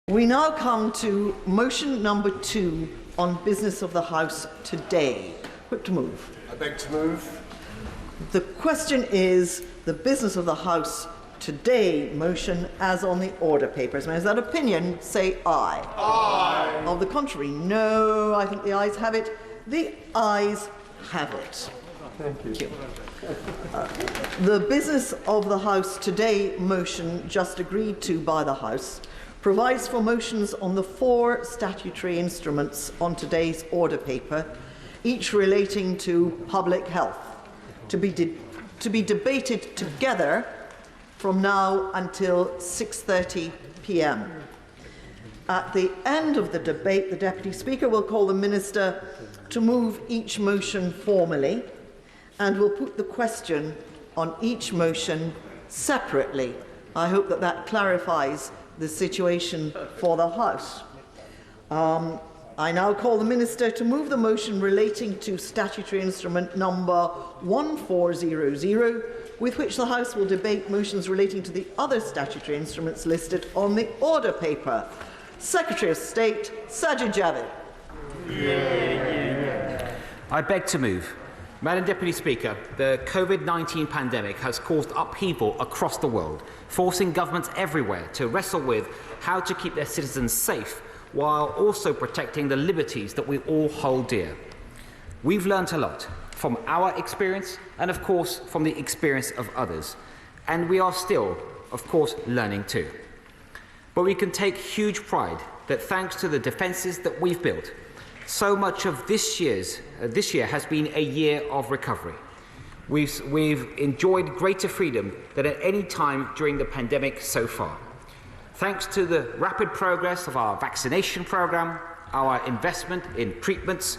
We now come to motion number 2 on business of the House today. Quick to move. I beg to move. The question is the business of the House today motion as on the order papers. Now, is that opinion? Say aye. Aye. Of the contrary, no. I think the ayes have it. The ayes have it. Thank you. The business of the House today motion, just agreed to by the House, provides for motions on the 4 statutory instruments on today's order paper, each relating to public health, to be debated together from now until 6:30 p.m. At the end of the debate, the Deputy Speaker will call the Minister to move each motion formally and will put the question on each motion separately. I hope that that clarifies the situation for the House. I now call the Minister to move the motion relating to statutory instrument number 1400, with which the House will debate motions relating to the other statutory instruments listed on the order paper. Secretary of State, Sajid Javid. I beg to move. Madam Deputy Speaker, the COVID-19 pandemic has caused upheaval across the world, forcing governments everywhere to wrestle with how to keep their citizens safe while also protecting the liberties that we all hold dear. We've learnt a lot from our experience and, of course, from the experience of others. And we are still, of course, learning too. But we can take huge pride that thanks to the defences that we've built, so much of this year has been a year of recovery. We've enjoyed greater freedom than at any time during the pandemic so far. Thanks to the rapid progress of our vaccination programme, our investment in treatments,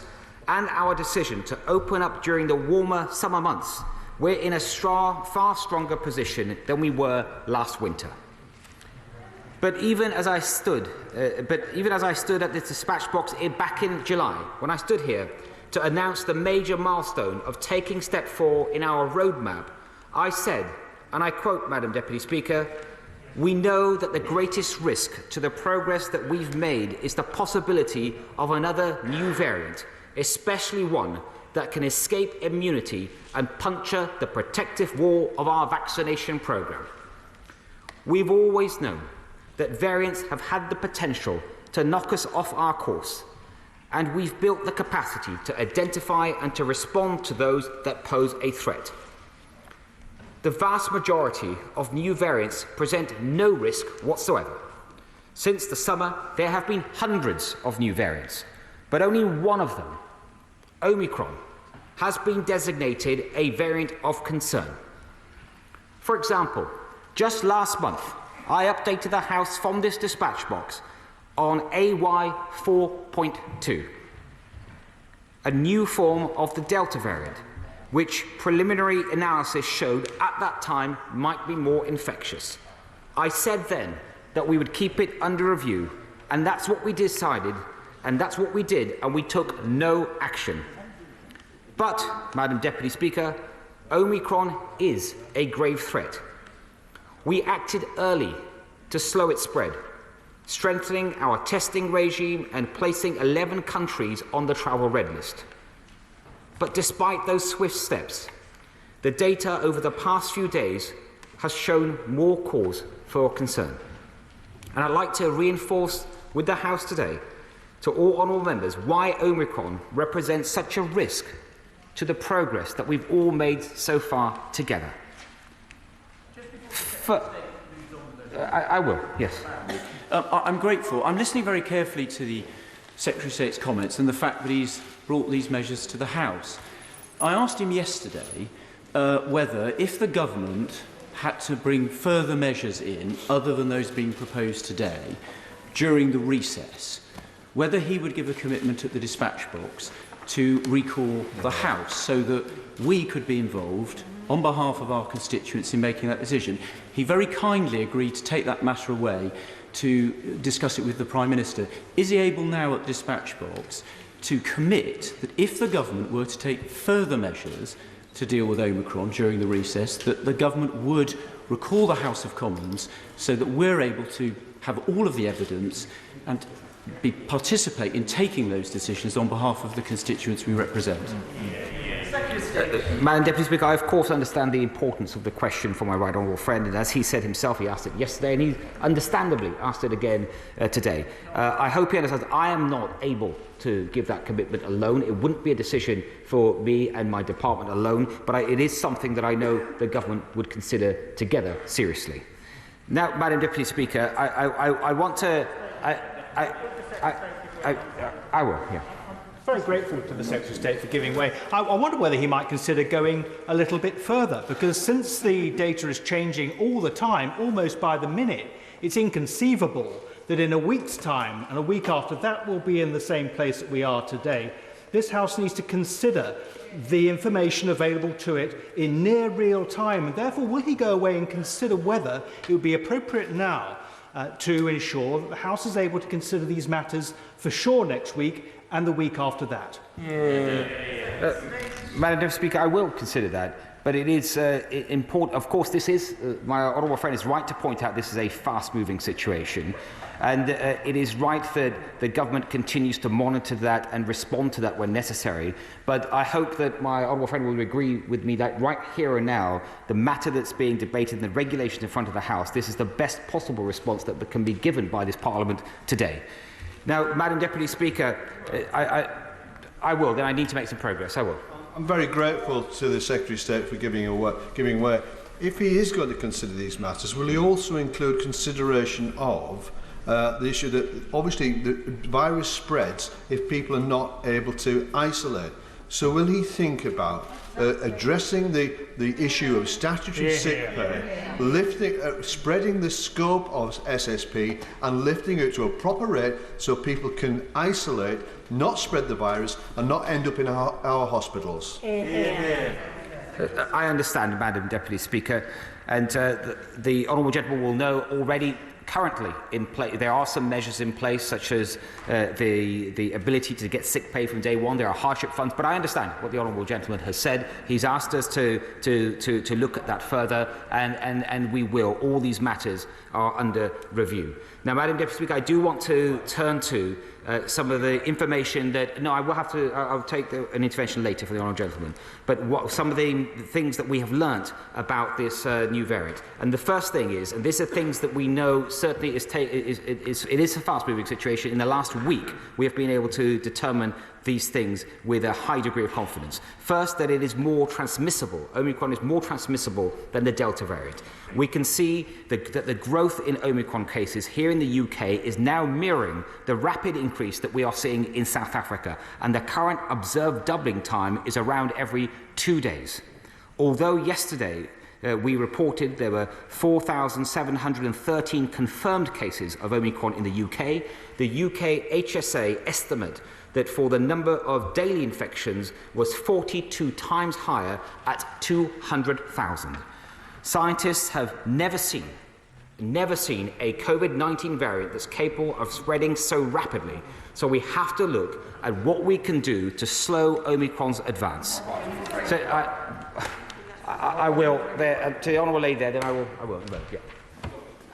and our decision to open up during the warmer summer months, we're in a far stronger position than we were last winter. But even as I stood at the dispatch box back in July, when I stood here to announce the major milestone of taking step 4 in our roadmap, I said, and I quote, Madam Deputy Speaker, "We know that the greatest risk to the progress that we've made is the possibility of another new variant, especially one that can escape immunity and puncture the protective wall of our vaccination programme. We've always known that variants have had the potential to knock us off our course, and we've built the capacity to identify and to respond to those that pose a threat. The vast majority of new variants present no risk whatsoever. Since the summer, there have been hundreds of new variants, but only one of them, Omicron, has been designated a variant of concern. For example, just last month, I updated the House from this dispatch box on AY 4.2, a new form of the Delta variant, which preliminary analysis showed at that time might be more infectious. I said then that we would keep it under review, and that's what we decided, and that's what we did, and we took no action. But, Madam Deputy Speaker, Omicron is a grave threat. We acted early to slow its spread, strengthening our testing regime and placing 11 countries on the travel red list. But despite those swift steps, the data over the past few days has shown more cause for concern. And I'd like to reinforce with the House today, to all honourable members, why Omicron represents such a risk to the progress that we've all made so far together. I will, yes. I'm grateful. I'm listening very carefully to the Secretary of State's comments and the fact that he's brought these measures to the House. I asked him yesterday whether, if the government had to bring further measures in, other than those being proposed today, during the recess, whether he would give a commitment at the dispatch box to recall the House so that we could be involved on behalf of our constituents in making that decision. He very kindly agreed to take that matter away to discuss it with the Prime Minister. Is he able now at the dispatch box to commit that if the government were to take further measures to deal with Omicron during the recess, that the government would recall the House of Commons so that we're able to have all of the evidence and participate in taking those decisions on behalf of the constituents we represent. Madam Deputy Speaker, I of course understand the importance of the question from my right honourable friend, and as he said himself, he asked it yesterday and he understandably asked it again today. I hope he understands I am not able to give that commitment alone. It wouldn't be a decision for me and my department alone, but it is something that I know the government would consider together seriously. Now, Madam Deputy Speaker, I want to... I will, yeah. Very grateful to the Secretary of State for giving way. I wonder whether he might consider going a little bit further, because since the data is changing all the time, almost by the minute, it's inconceivable that in a week's time and a week after that we'll be in the same place that we are today. This House needs to consider the information available to it in near real time, and therefore will he go away and consider whether it would be appropriate now to ensure that the House is able to consider these matters for sure next week and the week after that? Madam Deputy Speaker, I will consider that, but it is important. Of course, this is, my honourable friend is right to point out this is a fast-moving situation, and it is right that the government continues to monitor that and respond to that when necessary. But I hope that my honourable friend will agree with me that right here and now, the matter that's being debated in the regulations in front of the House, this is the best possible response that can be given by this Parliament today. Now, Madam Deputy Speaker, I will. Then I need to make some progress. I will. I'm very grateful to the Secretary of State for giving way. If he is going to consider these matters, will he also include consideration of the issue that obviously the virus spreads if people are not able to isolate? So will he think about addressing the issue of statutory sick pay, spreading the scope of SSP and lifting it to a proper rate so people can isolate, not spread the virus and not end up in our hospitals? I understand, Madam Deputy Speaker, and the honourable gentleman will know already. Currently, there are some measures in place, such as the ability to get sick pay from day one. There are hardship funds, but I understand what the honourable gentleman has said. He's asked us to look at that further, and we will. All these matters are under review. Now, Madam Deputy Speaker, I do want to turn to some of the information that... No, I will have to... I'll take an intervention later for the honourable gentleman. But some of the things that we have learnt about this new variant. And the first thing is, and these are things that we know certainly it is a fast-moving situation. In the last week, we have been able to determine these things with a high degree of confidence. First, that it is more transmissible. Omicron is more transmissible than the Delta variant. We can see that the growth in Omicron cases here in the UK is now mirroring the rapid increase that we are seeing in South Africa, and the current observed doubling time is around every 2 days. Although yesterday we reported there were 4,713 confirmed cases of Omicron in the UK, the UK HSA estimate that for the number of daily infections was 42 times higher at 200,000. Scientists have never seen a COVID-19 variant that's capable of spreading so rapidly. So we have to look at what we can do to slow Omicron's advance. So I will, to the honourable lady there, then I will, yeah.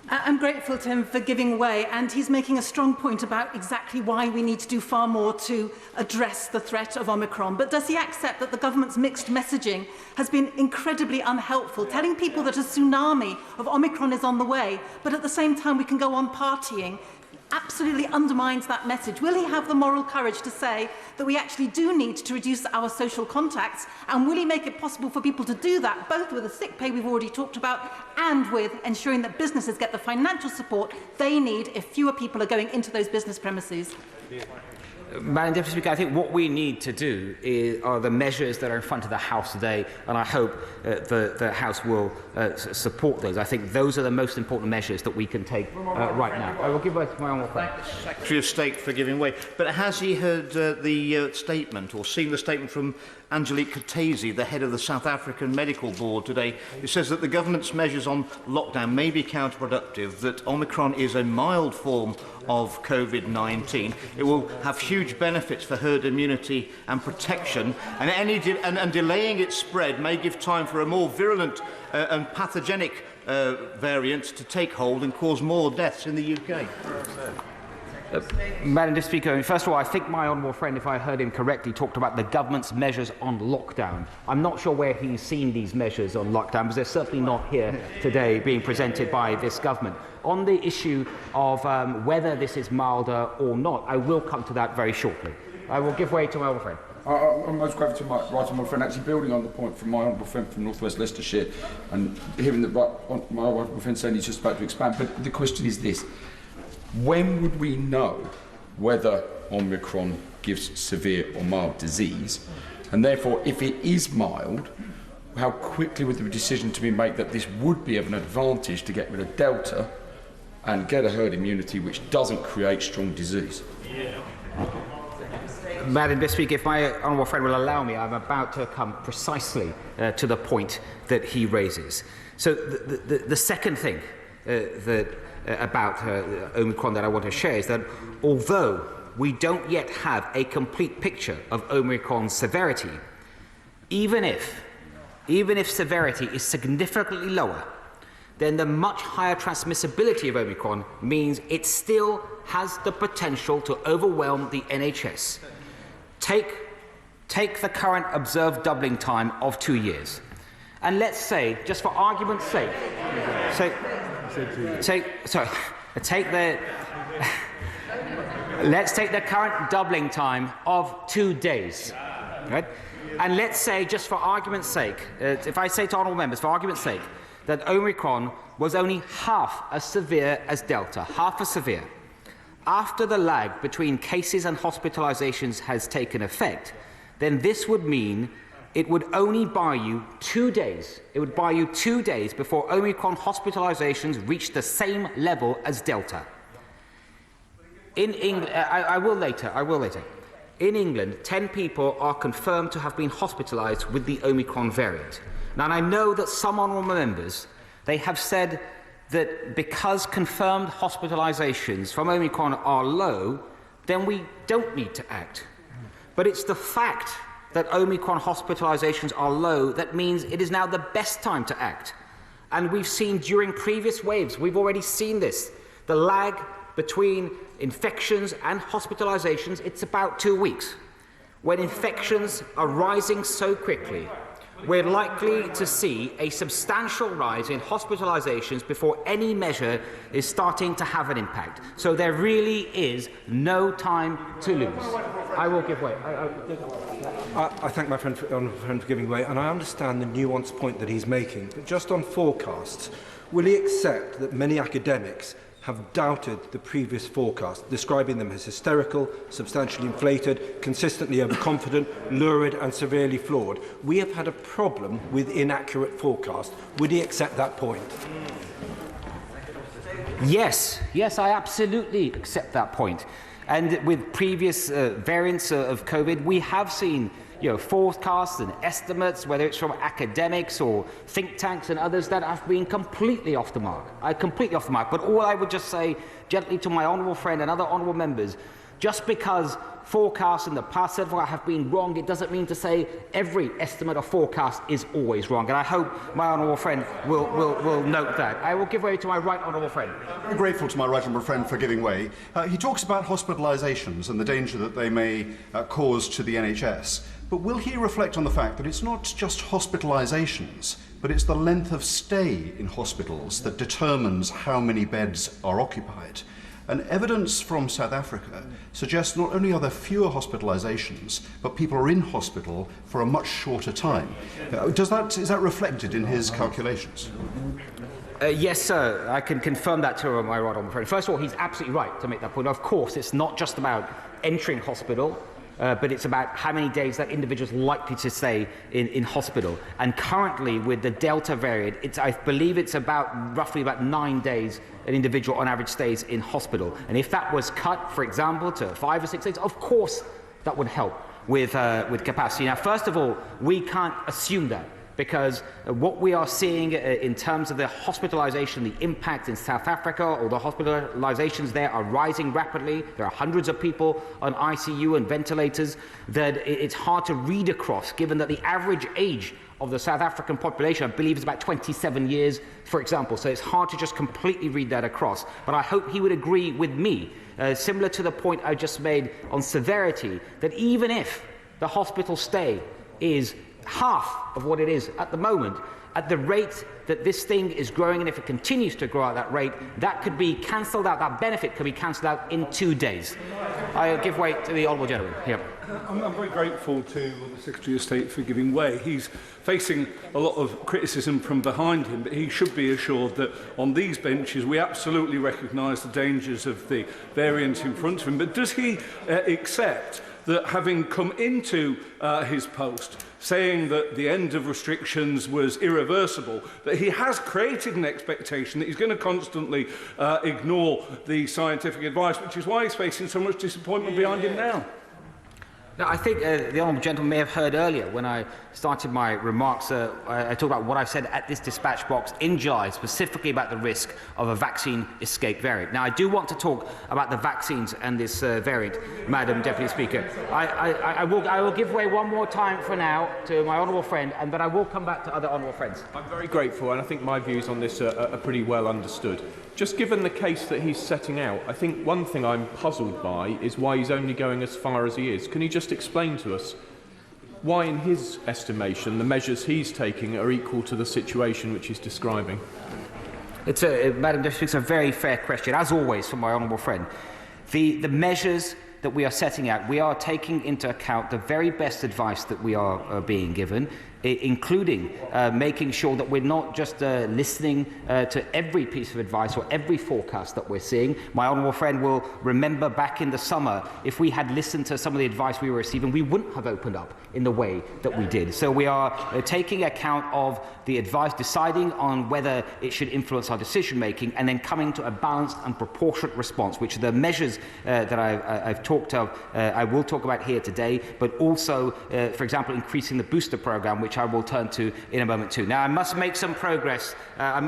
I'm grateful to him for giving way, and he's making a strong point about exactly why we need to do far more to address the threat of Omicron. But does he accept that the government's mixed messaging has been incredibly unhelpful, telling people that a tsunami of Omicron is on the way, but at the same time we can go on partying? Absolutely undermines that message. Will he have the moral courage to say that we actually do need to reduce our social contacts, and will he make it possible for people to do that, both with the sick pay we've already talked about and with ensuring that businesses get the financial support they need if fewer people are going into those business premises? Madam Deputy Speaker, I think what we need to do are the measures that are in front of the House today, and I hope the House will support those. I think those are the most important measures that we can take right now. I will give way to my honourable friend. Thank the Secretary of State for giving way. But has he heard the statement or seen the statement from Angelique Katese, the head of the South African Medical Board today, who says that the government's measures on lockdown may be counterproductive, that Omicron is a mild form of COVID-19. It will have huge benefits for herd immunity and protection, and delaying its spread may give time for a more virulent and pathogenic variant to take hold and cause more deaths in the UK? Madam Speaker, first of all, I think my honourable friend, if I heard him correctly, talked about the government's measures on lockdown. I'm not sure where he's seen these measures on lockdown, because they're certainly not here today being presented by this government. On the issue of whether this is milder or not, I will come to that very shortly. I will give way to my honourable friend. I'm most grateful to my right honourable friend, actually building on the point from my honourable friend from North West Leicestershire, and hearing my honourable friend saying he's just about to expand. But the question is this: when would we know whether Omicron gives severe or mild disease? And therefore, if it is mild, how quickly would the decision to be made that this would be of an advantage to get rid of Delta and get a herd immunity which doesn't create strong disease? Madam Speaker, if my honourable friend will allow me, I'm about to come precisely to the point that he raises. So the second thing about Omicron that I want to share is that although we don't yet have a complete picture of Omicron's severity, even if severity is significantly lower, then the much higher transmissibility of Omicron means it still has the potential to overwhelm the NHS. Take the current observed doubling time of 2 years. And let's say, just for argument's sake, let's take the current doubling time of 2 days, right? And let's say, just for argument's sake, if I say to honourable members, for argument's sake, that Omicron was only half as severe as Delta, half as severe. After the lag between cases and hospitalizations has taken effect, then this would mean it would only buy you 2 days. It would buy you 2 days before Omicron hospitalizations reach the same level as Delta. In England, I will later. In England, 10 people are confirmed to have been hospitalized with the Omicron variant. Now, and I know that some honourable members, they have said that because confirmed hospitalizations from Omicron are low, then we don't need to act. But it's the fact that Omicron hospitalizations are low that means it is now the best time to act. And we've seen during previous waves, we've already seen this, the lag between infections and hospitalizations, it's about 2 weeks. When infections are rising so quickly, we're likely to see a substantial rise in hospitalizations before any measure is starting to have an impact. So there really is no time to lose. I will give way. I thank my friend for giving way, and I understand the nuanced point that he's making. But just on forecasts, will he accept that many academics have doubted the previous forecast, describing them as hysterical, substantially inflated, consistently overconfident, lurid and severely flawed? We have had a problem with inaccurate forecasts. Would he accept that point? Yes, I absolutely accept that point. And with previous variants of COVID, we have seen forecasts and estimates, whether it's from academics or think tanks and others, that have been completely off the mark. Completely off the mark. But all I would just say gently to my honourable friend and other honourable members, just because forecasts in the past have been wrong, it doesn't mean to say every estimate or forecast is always wrong. And I hope my honourable friend will note that. I will give way to my right honourable friend. I'm grateful to my right honourable friend for giving way. He talks about hospitalisations and the danger that they may cause to the NHS. But will he reflect on the fact that it's not just hospitalisations, but it's the length of stay in hospitals that determines how many beds are occupied? And evidence from South Africa suggests not only are there fewer hospitalisations, but people are in hospital for a much shorter time. Is that reflected in his calculations? Yes, sir. I can confirm that to my right honourable friend. First of all, he's absolutely right to make that point. Of course, it's not just about entering hospital, but it's about how many days that individual is likely to stay in hospital. And currently, with the Delta variant, I believe it's roughly about 9 days an individual on average stays in hospital. And if that was cut, for example, to 5 or 6 days, of course that would help with capacity. Now, first of all, we can't assume that. because what we are seeing in terms of the hospitalisation, the impact in South Africa, or the hospitalisations there are rising rapidly. There are hundreds of people on ICU and ventilators, that it's hard to read across, given that the average age of the South African population, I believe, is about 27 years, for example. So it's hard to just completely read that across. But I hope he would agree with me, similar to the point I just made on severity, that even if the hospital stay is half of what it is at the moment, at the rate that this thing is growing, and if it continues to grow at that rate, that could be cancelled out, that benefit could be cancelled out in 2 days. I give way to the honourable gentleman. Here. I'm very grateful to the Secretary of State for giving way. He's facing a lot of criticism from behind him, but he should be assured that on these benches we absolutely recognise the dangers of the variant in front of him. But does he accept that, having come into his post saying that the end of restrictions was irreversible, that he has created an expectation that he's going to constantly ignore the scientific advice, which is why he's facing so much disappointment behind him now? Now, I think the honourable gentleman may have heard earlier when I started my remarks, I talked about what I've said at this dispatch box in July, specifically about the risk of a vaccine escape variant. Now, I do want to talk about the vaccines and this variant, Madam Deputy Speaker. I will give way one more time for now to my honourable friend, and then I will come back to other honourable friends. I'm very grateful, and I think my views on this are pretty well understood. Just given the case that he's setting out, I think one thing I'm puzzled by is why he's only going as far as he is. Can he just explain to us why, in his estimation, the measures he's taking are equal to the situation which he's describing? It's Madam Deputy Speaker, it's a very fair question, as always, from my honourable friend. The measures that we are setting out, we are taking into account the very best advice that we are being given, including making sure that we're not just listening to every piece of advice or every forecast that we're seeing. My honourable friend will remember back in the summer, if we had listened to some of the advice we were receiving, we wouldn't have opened up in the way that we did. So we are taking account of the advice, deciding on whether it should influence our decision making, and then coming to a balanced and proportionate response, which are the measures that I've talked of, I will talk about here today, but also, for example, increasing the booster programme, which I will turn to in a moment too. Now, I must make some progress. Madam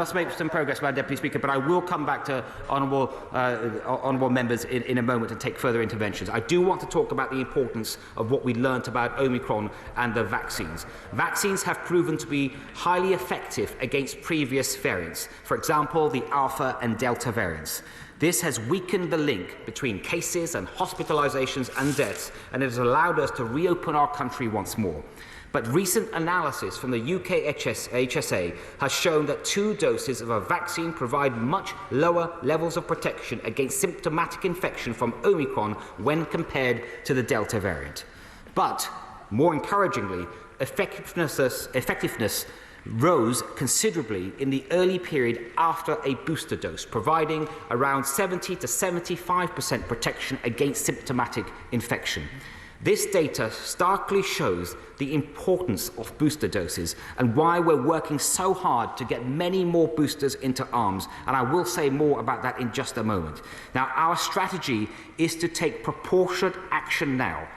Deputy Speaker, but I will come back to honourable members in a moment and take further interventions. I do want to talk about the importance of what we learnt about Omicron and the vaccines. Vaccines have proven to be highly effective against previous variants, for example, the Alpha and Delta variants. This has weakened the link between cases and hospitalisations and deaths, and it has allowed us to reopen our country once more. But recent analysis from the UK HSA has shown that 2 doses of a vaccine provide much lower levels of protection against symptomatic infection from Omicron when compared to the Delta variant. But, more encouragingly, effectiveness rose considerably in the early period after a booster dose, providing around 70 to 75% protection against symptomatic infection. This data starkly shows the importance of booster doses and why we're working so hard to get many more boosters into arms, and I will say more about that in just a moment. Now, our strategy is to take proportionate action now,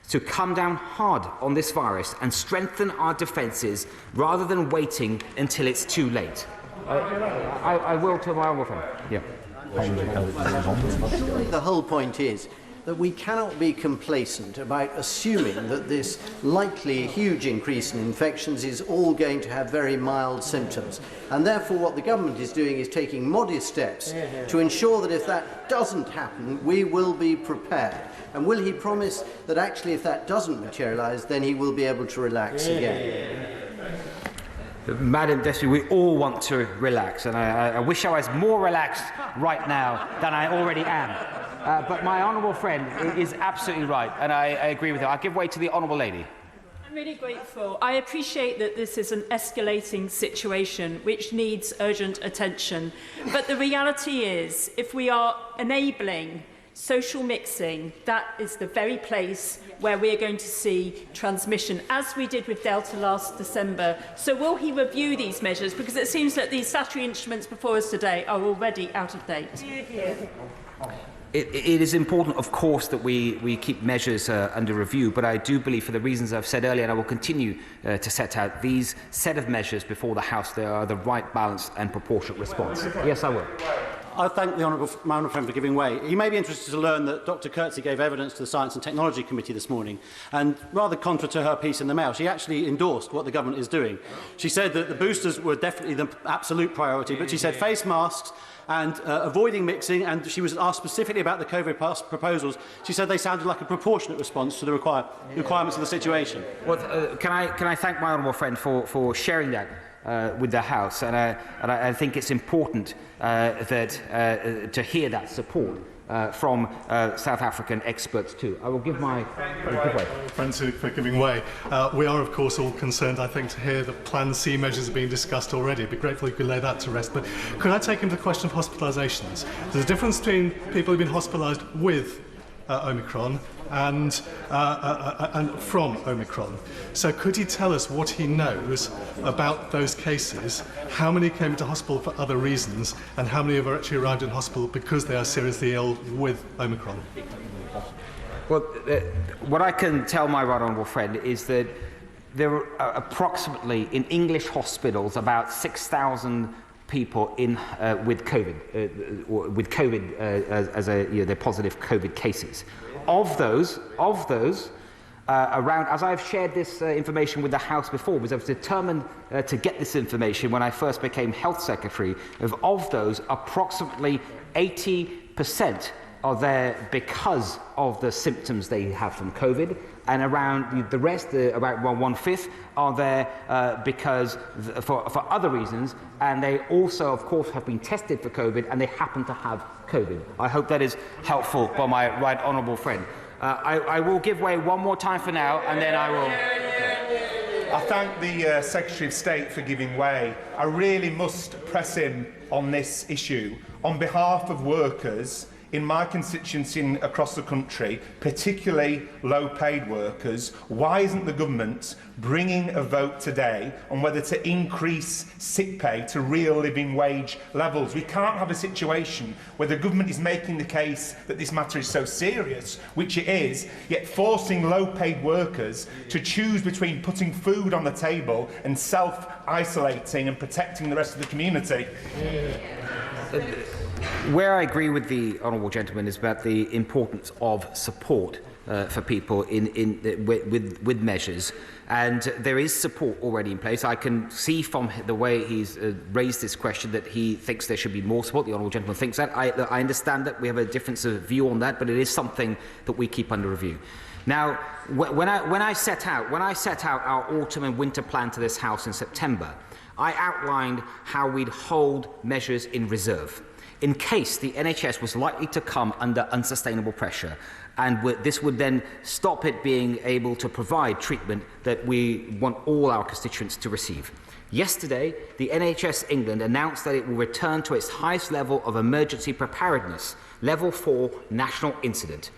to come down hard on this virus and strengthen our defences rather than waiting until it's too late. I will to my honourable friend. Yeah. The whole point is that we cannot be complacent about assuming that this likely huge increase in infections is all going to have very mild symptoms. And therefore what the government is doing is taking modest steps to ensure that if that doesn't happen, we will be prepared. And will he promise that actually if that doesn't materialise, then he will be able to relax again? Madam Deputy, we all want to relax, and I wish I was more relaxed right now than I already am. But my honourable friend is absolutely right, and I agree with her. I'll give way to the honourable lady. I'm really grateful. I appreciate that this is an escalating situation which needs urgent attention. But the reality is, if we are enabling social mixing, that is the very place where we are going to see transmission, as we did with Delta last December. So will he review these measures? Because it seems that these statutory instruments before us today are already out of date. It is important, of course, that we keep measures under review, but I do believe, for the reasons I've said earlier, and I will continue to set out, these set of measures before the House, they are the right balance and proportionate response. Yes, I will. I thank my honourable friend for giving way. He may be interested to learn that Dr Coetzee gave evidence to the Science and Technology Committee this morning, and rather contra to her piece in the Mail, she actually endorsed what the government is doing. She said that the boosters were definitely the absolute priority, but she said face masks and avoiding mixing, and she was asked specifically about the COVID proposals. She said they sounded like a proportionate response to the requirements of the situation. Well, can I thank my honourable friend for sharing that with the House, and I think it's important to hear that support from South African experts too. I will give my friends for giving way. We are, of course, all concerned, I think, to hear that Plan C measures are being discussed already. I'd be grateful if you could lay that to rest. But could I take him to the question of hospitalisations? There's a difference between people who've been hospitalised with Omicron and from Omicron. So could he tell us what he knows about those cases, how many came into hospital for other reasons, and how many have actually arrived in hospital because they are seriously ill with Omicron? Well, what I can tell my right honourable friend is that there are approximately, in English hospitals, about 6,000 people in with COVID, as they're positive COVID cases. Of those, around, as I've shared this information with the House before, because I was determined to get this information when I first became Health Secretary, of those, approximately 80% are there because of the symptoms they have from COVID, and around the rest, about 1/5, are there because for other reasons, and they also, of course, have been tested for COVID, and they happen to have COVID. I hope that is helpful for my right honourable friend. I will give way one more time for now, and then I will... I thank the Secretary of State for giving way. I really must press him on this issue. On behalf of workers in my constituency across the country, particularly low-paid workers, why isn't the government bringing a vote today on whether to increase sick pay to real living wage levels? We can't have a situation where the government is making the case that this matter is so serious, which it is, yet forcing low-paid workers to choose between putting food on the table and self-isolating and protecting the rest of the community. Where I agree with the honourable gentleman is about the importance of support for people with measures, and there is support already in place. I can see from the way he's raised this question that he thinks there should be more support. The honourable gentleman thinks that. I understand that we have a difference of view on that, but it is something that we keep under review. Now, when I set out our autumn and winter plan to this House in September, I outlined how we'd hold measures in reserve in case the NHS was likely to come under unsustainable pressure, and this would then stop it being able to provide treatment that we want all our constituents to receive. Yesterday, the NHS England announced that it will return to its highest level of emergency preparedness, level 4 national incident.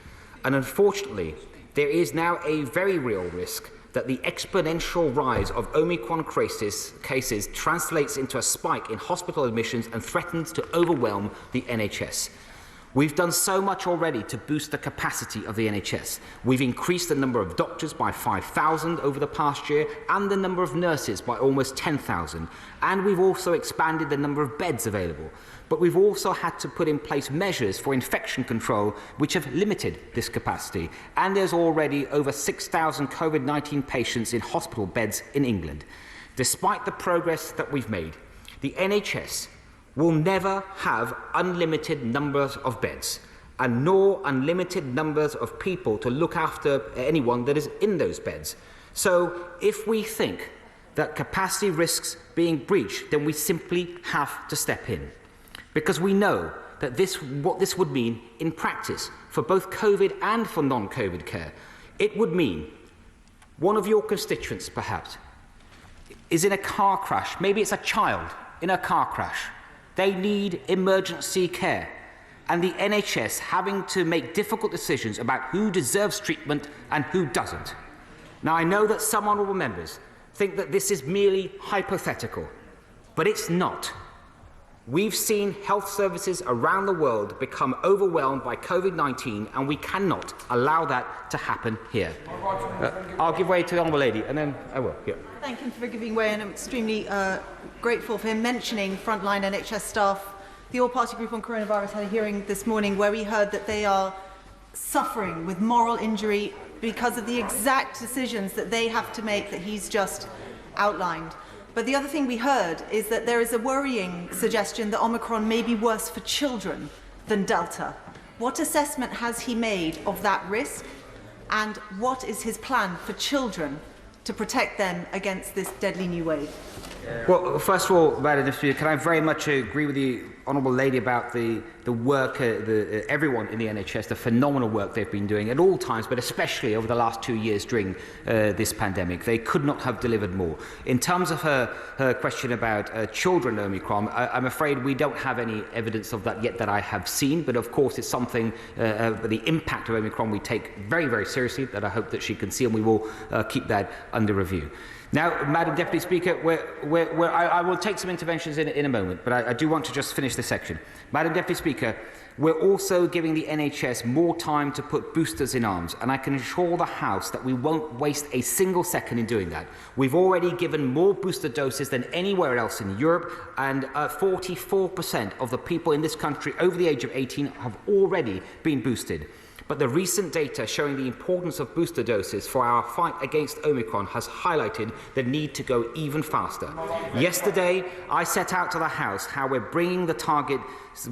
And unfortunately, there is now a very real risk that the exponential rise of Omicron cases translates into a spike in hospital admissions and threatens to overwhelm the NHS. We've done so much already to boost the capacity of the NHS. We've increased the number of doctors by 5,000 over the past year and the number of nurses by almost 10,000. And we've also expanded the number of beds available. But we've also had to put in place measures for infection control which have limited this capacity. And there's already over 6,000 COVID-19 patients in hospital beds in England. Despite the progress that we've made, the NHS will never have unlimited numbers of beds, and nor unlimited numbers of people to look after anyone that is in those beds. So if we think that capacity risks being breached, then we simply have to step in. Because we know that what this would mean in practice for both COVID and for non-COVID care. It would mean one of your constituents, perhaps, is in a car crash. Maybe it's a child in a car crash. They need emergency care. And the NHS having to make difficult decisions about who deserves treatment and who doesn't. Now, I know that some honourable members think that this is merely hypothetical, but it's not. We've seen health services around the world become overwhelmed by COVID-19, and we cannot allow that to happen here. I'll give way to the Honourable Lady, and then I will. Yeah. Thank him for giving way, and I'm extremely grateful for him mentioning frontline NHS staff. The All-Party Group on Coronavirus had a hearing this morning where we heard that they are suffering with moral injury because of the exact decisions that they have to make that he's just outlined. But the other thing we heard is that there is a worrying suggestion that Omicron may be worse for children than Delta. What assessment has he made of that risk? And what is his plan for children to protect them against this deadly new wave? Well, first of all, Madam Speaker, can I very much agree with the Honourable Lady about the work, everyone in the NHS, the phenomenal work they've been doing at all times, but especially over the last 2 years during this pandemic. They could not have delivered more. In terms of her question about children Omicron, I'm afraid we don't have any evidence of that yet that I have seen, but of course it's something, the impact of Omicron we take very, very seriously, that I hope that she can see, and we will keep that under review. Now, Madam Deputy Speaker, I will take some interventions in a moment, but I do want to just finish this section. Madam Deputy Speaker, we're also giving the NHS more time to put boosters in arms, and I can assure the House that we won't waste a single second in doing that. We've already given more booster doses than anywhere else in Europe, and 44% of the people in this country over the age of 18 have already been boosted. But the recent data showing the importance of booster doses for our fight against Omicron has highlighted the need to go even faster. Yesterday, I set out to the House how we're bringing the target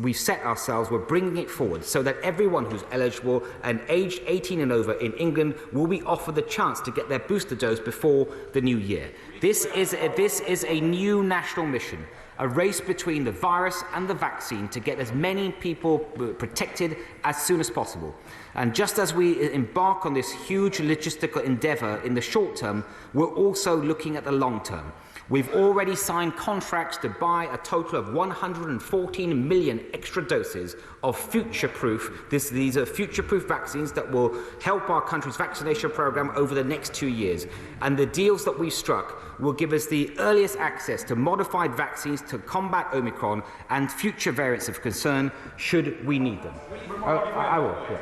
we've set ourselves, we're bringing it forward so that everyone who's eligible and aged 18 and over in England will be offered the chance to get their booster dose before the new year. This is a new national mission, a race between the virus and the vaccine to get as many people protected as soon as possible. And just as we embark on this huge logistical endeavour in the short term, we're also looking at the long term. We've already signed contracts to buy a total of 114 million extra doses of future-proof. These are future-proof vaccines that will help our country's vaccination programme over the next 2 years. And the deals that we've struck will give us the earliest access to modified vaccines to combat Omicron and future variants of concern should we need them. I will. Yeah.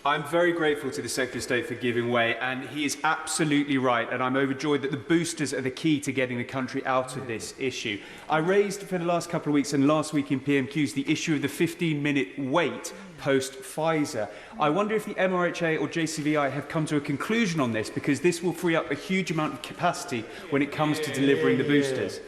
I'm very grateful to the Secretary of State for giving way, and he is absolutely right, and I'm overjoyed that the boosters are the key to getting the country out of this issue. I raised for the last couple of weeks and last week in PMQs the issue of the 15-minute wait post-Pfizer. I wonder if the MRHA or JCVI have come to a conclusion on this, because this will free up a huge amount of capacity when it comes to delivering the boosters.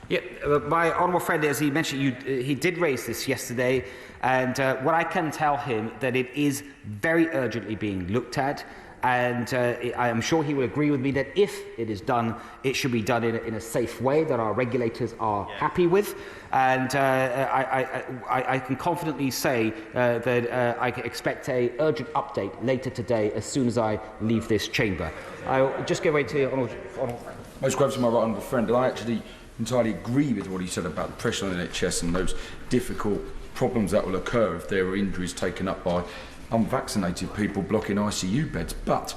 Yeah, my honourable friend, as he mentioned, he did raise this yesterday, and what I can tell him that it is very urgently being looked at, and I am sure he will agree with me that if it is done, it should be done in a safe way that our regulators are happy with, and I can confidently say that I expect an urgent update later today as soon as I leave this chamber. I'll just go away to your honourable. Most grateful to my right honourable friend, and I actually entirely agree with what he said about the pressure on the NHS and those difficult problems that will occur if there are injuries taken up by unvaccinated people blocking ICU beds. But,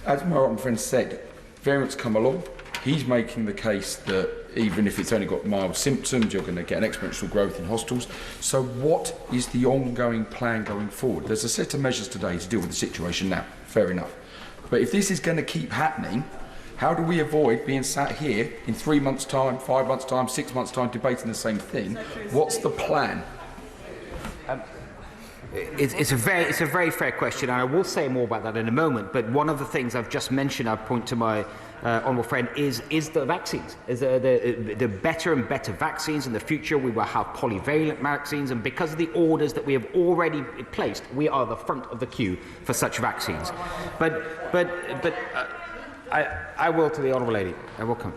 as my right friend said, variants come along. He's making the case that even if it's only got mild symptoms, you're going to get an exponential growth in hospitals. So what is the ongoing plan going forward? There's a set of measures today to deal with the situation now, fair enough. But if this is going to keep happening, how do we avoid being sat here in 3 months' time, 5 months' time, 6 months' time, debating the same thing? What's the plan? It's a very fair question, and I will say more about that in a moment. But one of the things I've just mentioned, I point to my honourable friend, is the vaccines. Is the better and better vaccines in the future. We will have polyvalent vaccines, and because of the orders that we have already placed, we are the front of the queue for such vaccines. But I will to the honourable lady. I will come.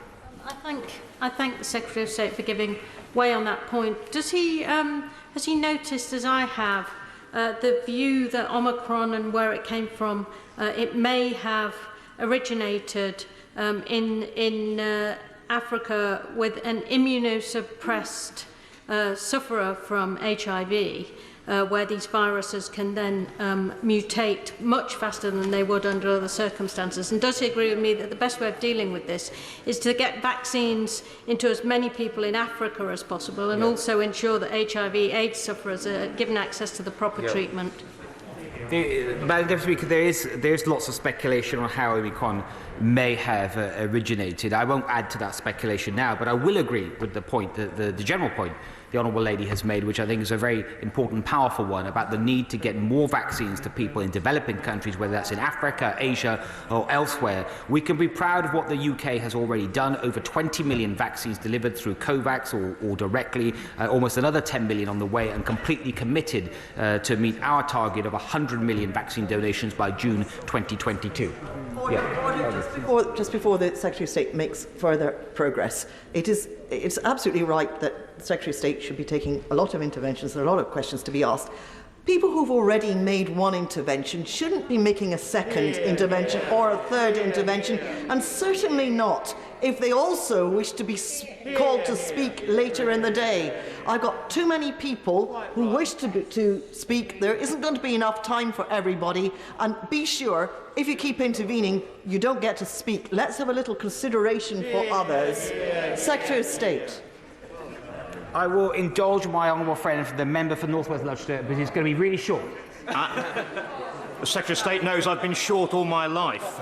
I thank the Secretary of State for giving way on that point. Does he has he noticed, as I have, the view that Omicron and where it came from, it may have originated in Africa with an immunosuppressed sufferer from HIV, where these viruses can then mutate much faster than they would under other circumstances? And does he agree with me that the best way of dealing with this is to get vaccines into as many people in Africa as possible, and also ensure that HIV/AIDS sufferers are given access to the proper treatment? Madam Deputy Speaker, there is lots of speculation on how Omicron may have originated. I won't add to that speculation now, but I will agree with the point, the general point the Honourable Lady has made, which I think is a very important and powerful one, about the need to get more vaccines to people in developing countries, whether that's in Africa, Asia or elsewhere. We can be proud of what the UK has already done. Over 20 million vaccines delivered through COVAX or directly, almost another 10 million on the way, and completely committed to meet our target of 100 million vaccine donations by June 2022. Just before the Secretary of State makes further progress, it's absolutely right that the Secretary of State should be taking a lot of interventions and a lot of questions to be asked. People who've already made one intervention shouldn't be making a second intervention or a third intervention, and certainly not if they also wish to be called to speak later in the day. I've got too many people who wish to speak. There isn't going to be enough time for everybody, and be sure, if you keep intervening, you don't get to speak. Let's have a little consideration for others. Secretary of State. I will indulge my honourable friend, the member for North West Leicestershire, but it's going to be really short. The Secretary of State knows I've been short all my life.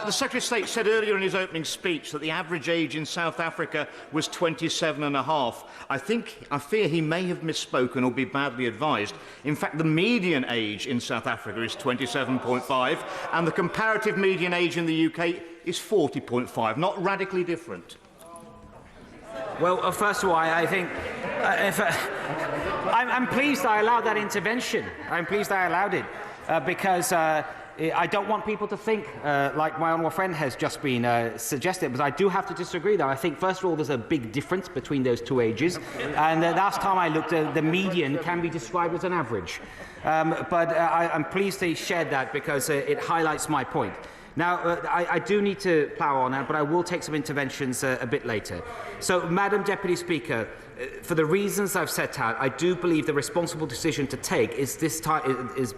The Secretary of State said earlier in his opening speech that the average age in South Africa was 27.5. I fear he may have misspoken or be badly advised. In fact, the median age in South Africa is 27.5, and the comparative median age in the UK is 40.5. Not radically different. Well, first of all, I think I'm pleased I allowed that intervention. I'm pleased I allowed it because I don't want people to think like my honourable friend has just been suggested, but I do have to disagree though. I think, first of all, there's a big difference between those two ages, and last time I looked, the median can be described as an average. But I'm pleased they shared that because it highlights my point. Now, I do need to plough on that, but I will take some interventions a bit later. So, Madam Deputy Speaker, for the reasons I've set out, I do believe the responsible decision to take is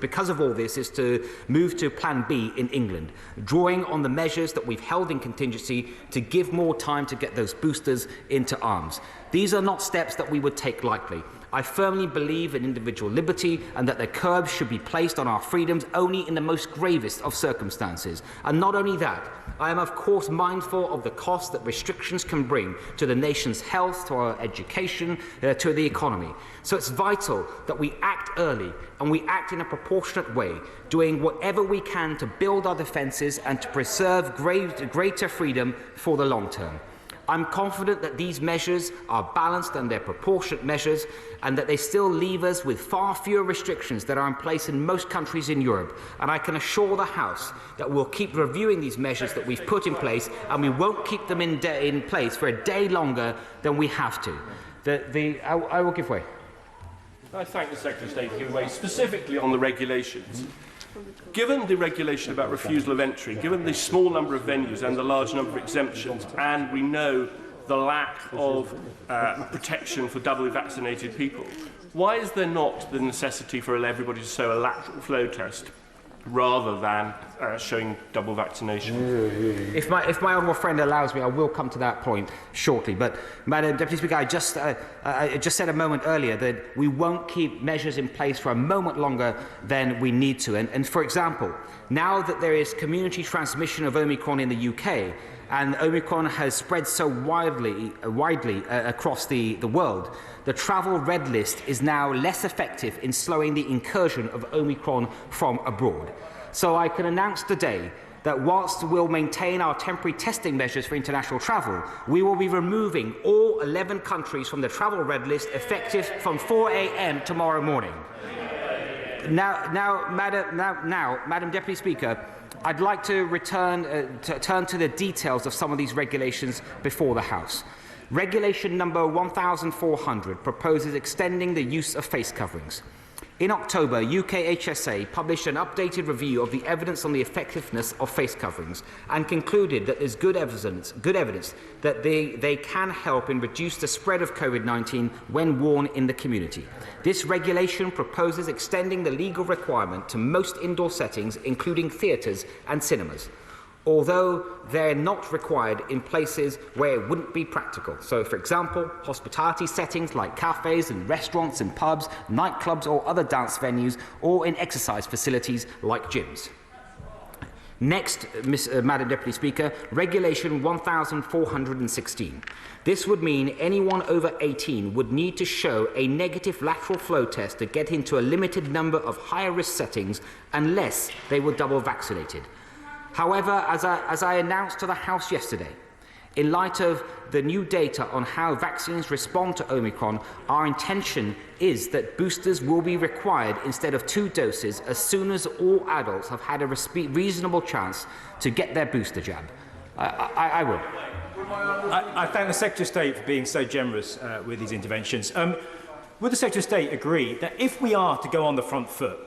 because of all this, is to move to Plan B in England, drawing on the measures that we've held in contingency to give more time to get those boosters into arms. These are not steps that we would take lightly. I firmly believe in individual liberty and that the curbs should be placed on our freedoms only in the most gravest of circumstances. And not only that, I am of course mindful of the cost that restrictions can bring to the nation's health, to our education, to the economy. So it's vital that we act early and we act in a proportionate way, doing whatever we can to build our defences and to preserve greater freedom for the long term. I'm confident that these measures are balanced and they're proportionate measures, and that they still leave us with far fewer restrictions that are in place in most countries in Europe. And I can assure the House that we'll keep reviewing these measures that we've put in place, and we won't keep them in place for a day longer than we have to. I will give way. I thank the Secretary of State for giving way, specifically on the regulations. Given the regulation about refusal of entry, given the small number of venues and the large number of exemptions, and we know the lack of protection for doubly vaccinated people, why is there not the necessity for everybody to show a lateral flow test rather than showing double vaccination? If my honourable friend allows me, I will come to that point shortly. But, Madam Deputy Speaker, I just said a moment earlier that we won't keep measures in place for a moment longer than we need to. And for example, now that there is community transmission of Omicron in the UK, and Omicron has spread so widely across the world, the travel red list is now less effective in slowing the incursion of Omicron from abroad. So I can announce today that whilst we'll maintain our temporary testing measures for international travel, we will be removing all 11 countries from the travel red list effective from 4 a.m. tomorrow morning. Now, Madam Deputy Speaker, I'd like to turn to the details of some of these regulations before the House. Regulation number 1400 proposes extending the use of face coverings. In October, UK HSA published an updated review of the evidence on the effectiveness of face coverings and concluded that there's good evidence that they can help in reduce the spread of COVID-19 when worn in the community. This regulation proposes extending the legal requirement to most indoor settings, including theatres and cinemas, although they're not required in places where it wouldn't be practical. So, for example, hospitality settings like cafes and restaurants and pubs, nightclubs or other dance venues, or in exercise facilities like gyms. Next, Madam Deputy Speaker, Regulation 1416. This would mean anyone over 18 would need to show a negative lateral flow test to get into a limited number of higher risk settings unless they were double vaccinated. However, as I announced to the House yesterday, in light of the new data on how vaccines respond to Omicron, our intention is that boosters will be required instead of 2 doses as soon as all adults have had a reasonable chance to get their booster jab. I will. I thank the Secretary of State for being so generous with these interventions. Would the Secretary of State agree that if we are to go on the front foot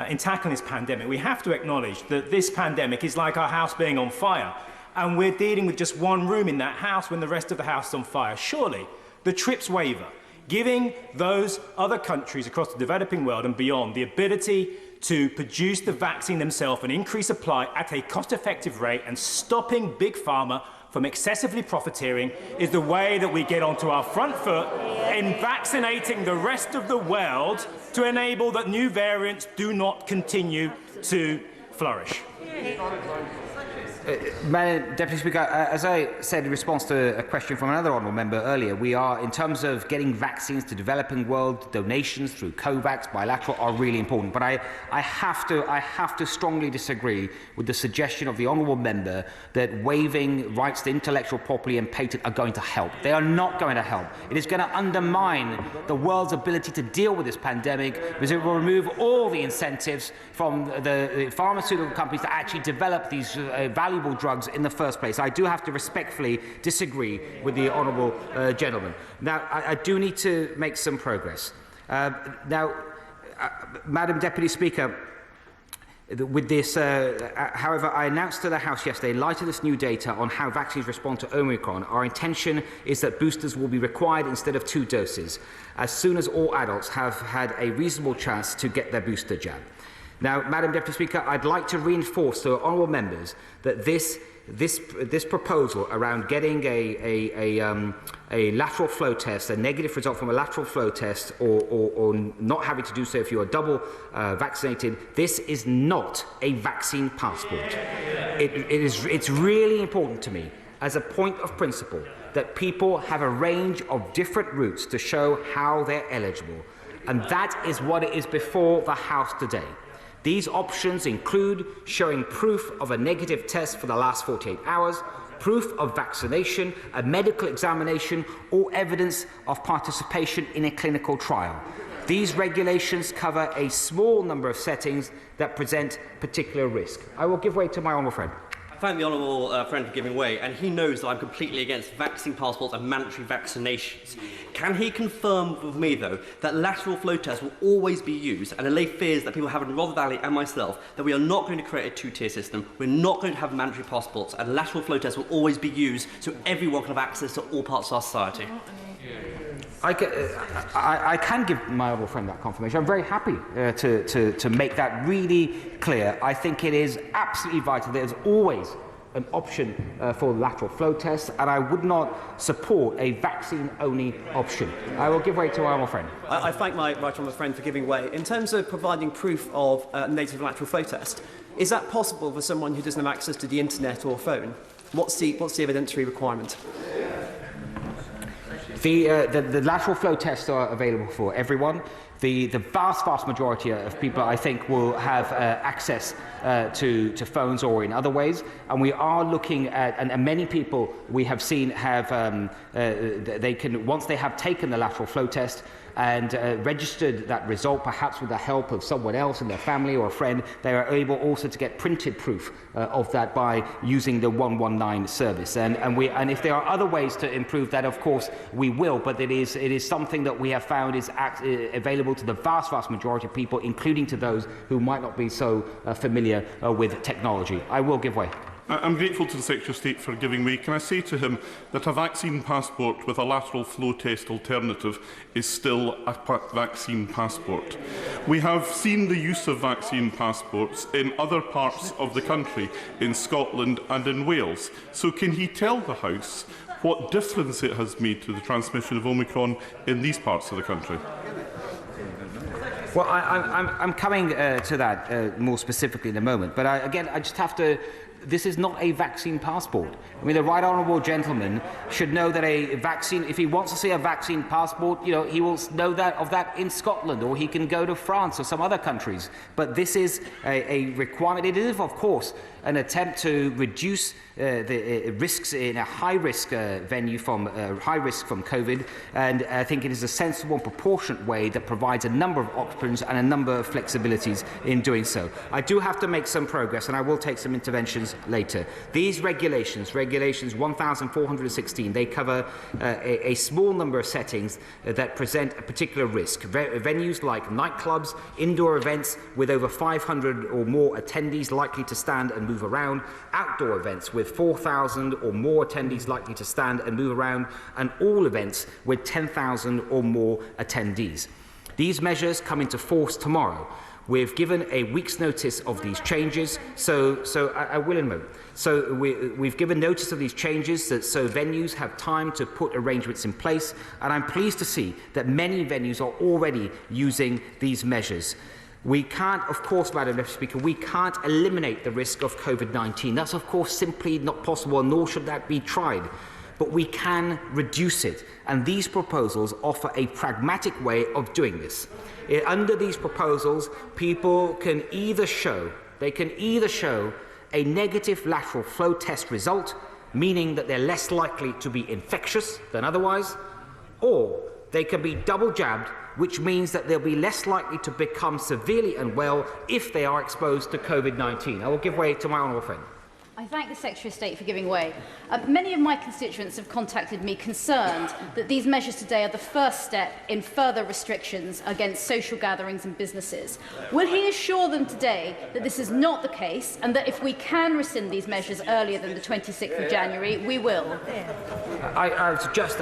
in tackling this pandemic, we have to acknowledge that this pandemic is like our house being on fire, and we're dealing with just one room in that house when the rest of the house is on fire? Surely the TRIPS waiver, giving those other countries across the developing world and beyond the ability to produce the vaccine themselves and increase supply at a cost-effective rate and stopping Big Pharma from excessively profiteering, is the way that we get onto our front foot in vaccinating the rest of the world to enable that new variants do not continue to flourish. Madam Deputy Speaker, as I said in response to a question from another honourable member earlier, we are, in terms of getting vaccines to developing world, donations through COVAX, bilateral, are really important. But I have to strongly disagree with the suggestion of the honourable member that waiving rights to intellectual property and patent are going to help. They are not going to help. It is going to undermine the world's ability to deal with this pandemic, because it will remove all the incentives from the pharmaceutical companies to actually develop these valuable drugs in the first place. I do have to respectfully disagree with the honourable gentleman. Now, I do need to make some progress. Madam Deputy Speaker, with this, however, I announced to the House yesterday, in light of this new data on how vaccines respond to Omicron, our intention is that boosters will be required instead of 2 doses, as soon as all adults have had a reasonable chance to get their booster jab. Now, Madam Deputy Speaker, I'd like to reinforce to honourable members that this proposal around getting a lateral flow test, a negative result from a lateral flow test, or not having to do so if you are double vaccinated, this is not a vaccine passport. It's really important to me, as a point of principle, that people have a range of different routes to show how they're eligible. And that is what it is before the House today. These options include showing proof of a negative test for the last 48 hours, proof of vaccination, a medical examination, or evidence of participation in a clinical trial. These regulations cover a small number of settings that present particular risk. I will give way to my honourable friend. I thank the honourable friend for giving way, and he knows that I'm completely against vaccine passports and mandatory vaccinations. Can he confirm with me, though, that lateral flow tests will always be used and allay fears that people have in Rother Valley and myself, that we are not going to create a 2-tier system, we're not going to have mandatory passports, and lateral flow tests will always be used so everyone can have access to all parts of our society? I can give my honourable friend that confirmation. I'm very happy to make that really clear. I think it is absolutely vital. There's always an option for the lateral flow test, and I would not support a vaccine-only option. I will give way to my honourable friend. I thank my right honourable friend for giving way. In terms of providing proof of negative lateral flow test, is that possible for someone who doesn't have access to the internet or phone? What's the evidentiary requirement? The lateral flow tests are available for everyone. The vast majority of people, I think, will have access to phones or in other ways. And we are looking at, and many people we have seen have, they can, once they have taken the lateral flow test, and registered that result, perhaps with the help of someone else in their family or a friend, they are able also to get printed proof of that by using the 119 service. And if there are other ways to improve that, of course, we will, but it is something that we have found is available to the vast majority of people, including to those who might not be so familiar with technology. I will give way. I'm grateful to the Secretary of State for giving way. Can I say to him that a vaccine passport with a lateral flow test alternative is still a vaccine passport? We have seen the use of vaccine passports in other parts of the country, in Scotland and in Wales. So can he tell the House what difference it has made to the transmission of Omicron in these parts of the country? Well, I'm coming to that more specifically in a moment, but again, I just have to. This is not a vaccine passport. I mean, the right honourable gentleman should know that a vaccine, if he wants to see a vaccine passport, you know, he will know that of that in Scotland, or he can go to France or some other countries. But this is a requirement. It is, of course, an attempt to reduce the risks in a high-risk venue from high-risk from COVID, and I think it is a sensible and proportionate way that provides a number of options and a number of flexibilities in doing so. I do have to make some progress, and I will take some interventions later. These regulations 1416, they cover a small number of settings that present a particular risk. Venues like nightclubs, indoor events with over 500 or more attendees likely to stand and move around, outdoor events with 4,000 or more attendees likely to stand and move around, and all events with 10,000 or more attendees. These measures come into force tomorrow. We've given a week's notice of these changes, so I will in a moment. So we've given notice of these changes so venues have time to put arrangements in place, and I'm pleased to see that many venues are already using these measures. We can't, of course, Madam Speaker, we can't eliminate the risk of COVID-19. That's, of course, simply not possible, nor should that be tried. But we can reduce it, and these proposals offer a pragmatic way of doing this. Under these proposals, people can either show a negative lateral flow test result, meaning that they're less likely to be infectious than otherwise, or they can be double jabbed, which means that they'll be less likely to become severely unwell if they are exposed to COVID-19. I will give way to my honourable friend. I thank the Secretary of State for giving way. Many of my constituents have contacted me concerned that these measures today are the first step in further restrictions against social gatherings and businesses. Will he assure them today that this is not the case, and that if we can rescind these measures earlier than the 26th of January, we will? I suggest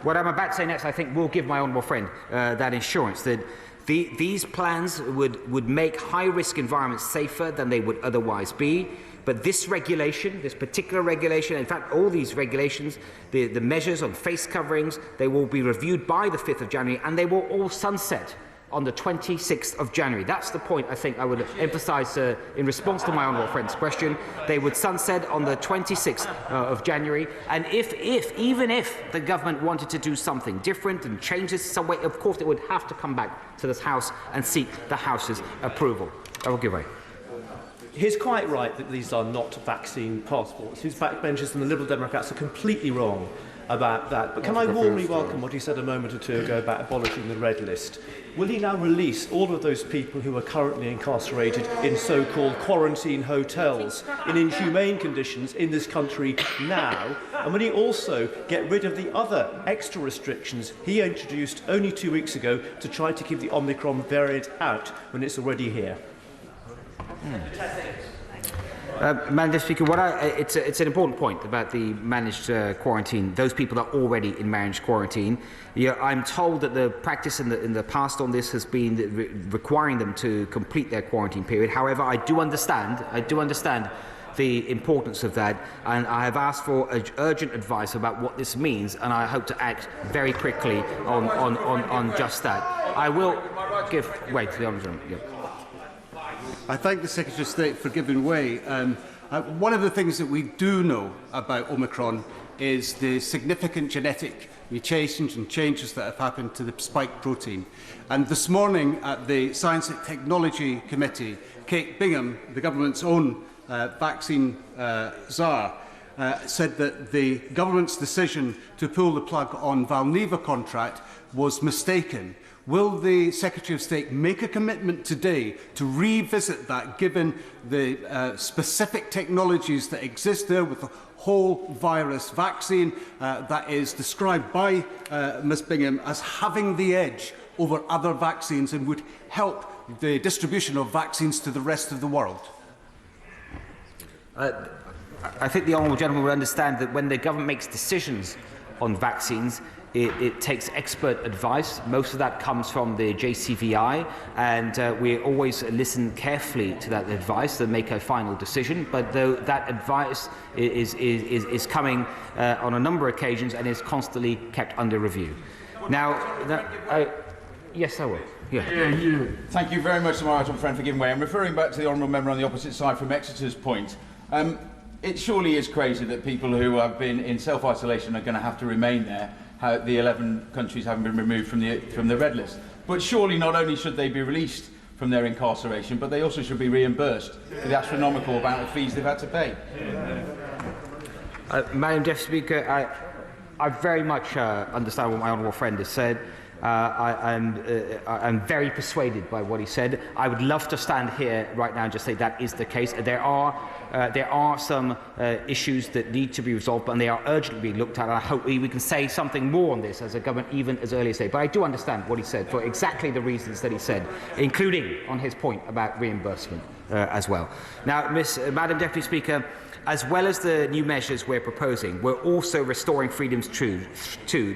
what I'm about to say next, I think, will give my honourable friend that assurance that these plans would make high-risk environments safer than they would otherwise be. But this regulation, this particular regulation, in fact, all these regulations, the measures on face coverings, they will be reviewed by the 5th of January, and they will all sunset on the 26th of January. That's the point I think I would emphasise in response to my honourable friend's question. They would sunset on the 26th of January, and even if the government wanted to do something different and change this some way, of course it would have to come back to this House and seek the House's approval. I will give way. He's quite right that these are not vaccine passports. His backbenchers and the Liberal Democrats are completely wrong about that. But can I warmly welcome what he said a moment or two ago about abolishing the red list? Will he now release all of those people who are currently incarcerated in so-called quarantine hotels in inhumane conditions in this country now? And will he also get rid of the other extra restrictions he introduced only 2 weeks ago to try to keep the Omicron variant out when it's already here? Madam Speaker, it's an important point about the managed quarantine. Those people are already in managed quarantine. Yeah, I'm told that the practice in the past on this has been requiring them to complete their quarantine period. However, I do understand the importance of that, and I have asked for urgent advice about what this means, and I hope to act very quickly on just that. I will give way to the honourable gentleman. Yeah. I thank the Secretary of State for giving way. One of the things that we do know about Omicron is the significant genetic mutations and changes that have happened to the spike protein. And this morning at the Science and Technology Committee, Kate Bingham, the government's own vaccine czar, said that the government's decision to pull the plug on Valneva contract was mistaken. Will the Secretary of State make a commitment today to revisit that, given the specific technologies that exist there with the whole virus vaccine that is described by Ms Bingham as having the edge over other vaccines and would help the distribution of vaccines to the rest of the world? I think the honourable gentleman will understand that when the government makes decisions on vaccines, it takes expert advice. Most of that comes from the JCVI, and we always listen carefully to that advice and make a final decision. But though that advice is coming on a number of occasions and is constantly kept under review. Now, yes, I will. Yeah. Thank you very much to my honourable friend for giving way. I'm referring back to the honourable member on the opposite side from Exeter's point. It surely is crazy that people who have been in self-isolation are going to have to remain there. The 11 countries haven't been removed from the red list. But surely not only should they be released from their incarceration, but they also should be reimbursed for the astronomical amount of fees they've had to pay. Madam Deputy Speaker, I very much understand what my honourable friend has said. I'm very persuaded by what he said. I would love to stand here right now and just say that is the case. There are some issues that need to be resolved, and they are urgently being looked at. And I hope we can say something more on this as a government, even as early as today. But I do understand what he said for exactly the reasons that he said, including on his point about reimbursement as well. Now, Madam Deputy Speaker, as well as the new measures we're proposing, we're also restoring freedoms too,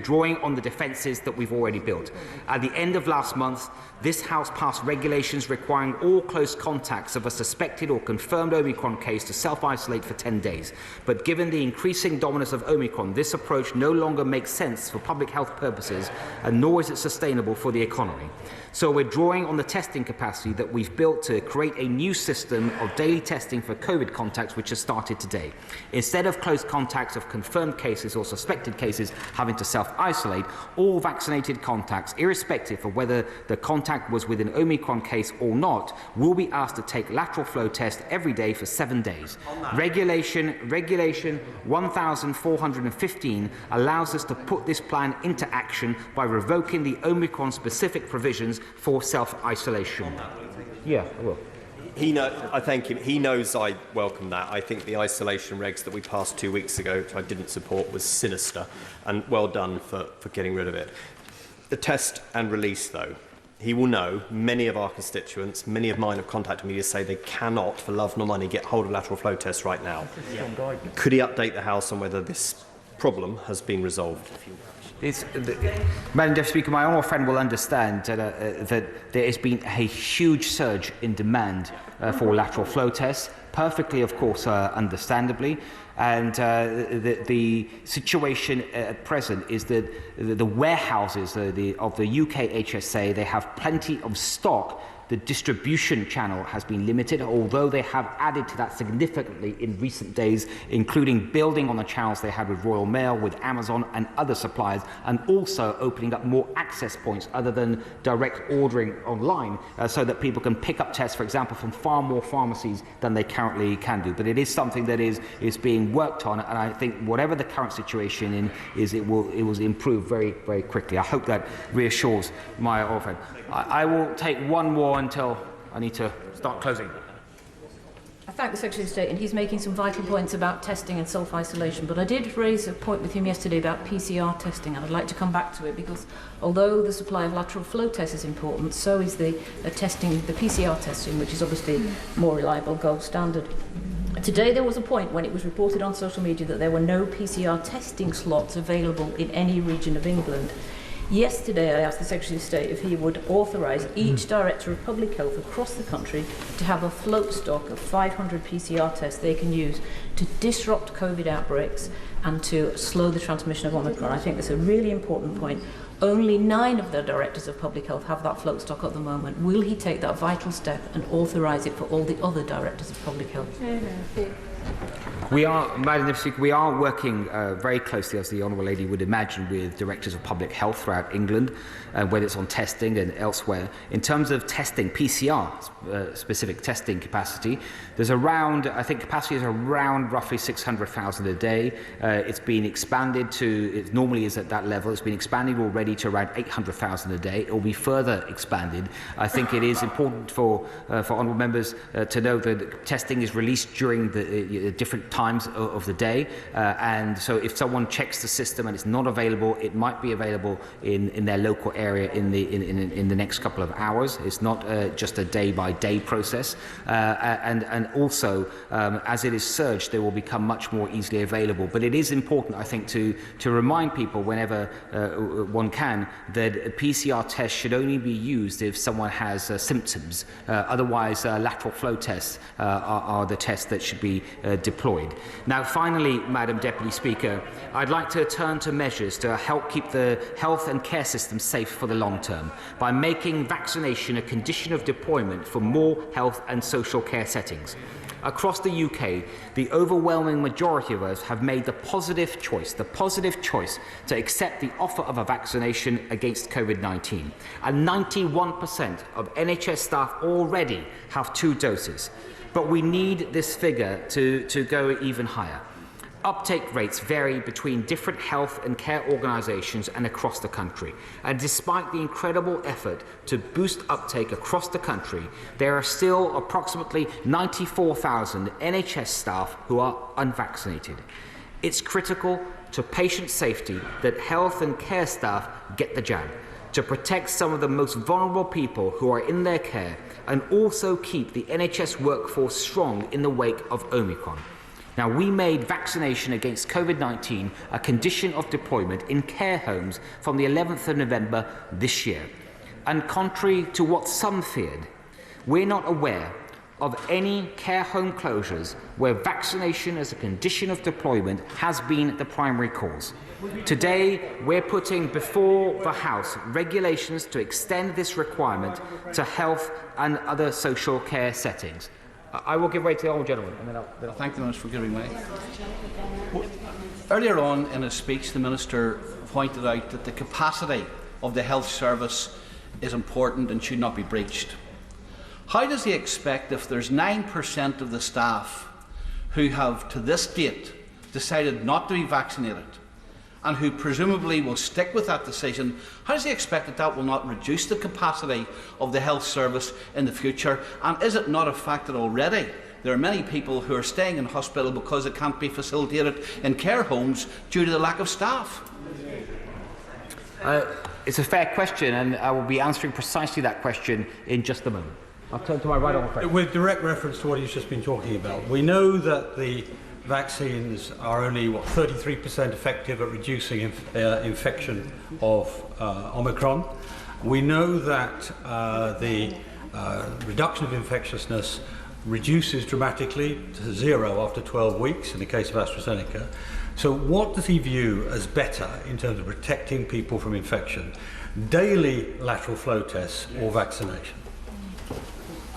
drawing on the defences that we've already built. At the end of last month, this House passed regulations requiring all close contacts of a suspected or confirmed Omicron case to self-isolate for 10 days. But given the increasing dominance of Omicron, this approach no longer makes sense for public health purposes, and nor is it sustainable for the economy. So we're drawing on the testing capacity that we've built to create a new system of daily testing for COVID contacts, which has started today. Instead of close contacts of confirmed cases or suspected cases having to self-isolate, all vaccinated contacts, irrespective of whether the contact was with an Omicron case or not, will be asked to take lateral flow test every day for 7 days. Regulation 1415 allows us to put this plan into action by revoking the Omicron-specific provisions for self-isolation. Yeah, I will. I thank him. He knows I welcome that. I think the isolation regs that we passed 2 weeks ago, which I didn't support, was sinister, and well done for getting rid of it. The test and release, though, he will know many of our constituents, many of mine have contacted me to say they cannot, for love nor money, get hold of lateral flow tests right now. Could he update the House on whether this problem has been resolved? Madam Deputy Speaker, my honourable friend will understand that there has been a huge surge in demand for lateral flow tests, perfectly, of course, understandably. And the situation at present is that the warehouses of the UK HSA, they have plenty of stock. The distribution channel has been limited, although they have added to that significantly in recent days, including building on the channels they had with Royal Mail, with Amazon and other suppliers, and also opening up more access points other than direct ordering online, so that people can pick up tests, for example, from far more pharmacies than they currently can do. But it is something that is being worked on, and I think whatever the current situation is, it will improve very, very quickly. I hope that reassures my old friend. I will take one more until I need to start closing. I thank the Secretary of State, and he's making some vital points about testing and self-isolation, but I did raise a point with him yesterday about PCR testing, and I'd like to come back to it, because although the supply of lateral flow tests is important, so is the PCR testing, which is obviously more reliable, gold standard. Today there was a point when it was reported on social media that there were no PCR testing slots available in any region of England. Yesterday, I asked the Secretary of State if he would authorise each Director of Public Health across the country to have a float stock of 500 PCR tests they can use to disrupt COVID outbreaks and to slow the transmission of Omicron. I think that's a really important point. Only 9 of the Directors of Public Health have that float stock at the moment. Will he take that vital step and authorise it for all the other Directors of Public Health? We are, Madam Speaker, we are working very closely, as the Honourable Lady would imagine, with directors of public health throughout England, whether it's on testing and elsewhere. In terms of testing, PCR specific testing capacity, there's around, I think capacity is around roughly 600,000 a day. It's been expanded to, it normally is at that level, it's been expanded already to around 800,000 a day. It will be further expanded. I think it is important for honourable members to know that testing is released during the different times of the day, and so if someone checks the system and it's not available, it might be available in their local area in the next couple of hours. It's not just a day-by-day process, and also as it is surged, they will become much more easily available. But it is important, I think, to remind people whenever one can that a PCR test should only be used if someone has symptoms. Otherwise, lateral flow tests are the tests that should be deployed. Now, finally, Madam Deputy Speaker, I'd like to turn to measures to help keep the health and care system safe for the long term by making vaccination a condition of deployment for more health and social care settings. Across the UK, the overwhelming majority of us have made the positive choice to accept the offer of a vaccination against COVID-19. And 91% of NHS staff already have 2 doses. But we need this figure to go even higher. Uptake rates vary between different health and care organisations and across the country. And despite the incredible effort to boost uptake across the country, there are still approximately 94,000 NHS staff who are unvaccinated. It's critical to patient safety that health and care staff get the jab, to protect some of the most vulnerable people who are in their care, and also keep the NHS workforce strong in the wake of Omicron. Now, we made vaccination against COVID-19 a condition of deployment in care homes from the 11th of November this year. And contrary to what some feared, we're not aware of any care home closures where vaccination as a condition of deployment has been the primary cause. Today, we're putting before the House regulations to extend this requirement to health and other social care settings. I will give way to the old gentleman. And then I'll thank the Minister for giving way. Earlier on in his speech, the Minister pointed out that the capacity of the health service is important and should not be breached. How does he expect, if there's 9% of the staff who have to this date decided not to be vaccinated and who presumably will stick with that decision, how does he expect that that will not reduce the capacity of the health service in the future? And is it not a fact that already there are many people who are staying in hospital because it can't be facilitated in care homes due to the lack of staff? It's a fair question, and I will be answering precisely that question in just a moment. I'll turn to my right on friend. With direct reference to what he's just been talking about, we know that the vaccines are only 33% effective at reducing infection of Omicron. We know that the reduction of infectiousness reduces dramatically to 0 after 12 weeks in the case of AstraZeneca. So what does he view as better in terms of protecting people from infection? Daily lateral flow tests or vaccination?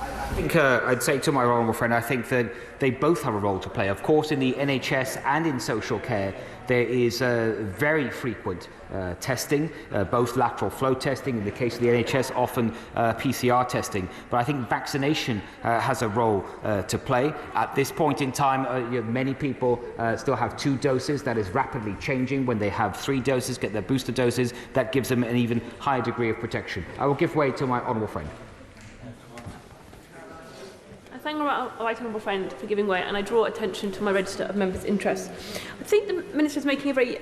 I think I'd say to my honourable friend, I think that they both have a role to play. Of course, in the NHS and in social care, there is very frequent testing, both lateral flow testing, in the case of the NHS, often PCR testing. But I think vaccination has a role to play. At this point in time, many people still have 2 doses. That is rapidly changing. When they have 3 doses, get their booster doses, that gives them an even higher degree of protection. I will give way to my honourable friend. I thank my right honourable friend for giving way, and I draw attention to my register of members' interests. I think the Minister is making a very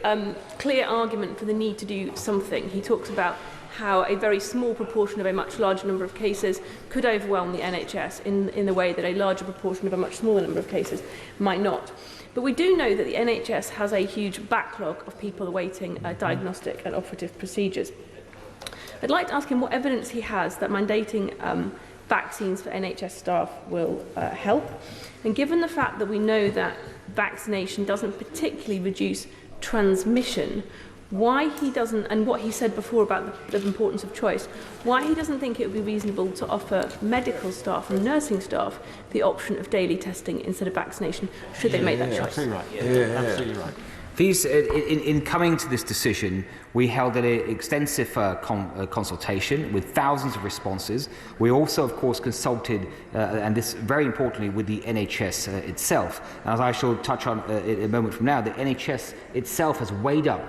clear argument for the need to do something. He talks about how a very small proportion of a much larger number of cases could overwhelm the NHS in the way that a larger proportion of a much smaller number of cases might not. But we do know that the NHS has a huge backlog of people awaiting diagnostic and operative procedures. I'd like to ask him what evidence he has that mandating vaccines for NHS staff will help. And given the fact that we know that vaccination doesn't particularly reduce transmission, why he doesn't, and what he said before about the importance of choice, why he doesn't think it would be reasonable to offer medical staff and nursing staff the option of daily testing instead of vaccination, should they make that choice. Absolutely right. Absolutely right. These, in coming to this decision, we held an extensive consultation with thousands of responses. We also, of course, consulted, and this very importantly, with the NHS itself. And as I shall touch on in a moment from now, the NHS itself has weighed up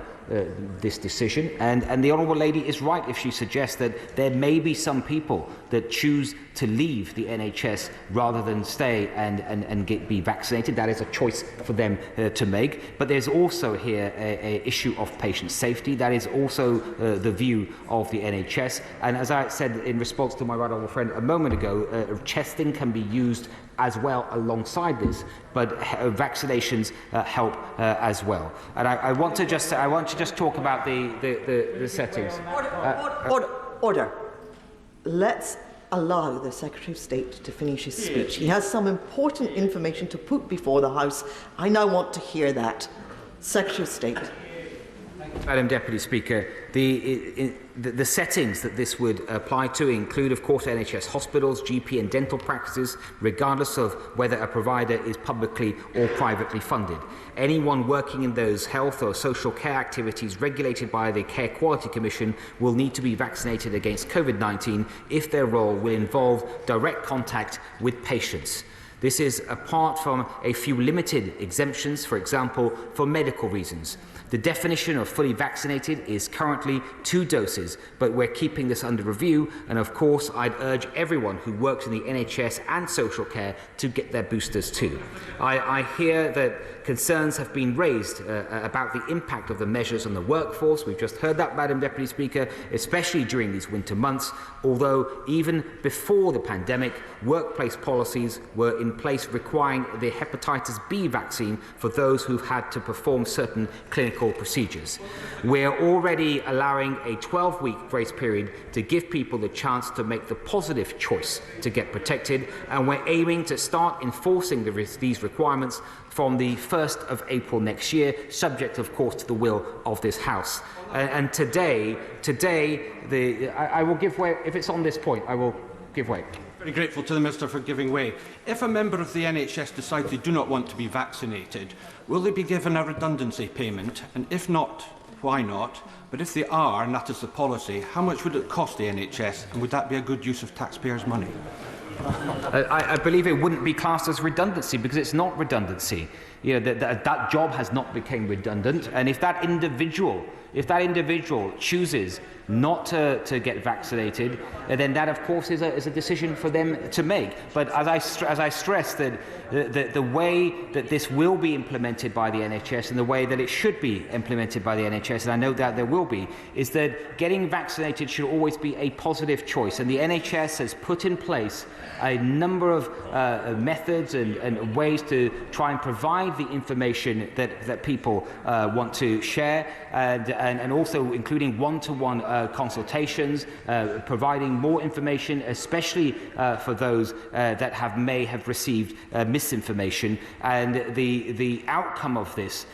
this decision, and the Honourable Lady is right if she suggests that there may be some people that choose to leave the NHS rather than stay and be vaccinated. That is a choice for them to make. But there's also here a issue of patient safety. That is also the view of the NHS. And as I said in response to my right honourable friend a moment ago, testing can be used as well alongside this, but vaccinations help as well. And I want to just talk about the settings. Order. Let's allow the Secretary of State to finish his speech. He has some important information to put before the House. I now want to hear that. Secretary of State. Madam Deputy Speaker, the settings that this would apply to include, of course, NHS hospitals, GP and dental practices, regardless of whether a provider is publicly or privately funded. Anyone working in those health or social care activities regulated by the Care Quality Commission will need to be vaccinated against COVID-19 if their role will involve direct contact with patients. This is apart from a few limited exemptions, for example, for medical reasons. The definition of fully vaccinated is currently 2 doses, but we're keeping this under review, and of course I'd urge everyone who works in the NHS and social care to get their boosters too. I hear that concerns have been raised about the impact of the measures on the workforce. We've just heard that, Madam Deputy Speaker, especially during these winter months, although even before the pandemic, workplace policies were in place requiring the hepatitis B vaccine for those who've had to perform certain clinical procedures. We're already allowing a 12-week grace period to give people the chance to make the positive choice to get protected, and we're aiming to start enforcing these requirements from the 1st of April next year, subject, of course, to the will of this House. And today, I will give way. If it's on this point, I will give way. Very grateful to the Minister for giving way. If a member of the NHS decides they do not want to be vaccinated, will they be given a redundancy payment? And if not, why not? But if they are, and that is the policy, how much would it cost the NHS? And would that be a good use of taxpayers' money? I believe it wouldn't be classed as redundancy because it's not redundancy. You know, that job has not become redundant, and if that individual chooses not to get vaccinated, then that, of course, is a decision for them to make. But as I stress, that the way that this will be implemented by the NHS and the way that it should be implemented by the NHS, and I know that there will be, is that getting vaccinated should always be a positive choice. And the NHS has put in place a number of methods and ways to try and provide the information that people want to share, and also including one-to-one consultations, providing more information, especially for those that may have received misinformation. And the outcome of this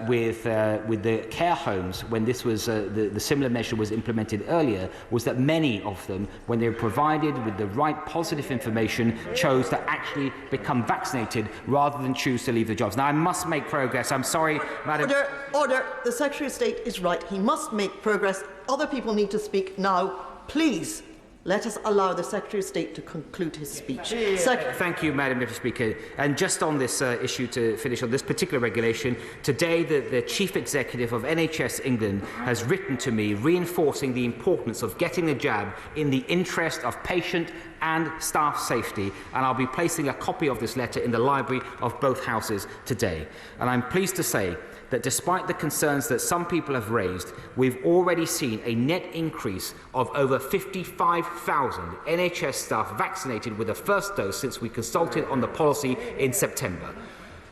with the care homes, when this was the similar measure was implemented earlier, was that many of them, when they were provided with the right positive information, chose to actually become vaccinated rather than choose to leave the jobs. Now, I must make progress. I'm sorry, Madam. Order. The Secretary of State is right. He must make progress. Other people need to speak now. Please, let us allow the Secretary of State to conclude his speech. Thank you, Madam Deputy Speaker. And just on this issue, to finish on this particular regulation, today the Chief Executive of NHS England has written to me reinforcing the importance of getting a jab in the interest of patient and staff safety, and I'll be placing a copy of this letter in the library of both houses today. And I'm pleased to say that despite the concerns that some people have raised, we've already seen a net increase of over 55,000 NHS staff vaccinated with the first dose since we consulted on the policy in September.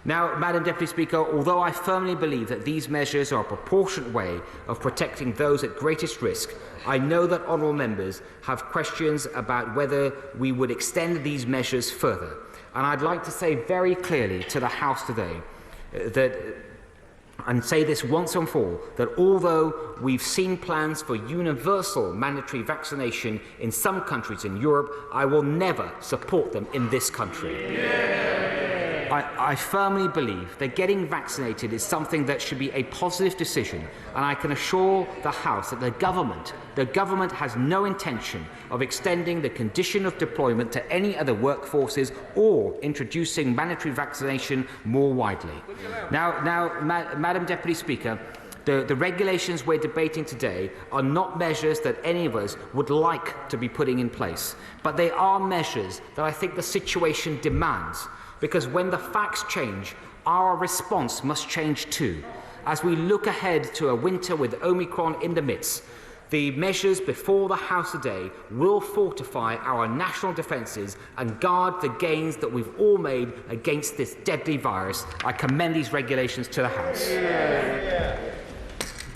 Now, Madam Deputy Speaker, although I firmly believe that these measures are a proportionate way of protecting those at greatest risk, I know that honourable members have questions about whether we would extend these measures further. And I'd like to say very clearly to the House today that and say this once and for all, that although we've seen plans for universal mandatory vaccination in some countries in Europe, I will never support them in this country. I firmly believe that getting vaccinated is something that should be a positive decision, and I can assure the House that the government has no intention of extending the condition of deployment to any other workforces or introducing mandatory vaccination more widely. Madam Deputy Speaker, the regulations we're debating today are not measures that any of us would like to be putting in place, but they are measures that I think the situation demands. Because when the facts change, our response must change too. As we look ahead to a winter with Omicron in the midst, the measures before the House today will fortify our national defences and guard the gains that we've all made against this deadly virus. I commend these regulations to the House.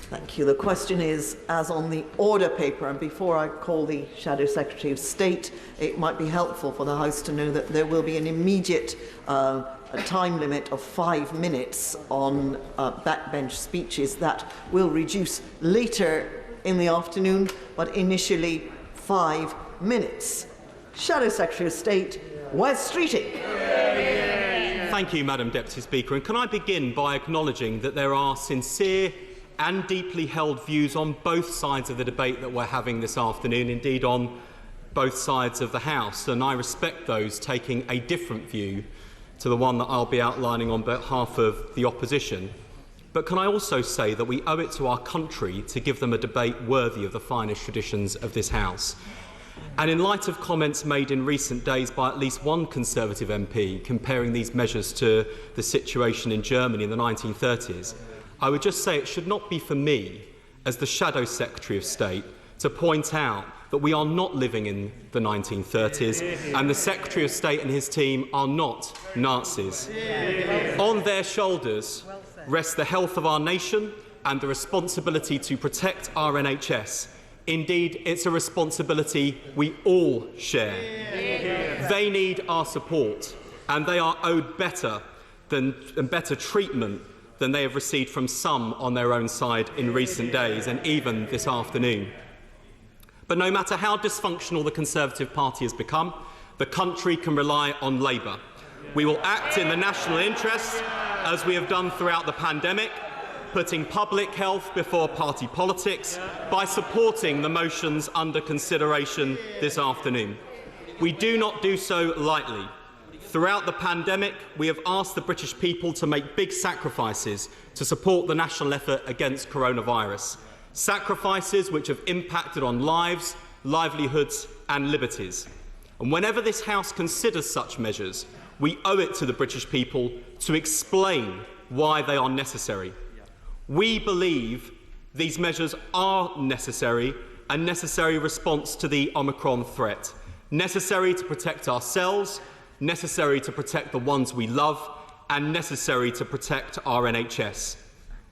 Thank you. The question is, as on the order paper, and before I call the Shadow Secretary of State, it might be helpful for the House to know that there will be an immediate time limit of 5 minutes on backbench speeches that will reduce later in the afternoon, but initially 5 minutes. Shadow Secretary of State, Wes Streeting. Thank you, Madam Deputy Speaker. And can I begin by acknowledging that there are sincere and deeply held views on both sides of the debate that we're having this afternoon, indeed on both sides of the House, and I respect those taking a different view to the one that I'll be outlining on behalf of the opposition. But can I also say that we owe it to our country to give them a debate worthy of the finest traditions of this House. And in light of comments made in recent days by at least one Conservative MP comparing these measures to the situation in Germany in the 1930s, I would just say it should not be for me, as the Shadow Secretary of State, to point out that we are not living in the 1930s and the Secretary of State and his team are not Nazis. On their shoulders rests the health of our nation and the responsibility to protect our NHS. Indeed, it's a responsibility we all share. They need our support, and they are owed better treatment than they have received from some on their own side in recent days and even this afternoon. But no matter how dysfunctional the Conservative Party has become, the country can rely on Labour. We will act in the national interest, as we have done throughout the pandemic, putting public health before party politics by supporting the motions under consideration this afternoon. We do not do so lightly. Throughout the pandemic, we have asked the British people to make big sacrifices to support the national effort against coronavirus. Sacrifices which have impacted on lives, livelihoods and liberties. And whenever this House considers such measures, we owe it to the British people to explain why they are necessary. We believe these measures are necessary, a necessary response to the Omicron threat, necessary to protect ourselves, necessary to protect the ones we love, and necessary to protect our NHS.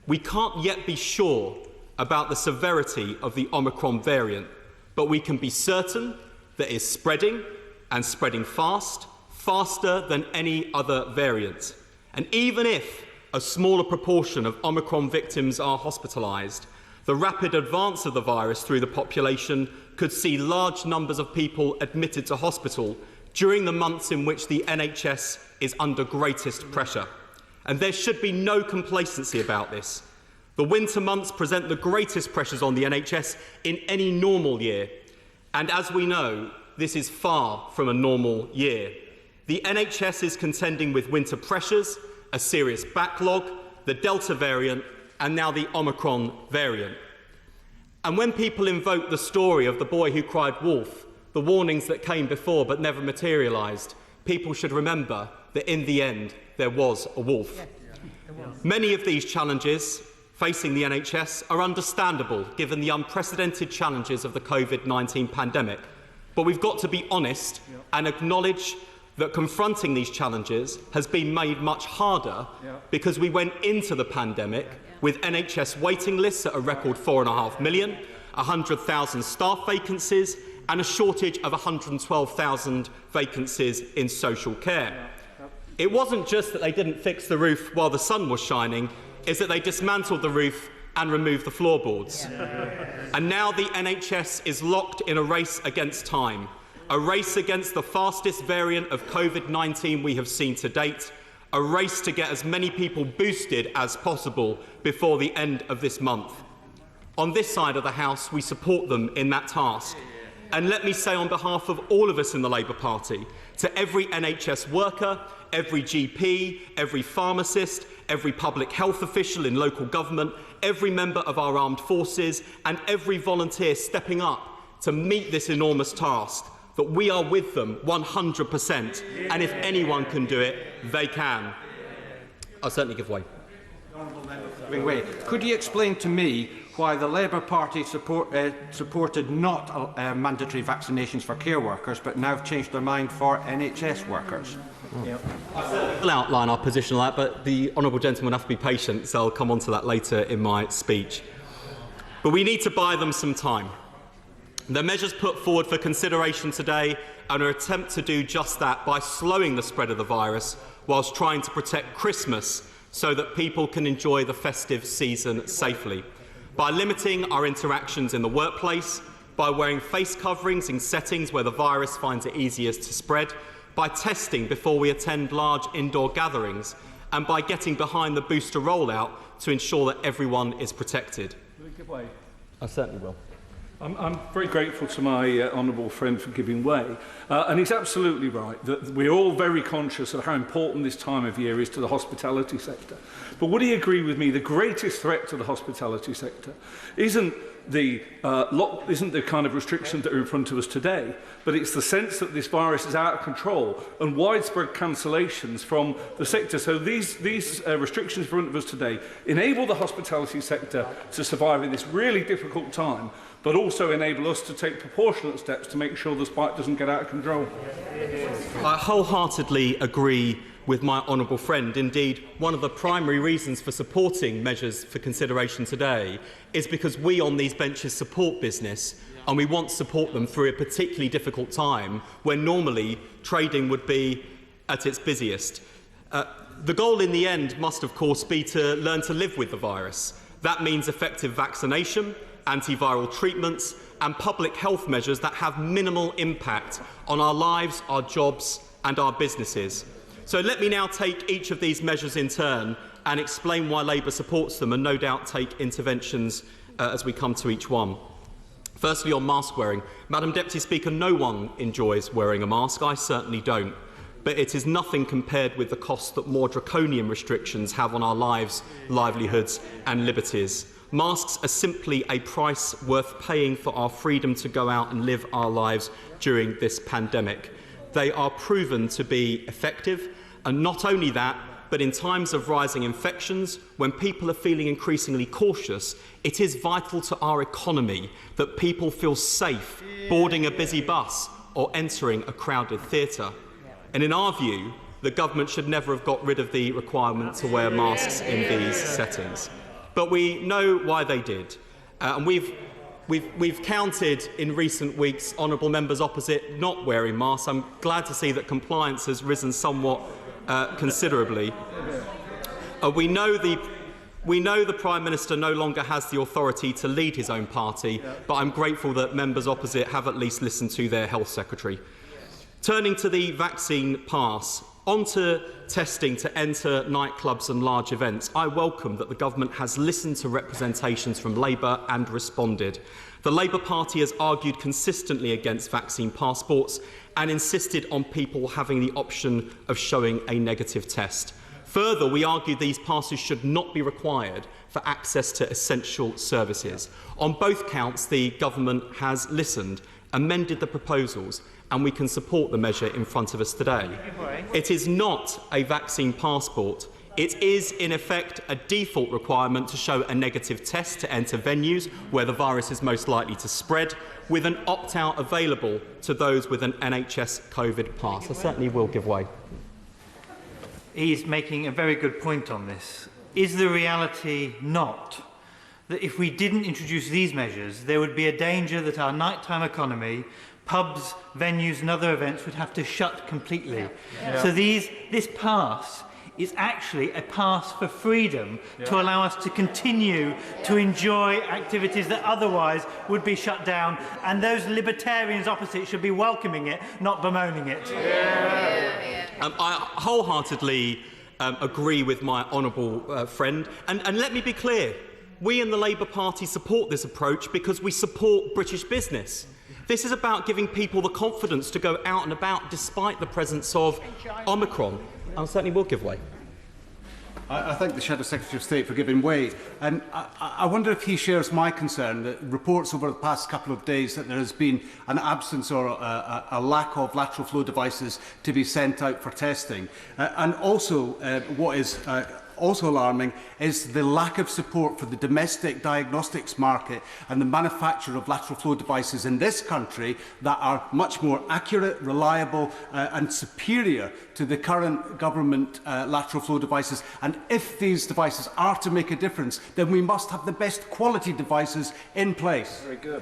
We can't yet be sure about the severity of the Omicron variant, but we can be certain that it is spreading, and spreading fast, faster than any other variant. And even if a smaller proportion of Omicron victims are hospitalised, the rapid advance of the virus through the population could see large numbers of people admitted to hospital during the months in which the NHS is under greatest pressure. And there should be no complacency about this. The winter months present the greatest pressures on the NHS in any normal year. And as we know, this is far from a normal year. The NHS is contending with winter pressures, a serious backlog, the Delta variant, and now the Omicron variant. And when people invoke the story of the boy who cried wolf, the warnings that came before but never materialised, people should remember that in the end there was a wolf. Many of these challenges facing the NHS are understandable given the unprecedented challenges of the COVID-19 pandemic. But we've got to be honest and acknowledge that confronting these challenges has been made much harder because we went into the pandemic with NHS waiting lists at a record 4.5 million, 100,000 staff vacancies and a shortage of 112,000 vacancies in social care. It wasn't just that they didn't fix the roof while the sun was shining, is that they dismantled the roof and removed the floorboards. And now the NHS is locked in a race against time, a race against the fastest variant of COVID-19 we have seen to date, a race to get as many people boosted as possible before the end of this month. On this side of the House, we support them in that task. And let me say on behalf of all of us in the Labour Party, to every NHS worker, every GP, every pharmacist, every public health official in local government, every member of our armed forces and every volunteer stepping up to meet this enormous task, that we are with them 100%, and if anyone can do it, they can. I'll certainly give way. Could you explain to me why the Labour Party supported not mandatory vaccinations for care workers, but now have changed their mind for NHS workers? I'll outline our position on that, but the honourable gentleman will have to be patient, so I'll come on to that later in my speech. But we need to buy them some time. The measures put forward for consideration today are an attempt to do just that by slowing the spread of the virus whilst trying to protect Christmas so that people can enjoy the festive season safely. By limiting our interactions in the workplace, by wearing face coverings in settings where the virus finds it easiest to spread, by testing before we attend large indoor gatherings, and by getting behind the booster rollout to ensure that everyone is protected. Will you give way? I certainly will. I'm very grateful to my honourable friend for giving way, and he's absolutely right that we're all very conscious of how important this time of year is to the hospitality sector. But would he agree with me the greatest threat to the hospitality sector isn't the kind of restrictions that are in front of us today, but it's the sense that this virus is out of control and widespread cancellations from the sector. So these restrictions in front of us today enable the hospitality sector to survive in this really difficult time, but also enable us to take proportionate steps to make sure the spike doesn't get out of control. I wholeheartedly agree with my honourable friend. Indeed, one of the primary reasons for supporting measures for consideration today is because we on these benches support business, and we want to support them through a particularly difficult time when normally trading would be at its busiest. The goal in the end must, of course, be to learn to live with the virus. That means effective vaccination, antiviral treatments and public health measures that have minimal impact on our lives, our jobs and our businesses. So let me now take each of these measures in turn and explain why Labour supports them, and no doubt take interventions as we come to each one. Firstly, on mask wearing. Madam Deputy Speaker, no one enjoys wearing a mask. I certainly don't. But it is nothing compared with the cost that more draconian restrictions have on our lives, livelihoods and liberties. Masks are simply a price worth paying for our freedom to go out and live our lives during this pandemic. They are proven to be effective, and not only that, but in times of rising infections, when people are feeling increasingly cautious, it is vital to our economy that people feel safe boarding a busy bus or entering a crowded theatre. And in our view, the government should never have got rid of the requirement to wear masks in these settings. But we know why they did, and we've counted in recent weeks honourable members opposite not wearing masks. I'm glad to see that compliance has risen somewhat considerably. We know the Prime Minister no longer has the authority to lead his own party, but I'm grateful that members opposite have at least listened to their Health Secretary. Turning to the vaccine pass, onto testing to enter nightclubs and large events, I welcome that the government has listened to representations from Labour and responded. The Labour Party has argued consistently against vaccine passports and insisted on people having the option of showing a negative test. Further, we argue these passes should not be required for access to essential services. On both counts, the government has listened, amended the proposals, and we can support the measure in front of us today. It is not a vaccine passport. It is, in effect, a default requirement to show a negative test to enter venues where the virus is most likely to spread, with an opt-out available to those with an NHS COVID pass. I certainly will give way. He's making a very good point on this. Is the reality not that if we didn't introduce these measures, there would be a danger that our nighttime economy, pubs, venues and other events would have to shut completely? So this pass is actually a pass for freedom to allow us to continue to enjoy activities that otherwise would be shut down, and those libertarians opposite should be welcoming it, not bemoaning it. I wholeheartedly agree with my honourable friend, and let me be clear, we in the Labour Party support this approach because we support British business. This is about giving people the confidence to go out and about despite the presence of Omicron. I certainly will give way. I thank the Shadow Secretary of State for giving way. And I wonder if he shares my concern that reports over the past couple of days that there has been an absence or a lack of lateral flow devices to be sent out for testing. And also, what is also alarming is the lack of support for the domestic diagnostics market and the manufacture of lateral flow devices in this country that are much more accurate, reliable and superior to the current government lateral flow devices. And if these devices are to make a difference, then we must have the best quality devices in place. Very good.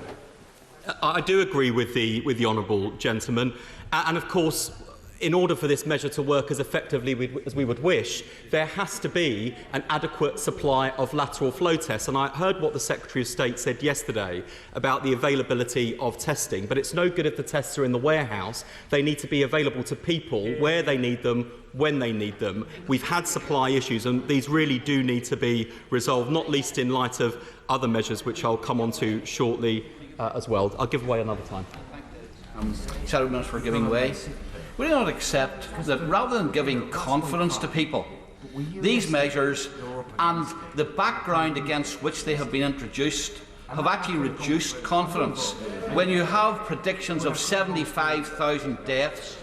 I do agree with the honourable gentleman, and of course, in order for this measure to work as effectively as we would wish, there has to be an adequate supply of lateral flow tests. And I heard what the Secretary of State said yesterday about the availability of testing, but it's no good if the tests are in the warehouse. They need to be available to people where they need them, when they need them. We've had supply issues, and these really do need to be resolved, not least in light of other measures, which I'll come on to shortly as well. I'll give way another time. Shadow Minister for giving way. We do not accept that rather than giving confidence to people, these measures and the background against which they have been introduced have actually reduced confidence. When you have predictions of 75,000 deaths,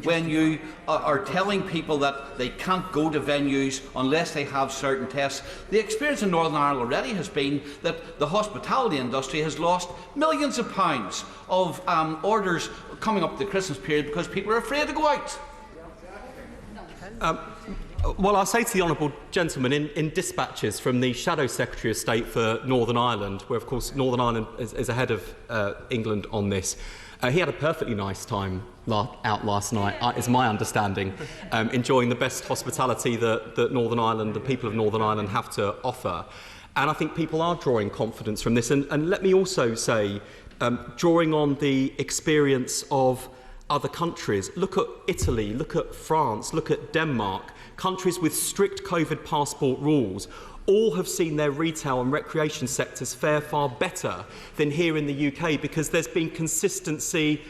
when you are telling people that they can't go to venues unless they have certain tests, the experience in Northern Ireland already has been that the hospitality industry has lost millions of pounds of orders coming up to the Christmas period because people are afraid to go out. Well, I'll say to the honourable gentleman, in dispatches from the Shadow Secretary of State for Northern Ireland, where of course Northern Ireland is ahead of England on this, he had a perfectly nice time out last night, is my understanding, enjoying the best hospitality that Northern Ireland, the people of Northern Ireland have to offer. And I think people are drawing confidence from this. And let me also say, drawing on the experience of other countries, look at Italy, look at France, look at Denmark, countries with strict COVID passport rules, all have seen their retail and recreation sectors fare far better than here in the UK because there's been consistency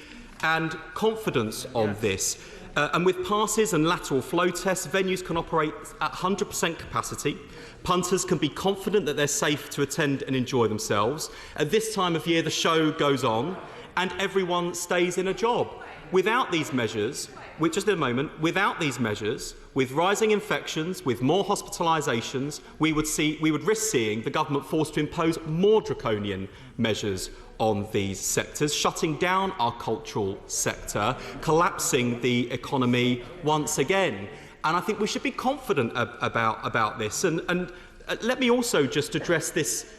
and confidence on this. And with passes and lateral flow tests, venues can operate at 100% capacity. Punters can be confident that they're safe to attend and enjoy themselves. At this time of year, the show goes on and everyone stays in a job. Without these measures, just in a moment, without these measures, with rising infections, with more hospitalisations, we would risk seeing the government forced to impose more draconian measures on these sectors, shutting down our cultural sector, collapsing the economy once again. And I think we should be confident about this. And let me also just address this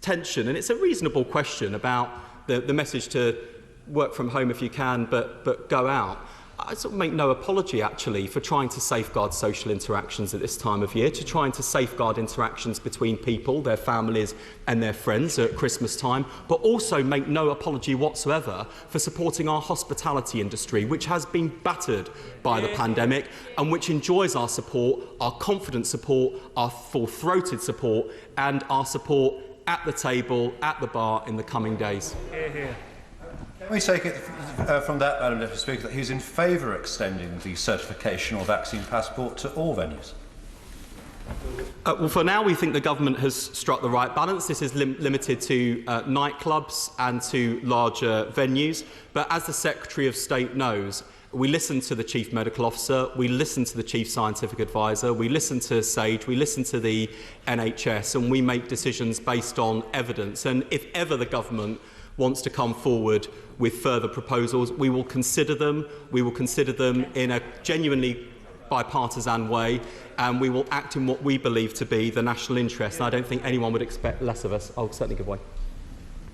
tension, and it's a reasonable question about the message to work from home if you can, but go out. I sort of make no apology, actually, for trying to safeguard social interactions at this time of year, to trying to safeguard interactions between people, their families and their friends at Christmas time, but also make no apology whatsoever for supporting our hospitality industry, which has been battered by the pandemic and which enjoys our support, our confident support, our full-throated support and our support at the table, at the bar in the coming days. Can we take it from that, Madam Deputy Speaker, that he's in favour of extending the certification or vaccine passport to all venues? Well, for now, we think the government has struck the right balance. This is limited to nightclubs and to larger venues. But as the Secretary of State knows, we listen to the Chief Medical Officer, we listen to the Chief Scientific Advisor, we listen to SAGE, we listen to the NHS, and we make decisions based on evidence. And if ever the government wants to come forward with further proposals, we will consider them. We will consider them in a genuinely bipartisan way, and we will act in what we believe to be the national interest. And I don't think anyone would expect less of us. I'll certainly give way.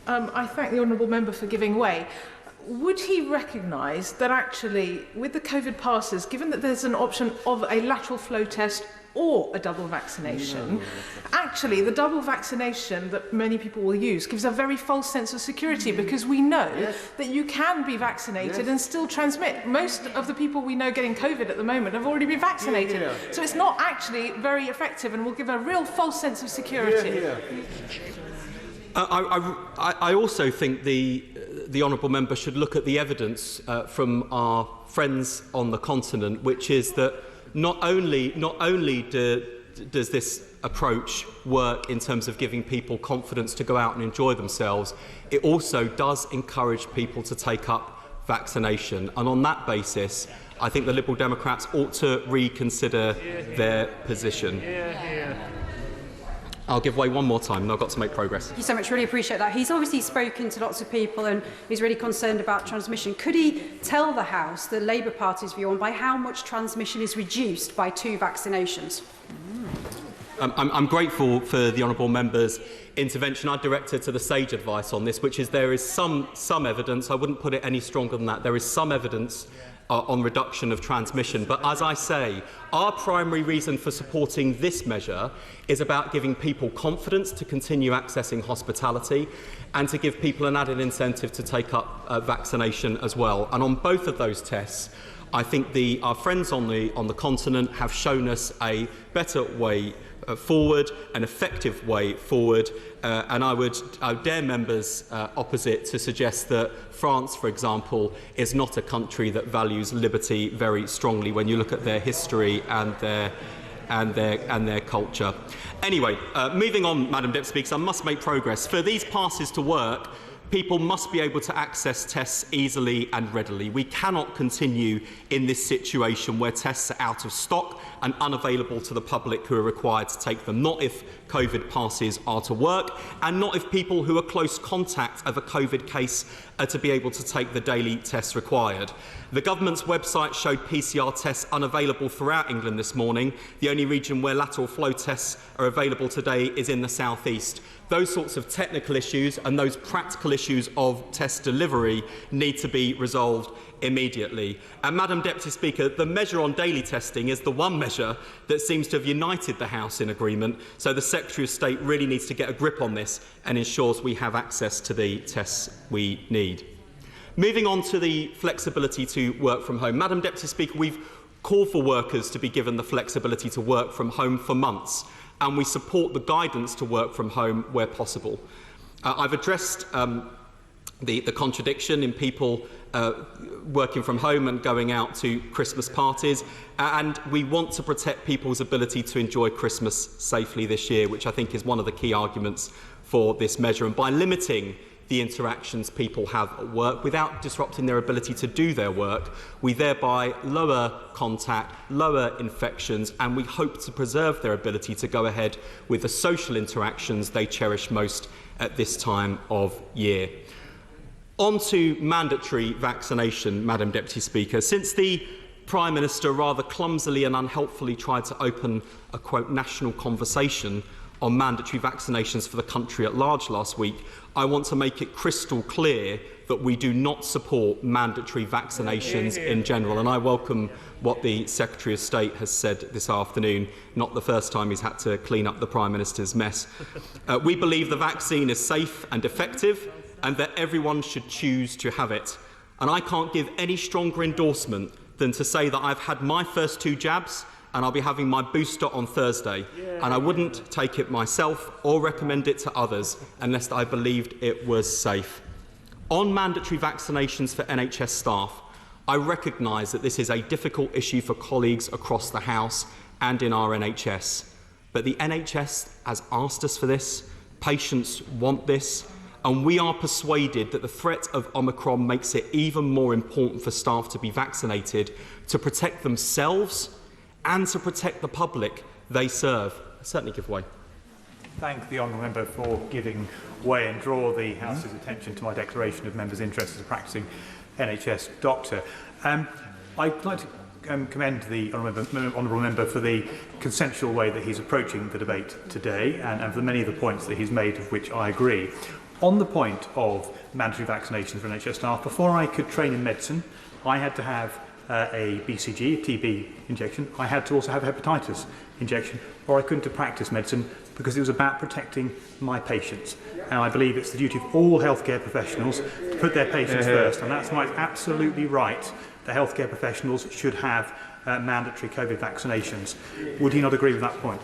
I thank the honourable member for giving way. would he recognise that actually, with the COVID passes, given that there's an option of a lateral flow test or a double vaccination, actually the double vaccination that many people will use gives a very false sense of security, because we know that you can be vaccinated and still transmit. Most of the people we know getting COVID at the moment have already been vaccinated. So it's not actually very effective and will give a real false sense of security. I also think the honourable member should look at the evidence from our friends on the continent, which is that not only does this approach work in terms of giving people confidence to go out and enjoy themselves, it also does encourage people to take up vaccination. And on that basis, I think the Liberal Democrats ought to reconsider their position. I'll give way one more time and I've got to make progress. Thank you so much, really appreciate that. He's obviously spoken to lots of people and he's really concerned about transmission. Could he tell the House the Labour Party's view on by how much transmission is reduced by 2 vaccinations? I'm grateful for the honourable member's intervention. I directed to the SAGE advice on this, which is there is some evidence, I wouldn't put it any stronger than that, there is some evidence on reduction of transmission. But as I say, our primary reason for supporting this measure is about giving people confidence to continue accessing hospitality and to give people an added incentive to take up vaccination as well. And on both of those tests, I think our friends on the continent have shown us a better way forward, an effective way forward, and I would dare members opposite to suggest that France, for example, is not a country that values liberty very strongly when you look at their history and their culture. Anyway, moving on, Madam Deputy Speaker, I must make progress. For these passes to work, people must be able to access tests easily and readily. We cannot continue in this situation where tests are out of stock and unavailable to the public who are required to take them, not if COVID passes are to work, and not if people who are close contact of a COVID case are to be able to take the daily tests required. The government's website showed PCR tests unavailable throughout England this morning. The only region where lateral flow tests are available today is in the South East. Those sorts of technical issues and those practical issues of test delivery need to be resolved immediately. And Madam Deputy Speaker, the measure on daily testing is the one measure that seems to have united the House in agreement, so the Secretary of State really needs to get a grip on this and ensures we have access to the tests we need. Moving on to the flexibility to work from home. Madam Deputy Speaker, we've called for workers to be given the flexibility to work from home for months, and we support the guidance to work from home where possible. I've addressed the contradiction in people working from home and going out to Christmas parties, and we want to protect people's ability to enjoy Christmas safely this year, which I think is one of the key arguments for this measure. And by limiting the interactions people have at work without disrupting their ability to do their work, we thereby lower contact, lower infections, and we hope to preserve their ability to go ahead with the social interactions they cherish most at this time of year. On to mandatory vaccination, Madam Deputy Speaker. Since the Prime Minister rather clumsily and unhelpfully tried to open a, quote, national conversation on mandatory vaccinations for the country at large last week, I want to make it crystal clear that we do not support mandatory vaccinations in general. And I welcome what the Secretary of State has said this afternoon, not the first time he's had to clean up the Prime Minister's mess. We believe the vaccine is safe and effective and that everyone should choose to have it. And I can't give any stronger endorsement than to say that I've had my first 2 jabs and I'll be having my booster on Thursday. And I wouldn't take it myself or recommend it to others unless I believed it was safe. On mandatory vaccinations for NHS staff, I recognise that this is a difficult issue for colleagues across the House and in our NHS. But the NHS has asked us for this, patients want this, and we are persuaded that the threat of Omicron makes it even more important for staff to be vaccinated to protect themselves and to protect the public they serve. I certainly give way. Thank the honourable member for giving way and draw the House's attention to my declaration of members' interest as a practising NHS doctor. I'd like to commend the honourable member for the consensual way that he's approaching the debate today and for many of the points that he's made, of which I agree. On the point of mandatory vaccinations for NHS staff, before I could train in medicine, I had to have a BCG, a TB injection. I had to also have a hepatitis injection, or I couldn't have practiced medicine because it was about protecting my patients. And I believe it's the duty of all healthcare professionals to put their patients first. And that's why it's absolutely right that healthcare professionals should have mandatory COVID vaccinations. Would he not agree with that point?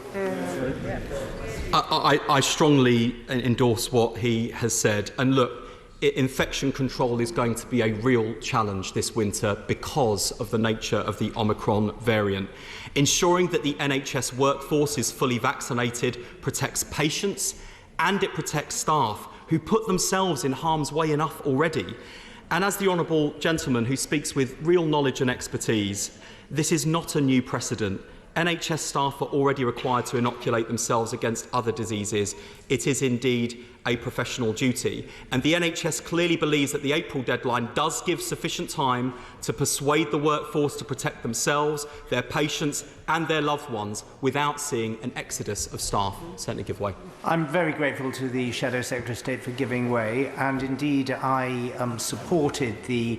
I strongly endorse what he has said. And look, infection control is going to be a real challenge this winter because of the nature of the Omicron variant. Ensuring that the NHS workforce is fully vaccinated protects patients and it protects staff who put themselves in harm's way enough already. And as the honourable gentleman who speaks with real knowledge and expertise, this is not a new precedent. NHS staff are already required to inoculate themselves against other diseases. It is indeed a professional duty. And the NHS clearly believes that the April deadline does give sufficient time to persuade the workforce to protect themselves, their patients and their loved ones without seeing an exodus of staff certainly give way. I'm very grateful to the Shadow Secretary of State for giving way, and indeed I supported the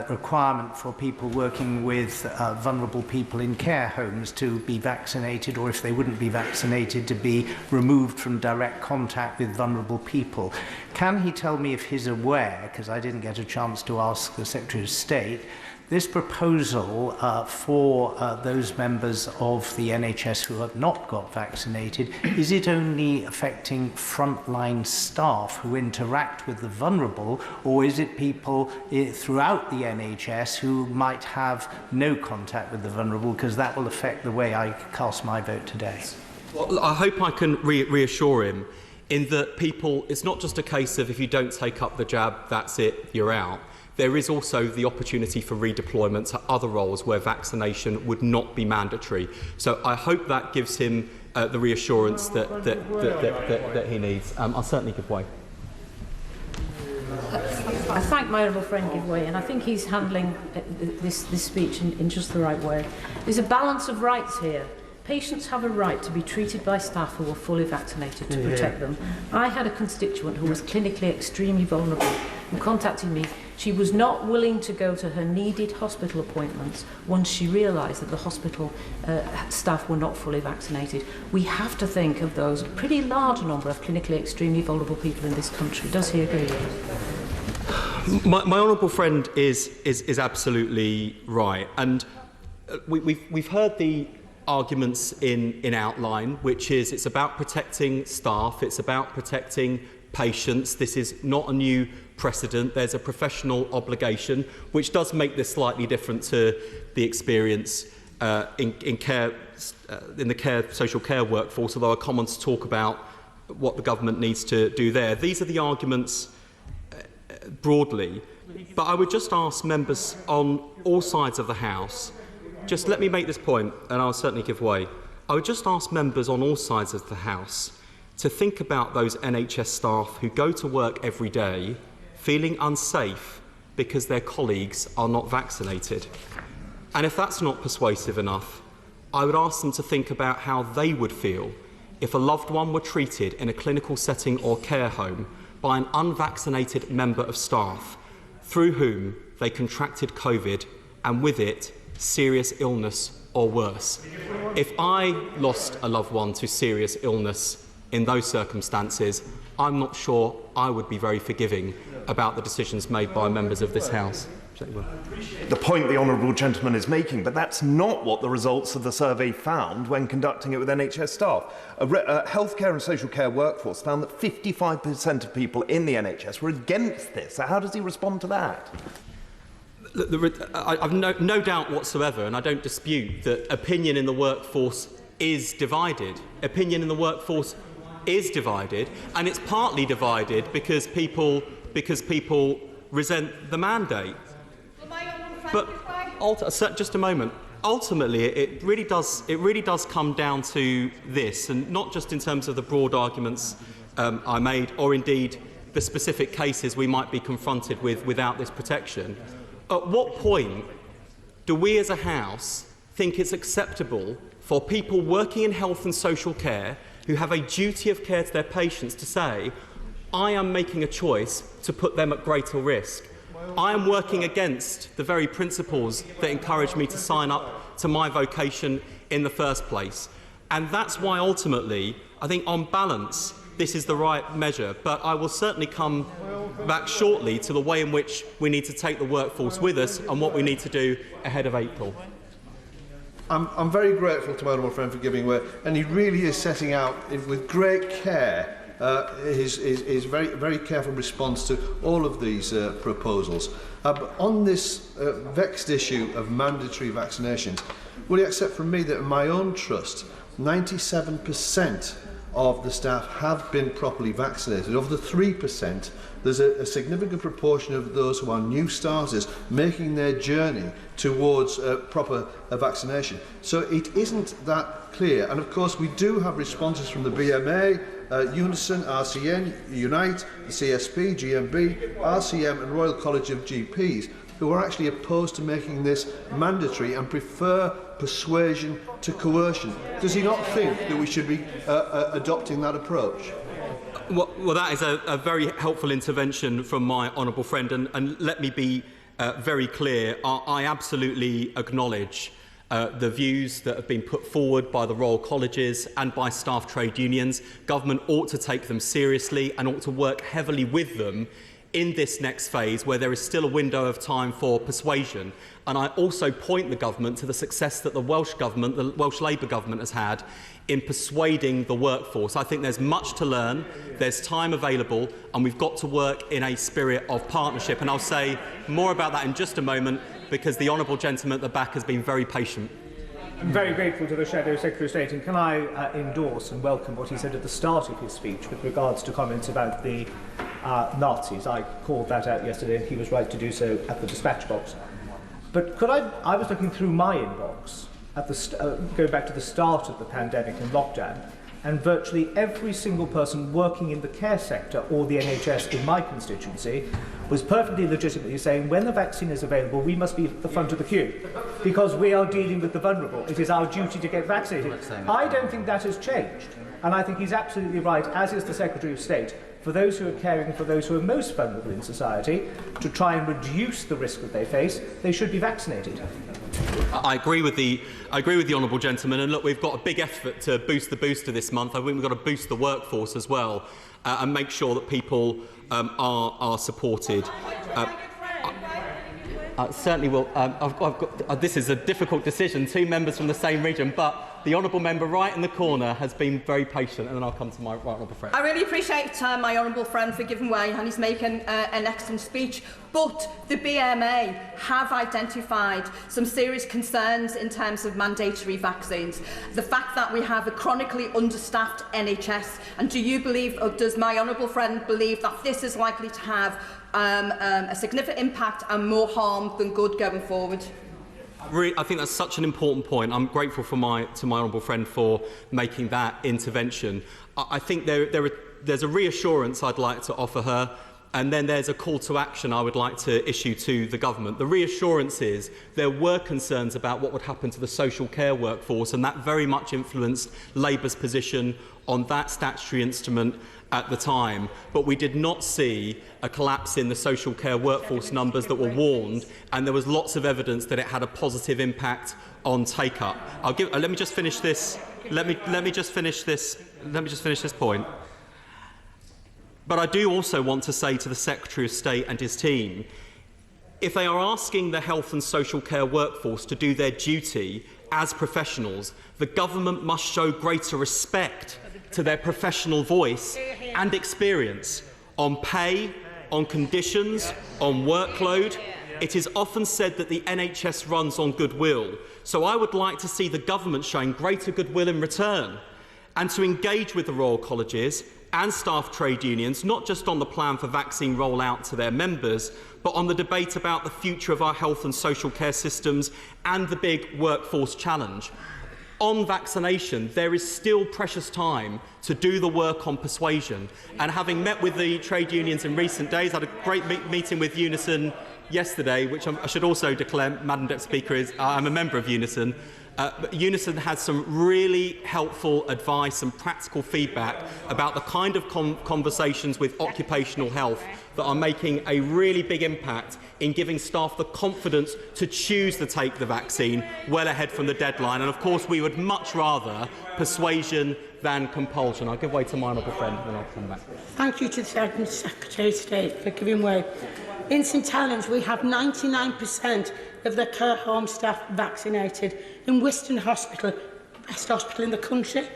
requirement for people working with vulnerable people in care homes to be vaccinated, or if they wouldn't be vaccinated, to be removed from direct contact with vulnerable people. Can he tell me if he's aware, because I didn't get a chance to ask the Secretary of State, this proposal for those members of the NHS who have not got vaccinated, is it only affecting frontline staff who interact with the vulnerable, or is it people throughout the NHS who might have no contact with the vulnerable, because that will affect the way I cast my vote today? Well, I hope I can reassure him in that people, it's not just a case of if you don't take up the jab, that's it, you're out. There is also the opportunity for redeployment to other roles where vaccination would not be mandatory. So I hope that gives him the reassurance that he needs. I'll certainly give way. I thank my honourable friend give way, and I think he's handling this speech in just the right way. There's a balance of rights here. Patients have a right to be treated by staff who are fully vaccinated to protect them. I had a constituent who was clinically extremely vulnerable who contacted me. She was not willing to go to her needed hospital appointments once she realised that the hospital staff were not fully vaccinated. We have to think of those pretty large number of clinically extremely vulnerable people in this country. Does he agree with us? My honourable friend is absolutely right. And we've heard the arguments in outline, which is it's about protecting staff, it's about protecting patients. This is not a new precedent. There's a professional obligation, which does make this slightly different to the experience in the social care workforce, although are common to talk about what the government needs to do there. These are the arguments broadly, but I would just ask members on all sides of the House, just let me make this point, and I'll certainly give way. I would just ask members on all sides of the House to think about those NHS staff who go to work every day feeling unsafe because their colleagues are not vaccinated. And if that's not persuasive enough, I would ask them to think about how they would feel if a loved one were treated in a clinical setting or care home by an unvaccinated member of staff through whom they contracted COVID and with it serious illness or worse. If I lost a loved one to serious illness in those circumstances, I'm not sure I would be very forgiving about the decisions made by members of this House. The point the honourable gentleman is making, but that's not what the results of the survey found when conducting it with NHS staff. A healthcare and social care workforce found that 55% of people in the NHS were against this. So how does he respond to that? I've no doubt whatsoever, and I don't dispute that opinion in the workforce is divided. Opinion in the workforce is divided, and it's partly divided because people resent the mandate. But just a moment. Ultimately, it really does come down to this, and not just in terms of the broad arguments I made, or indeed the specific cases we might be confronted with without this protection. At what point do we as a House think it's acceptable for people working in health and social care who have a duty of care to their patients to say, I am making a choice to put them at greater risk. I am working against the very principles that encouraged me to sign up to my vocation in the first place. And that's why ultimately, I think on balance, this is the right measure. But I will certainly come back shortly to the way in which we need to take the workforce with us and what we need to do ahead of April. I'm very grateful to my honourable friend for giving way, and he really is setting out with great care his very careful response to all of these proposals. But on this vexed issue of mandatory vaccinations, will you accept from me that in my own trust, 97% of the staff have been properly vaccinated. Of the 3%, there's a significant proportion of those who are new starters making their journey towards proper vaccination. So it isn't that clear. And of course, we do have responses from the BMA, Unison, RCN, Unite, the CSP, GMB, RCM and Royal College of GPs, who are actually opposed to making this mandatory and prefer persuasion to coercion. Does he not think that we should be adopting that approach? Well, that is a very helpful intervention from my honourable friend, and let me be very clear. I absolutely acknowledge the views that have been put forward by the Royal Colleges and by staff trade unions. Government ought to take them seriously and ought to work heavily with them in this next phase where there is still a window of time for persuasion. And I also point the government to the success that the Welsh government, the Welsh Labour government has had in persuading the workforce. I think there's much to learn, there's time available, and we've got to work in a spirit of partnership. And I'll say more about that in just a moment, because the honourable gentleman at the back has been very patient. I'm very grateful to the Shadow Secretary of State, and can I endorse and welcome what he said at the start of his speech with regards to comments about the Nazis. I called that out yesterday, and he was right to do so at the dispatch box. But I was looking through my inbox at going back to the start of the pandemic and lockdown, and virtually every single person working in the care sector or the NHS in my constituency was perfectly legitimately saying, when the vaccine is available, we must be at the front of the queue, because we are dealing with the vulnerable. It is our duty to get vaccinated. I don't think that has changed, and I think he's absolutely right, as is the Secretary of State, for those who are caring for those who are most vulnerable in society, to try and reduce the risk that they face, they should be vaccinated. I agree with the honourable gentleman, and look, we've got a big effort to boost the booster this month. I think we've got to boost the workforce as well, and make sure that people are supported. Certainly will. This is a difficult decision, two members from the same region, but the honourable member right in the corner has been very patient, and then I'll come to my right honourable friend. I really appreciate my honourable friend for giving way, and he's making an excellent speech. But the BMA have identified some serious concerns in terms of mandatory vaccines. The fact that we have a chronically understaffed NHS, and do you believe, or does my honourable friend believe, that this is likely to have a significant impact and more harm than good going forward? I think that's such an important point. I'm grateful to my honourable friend for making that intervention. I think there's a reassurance I'd like to offer her, and then there's a call to action I would like to issue to the government. The reassurance is there were concerns about what would happen to the social care workforce, and that very much influenced Labour's position on that statutory instrument at the time, but we did not see a collapse in the social care workforce numbers that were warned, and there was lots of evidence that it had a positive impact on take-up. Let me just finish this. Let me just finish this point. But I do also want to say to the Secretary of State and his team, if they are asking the health and social care workforce to do their duty as professionals, the government must show greater respect to their professional voice and experience on pay, on conditions, on workload. It is often said that the NHS runs on goodwill, so I would like to see the government showing greater goodwill in return, and to engage with the Royal Colleges and staff trade unions, not just on the plan for vaccine rollout to their members, but on the debate about the future of our health and social care systems and the big workforce challenge. On vaccination, there is still precious time to do the work on persuasion. And having met with the trade unions in recent days, I had a great meeting with Unison yesterday, which I should also declare, Madam Deputy Speaker, I'm a member of Unison. Unison had some really helpful advice and practical feedback about the kind of conversations with occupational health that are making a really big impact in giving staff the confidence to choose to take the vaccine well ahead from the deadline. And of course, we would much rather persuasion than compulsion. I'll give way to my honourable friend and then I'll come back. Thank you to the Secretary of State for giving way. In St Helens, we have 99% of the care home staff vaccinated. In Whiston Hospital, best hospital in the country,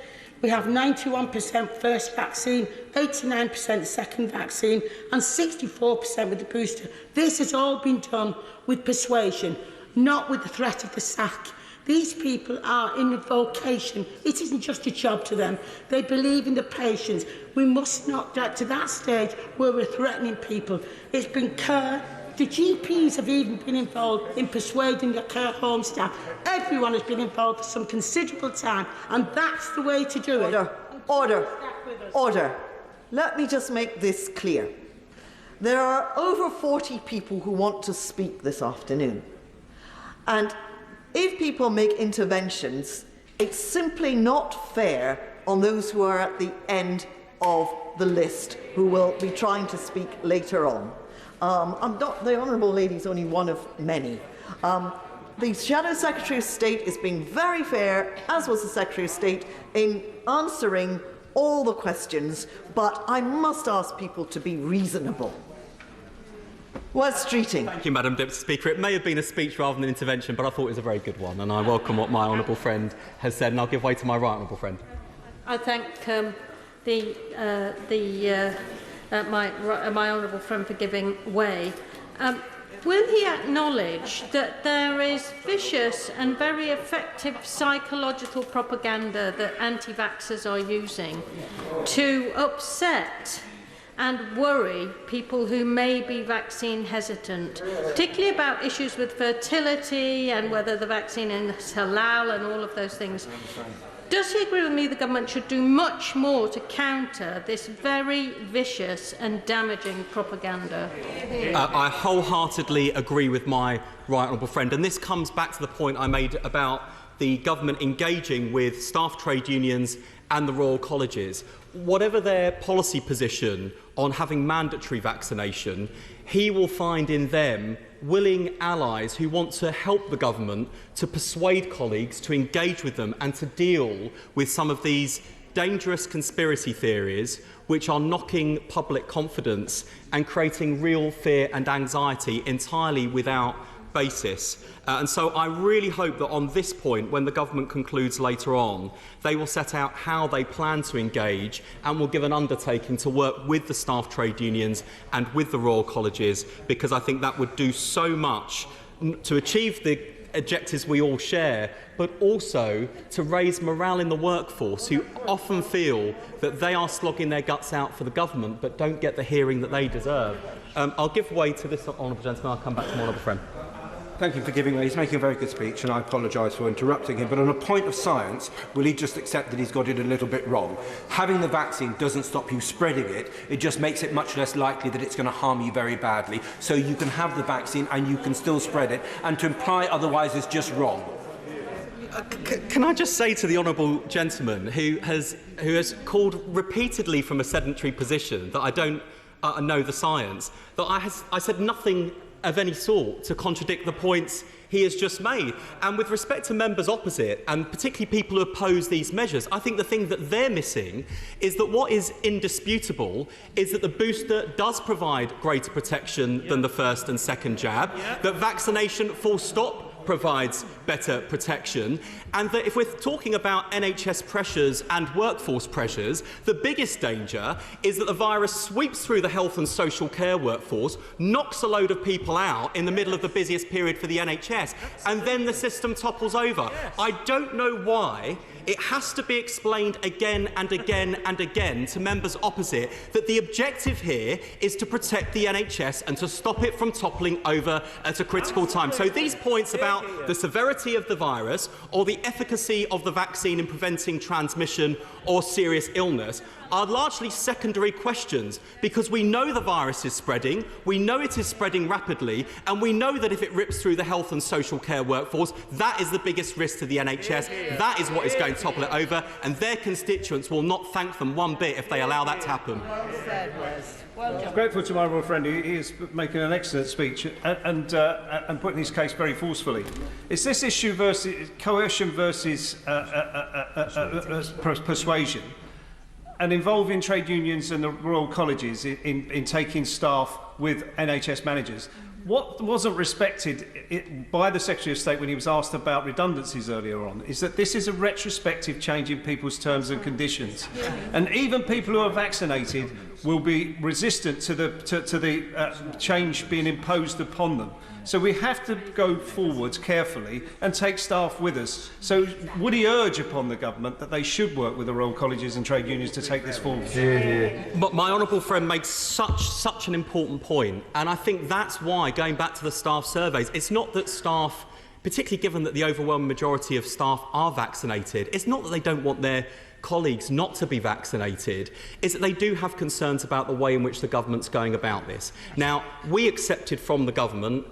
we have 91% first vaccine, 89% second vaccine and 64% with the booster. This has all been done with persuasion, not with the threat of the sack. These people are in a vocation. It isn't just a job to them. They believe in the patients. We must not get to that stage where we're threatening people. It's been care. The GPs have even been involved in persuading the care home staff. Everyone has been involved for some considerable time, and that's the way to do it. Order. Let me just make this clear. There are over 40 people who want to speak this afternoon. And if people make interventions, it's simply not fair on those who are at the end of the list, who will be trying to speak later on. The Honourable Lady is only one of many. The Shadow Secretary of State is being very fair, as was the Secretary of State, in answering all the questions, but I must ask people to be reasonable. West Streeting. Thank you, Madam Deputy Speaker. It may have been a speech rather than an intervention, but I thought it was a very good one, and I welcome what my honourable friend has said, and I'll give way to my right honourable friend. I thank my honourable friend for giving way. Will he acknowledge that there is vicious and very effective psychological propaganda that anti-vaxxers are using to upset and worry people who may be vaccine hesitant, particularly about issues with fertility and whether the vaccine is halal and all of those things? Does he agree with me the government should do much more to counter this very vicious and damaging propaganda? I wholeheartedly agree with my right honourable friend, and this comes back to the point I made about the government engaging with staff trade unions and the Royal Colleges. Whatever their policy position on having mandatory vaccination, he will find in them willing allies who want to help the government to persuade colleagues to engage with them and to deal with some of these dangerous conspiracy theories which are knocking public confidence and creating real fear and anxiety entirely without basis. And so I really hope that on this point, when the government concludes later on, they will set out how they plan to engage and will give an undertaking to work with the staff trade unions and with the Royal Colleges, because I think that would do so much to achieve the objectives we all share, but also to raise morale in the workforce, who often feel that they are slogging their guts out for the government but don't get the hearing that they deserve. I'll give way to this honourable gentleman. I'll come back to my honourable friend. Thank you for giving way. He's making a very good speech, and I apologise for interrupting him. But on a point of science, will he just accept that he's got it a little bit wrong? Having the vaccine doesn't stop you spreading it. It just makes it much less likely that it's going to harm you very badly. So you can have the vaccine and you can still spread it. And to imply otherwise is just wrong. Can I just say to the honourable gentleman who has called repeatedly from a sedentary position that I don't know the science, that I said nothing of any sort to contradict the points he has just made. And with respect to members opposite, and particularly people who oppose these measures, I think the thing that they're missing is that what is indisputable is that the booster does provide greater protection than the first and second jab, that vaccination full stop provides better protection, and that if we're talking about NHS pressures and workforce pressures, the biggest danger is that the virus sweeps through the health and social care workforce, knocks a load of people out in the middle of the busiest period for the NHS, and then the system topples over. I don't know why it has to be explained again and again and again to members opposite that the objective here is to protect the NHS and to stop it from toppling over at a critical time. So these points about the severity of the virus or the efficacy of the vaccine in preventing transmission or serious illness are largely secondary questions, because we know the virus is spreading, we know it is spreading rapidly, and we know that if it rips through the health and social care workforce, that is the biggest risk to the NHS. That is what is going to topple it over, and their constituents will not thank them one bit if they allow that to happen. Well said, Wes. I'm grateful to my honourable friend. He is making an excellent speech and putting his case very forcefully. It's this issue versus coercion versus persuasion, and involving trade unions and the Royal Colleges in taking staff with NHS managers. What wasn't respected by the Secretary of State when he was asked about redundancies earlier on is that this is a retrospective change in people's terms and conditions. And even people who are vaccinated will be resistant to the change being imposed upon them. So we have to go forwards carefully and take staff with us. So would he urge upon the government that they should work with the Royal Colleges and trade unions to take this forward? But my honourable friend makes such an important point, and I think that's why, going back to the staff surveys, it's not that staff, particularly given that the overwhelming majority of staff are vaccinated, it's not that they don't want their colleagues not to be vaccinated, is that they do have concerns about the way in which the government's going about this. Now, we accepted from the government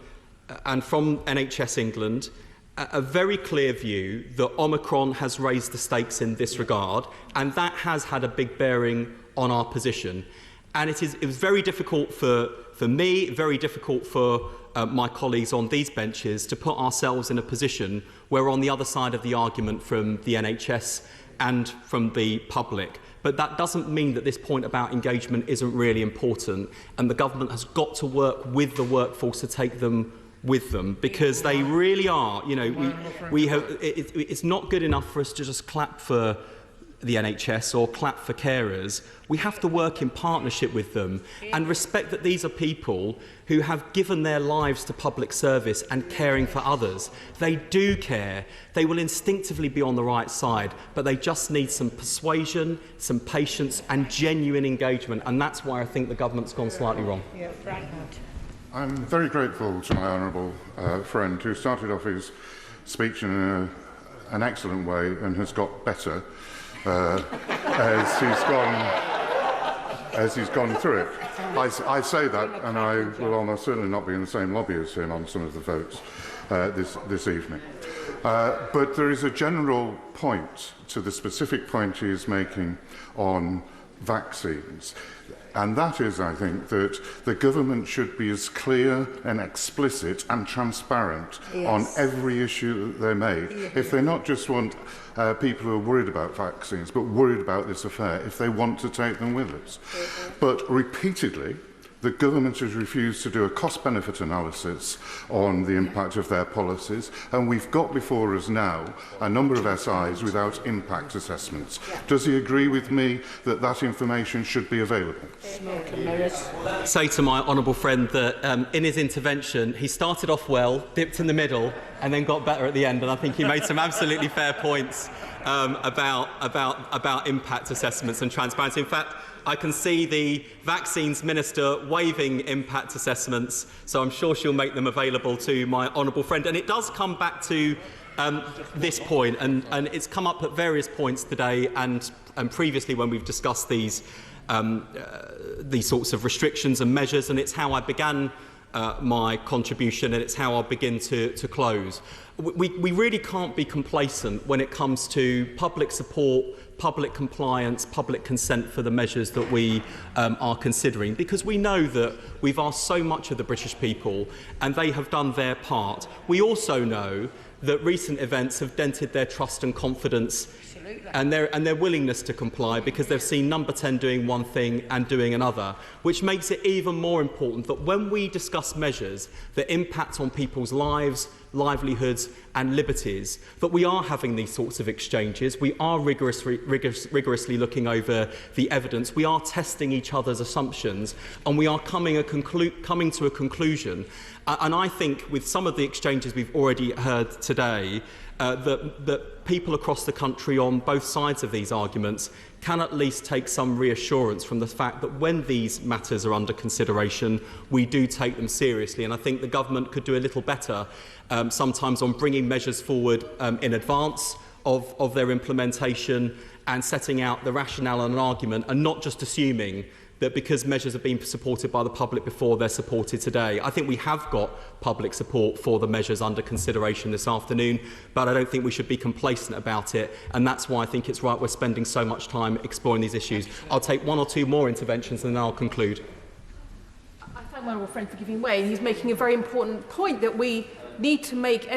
and from NHS England a very clear view that Omicron has raised the stakes in this regard, and that has had a big bearing on our position. And it was very difficult for me, very difficult for my colleagues on these benches to put ourselves in a position where we're on the other side of the argument from the NHS and from the public. But that doesn't mean that this point about engagement isn't really important, and the government has got to work with the workforce to take them with them, because they really are, you know, it's not good enough for us to just clap for the NHS or clap for carers. We have to work in partnership with them and respect that these are people who have given their lives to public service and caring for others. They do care. They will instinctively be on the right side, but they just need some persuasion, some patience and genuine engagement, and that's why I think the government's gone slightly wrong. I'm very grateful to my honourable friend, who started off his speech in an excellent way and has got better as he's gone through it. I say that, and I will almost certainly not be in the same lobby as him on some of the votes this evening. But there is a general point to the specific point he is making on vaccines. And that is, I think, that the government should be as clear and explicit and transparent on every issue that they make. If they not just want people who are worried about vaccines, but worried about this affair, if they want to take them with us. But repeatedly, the government has refused to do a cost-benefit analysis on the impact of their policies, and we've got before us now a number of SIs without impact assessments. Does he agree with me that that information should be available? Say to my honourable friend that in his intervention he started off well, dipped in the middle, and then got better at the end, and I think he made some absolutely fair points about impact assessments and transparency. In fact, I can see the Vaccines Minister waiving impact assessments, so I'm sure she'll make them available to my honourable friend. And it does come back to this point, and it's come up at various points today and previously when we've discussed these sorts of restrictions and measures, and it's how I began my contribution, and it's how I'll begin to close. We really can't be complacent when it comes to public support, public compliance, public consent for the measures that we are considering, because we know that we've asked so much of the British people and they have done their part. We also know that recent events have dented their trust and confidence and their willingness to comply, because they've seen Number 10 doing one thing and doing another, which makes it even more important that when we discuss measures that impact on people's lives, livelihoods and liberties, that we are having these sorts of exchanges, we are rigorously looking over the evidence, we are testing each other's assumptions, and we are coming to a conclusion. And I think with some of the exchanges we've already heard today, that people across the country on both sides of these arguments can at least take some reassurance from the fact that when these matters are under consideration, we do take them seriously. And I think the government could do a little better sometimes on bringing measures forward in advance, of their implementation and setting out the rationale and argument, and not just assuming that because measures have been supported by the public before, they're supported today. I think we have got public support for the measures under consideration this afternoon, but I don't think we should be complacent about it, and that's why I think it's right we're spending so much time exploring these issues. I'll take one or two more interventions and then I'll conclude. I thank my honourable friend for giving way. He's making a very important point that we need to make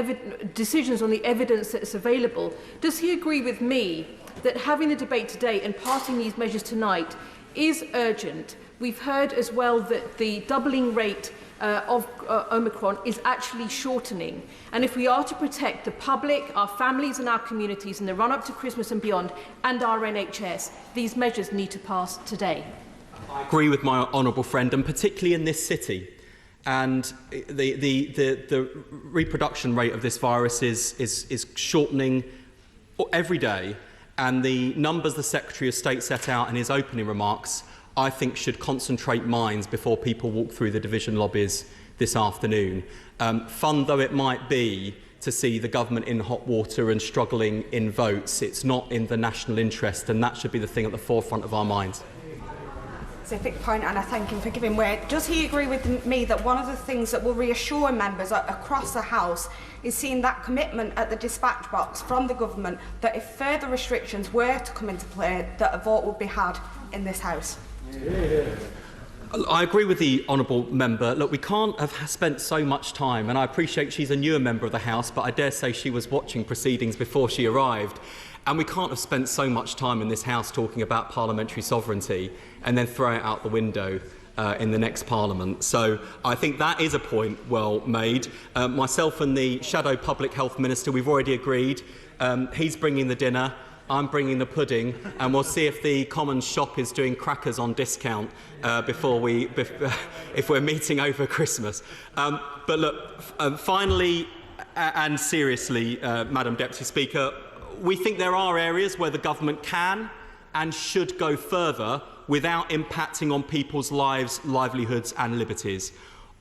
decisions on the evidence that's available. Does he agree with me that having the debate today and passing these measures tonight is urgent? We've heard as well that the doubling rate of Omicron is actually shortening. And if we are to protect the public, our families and our communities in the run-up to Christmas and beyond, and our NHS, these measures need to pass today. I agree with my honourable friend, and particularly in this city. And the reproduction rate of this virus is shortening every day. And the numbers the Secretary of State set out in his opening remarks, I think, should concentrate minds before people walk through the division lobbies this afternoon. Fun though it might be to see the government in hot water and struggling in votes, it's not in the national interest, and that should be the thing at the forefront of our minds. Specific point, and I thank him for giving way. Does he agree with me that one of the things that will reassure members across the House is seeing that commitment at the dispatch box from the government that if further restrictions were to come into play, that a vote would be had in this House? I agree with the honourable member. Look, we can't have spent so much time, and I appreciate she's a newer member of the House, but I dare say she was watching proceedings before she arrived. And we can't have spent so much time in this House talking about parliamentary sovereignty and then throw it out the window in the next Parliament. So I think that is a point well made. Myself and the Shadow Public Health Minister, we've already agreed. He's bringing the dinner, I'm bringing the pudding, and we'll see if the Commons shop is doing crackers on discount if we're meeting over Christmas. But look, finally and seriously, Madam Deputy Speaker, we think there are areas where the government can and should go further without impacting on people's lives, livelihoods and liberties.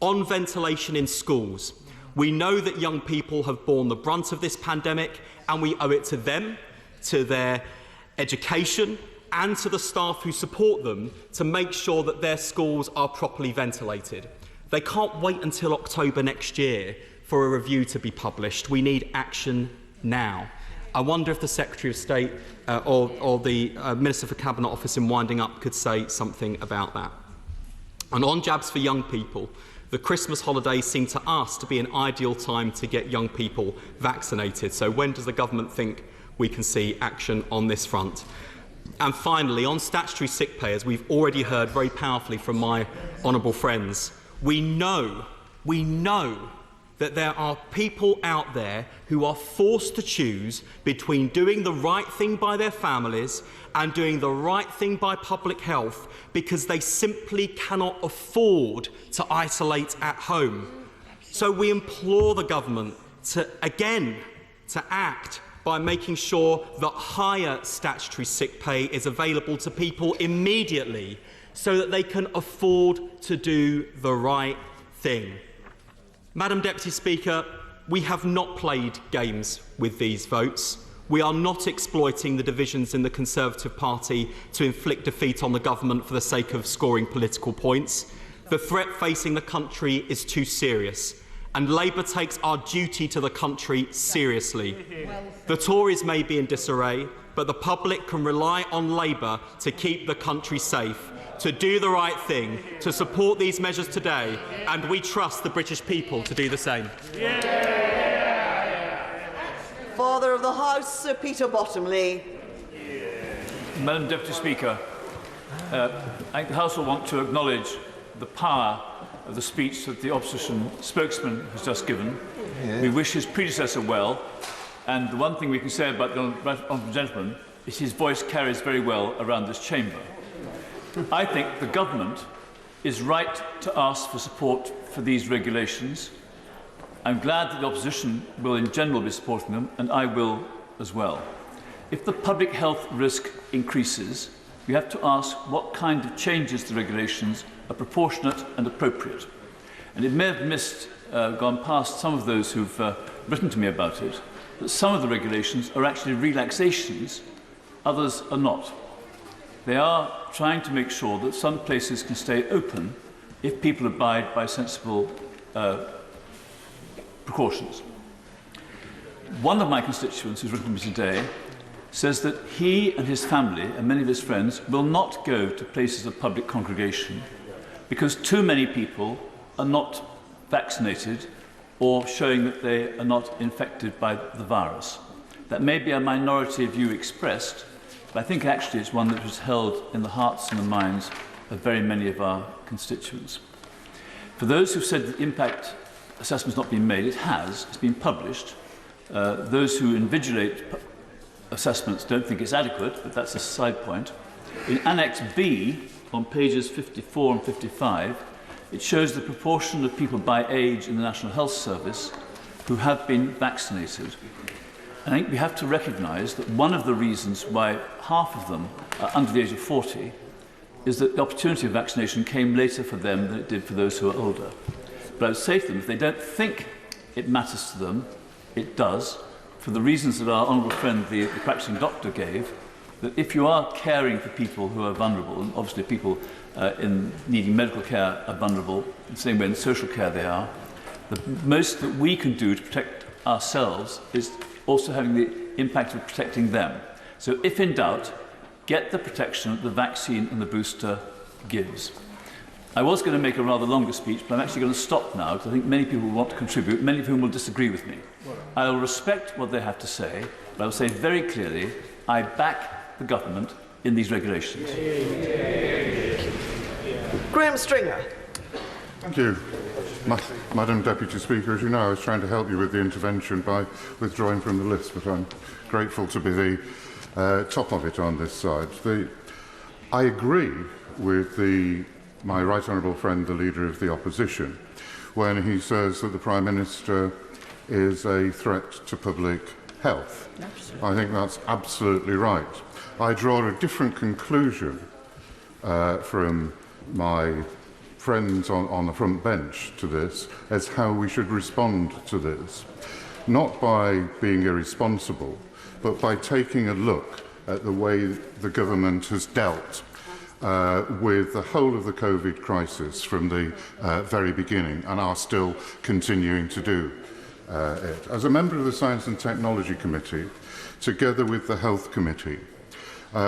On ventilation in schools, we know that young people have borne the brunt of this pandemic, and we owe it to them, to their education and to the staff who support them to make sure that their schools are properly ventilated. They can't wait until October next year for a review to be published. We need action now. I wonder if the Secretary of State or the Minister for Cabinet Office in winding up could say something about that. And on jabs for young people, the Christmas holidays seem to us to be an ideal time to get young people vaccinated. So when does the government think we can see action on this front? And finally, on statutory sick pay, as we've already heard very powerfully from my honourable friends, we know that there are people out there who are forced to choose between doing the right thing by their families and doing the right thing by public health because they simply cannot afford to isolate at home. So we implore the government to act by making sure that higher statutory sick pay is available to people immediately so that they can afford to do the right thing. Madam Deputy Speaker, we have not played games with these votes. We are not exploiting the divisions in the Conservative Party to inflict defeat on the government for the sake of scoring political points. The threat facing the country is too serious, and Labour takes our duty to the country seriously. The Tories may be in disarray, but the public can rely on Labour to keep the country safe, to do the right thing, to support these measures today, and we trust the British people to do the same. Father of the House, Sir Peter Bottomley. Madam Deputy Speaker, I think the House will want to acknowledge the power of the speech that the opposition spokesman has just given. We wish his predecessor well, and the one thing we can say about the honourable gentleman is his voice carries very well around this chamber. I think the government is right to ask for support for these regulations. I'm glad that the opposition will in general be supporting them, and I will as well. If the public health risk increases, we have to ask what kind of changes to the regulations are proportionate and appropriate. And it may have gone past some of those who've written to me about it, that some of the regulations are actually relaxations, others are not. They are trying to make sure that some places can stay open if people abide by sensible precautions. One of my constituents who's written to me today says that he and his family and many of his friends will not go to places of public congregation because too many people are not vaccinated or showing that they are not infected by the virus. That may be a minority view expressed, but I think actually it's one that was held in the hearts and the minds of very many of our constituents. For those who said that impact assessment has not been made, it has. It's been published. Those who invigilate assessments don't think it's adequate, but that's a side point. In Annex B, on pages 54 and 55, it shows the proportion of people by age in the National Health Service who have been vaccinated. I think we have to recognise that one of the reasons why half of them are under the age of 40 is that the opportunity of vaccination came later for them than it did for those who are older. But I would say to them, if they don't think it matters to them, it does, for the reasons that our honourable friend, the practising doctor, gave, that if you are caring for people who are vulnerable, and obviously people in needing medical care are vulnerable, in the same way in social care they are, the most that we can do to protect ourselves is also having the impact of protecting them. So if in doubt, get the protection that the vaccine and the booster gives. I was going to make a rather longer speech, but I'm actually going to stop now because I think many people will want to contribute, many of whom will disagree with me. I will respect what they have to say, but I will say very clearly, I back the government in these regulations. Graham Stringer. Thank you. Madam Deputy Speaker, as you know, I was trying to help you with the intervention by withdrawing from the list, but I'm grateful to be the top of it on this side. I agree with my right honourable friend, the Leader of the Opposition, when he says that the Prime Minister is a threat to public health. Absolutely. I think that's absolutely right. I draw a different conclusion from my friends on the front bench to this as how we should respond to this. Not by being irresponsible, but by taking a look at the way the government has dealt with the whole of the COVID crisis from the very beginning and are still continuing to do it. As a member of the Science and Technology Committee, together with the Health Committee,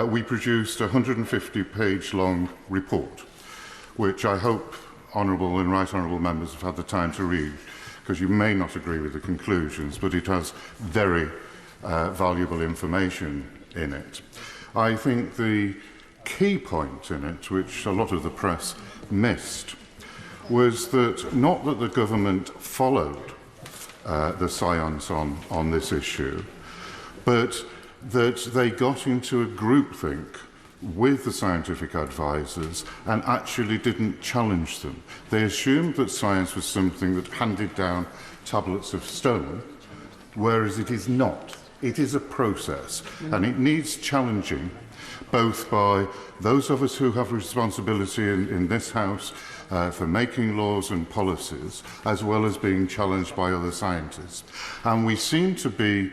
we produced a 150-page long report, which I hope honourable and right honourable members have had the time to read, because you may not agree with the conclusions, but it has very valuable information in it. I think the key point in it, which a lot of the press missed, was that not that the government followed the science on this issue, but that they got into a groupthink with the scientific advisors and actually didn't challenge them. They assumed that science was something that handed down tablets of stone, whereas it is not. It is a process, and it needs challenging both by those of us who have responsibility in this House for making laws and policies, as well as being challenged by other scientists. And we seem to be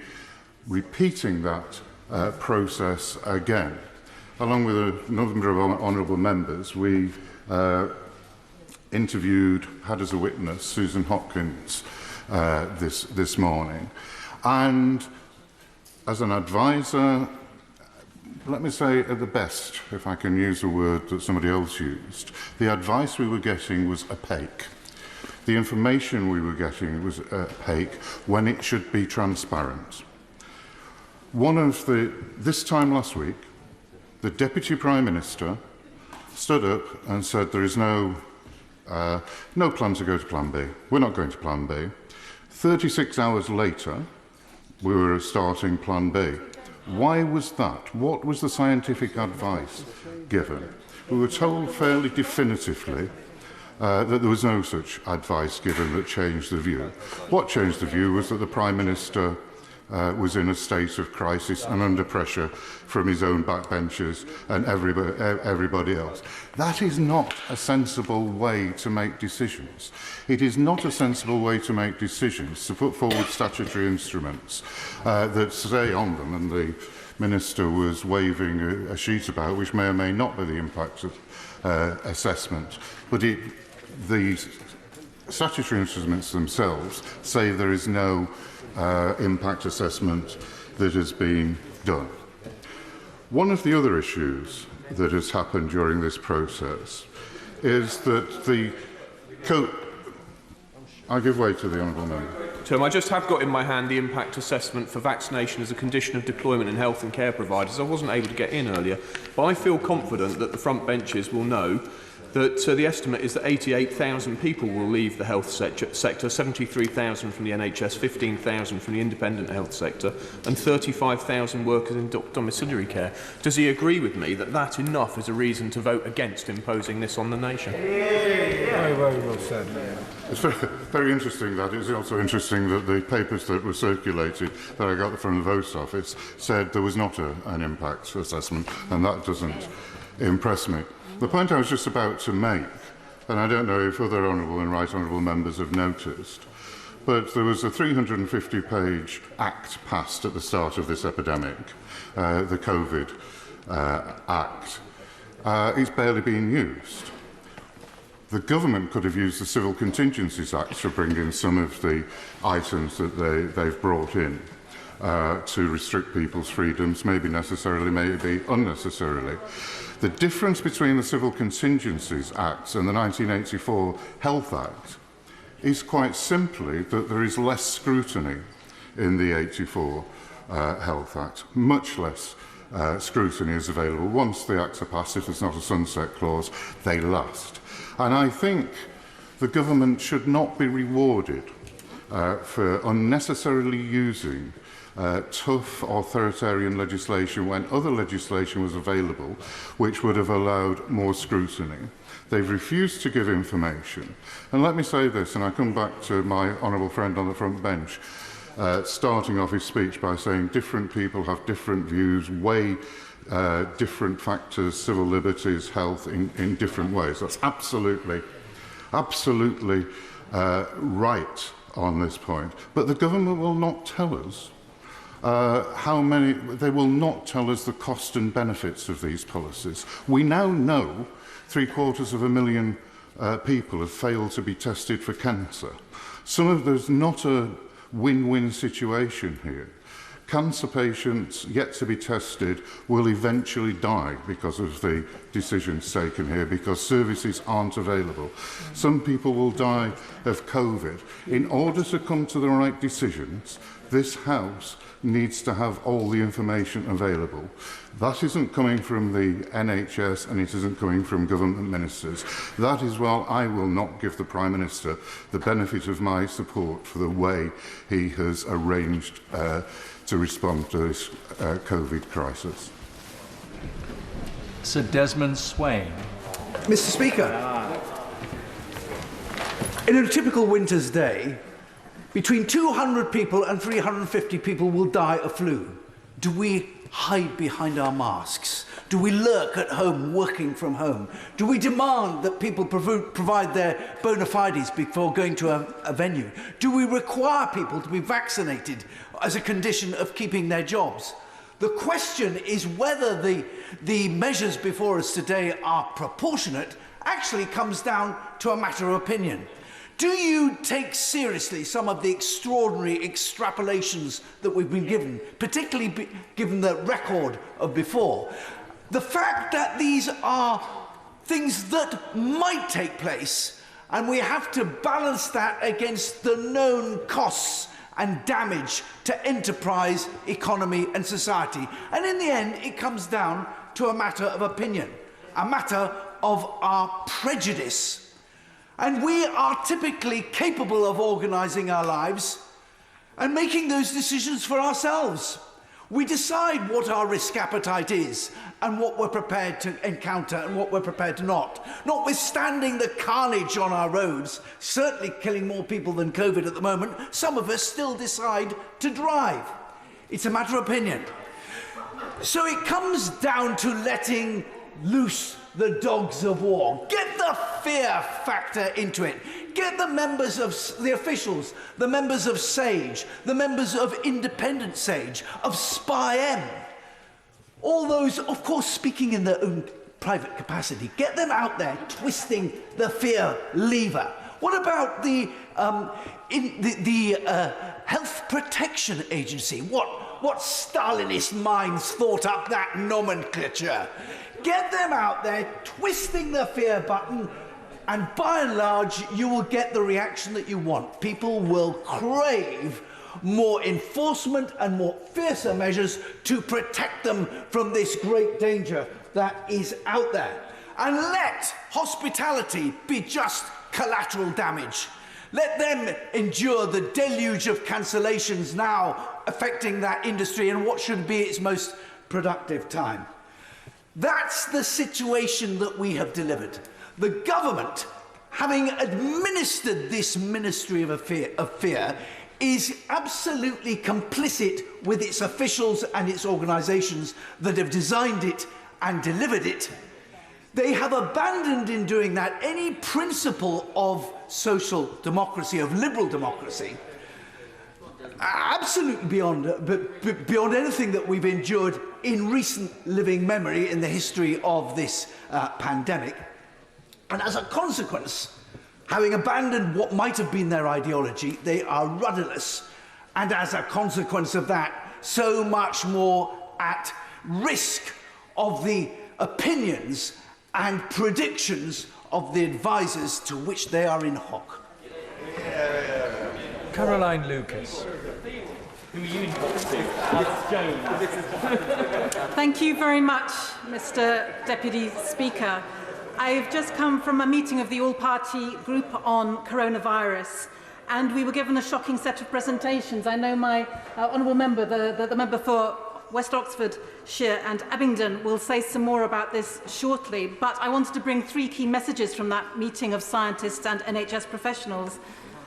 repeating that process again. Along with a number of honourable members, we had as a witness Susan Hopkins this morning. And as an advisor, let me say at the best, if I can use a word that somebody else used, the advice we were getting was opaque. The information we were getting was opaque when it should be transparent. This time last week, the Deputy Prime Minister stood up and said there is no plan to go to Plan B. We're not going to Plan B. 36 hours later, we were starting Plan B. Why was that? What was the scientific advice given? We were told fairly definitively that there was no such advice given that changed the view. What changed the view was that the Prime Minister was in a state of crisis and under pressure from his own backbenchers and everybody else. That is not a sensible way to make decisions. It is not a sensible way to make decisions to put forward statutory instruments that say on them, and the Minister was waving a sheet about, which may or may not be the impact assessment, but the statutory instruments themselves say there is no impact assessment that has been done. One of the other issues that has happened during this process is that I give way to the honourable member. Tom, I just have got in my hand the impact assessment for vaccination as a condition of deployment in health and care providers. I wasn't able to get in earlier, but I feel confident that the front benches will know that the estimate is that 88,000 people will leave the health sector, 73,000 from the NHS, 15,000 from the independent health sector, and 35,000 workers in domiciliary care. Does he agree with me that that enough is a reason to vote against imposing this on the nation? Very, very well said. It's very interesting that. It's also interesting that the papers that were circulated that I got from the Votes Office said there was not an impact assessment, and that doesn't impress me. The point I was just about to make, and I don't know if other honourable and right honourable members have noticed, but there was a 350-page act passed at the start of this epidemic, the COVID Act. It's barely been used. The government could have used the Civil Contingencies Act to bring in some of the items that they've brought in to restrict people's freedoms, maybe necessarily, maybe unnecessarily. The difference between the Civil Contingencies Act and the 1984 Health Act is quite simply that there is less scrutiny in the 84 Health Act. Much less scrutiny is available. Once the acts are passed, if there's not a sunset clause, they last. And I think the government should not be rewarded for unnecessarily using tough authoritarian legislation when other legislation was available which would have allowed more scrutiny. They've refused to give information. And let me say this, and I come back to my honourable friend on the front bench, starting off his speech by saying different people have different views, weigh different factors, civil liberties, health, in different ways. That's absolutely right on this point. But the government will not tell us they will not tell us the cost and benefits of these policies. We now know 750,000 people have failed to be tested for cancer. There's not a win-win situation here. Cancer patients yet to be tested will eventually die because of the decisions taken here, because services aren't available. Some people will die of COVID. In order to come to the right decisions, this House needs to have all the information available. That isn't coming from the NHS and it isn't coming from government ministers. That is why I will not give the Prime Minister the benefit of my support for the way he has arranged to respond to this COVID crisis. Sir Desmond Swain. Mr. Speaker, in a typical winter's day, between 200 people and 350 people will die of flu. Do we hide behind our masks? Do we lurk at home, working from home? Do we demand that people provide their bona fides before going to a venue? Do we require people to be vaccinated as a condition of keeping their jobs? The question is whether the measures before us today are proportionate actually comes down to a matter of opinion. Do you take seriously some of the extraordinary extrapolations that we've been given, particularly given the record of before? The fact that these are things that might take place, and we have to balance that against the known costs and damage to enterprise, economy and society. And in the end, it comes down to a matter of opinion, a matter of our prejudice. And we are typically capable of organising our lives and making those decisions for ourselves. We decide what our risk appetite is and what we're prepared to encounter and what we're prepared to not. Notwithstanding the carnage on our roads, certainly killing more people than COVID at the moment, some of us still decide to drive. It's a matter of opinion. So it comes down to letting loose the dogs of war. Get the fear factor into it. Get the members of the officials, the members of SAGE, the members of Independent SAGE, of SPI-M. All those, of course, speaking in their own private capacity. Get them out there twisting the fear lever. What about the Health Protection Agency? What Stalinist minds thought up that nomenclature? Get them out there twisting the fear button, and by and large, you will get the reaction that you want. People will crave more enforcement and more fiercer measures to protect them from this great danger that is out there. And let hospitality be just collateral damage. Let them endure the deluge of cancellations now affecting that industry in what should be its most productive time. That's the situation that we have delivered. The government, having administered this ministry of fear, is absolutely complicit with its officials and its organisations that have designed it and delivered it. They have abandoned in doing that any principle of social democracy, of liberal democracy, absolutely beyond anything that we've endured in recent living memory in the history of this pandemic. And as a consequence, having abandoned what might have been their ideology, they are rudderless. And as a consequence of that, so much more at risk of the opinions and predictions of the advisers to which they are in hock. Caroline Lucas. Thank you very much, Mr. Deputy Speaker. I've just come from a meeting of the all-party group on coronavirus, and we were given a shocking set of presentations. I know my honourable member, the member for West Oxfordshire and Abingdon, will say some more about this shortly, but I wanted to bring three key messages from that meeting of scientists and NHS professionals.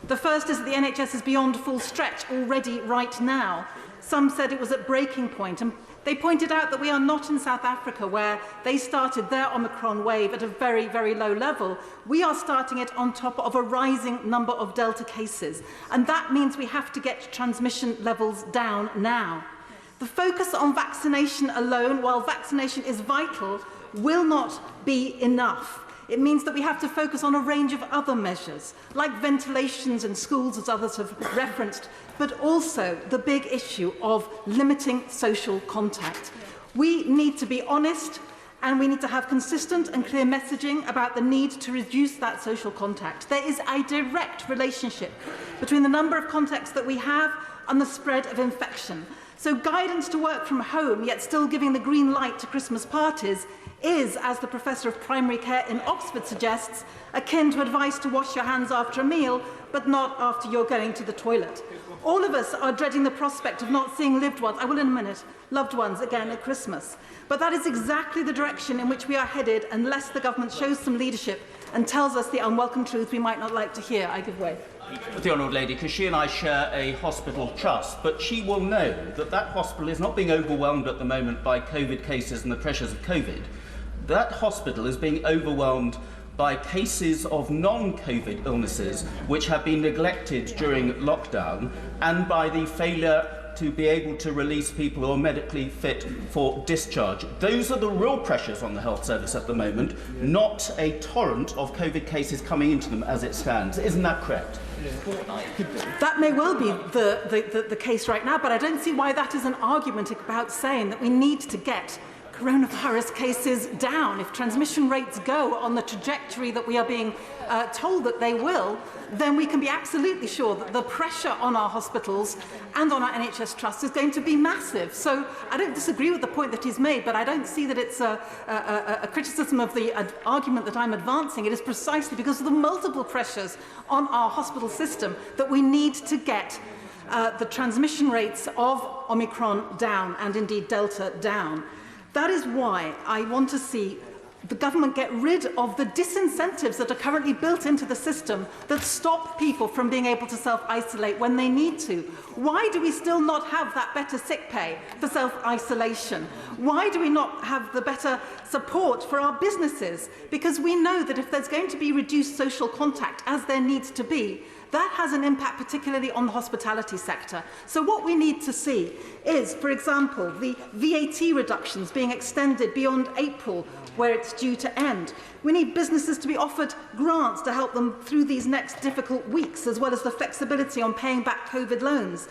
The first is that the NHS is beyond full stretch already right now. Some said it was at breaking point, and they pointed out that we are not in South Africa, where they started their Omicron wave at a very, very low level. We are starting it on top of a rising number of Delta cases, and that means we have to get transmission levels down now. The focus on vaccination alone, while vaccination is vital, will not be enough. It means that we have to focus on a range of other measures, like ventilations in schools, as others have referenced, but also the big issue of limiting social contact. We need to be honest, and we need to have consistent and clear messaging about the need to reduce that social contact. There is a direct relationship between the number of contacts that we have and the spread of infection. So guidance to work from home, yet still giving the green light to Christmas parties, is, as the Professor of Primary Care in Oxford suggests, akin to advice to wash your hands after a meal, but not after you're going to the toilet. All of us are dreading the prospect of not seeing loved ones again at Christmas. But that is exactly the direction in which we are headed unless the government shows some leadership and tells us the unwelcome truth we might not like to hear. I give way. The Honourable Lady, because she and I share a hospital trust, but she will know that that hospital is not being overwhelmed at the moment by COVID cases and the pressures of COVID. That hospital is being overwhelmed by cases of non-COVID illnesses which have been neglected during lockdown, and by the failure to be able to release people who are medically fit for discharge. Those are the real pressures on the health service at the moment, not a torrent of COVID cases coming into them as it stands. Isn't that correct? That may well be the case right now, but I don't see why that is an argument about saying that we need to get coronavirus cases down. If transmission rates go on the trajectory that we are being told that they will, then we can be absolutely sure that the pressure on our hospitals and on our NHS trusts is going to be massive. So I don't disagree with the point that he's made, but I don't see that it's a criticism of the argument that I'm advancing. It is precisely because of the multiple pressures on our hospital system that we need to get the transmission rates of Omicron down, and indeed Delta down. That is why I want to see the government get rid of the disincentives that are currently built into the system that stop people from being able to self-isolate when they need to. Why do we still not have that better sick pay for self-isolation? Why do we not have the better support for our businesses? Because we know that if there's going to be reduced social contact, as there needs to be, that has an impact particularly on the hospitality sector. So what we need to see is, for example, the VAT reductions being extended beyond April, where it's due to end. We need businesses to be offered grants to help them through these next difficult weeks, as well as the flexibility on paying back COVID loans.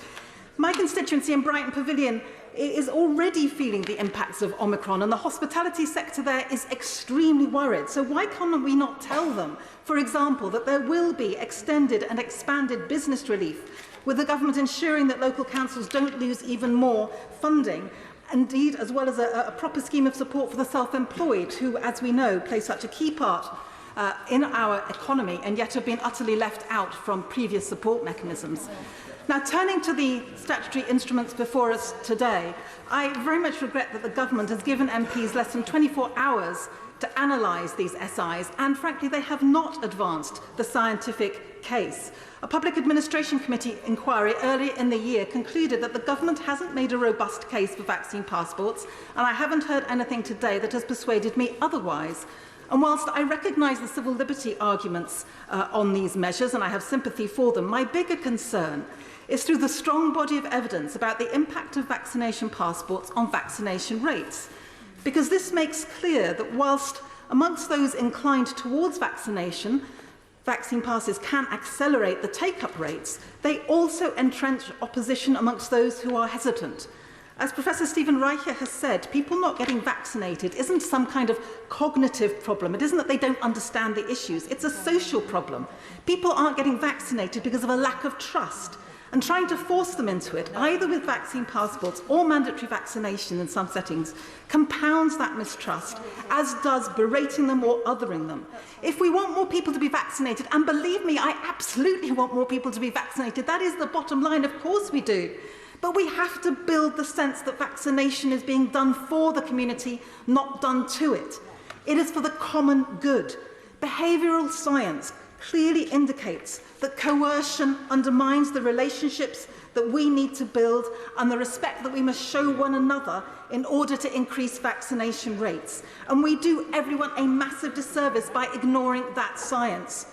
My constituency in Brighton Pavilion is already feeling the impacts of Omicron, and the hospitality sector there is extremely worried. So why can't we not tell them, for example, that there will be extended and expanded business relief, with the government ensuring that local councils don't lose even more funding, indeed, as well as a proper scheme of support for the self-employed, who, as we know, play such a key part in our economy and yet have been utterly left out from previous support mechanisms. Now, turning to the statutory instruments before us today, I very much regret that the government has given MPs less than 24 hours to analyse these SIs, and frankly, they have not advanced the scientific case. A Public Administration Committee inquiry earlier in the year concluded that the government hasn't made a robust case for vaccine passports, and I haven't heard anything today that has persuaded me otherwise. And whilst I recognise the civil liberty arguments on these measures, and I have sympathy for them, my bigger concern is through the strong body of evidence about the impact of vaccination passports on vaccination rates. Because this makes clear that whilst amongst those inclined towards vaccination, vaccine passes can accelerate the take-up rates, they also entrench opposition amongst those who are hesitant. As Professor Stephen Reicher has said, people not getting vaccinated isn't some kind of cognitive problem. It isn't that they don't understand the issues. It's a social problem. People aren't getting vaccinated because of a lack of trust. And trying to force them into it, either with vaccine passports or mandatory vaccination in some settings, compounds that mistrust, as does berating them or othering them. If we want more people to be vaccinated, and believe me, I absolutely want more people to be vaccinated, that is the bottom line, of course we do. But we have to build the sense that vaccination is being done for the community, not done to it. It is for the common good. Behavioural science clearly indicates that coercion undermines the relationships that we need to build and the respect that we must show one another in order to increase vaccination rates. And we do everyone a massive disservice by ignoring that science.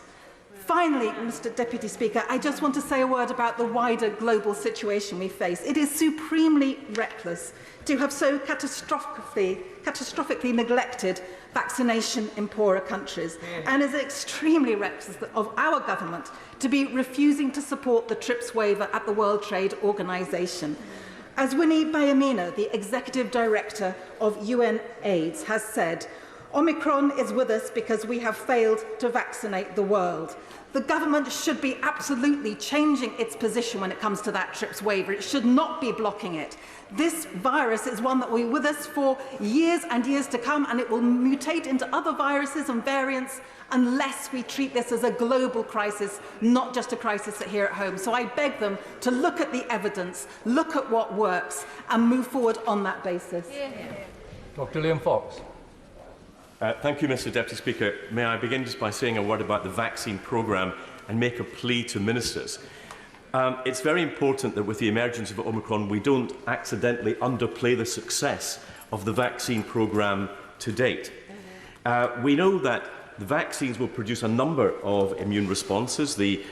Finally, Mr. Deputy Speaker, I just want to say a word about the wider global situation we face. It is supremely reckless to have so catastrophically neglected vaccination in poorer countries, and is extremely reckless of our government to be refusing to support the TRIPS waiver at the World Trade Organization. As Winnie Bayamina, the Executive Director of UN AIDS, has said, Omicron is with us because we have failed to vaccinate the world. The government should be absolutely changing its position when it comes to that TRIPS waiver. It should not be blocking it. This virus is one that will be with us for years and years to come, and it will mutate into other viruses and variants unless we treat this as a global crisis, not just a crisis here at home. So I beg them to look at the evidence, look at what works, and move forward on that basis. Dr. Liam Fox. Thank you, Mr. Deputy Speaker. May I begin just by saying a word about the vaccine programme and make a plea to ministers. It's very important that with the emergence of Omicron, we don't accidentally underplay the success of the vaccine programme to date. We know that the vaccines will produce a number of immune responses, the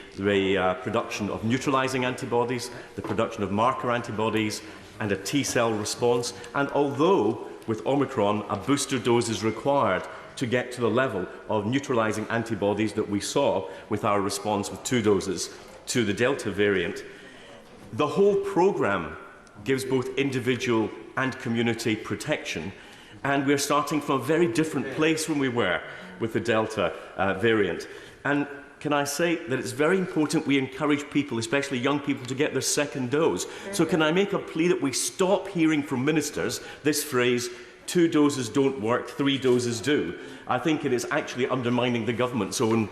production of neutralising antibodies, the production of marker antibodies, and a T-cell response. And although with Omicron, a booster dose is required to get to the level of neutralising antibodies that we saw with our response with 2 doses to the Delta variant, the whole programme gives both individual and community protection, and we're starting from a very different place from we were with the Delta variant. And can I say that it's very important we encourage people, especially young people, to get their second dose. So can I make a plea that we stop hearing from ministers this phrase, 2 doses don't work, 3 doses do? I think it is actually undermining the government's own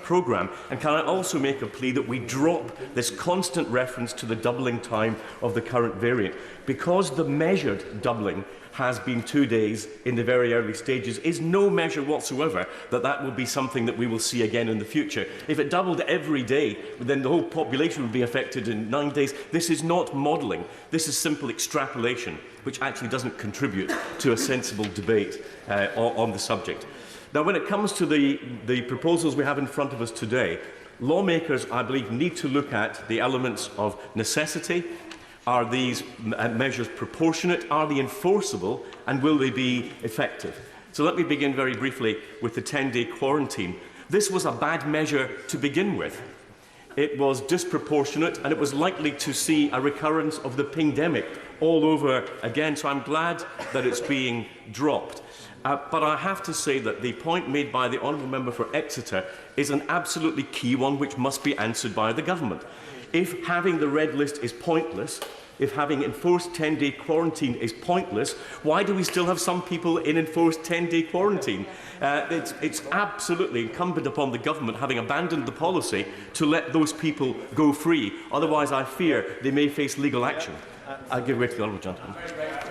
programme. And can I also make a plea that we drop this constant reference to the doubling time of the current variant? Because the measured doubling has been 2 days in the very early stages is no measure whatsoever that that will be something that we will see again in the future. If it doubled every day, then the whole population would be affected in 9 days. This is not modelling. This is simple extrapolation, which actually doesn't contribute to a sensible debate on the subject. Now, when it comes to the proposals we have in front of us today, lawmakers, I believe, need to look at the elements of necessity. Are these measures proportionate? Are they enforceable? And will they be effective? So let me begin very briefly with the 10-day quarantine. This was a bad measure to begin with. It was disproportionate, and it was likely to see a recurrence of the pandemic all over again. So I'm glad that it's being dropped. But I have to say that the point made by the Honourable Member for Exeter is an absolutely key one which must be answered by the government. If having the red list is pointless, if having enforced 10-day quarantine is pointless, why do we still have some people in enforced 10-day quarantine? It's absolutely incumbent upon the government, having abandoned the policy, to let those people go free. Otherwise, I fear they may face legal action. I'll give way to the Honourable Gentleman.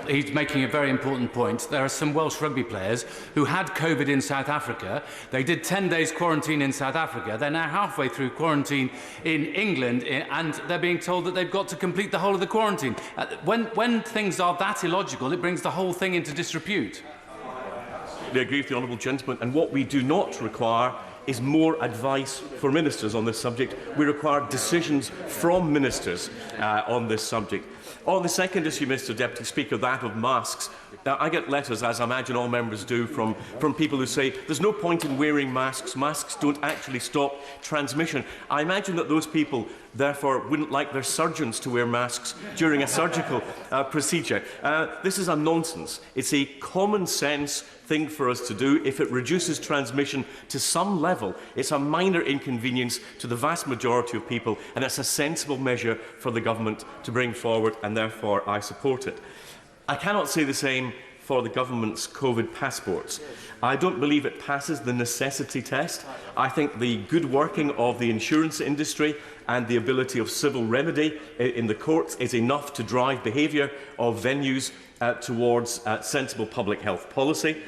He's making a very important point. There are some Welsh rugby players who had COVID in South Africa. They did 10 days quarantine in South Africa. They're now halfway through quarantine in England, and they're being told that they've got to complete the whole of the quarantine. When things are that illogical, it brings the whole thing into disrepute. I agree with the Honourable Gentleman, and what we do not require is more advice for ministers on this subject. We require decisions from ministers on this subject. On the second issue, Mr Deputy Speaker, that of masks, I get letters, as I imagine all members do, from people who say there's no point in wearing masks. Masks don't actually stop transmission. I imagine that those people, therefore, wouldn't like their surgeons to wear masks during a surgical procedure. This is a nonsense. It's a common sense thing for us to do. If it reduces transmission to some level, it's a minor inconvenience to the vast majority of people, and it's a sensible measure for the government to bring forward, and therefore I support it. I cannot say the same for the government's COVID passports. I don't believe it passes the necessity test. I think the good working of the insurance industry and the ability of civil remedy in the courts is enough to drive behaviour of venues towards sensible public health policy.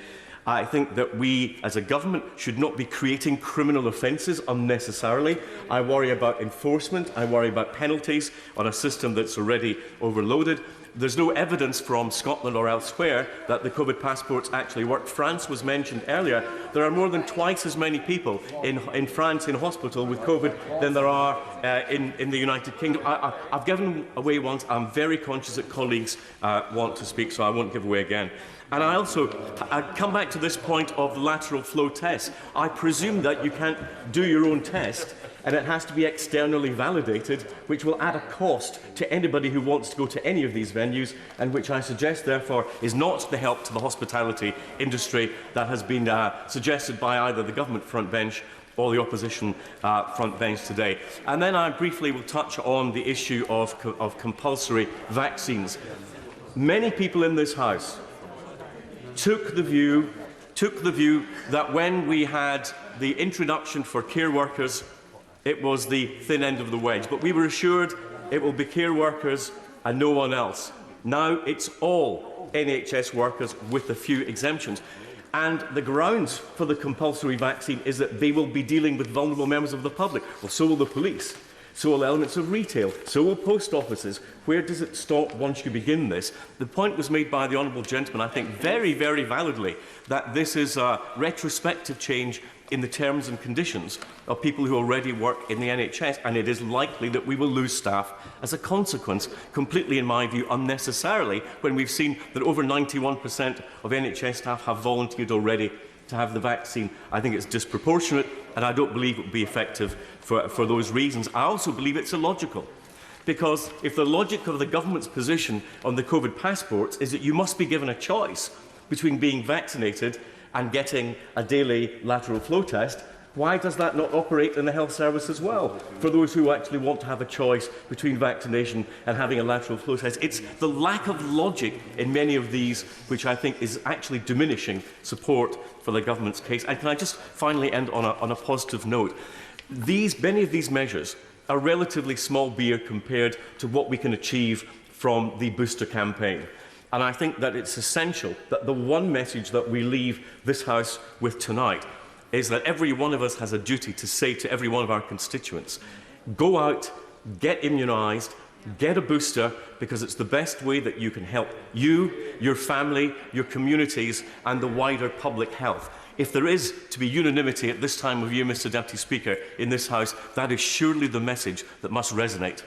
I think that we, as a government, should not be creating criminal offences unnecessarily. I worry about enforcement. I worry about penalties on a system that's already overloaded. There's no evidence from Scotland or elsewhere that the COVID passports actually work. France was mentioned earlier. There are more than twice as many people in France in hospital with COVID than there are in the United Kingdom. I've given away once. I'm very conscious that colleagues want to speak, so I won't give away again. And I also come back to this point of lateral flow tests. I presume that you can't do your own test, and it has to be externally validated, which will add a cost to anybody who wants to go to any of these venues, and which I suggest, therefore, is not the help to the hospitality industry that has been suggested by either the government front bench or the opposition front bench today. And then I briefly will touch on the issue of compulsory vaccines. Many people in this House took the view that when we had the introduction for care workers, it was the thin end of the wedge. But we were assured it will be care workers and no one else. Now it's all NHS workers with a few exemptions. And the grounds for the compulsory vaccine is that they will be dealing with vulnerable members of the public. Well, so will the police. So will elements of retail. So will post offices. Where does it stop once you begin this? The point was made by the Honourable Gentleman, I think very, very validly, that this is a retrospective change in the terms and conditions of people who already work in the NHS, and it is likely that we will lose staff as a consequence, completely, in my view, unnecessarily, when we've seen that over 91% of NHS staff have volunteered already to have the vaccine. I think it's disproportionate, and I don't believe it will be effective for those reasons. I also believe it's illogical, because if the logic of the government's position on the COVID passports is that you must be given a choice between being vaccinated and getting a daily lateral flow test, why does that not operate in the health service as well, for those who actually want to have a choice between vaccination and having a lateral flow test? It's the lack of logic in many of these which I think is actually diminishing support for the government's case. And can I just finally end on a positive note? Many of these measures are relatively small beer compared to what we can achieve from the booster campaign. And I think that it's essential that the one message that we leave this House with tonight is that every one of us has a duty to say to every one of our constituents, go out, get immunised, get a booster, because it's the best way that you can help you, your family, your communities and the wider public health. If there is to be unanimity at this time of year, Mr Deputy Speaker, in this House, that is surely the message that must resonate.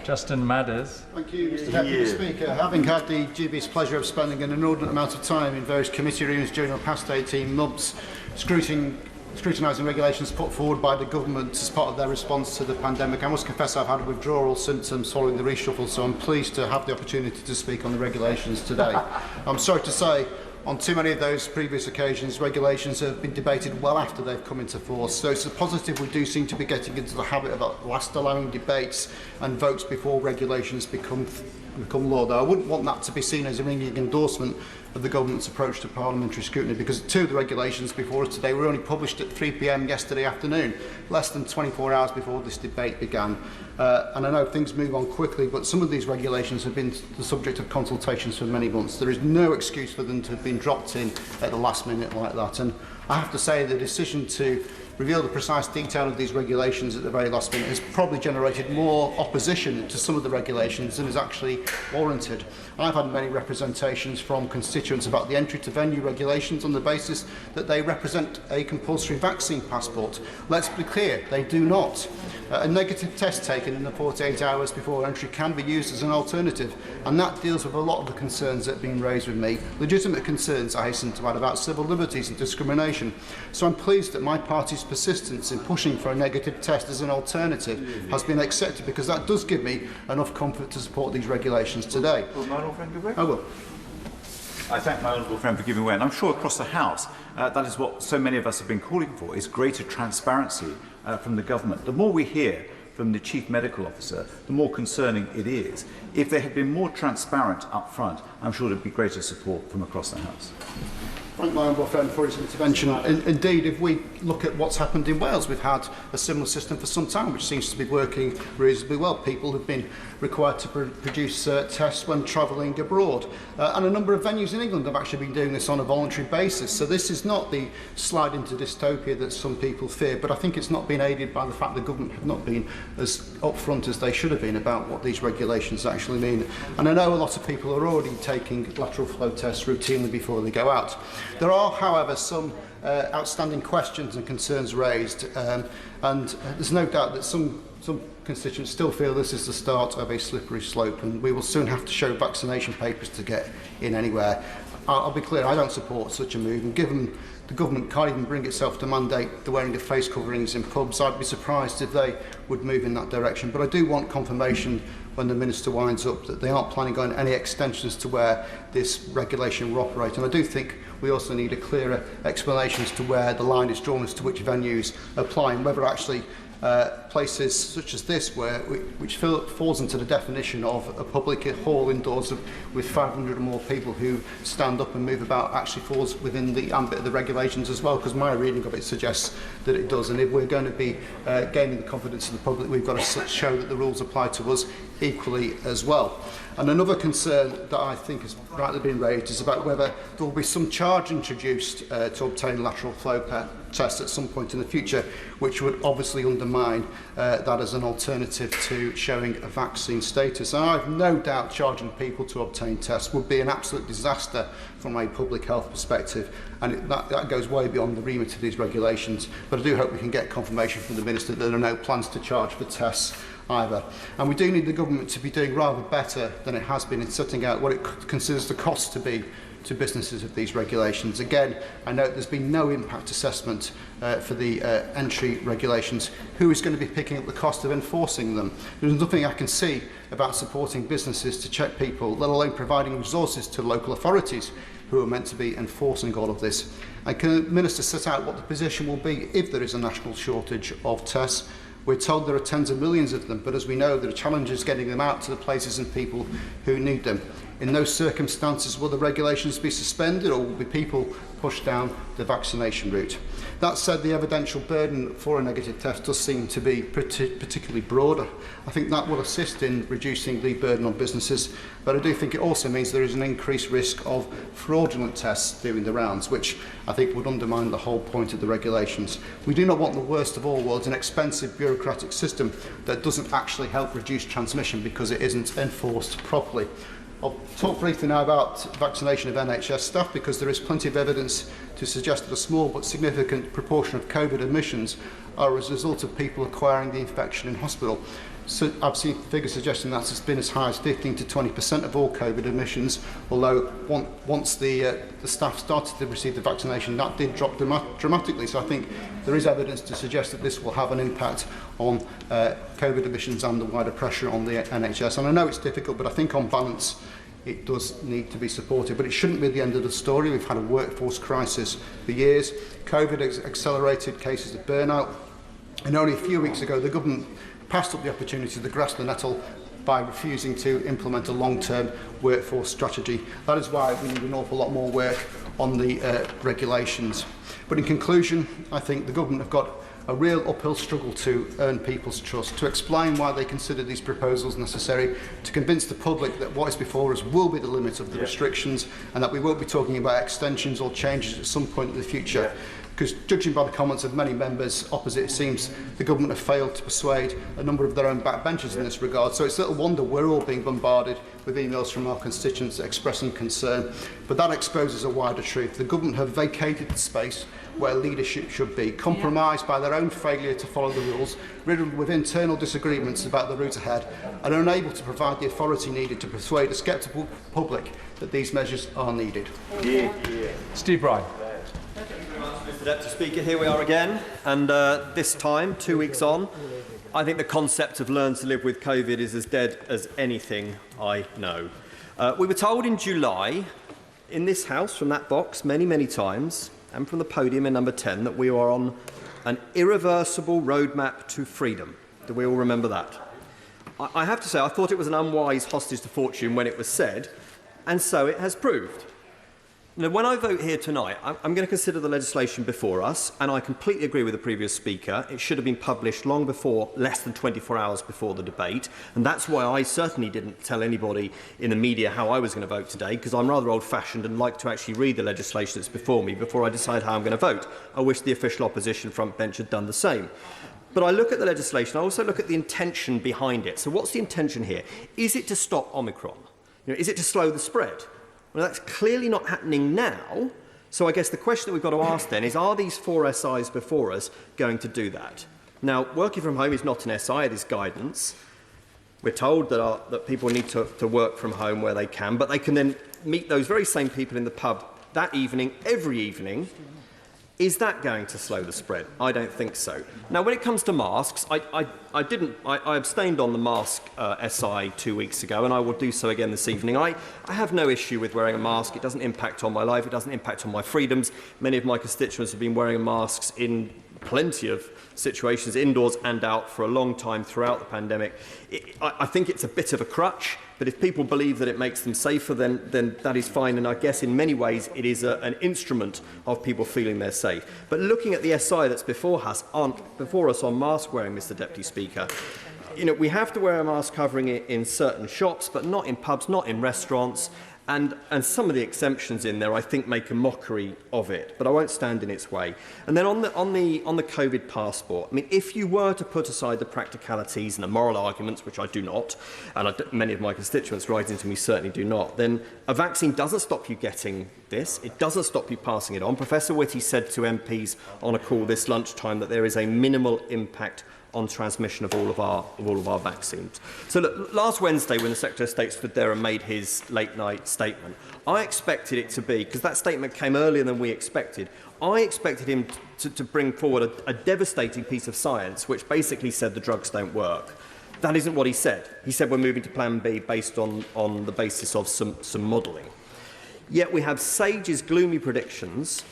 Justin Madders. Thank you, Mr Deputy Speaker. Having had the dubious pleasure of spending an inordinate amount of time in various committee rooms during the past 18 months scrutinising regulations put forward by the government as part of their response to the pandemic, I must confess I've had withdrawal symptoms following the reshuffle, so I'm pleased to have the opportunity to speak on the regulations today. I'm sorry to say, on too many of those previous occasions, regulations have been debated well after they've come into force. So it's a positive we do seem to be getting into the habit of at last allowing debates and votes before regulations become law. Though I wouldn't want that to be seen as a ringing endorsement of the government's approach to parliamentary scrutiny, because two of the regulations before us today were only published at 3 p.m. yesterday afternoon, less than 24 hours before this debate began. And I know things move on quickly, but some of these regulations have been the subject of consultations for many months. There is no excuse for them to have been dropped in at the last minute like that. And I have to say the decision to reveal the precise detail of these regulations at the very last minute has probably generated more opposition to some of the regulations than is actually warranted. I've had many representations from constituents about the entry to venue regulations on the basis that they represent a compulsory vaccine passport. Let's be clear, they do not. A negative test taken in the 48 hours before entry can be used as an alternative, and that deals with a lot of the concerns that have been raised with me. Legitimate concerns, I hasten to add, about civil liberties and discrimination. So I'm pleased that my party's persistence in pushing for a negative test as an alternative has been accepted, because that does give me enough comfort to support these regulations today. I will. I thank my honourable friend for giving way, and I'm sure across the House that is what so many of us have been calling for, is greater transparency from the government. The more we hear from the Chief Medical Officer, the more concerning it is. If they had been more transparent up front, I'm sure there would be greater support from across the House. Thank my honourable friend for his intervention. Indeed, if we look at what's happened in Wales, we've had a similar system for some time, which seems to be working reasonably well. People have been required to produce tests when travelling abroad. And a number of venues in England have actually been doing this on a voluntary basis. So this is not the slide into dystopia that some people fear, but I think it's not been aided by the fact the government have not been as upfront as they should have been about what these regulations actually mean. And I know a lot of people are already taking lateral flow tests routinely before they go out. There are, however, some outstanding questions and concerns raised, and there's no doubt that some constituents still feel this is the start of a slippery slope, and we will soon have to show vaccination papers to get in anywhere. I'll be clear, I don't support such a move, and given the government can't even bring itself to mandate the wearing of face coverings in pubs, I'd be surprised if they would move in that direction. But I do want confirmation when the Minister winds up that they aren't planning on any extensions to where this regulation will operate. And I do think we also need a clearer explanation as to where the line is drawn as to which venues apply, and whether actually places such as this, which falls into the definition of a public hall indoors with 500 or more people who stand up and move about, actually falls within the ambit of the regulations as well, because my reading of it suggests that it does. And if we're going to be gaining the confidence of the public, we've got to show that the rules apply to us equally as well. And another concern that I think has rightly been raised is about whether there will be some charge introduced to obtain lateral flow tests at some point in the future, which would obviously undermine that as an alternative to showing a vaccine status. And I have no doubt charging people to obtain tests would be an absolute disaster from a public health perspective, and that goes way beyond the remit of these regulations. But I do hope we can get confirmation from the Minister that there are no plans to charge for tests either. And we do need the government to be doing rather better than it has been in setting out what it considers the cost to be to businesses of these regulations. Again, I note there's been no impact assessment for the entry regulations. Who is going to be picking up the cost of enforcing them? There's nothing I can see about supporting businesses to check people, let alone providing resources to local authorities who are meant to be enforcing all of this. And can the Minister set out what the position will be if there is a national shortage of tests? We're told there are tens of millions of them, but as we know, there are challenges getting them out to the places and people who need them. In those circumstances, will the regulations be suspended, or will be people pushed down the vaccination route? That said, the evidential burden for a negative test does seem to be particularly broad. I think that will assist in reducing the burden on businesses, but I do think it also means there is an increased risk of fraudulent tests doing the rounds, which I think would undermine the whole point of the regulations. We do not want the worst of all worlds, an expensive bureaucratic system that doesn't actually help reduce transmission because it isn't enforced properly. I'll talk briefly now about vaccination of NHS staff, because there is plenty of evidence to suggest that a small but significant proportion of COVID admissions are as a result of people acquiring the infection in hospital. So I've seen figures suggesting that it's been as high as 15 to 20% of all COVID admissions, although once the staff started to receive the vaccination, that did drop dramatically. So I think there is evidence to suggest that this will have an impact on COVID admissions and the wider pressure on the NHS. And I know it's difficult, but I think on balance it does need to be supported. But it shouldn't be the end of the story. We've had a workforce crisis for years. COVID has accelerated cases of burnout. And only a few weeks ago, the government passed up the opportunity to grasp the nettle by refusing to implement a long-term workforce strategy. That is why we need an awful lot more work on the regulations. But in conclusion, I think the government have got a real uphill struggle to earn people's trust, to explain why they consider these proposals necessary, to convince the public that what is before us will be the limit of the restrictions, and that we won't be talking about extensions or changes at some point in the future. Because judging by the comments of many members opposite, it seems the government have failed to persuade a number of their own backbenchers in this regard. So it's little wonder we're all being bombarded with emails from our constituents expressing concern. But that exposes a wider truth. The government have vacated the space where leadership should be, compromised by their own failure to follow the rules, riddled with internal disagreements about the route ahead, and unable to provide the authority needed to persuade a sceptical public that these measures are needed. Steve Bryan. Mr. Deputy Speaker, here we are again, and this time, 2 weeks on, I think the concept of learn to live with COVID is as dead as anything I know. We were told in July, in this House, from that box, many, many times, and from the podium in number 10, that we are on an irreversible roadmap to freedom. Do we all remember that? I have to say, I thought it was an unwise hostage to fortune when it was said, and so it has proved. Now, when I vote here tonight, I'm going to consider the legislation before us, and I completely agree with the previous speaker. It should have been published long before, less than 24 hours before the debate, and that's why I certainly didn't tell anybody in the media how I was going to vote today, because I'm rather old-fashioned and like to actually read the legislation that's before me before I decide how I'm going to vote. I wish the official opposition front bench had done the same. But I look at the legislation, I also look at the intention behind it. So what's the intention here? Is it to stop Omicron? Is it to slow the spread? Well, that's clearly not happening now. So I guess the question that we've got to ask then is, are these 4 SIs before us going to do that? Now, working from home is not an SI, it is guidance. We're told that people need to work from home where they can, but they can then meet those very same people in the pub that evening, every evening. Is that going to slow the spread? I don't think so. Now, when it comes to masks, I abstained on the mask SI 2 weeks ago, and I will do so again this evening. I have no issue with wearing a mask. It doesn't impact on my life. It doesn't impact on my freedoms. Many of my constituents have been wearing masks in plenty of situations, indoors and out, for a long time throughout the pandemic. I think it's a bit of a crutch, but if people believe that it makes them safer, then that is fine. And I guess in many ways it is an instrument of people feeling they're safe. But looking at the SI that's before us on mask wearing, Mr. Deputy Speaker, we have to wear a mask covering in certain shops, but not in pubs, not in restaurants. And some of the exemptions in there, I think, make a mockery of it, but I won't stand in its way. And then on the COVID passport, I mean, if you were to put aside the practicalities and the moral arguments, which I do not, and many of my constituents writing to me certainly do not, then a vaccine doesn't stop you getting this. It doesn't stop you passing it on. Professor Whitty said to MPs on a call this lunchtime that there is a minimal impact on transmission of all of our vaccines. So look, last Wednesday when the Secretary of State stood there and made his late-night statement, I expected it to be, because that statement came earlier than we expected, I expected him to bring forward a devastating piece of science which basically said the drugs don't work. That isn't what he said. He said we're moving to Plan B based on the basis of some modelling. Yet we have SAGE's gloomy predictions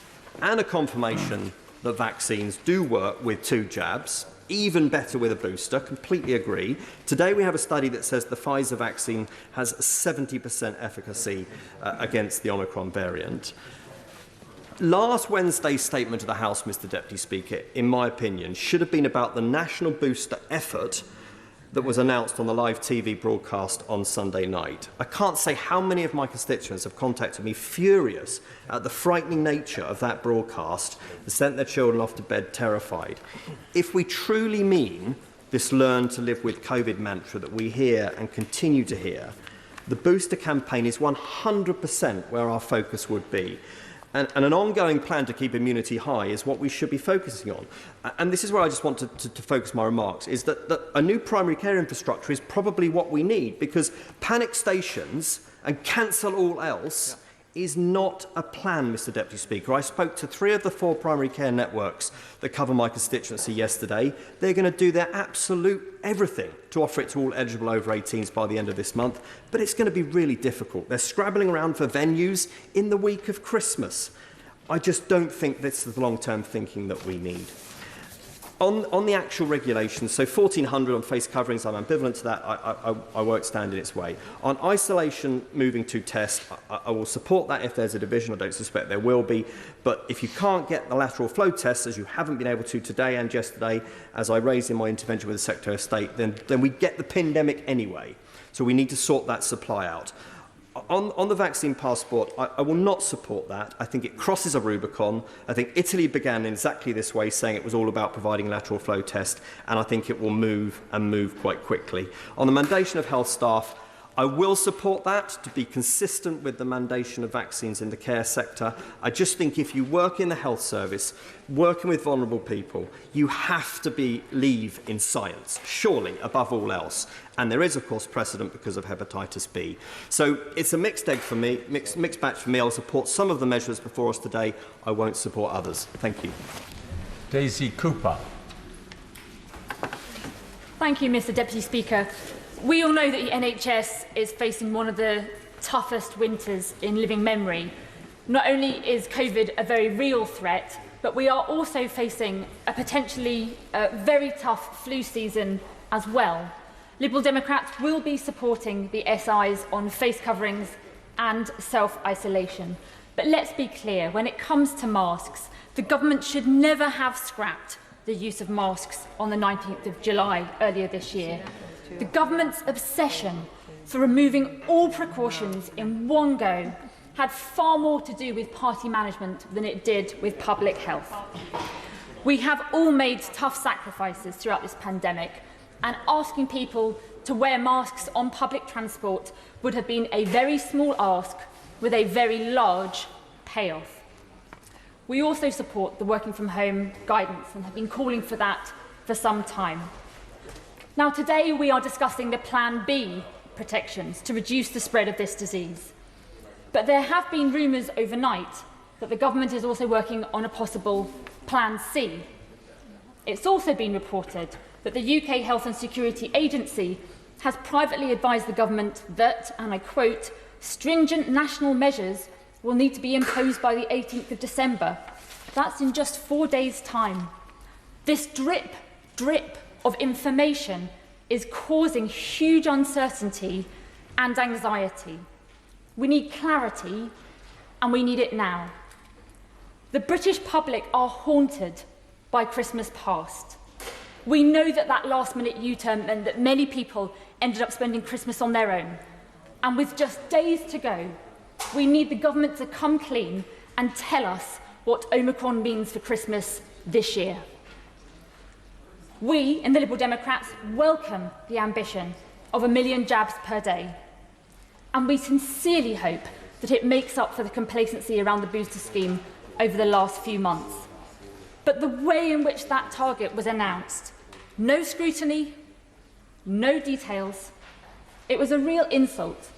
and a confirmation that vaccines do work with 2 jabs, even better with a booster, completely agree. Today we have a study that says the Pfizer vaccine has 70% efficacy against the Omicron variant. Last Wednesday's statement to the House, Mr Deputy Speaker, in my opinion, should have been about the national booster effort that was announced on the live TV broadcast on Sunday night. I can't say how many of my constituents have contacted me furious at the frightening nature of that broadcast that sent their children off to bed terrified. If we truly mean this learn to live with COVID mantra that we hear and continue to hear, the booster campaign is 100% where our focus would be. And an ongoing plan to keep immunity high is what we should be focusing on. And this is where I just want to focus my remarks, is that a new primary care infrastructure is probably what we need, because panic stations and cancel all else is not a plan, Mr Deputy Speaker. I spoke to 3 of the 4 primary care networks that cover my constituency yesterday. They're going to do their absolute everything to offer it to all eligible over 18s by the end of this month, but it's going to be really difficult. They're scrabbling around for venues in the week of Christmas. I just don't think this is the long-term thinking that we need. On the actual regulations, so 1400 on face coverings, I'm ambivalent to that. I won't stand in its way. On isolation moving to test, I will support that if there's a division. I don't suspect there will be. But if you can't get the lateral flow tests, as you haven't been able to today and yesterday, as I raised in my intervention with the Secretary of State, then we get the pandemic anyway. So we need to sort that supply out. On the vaccine passport, I will not support that. I think it crosses a Rubicon. I think Italy began in exactly this way, saying it was all about providing lateral flow test, and I think it will move quite quickly. On the mandation of health staff, I will support that to be consistent with the mandation of vaccines in the care sector. I just think if you work in the health service, working with vulnerable people, you have to believe in science, surely, above all else. And there is, of course, precedent because of hepatitis B. So it's a mixed egg for me, mixed batch for me. I'll support some of the measures before us today. I won't support others. Thank you. Daisy Cooper. Thank you, Mr Deputy Speaker. We all know that the NHS is facing one of the toughest winters in living memory. Not only is COVID a very real threat, but we are also facing a potentially very tough flu season as well. Liberal Democrats will be supporting the SIs on face coverings and self-isolation. But let's be clear, when it comes to masks, the government should never have scrapped the use of masks on the 19th of July earlier this year. The government's obsession for removing all precautions in one go had far more to do with party management than it did with public health. We have all made tough sacrifices throughout this pandemic, and asking people to wear masks on public transport would have been a very small ask with a very large payoff. We also support the working from home guidance and have been calling for that for some time. Now, today we are discussing the Plan B protections to reduce the spread of this disease. But there have been rumours overnight that the government is also working on a possible Plan C. It's also been reported that the UK Health and Security Agency has privately advised the government that, and I quote, stringent national measures will need to be imposed by the 18th of December. That's in just 4 days' time. This drip of information is causing huge uncertainty and anxiety. We need clarity, and we need it now. The British public are haunted by Christmas past. We know that last-minute U-turn meant that many people ended up spending Christmas on their own. And with just days to go, we need the government to come clean and tell us what Omicron means for Christmas this year. We, in the Liberal Democrats, welcome the ambition of 1 million jabs per day. And we sincerely hope that it makes up for the complacency around the booster scheme over the last few months. But the way in which that target was announced, no scrutiny, no details, it was a real insult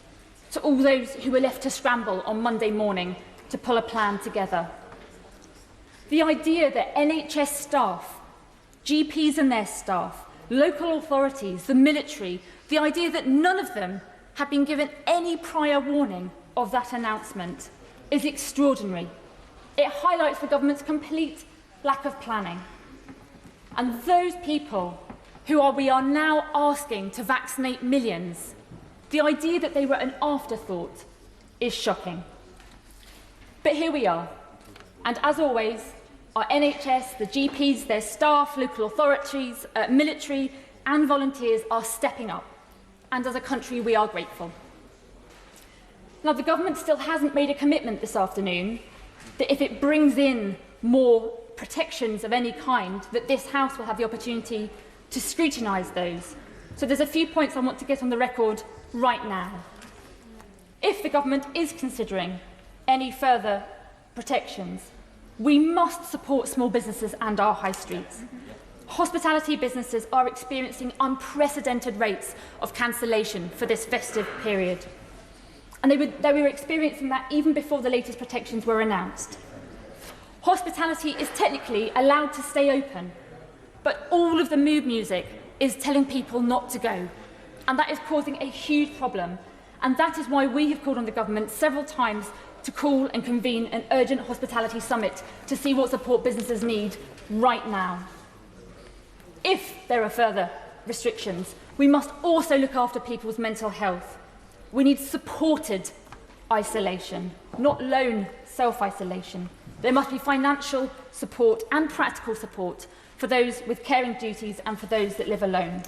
to all those who were left to scramble on Monday morning to pull a plan together. The idea that NHS staff, GPs and their staff, local authorities, the military, the idea that none of them had been given any prior warning of that announcement is extraordinary. It highlights the government's complete lack of planning. And those people we are now asking to vaccinate millions, the idea that they were an afterthought is shocking. But here we are, and as always, our NHS, the GPs, their staff, local authorities, military and volunteers are stepping up, and as a country we are grateful. Now, the government still hasn't made a commitment this afternoon that if it brings in more protections of any kind, that this House will have the opportunity to scrutinise those. So there's a few points I want to get on the record right now. If the government is considering any further protections, we must support small businesses and our high streets. Hospitality businesses are experiencing unprecedented rates of cancellation for this festive period. And they were experiencing that even before the latest protections were announced. Hospitality is technically allowed to stay open, but all of the mood music is telling people not to go. And that is causing a huge problem. And that is why we have called on the government several times to call and convene an urgent hospitality summit to see what support businesses need right now. If there are further restrictions, we must also look after people's mental health. We need supported isolation, not lone self-isolation. There must be financial support and practical support for those with caring duties and for those that live alone.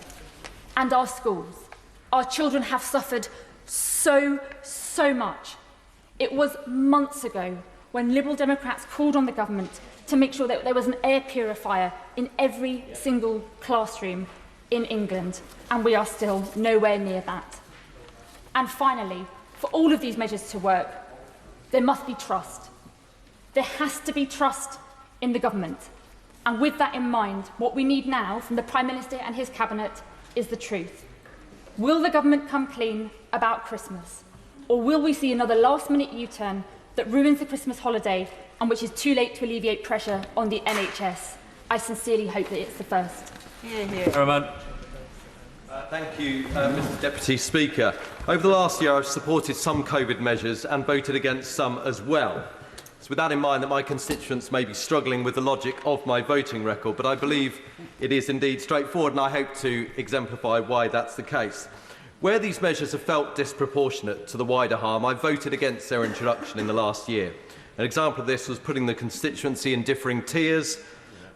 And our schools. Our children have suffered so much. It was months ago when Liberal Democrats called on the government to make sure that there was an air purifier in every single classroom in England, and we are still nowhere near that. And finally, for all of these measures to work, there must be trust. There has to be trust in the government. And with that in mind, what we need now from the Prime Minister and his cabinet is the truth. Will the government come clean about Christmas? Or will we see another last-minute U-turn that ruins the Christmas holiday and which is too late to alleviate pressure on the NHS? I sincerely hope that it's the first. Thank you, Mr Deputy Speaker. Over the last year, I've supported some COVID measures and voted against some as well. It's with that in mind that my constituents may be struggling with the logic of my voting record, but I believe it is indeed straightforward, and I hope to exemplify why that's the case. Where these measures have felt disproportionate to the wider harm, I voted against their introduction in the last year. An example of this was putting the constituency in differing tiers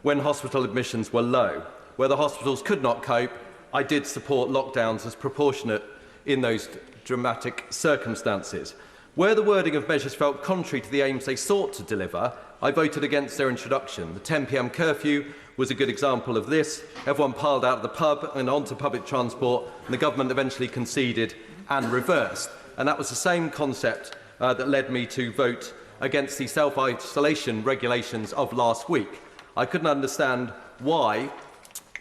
when hospital admissions were low. Where the hospitals could not cope, I did support lockdowns as proportionate in those dramatic circumstances. Where the wording of measures felt contrary to the aims they sought to deliver, I voted against their introduction. The 10 p.m. curfew was a good example of this. Everyone piled out of the pub and onto public transport, and the government eventually conceded and reversed. And that was the same concept that led me to vote against the self-isolation regulations of last week. I couldn't understand why,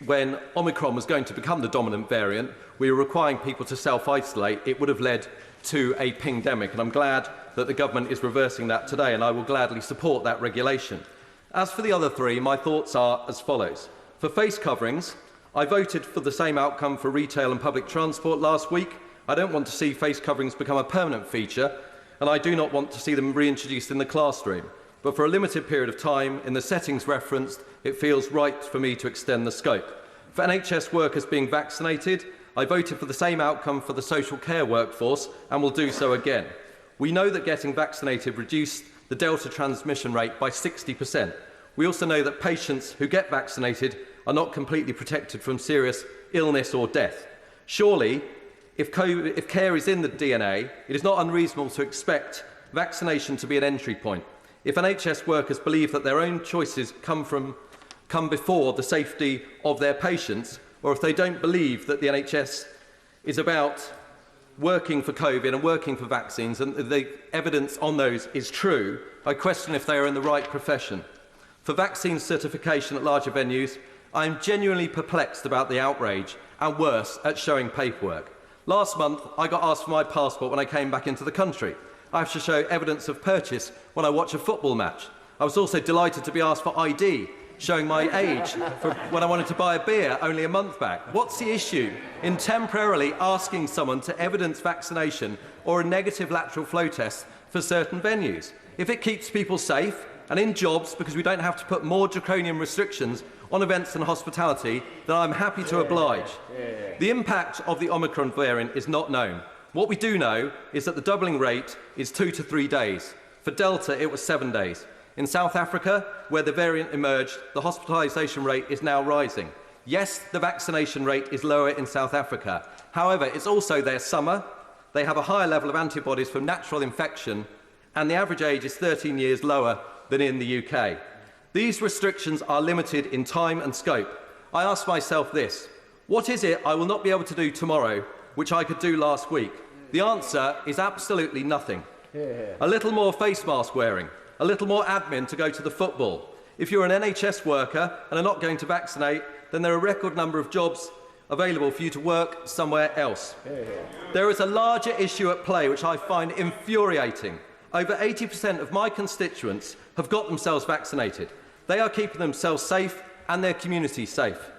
when Omicron was going to become the dominant variant, we were requiring people to self-isolate. It would have led to a pingdemic, and I'm glad that the government is reversing that today, and I will gladly support that regulation. As for the other three, my thoughts are as follows. For face coverings, I voted for the same outcome for retail and public transport last week. I don't want to see face coverings become a permanent feature, and I do not want to see them reintroduced in the classroom. But for a limited period of time, in the settings referenced, it feels right for me to extend the scope. For NHS workers being vaccinated, I voted for the same outcome for the social care workforce and will do so again. We know that getting vaccinated reduced the Delta transmission rate by 60%. We also know that patients who get vaccinated are not completely protected from serious illness or death. Surely, if care is in the DNA, it is not unreasonable to expect vaccination to be an entry point. If NHS workers believe that their own choices come before the safety of their patients, or if they don't believe that the NHS is about working for COVID and working for vaccines, and the evidence on those is true, I question if they are in the right profession. For vaccine certification at larger venues, I am genuinely perplexed about the outrage, and worse, at showing paperwork. Last month, I got asked for my passport when I came back into the country. I have to show evidence of purchase when I watch a football match. I was also delighted to be asked for ID, showing my age for when I wanted to buy a beer only a month back. What's the issue in temporarily asking someone to evidence vaccination or a negative lateral flow test for certain venues? If it keeps people safe, and in jobs because we don't have to put more draconian restrictions on events and hospitality, then I'm happy to oblige. The impact of the Omicron variant is not known. What we do know is that the doubling rate is 2 to 3 days. For Delta, it was 7 days. In South Africa, where the variant emerged, the hospitalisation rate is now rising. Yes, the vaccination rate is lower in South Africa. However, it's also their summer. They have a higher level of antibodies from natural infection, and the average age is 13 years lower than in the UK. These restrictions are limited in time and scope. I ask myself this: what is it I will not be able to do tomorrow, which I could do last week? The answer is absolutely nothing. A little more face mask wearing, a little more admin to go to the football. If you're an NHS worker and are not going to vaccinate, then there are a record number of jobs available for you to work somewhere else. There is a larger issue at play which I find infuriating. Over 80% of my constituents have got themselves vaccinated. They are keeping themselves safe and their community safe.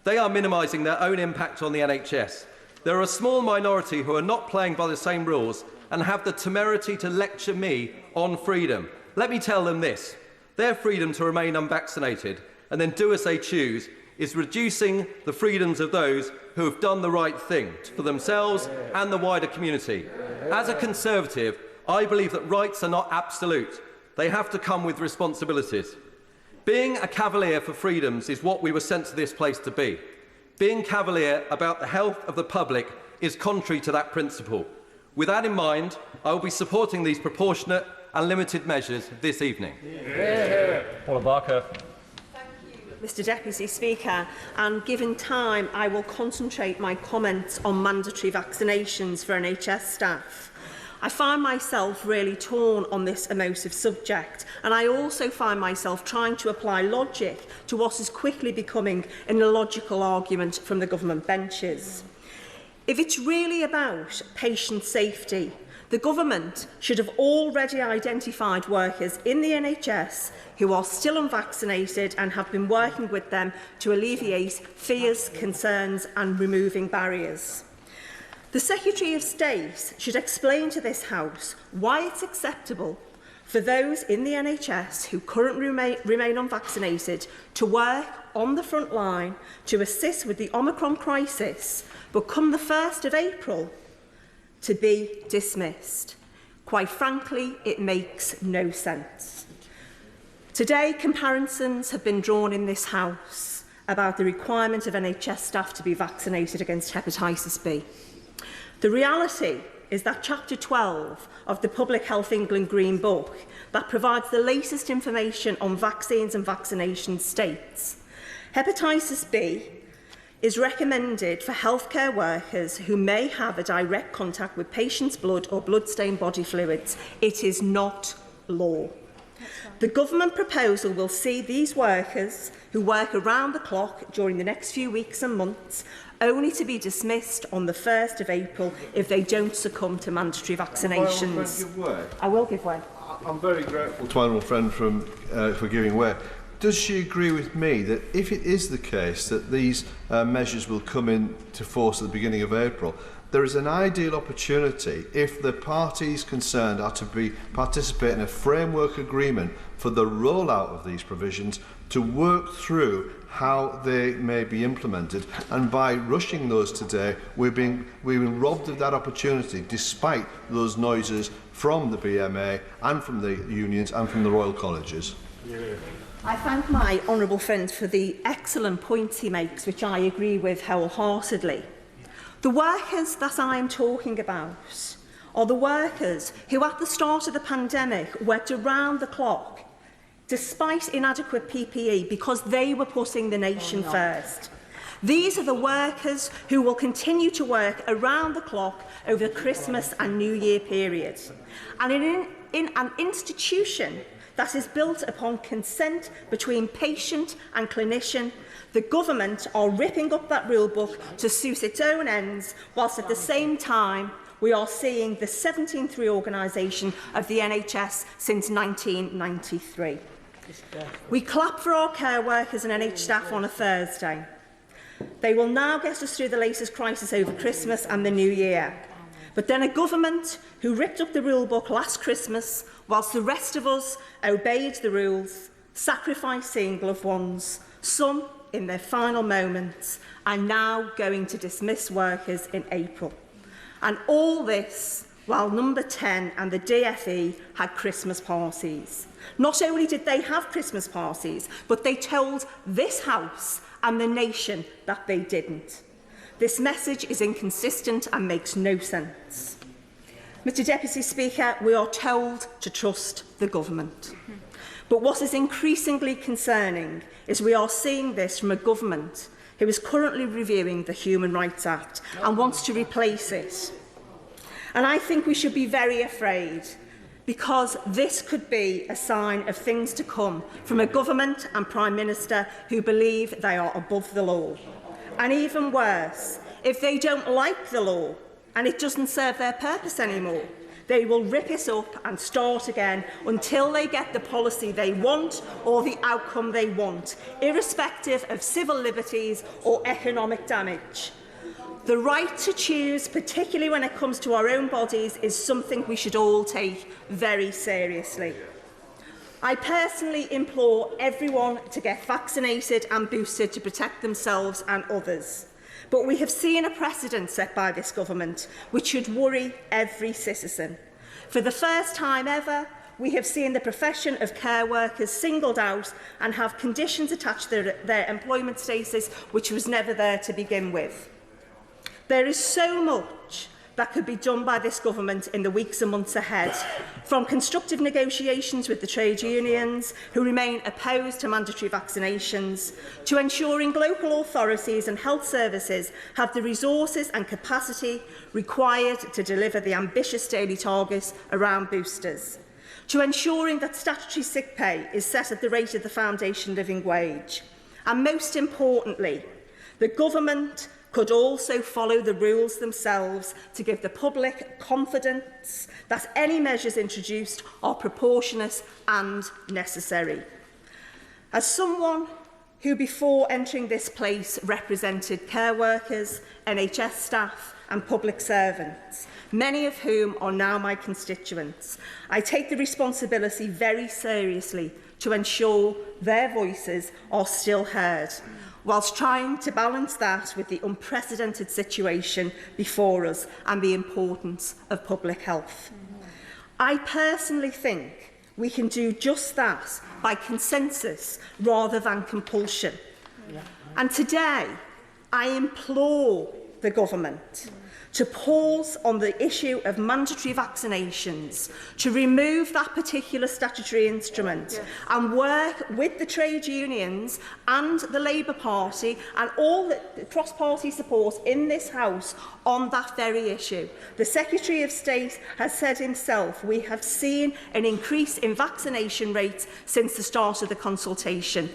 They are minimising their own impact on the NHS. There are a small minority who are not playing by the same rules and have the temerity to lecture me on freedom. Let me tell them this: their freedom to remain unvaccinated and then do as they choose is reducing the freedoms of those who have done the right thing for themselves and the wider community. As a Conservative, I believe that rights are not absolute. They have to come with responsibilities. Being a cavalier for freedoms is what we were sent to this place to be. Being cavalier about the health of the public is contrary to that principle. With that in mind, I will be supporting these proportionate and limited measures this evening. Paula Barker. Mr Deputy Speaker, and given time, I will concentrate my comments on mandatory vaccinations for NHS staff. I find myself really torn on this emotive subject, and I also find myself trying to apply logic to what is quickly becoming an illogical argument from the government benches. If it's really about patient safety, the government should have already identified workers in the NHS who are still unvaccinated and have been working with them to alleviate fears, concerns and removing barriers. The Secretary of State should explain to this House why it's acceptable for those in the NHS who currently remain unvaccinated to work on the front line to assist with the Omicron crisis, but come the 1st of April, to be dismissed. Quite frankly, it makes no sense. Today, comparisons have been drawn in this House about the requirement of NHS staff to be vaccinated against hepatitis B. The reality is that Chapter 12 of the Public Health England Green Book, that provides the latest information on vaccines and vaccinations, states hepatitis B is recommended for healthcare workers who may have a direct contact with patients' blood or blood-stained body fluids. It is not law. The government proposal will see these workers who work around the clock during the next few weeks and months only to be dismissed on the 1st of April if they don't succumb to mandatory vaccinations. I will give way. I'm very grateful to my honourable friend for giving way. Does she agree with me that if it is the case that these measures will come into force at the beginning of April, there is an ideal opportunity if the parties concerned are to participate in a framework agreement for the rollout of these provisions to work through how they may be implemented, and by rushing those today, we've been robbed of that opportunity despite those noises from the BMA and from the unions and from the Royal Colleges. I thank my honourable friend for the excellent points he makes, which I agree with wholeheartedly. The workers that I am talking about are the workers who at the start of the pandemic worked around the clock despite inadequate PPE because they were putting the nation first. These are the workers who will continue to work around the clock over the Christmas and New Year period. And in an institution that is built upon consent between patient and clinician, the government are ripping up that rule book to suit its own ends, whilst at the same time we are seeing the 17th reorganisation of the NHS since 1993. We clap for our care workers and NH staff on a Thursday. They will now get us through the latest crisis over Christmas and the New Year. But then a government who ripped up the rule book last Christmas whilst the rest of us obeyed the rules, sacrificing loved ones, some in their final moments, are now going to dismiss workers in April. And all this while Number 10 and the DFE had Christmas parties. Not only did they have Christmas parties, but they told this House and the nation that they didn't. This message is inconsistent and makes no sense. Mr Deputy Speaker, we are told to trust the government. But what is increasingly concerning is we are seeing this from a government who is currently reviewing the Human Rights Act and wants to replace it. And I think we should be very afraid, because this could be a sign of things to come from a government and Prime Minister who believe they are above the law. And even worse, if they don't like the law and it doesn't serve their purpose anymore, they will rip it up and start again until they get the policy they want or the outcome they want, irrespective of civil liberties or economic damage. The right to choose, particularly when it comes to our own bodies, is something we should all take very seriously. I personally implore everyone to get vaccinated and boosted to protect themselves and others. But we have seen a precedent set by this government which should worry every citizen. For the first time ever, we have seen the profession of care workers singled out and have conditions attached to their employment status which was never there to begin with. There is so much that could be done by this government in the weeks and months ahead, from constructive negotiations with the trade unions, who remain opposed to mandatory vaccinations, to ensuring local authorities and health services have the resources and capacity required to deliver the ambitious daily targets around boosters, to ensuring that statutory sick pay is set at the rate of the foundation living wage. And most importantly, the government could also follow the rules themselves to give the public confidence that any measures introduced are proportionate and necessary. As someone who before entering this place represented care workers, NHS staff and public servants, many of whom are now my constituents, I take the responsibility very seriously to ensure their voices are still heard, whilst trying to balance that with the unprecedented situation before us and the importance of public health. I personally think we can do just that by consensus rather than compulsion. And today, I implore the government to pause on the issue of mandatory vaccinations, to remove that particular statutory instrument and work with the trade unions and the Labour Party and all the cross-party support in this House on that very issue. The Secretary of State has said himself, we have seen an increase in vaccination rates since the start of the consultation.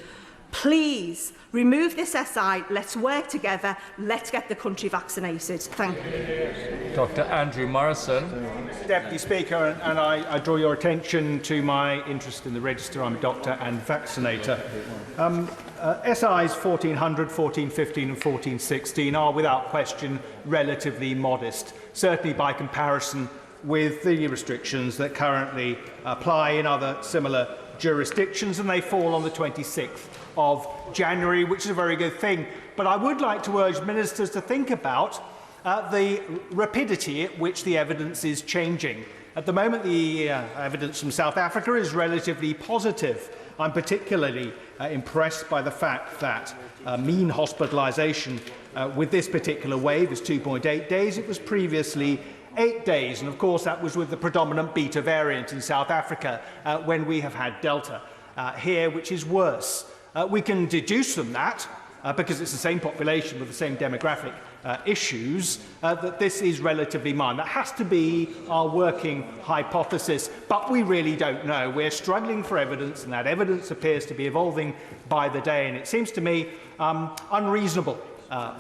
Please remove this SI, let's work together, let's get the country vaccinated. Thank you. Dr. Andrew Morrison. Mr Deputy Speaker, and I draw your attention to my interest in the register. I'm a doctor and vaccinator. SIs 1400, 1415 and 1416 are without question relatively modest, certainly by comparison with the restrictions that currently apply in other similar jurisdictions, and they fall on the 26th of January, which is a very good thing. But I would like to urge ministers to think about the rapidity at which the evidence is changing. At the moment, the evidence from South Africa is relatively positive. I'm particularly impressed by the fact that mean hospitalisation with this particular wave is 2.8 days. It was previously 8 days, and of course that was with the predominant beta variant in South Africa when we have had Delta here, which is worse. We can deduce from that, because it's the same population with the same demographic issues, that this is relatively mild. That has to be our working hypothesis, but we really don't know. We're struggling for evidence, and that evidence appears to be evolving by the day, and it seems to me unreasonable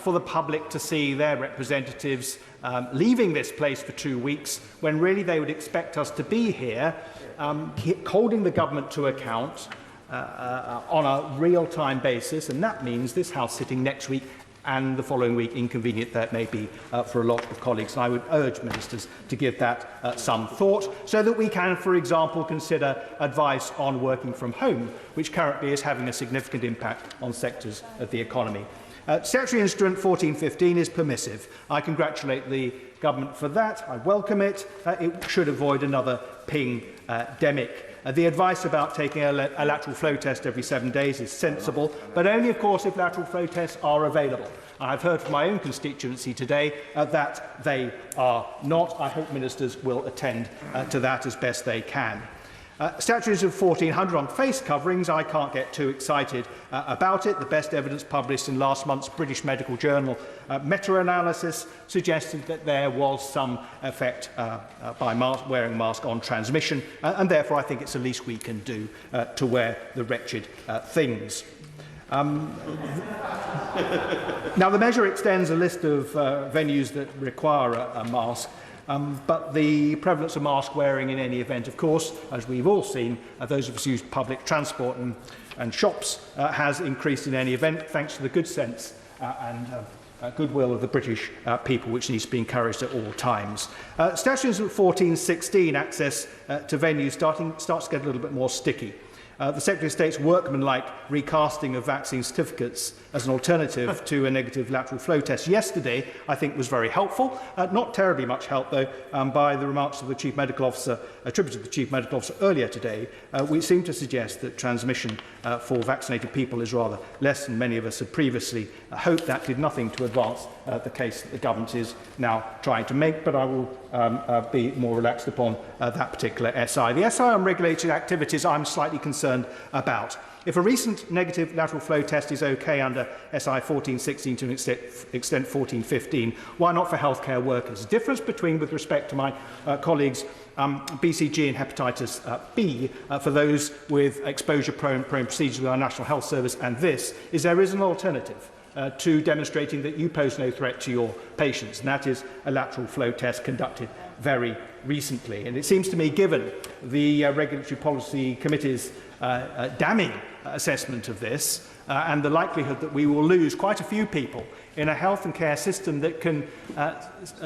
for the public to see their representatives leaving this place for 2 weeks when really they would expect us to be here, holding the government to account on a real-time basis, and that means this House sitting next week and the following week, inconvenient that may be for a lot of colleagues. And I would urge ministers to give that some thought, so that we can, for example, consider advice on working from home, which currently is having a significant impact on sectors of the economy. Statutory Instrument 1415 is permissive. I congratulate the government for that. I welcome it. It should avoid another ping-demic. The advice about taking a lateral flow test every 7 days is sensible, but only, of course, if lateral flow tests are available. I've heard from my own constituency today that they are not. I hope ministers will attend to that as best they can. Statutes of 1400 on face coverings, I can't get too excited about it. The best evidence published in last month's British Medical Journal meta-analysis suggested that there was some effect by wearing a mask on transmission, and therefore I think it's the least we can do to wear the wretched things. Now, the measure extends a list of venues that require a mask. But the prevalence of mask wearing in any event, of course, as we've all seen, those of us who use public transport and shops, has increased in any event, thanks to the good sense and goodwill of the British people, which needs to be encouraged at all times. Statutes of 1416, access to venues, starts to get a little bit more sticky. The Secretary of State's workmanlike recasting of vaccine certificates as an alternative to a negative lateral flow test yesterday, I think, was very helpful. Not terribly much help, though, by the remarks of the Chief Medical Officer, attributed to the Chief Medical Officer earlier today, which seemed to suggest that transmission for vaccinated people is rather less than many of us had previously hoped. That did nothing to advance the case that the government is now trying to make, but I will be more relaxed upon that particular SI. The SI on regulated activities I'm slightly concerned about. If a recent negative lateral flow test is okay under SI 1416 to an extent 1415, why not for healthcare workers? The difference between, with respect to my colleagues, BCG and hepatitis B, for those with exposure-prone procedures with our National Health Service, and this, is there is an alternative to demonstrating that you pose no threat to your patients, and that is a lateral flow test conducted very recently. And it seems to me, given the Regulatory Policy Committee's damning assessment of this, and the likelihood that we will lose quite a few people in a health and care system that can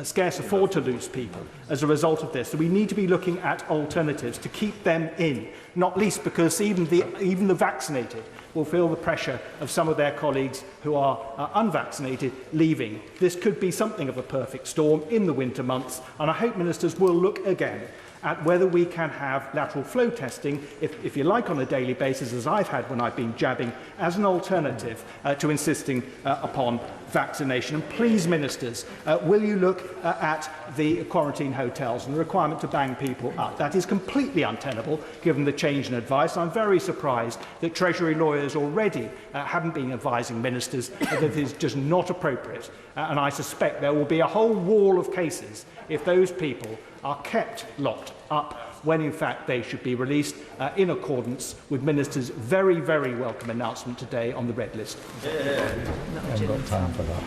scarce afford to lose people as a result of this. So we need to be looking at alternatives to keep them in, not least because even the vaccinated will feel the pressure of some of their colleagues who are unvaccinated leaving. This could be something of a perfect storm in the winter months, and I hope ministers will look again at whether we can have lateral flow testing, if you like, on a daily basis, as I've had when I've been jabbing, as an alternative to insisting upon vaccination. And please, ministers, will you look at the quarantine hotels and the requirement to bang people up? That is completely untenable, given the change in advice. I'm very surprised that Treasury lawyers already haven't been advising ministers that it is just not appropriate. And I suspect there will be a whole wall of cases if those people are kept locked up when in fact they should be released in accordance with Minister's very, very welcome announcement today on the red list. I haven't got time for that.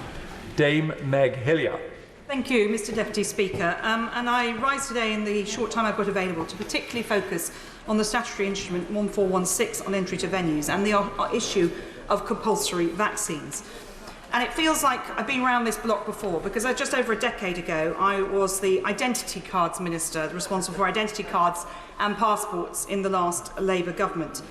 Dame Meg Hillier. Thank you, Mr Deputy Speaker. And I rise today in the short time I've got available to particularly focus on the statutory instrument 1416 on entry to venues and the issue of compulsory vaccines. And it feels like I've been around this block before, because just over a decade ago, I was the Identity Cards Minister, responsible for identity cards and passports in the last Labour government.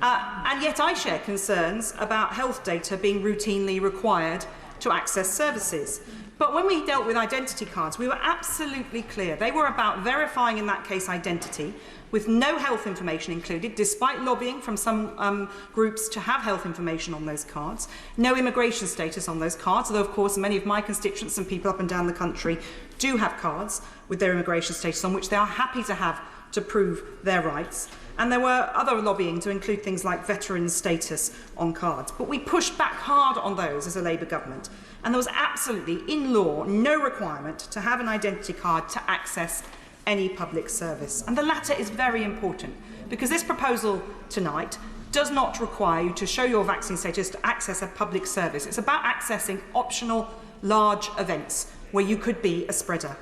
And yet I share concerns about health data being routinely required to access services. But when we dealt with identity cards, we were absolutely clear. They were about verifying, in that case, identity, with no health information included, despite lobbying from some groups to have health information on those cards, no immigration status on those cards, although, of course, many of my constituents and people up and down the country do have cards with their immigration status on, which they are happy to have to prove their rights. And there were other lobbying to include things like veteran status on cards. But we pushed back hard on those as a Labour government. And there was absolutely, in law, no requirement to have an identity card to access any public service. And the latter is very important, because this proposal tonight does not require you to show your vaccine status to access a public service. It's about accessing optional large events where you could be a spreader.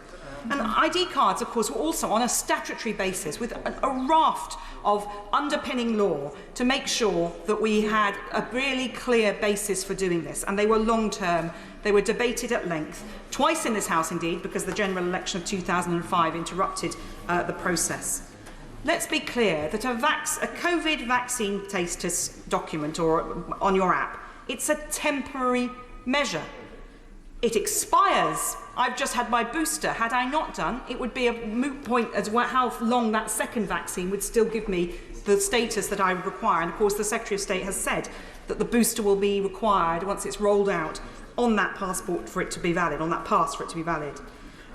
And ID cards, of course, were also on a statutory basis with a raft of underpinning law to make sure that we had a really clear basis for doing this, and they were long-term. They were debated at length, twice in this House indeed, because the general election of 2005 interrupted the process. Let's be clear that a COVID vaccine status document or on your app, it's a temporary measure. It expires. I've just had my booster. Had I not done, it would be a moot point as to how long that second vaccine would still give me the status that I would require. And of course, the Secretary of State has said that the booster will be required once it's rolled out on that passport for it to be valid, on that pass for it to be valid.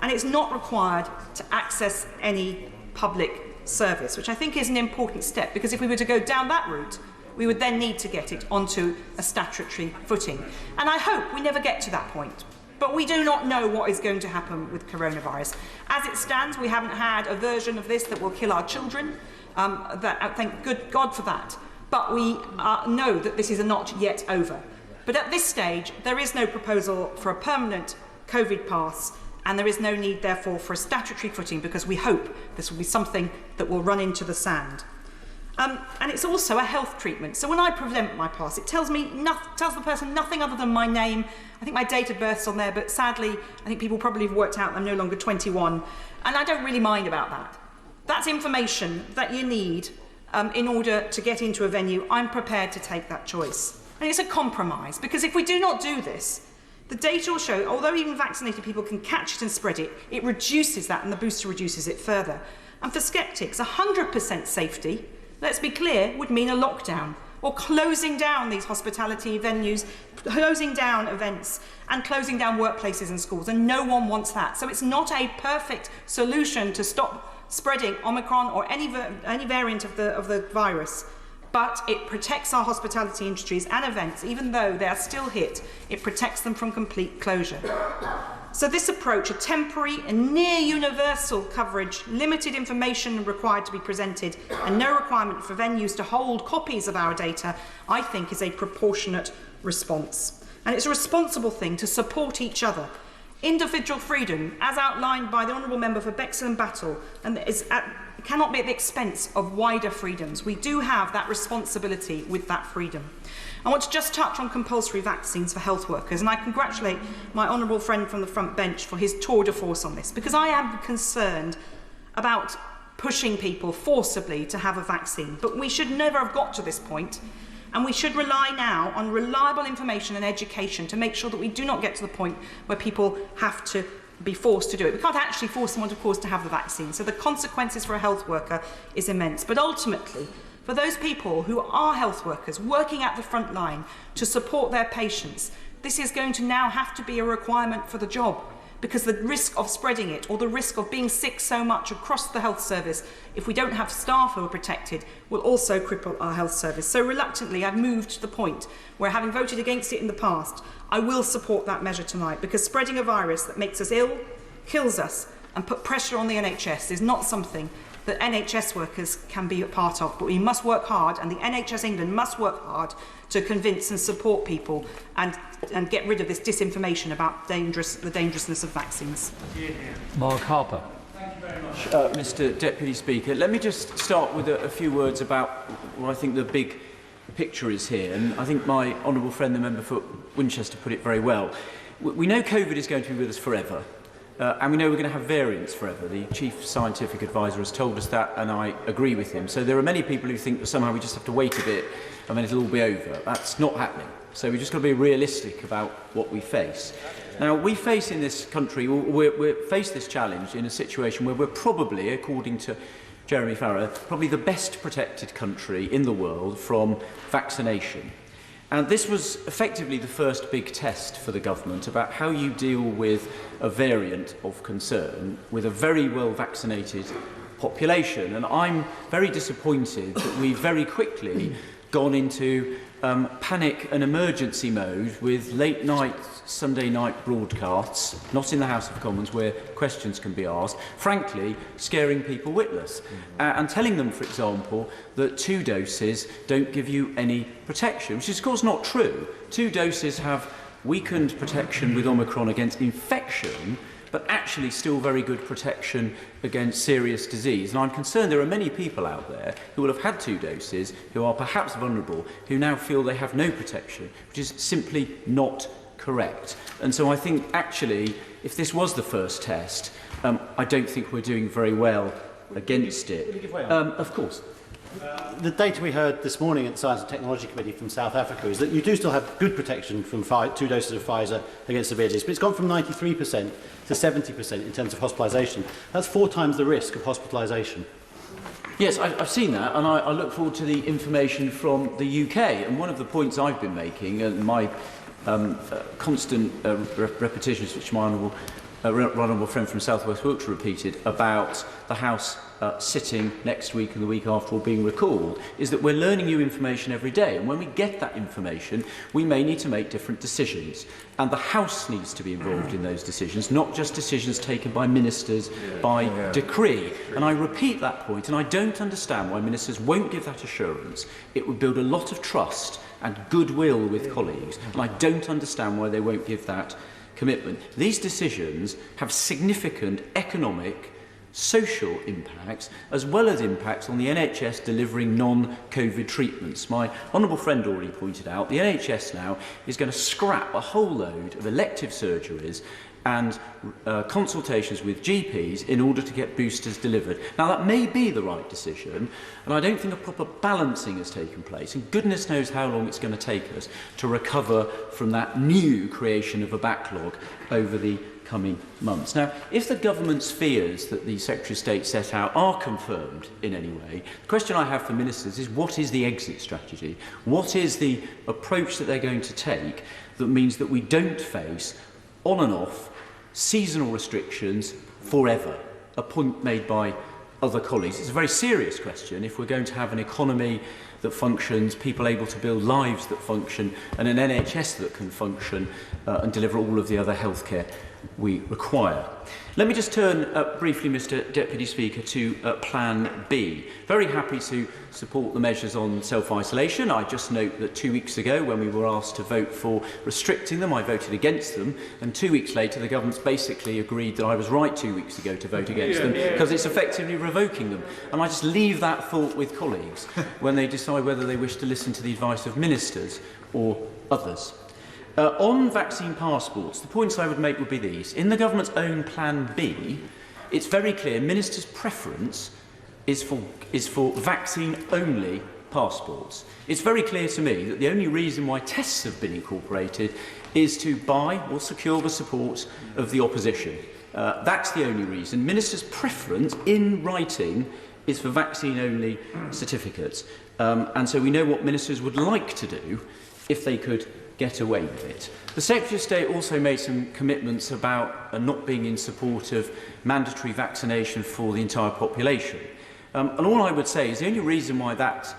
And it's not required to access any public service, which I think is an important step, because if we were to go down that route, we would then need to get it onto a statutory footing. And I hope we never get to that point. But we do not know what is going to happen with coronavirus. As it stands, we haven't had a version of this that will kill our children. Thank good God for that. But we know that this is not yet over. But at this stage, there is no proposal for a permanent COVID pass, and there is no need, therefore, for a statutory footing, because we hope this will be something that will run into the sand. And it's also a health treatment. So when I present my pass, it tells the person nothing other than my name. I think my date of birth's on there, but sadly, I think people probably have worked out I'm no longer 21. And I don't really mind about that. That's information that you need in order to get into a venue. I'm prepared to take that choice. And it's a compromise, because if we do not do this, the data will show, although even vaccinated people can catch it and spread it, it reduces that, and the booster reduces it further. And for sceptics, 100% safety, let's be clear, would mean a lockdown, or closing down these hospitality venues, closing down events, and closing down workplaces and schools, and no one wants that. So it's not a perfect solution to stop spreading Omicron or any variant of the virus. But it protects our hospitality industries and events. Even though they are still hit, it protects them from complete closure. So this approach, a temporary and near universal coverage, limited information required to be presented, and no requirement for venues to hold copies of our data, I think is a proportionate response. And it's a responsible thing to support each other. Individual freedom, as outlined by the Honourable Member for Bexhill and Battle, and cannot be at the expense of wider freedoms. We do have that responsibility with that freedom. I want to just touch on compulsory vaccines for health workers, and I congratulate my honourable friend from the front bench for his tour de force on this, because I am concerned about pushing people forcibly to have a vaccine. But we should never have got to this point, and we should rely now on reliable information and education to make sure that we do not get to the point where people have to be forced to do it. We can't actually force someone, of course, to have the vaccine, so the consequences for a health worker is immense. But ultimately, for those people who are health workers working at the front line to support their patients, this is going to now have to be a requirement for the job, because the risk of spreading it, or the risk of being sick so much across the health service, if we don't have staff who are protected, will also cripple our health service. So reluctantly, I've moved to the point where, having voted against it in the past, I will support that measure tonight, because spreading a virus that makes us ill, kills us, and put pressure on the NHS is not something that NHS workers can be a part of. But we must work hard, and the NHS England must work hard to convince and support people and get rid of this disinformation about the dangerousness of vaccines. Mark Harper. Thank you very much, Mr Deputy Speaker. Let me just start with a few words about what I think the big picture is here. And I think my honourable friend, the member for Winchester, put it very well. We know COVID is going to be with us forever. And we know we're going to have variants forever. The Chief Scientific Advisor has told us that, and I agree with him. So there are many people who think that somehow we just have to wait a bit and then it'll all be over. That's not happening. So we've just got to be realistic about what we face. Now, we face in this country, we face this challenge in a situation where we're probably, according to Jeremy Farrar, probably the best protected country in the world from vaccination. And this was effectively the first big test for the government about how you deal with a variant of concern with a very well vaccinated population. And I'm very disappointed that we've very quickly gone into panic and emergency mode with late night, Sunday night broadcasts, not in the House of Commons where questions can be asked, frankly scaring people witless and telling them, for example, that 2 doses don't give you any protection, which is of course not true. 2 doses have weakened protection with Omicron against infection, but but actually still very good protection against serious disease. And I'm concerned there are many people out there who will have had 2 doses, who are perhaps vulnerable, who now feel they have no protection, which is simply not correct. And so I think actually, if this was the first test, I don't think we're doing very well against it. Of course. The data we heard this morning at the Science and Technology Committee from South Africa is that you do still have good protection from 2 doses of Pfizer against severe disease, but it's gone from 93% to 70% in terms of hospitalisation. That's 4 times the risk of hospitalisation. Yes, I've seen that, and I look forward to the information from the UK. And one of the points I've been making, and my constant repetitions, which my honourable friend from South West Wiltshire repeated, about the House sitting next week and the week after or being recalled, is that we're learning new information every day. And when we get that information, we may need to make different decisions. And the House needs to be involved in those decisions, not just decisions taken by ministers by decree. And I repeat that point, and I don't understand why ministers won't give that assurance. It would build a lot of trust and goodwill with colleagues, and I don't understand why they won't give that commitment. These decisions have significant economic, social impacts, as well as impacts on the NHS delivering non-COVID treatments. My honourable friend already pointed out, the NHS now is going to scrap a whole load of elective surgeries and consultations with GPs in order to get boosters delivered. Now, that may be the right decision, and I don't think a proper balancing has taken place, and goodness knows how long it's going to take us to recover from that new creation of a backlog over the coming months. Now, if the government's fears that the Secretary of State set out are confirmed in any way, the question I have for ministers is, what is the exit strategy? What is the approach that they're going to take that means that we don't face on and off seasonal restrictions forever? A point made by other colleagues. It's a very serious question if we're going to have an economy that functions, people able to build lives that function, and an NHS that can function and deliver all of the other healthcare we require. Let me just turn briefly, Mr Deputy Speaker, to Plan B. Very happy to support the measures on self-isolation. I just note that 2 weeks ago, when we were asked to vote for restricting them, I voted against them, and 2 weeks later the government's basically agreed that I was right 2 weeks ago to vote against them, because it's effectively revoking them. And I just leave that thought with colleagues when they decide whether they wish to listen to the advice of ministers or others. On vaccine passports, the points I would make would be these. In the government's own Plan B, it's very clear ministers' preference is for vaccine-only passports. It's very clear to me that the only reason why tests have been incorporated is to buy or secure the support of the opposition. That's the only reason. Ministers' preference in writing is for vaccine-only certificates. And so we know what ministers would like to do if they could get away with it. The Secretary of State also made some commitments about not being in support of mandatory vaccination for the entire population. And all I would say is the only reason why that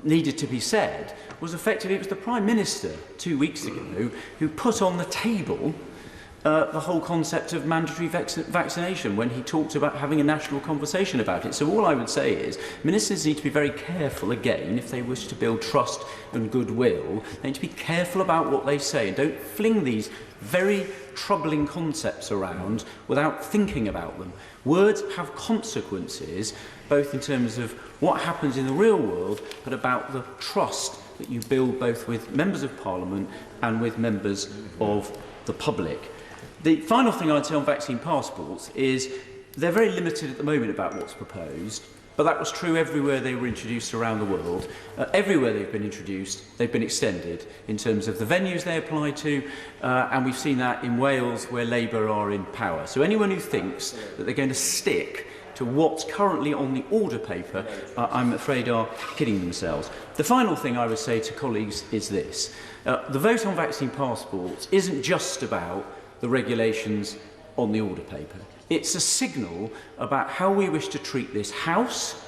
needed to be said was effectively it was the Prime Minister 2 weeks ago who put on the table the whole concept of mandatory vaccination when he talked about having a national conversation about it. So all I would say is ministers need to be very careful, again, if they wish to build trust and goodwill, they need to be careful about what they say and don't fling these very troubling concepts around without thinking about them. Words have consequences, both in terms of what happens in the real world, but about the trust that you build both with members of Parliament and with members of the public. The final thing I'd say on vaccine passports is they're very limited at the moment about what's proposed, but that was true everywhere they were introduced around the world. Everywhere they've been introduced, they've been extended in terms of the venues they apply to, and we've seen that in Wales where Labour are in power. So anyone who thinks that they're going to stick to what's currently on the order paper, I'm afraid are kidding themselves. The final thing I would say to colleagues is this. The vote on vaccine passports isn't just about the regulations on the order paper. It's a signal about how we wish to treat this House,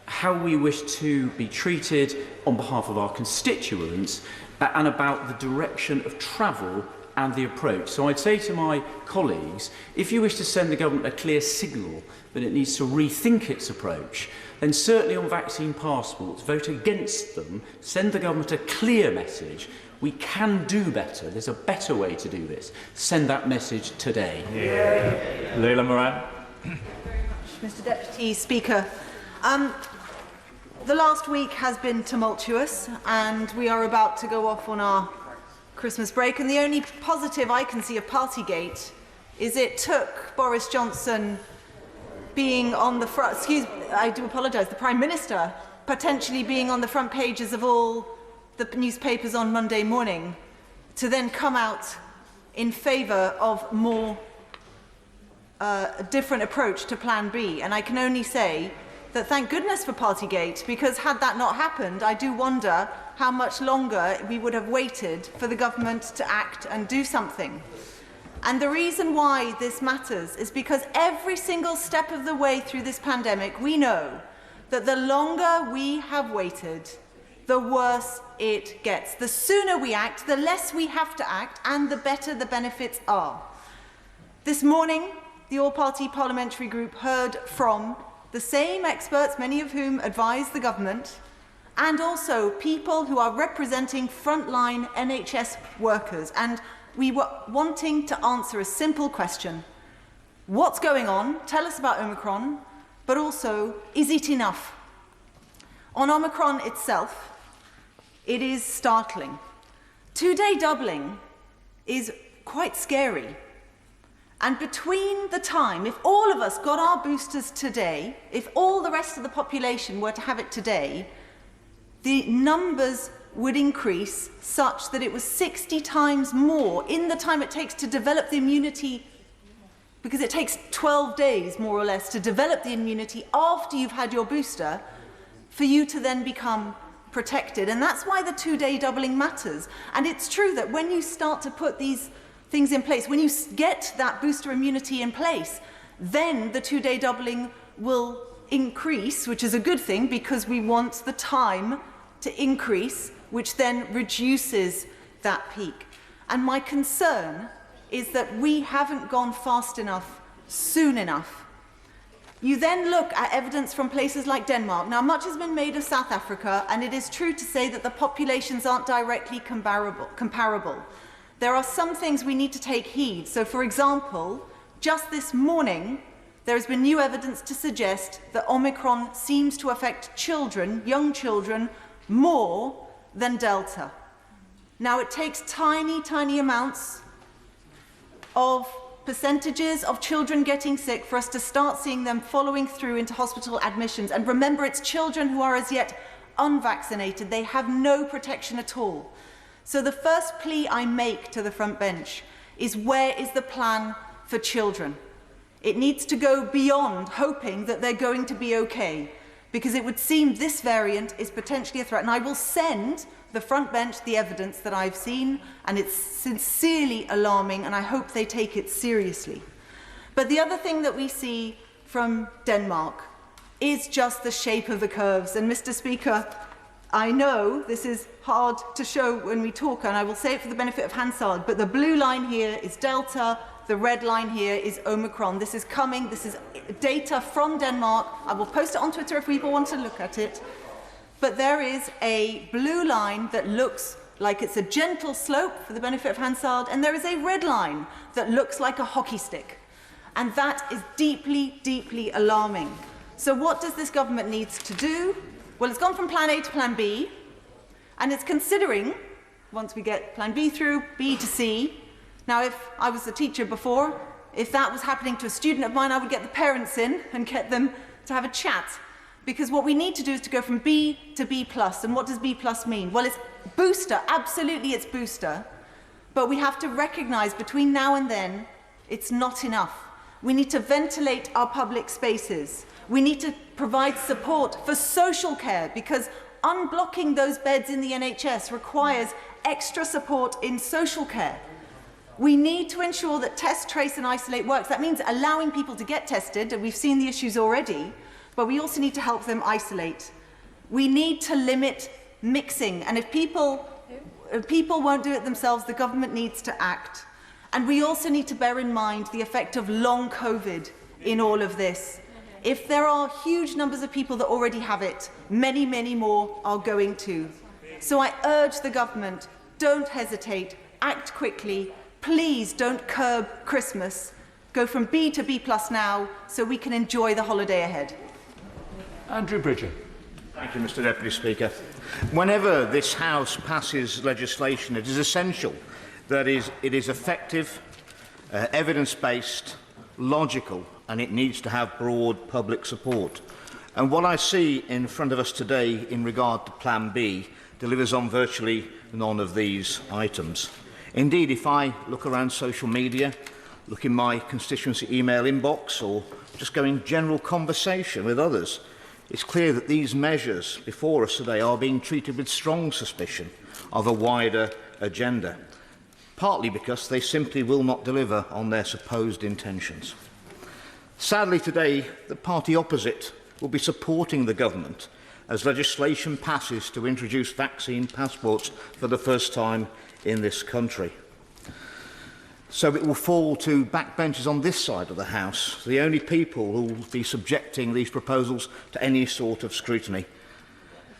how we wish to be treated on behalf of our constituents, and about the direction of travel and the approach. So I'd say to my colleagues, if you wish to send the government a clear signal that it needs to rethink its approach, then certainly on vaccine passports, vote against them, send the government a clear message. We can do better. There's a better way to do this. Send that message today. Yeah. Leila Moran. Mr Deputy Speaker, the last week has been tumultuous and we are about to go off on our Christmas break, and the only positive I can see of Partygate is it took Boris Johnson being on the front, I do apologise, the Prime Minister potentially being on the front pages of all the newspapers on Monday morning to then come out in favour of more a different approach to Plan B. And I can only say that thank goodness for Partygate, because had that not happened, I do wonder how much longer we would have waited for the government to act and do something. And the reason why this matters is because every single step of the way through this pandemic, we know that the longer we have waited, the worse it gets. The sooner we act, the less we have to act, and the better the benefits are. This morning, the All-Party Parliamentary Group heard from the same experts, many of whom advise the government, and also people who are representing frontline NHS workers. And we were wanting to answer a simple question. What's going on? Tell us about Omicron, but also, is it enough? On Omicron itself, it is startling. 2-day doubling is quite scary. And between the time, if all of us got our boosters today, if all the rest of the population were to have it today, the numbers would increase such that it was 60 times more in the time it takes to develop the immunity, because it takes 12 days, more or less, to develop the immunity after you've had your booster, for you to then become protected. And that's why the 2-day doubling matters. And it's true that when you start to put these things in place, when you get that booster immunity in place, then the 2-day doubling will increase, which is a good thing because we want the time to increase, which then reduces that peak. And my concern is that we haven't gone fast enough, soon enough. You then look at evidence from places like Denmark. Now, much has been made of South Africa, and it is true to say that the populations aren't directly comparable. There are some things we need to take heed. So, for example, just this morning, there has been new evidence to suggest that Omicron seems to affect children, young children, more than Delta. Now, it takes tiny, tiny amounts of percentages of children getting sick for us to start seeing them following through into hospital admissions. And remember, it's children who are as yet unvaccinated. They have no protection at all. So the first plea I make to the front bench is, where is the plan for children? It needs to go beyond hoping that they're going to be okay, because it would seem this variant is potentially a threat. And I will send the front bench the evidence that I've seen, and it's sincerely alarming, and I hope they take it seriously. But the other thing that we see from Denmark is just the shape of the curves. And Mr. Speaker, I know this is hard to show when we talk, and I will say it for the benefit of Hansard, but the blue line here is Delta, the red line here is Omicron. This is coming, this is data from Denmark. I will post it on Twitter if people want to look at it. But there is a blue line that looks like it's a gentle slope for the benefit of Hansard, and there is a red line that looks like a hockey stick. And that is deeply, deeply alarming. So what does this government need to do? Well, it's gone from Plan A to Plan B, and it's considering, once we get Plan B through, B to C. Now, if I was a teacher before, if that was happening to a student of mine, I would get the parents in and get them to have a chat. Because what we need to do is to go from B to B+. And what does B+ mean? Well, it's booster. Absolutely, it's booster. But we have to recognise between now and then, it's not enough. We need to ventilate our public spaces. We need to provide support for social care, because unblocking those beds in the NHS requires extra support in social care. We need to ensure that test, trace and isolate works. That means allowing people to get tested, and we've seen the issues already, but we also need to help them isolate. We need to limit mixing, and if people won't do it themselves, the government needs to act. And we also need to bear in mind the effect of long COVID in all of this. If there are huge numbers of people that already have it, many, many more are going to. So I urge the government, don't hesitate, act quickly. Please don't curb Christmas. Go from B to B+ now so we can enjoy the holiday ahead. Andrew Bridger. Thank you, Mr Deputy Speaker. Whenever this House passes legislation, it is essential that it is effective, evidence-based, logical, and it needs to have broad public support. And what I see in front of us today in regard to Plan B delivers on virtually none of these items. Indeed, if I look around social media, look in my constituency email inbox, or just go in general conversation with others, it's clear that these measures before us today are being treated with strong suspicion of a wider agenda, partly because they simply will not deliver on their supposed intentions. Sadly today, the party opposite will be supporting the government as legislation passes to introduce vaccine passports for the first time in this country. So it will fall to backbenchers on this side of the House, the only people who will be subjecting these proposals to any sort of scrutiny.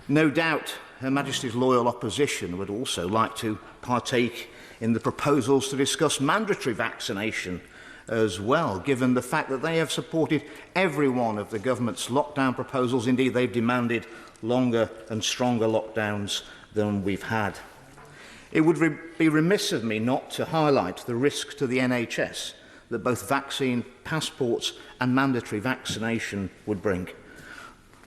No doubt Her Majesty's loyal opposition would also like to partake in the proposals to discuss mandatory vaccination as well, given the fact that they have supported every one of the government's lockdown proposals. Indeed, they've demanded longer and stronger lockdowns than we've had. It would be remiss of me not to highlight the risk to the NHS that both vaccine passports and mandatory vaccination would bring.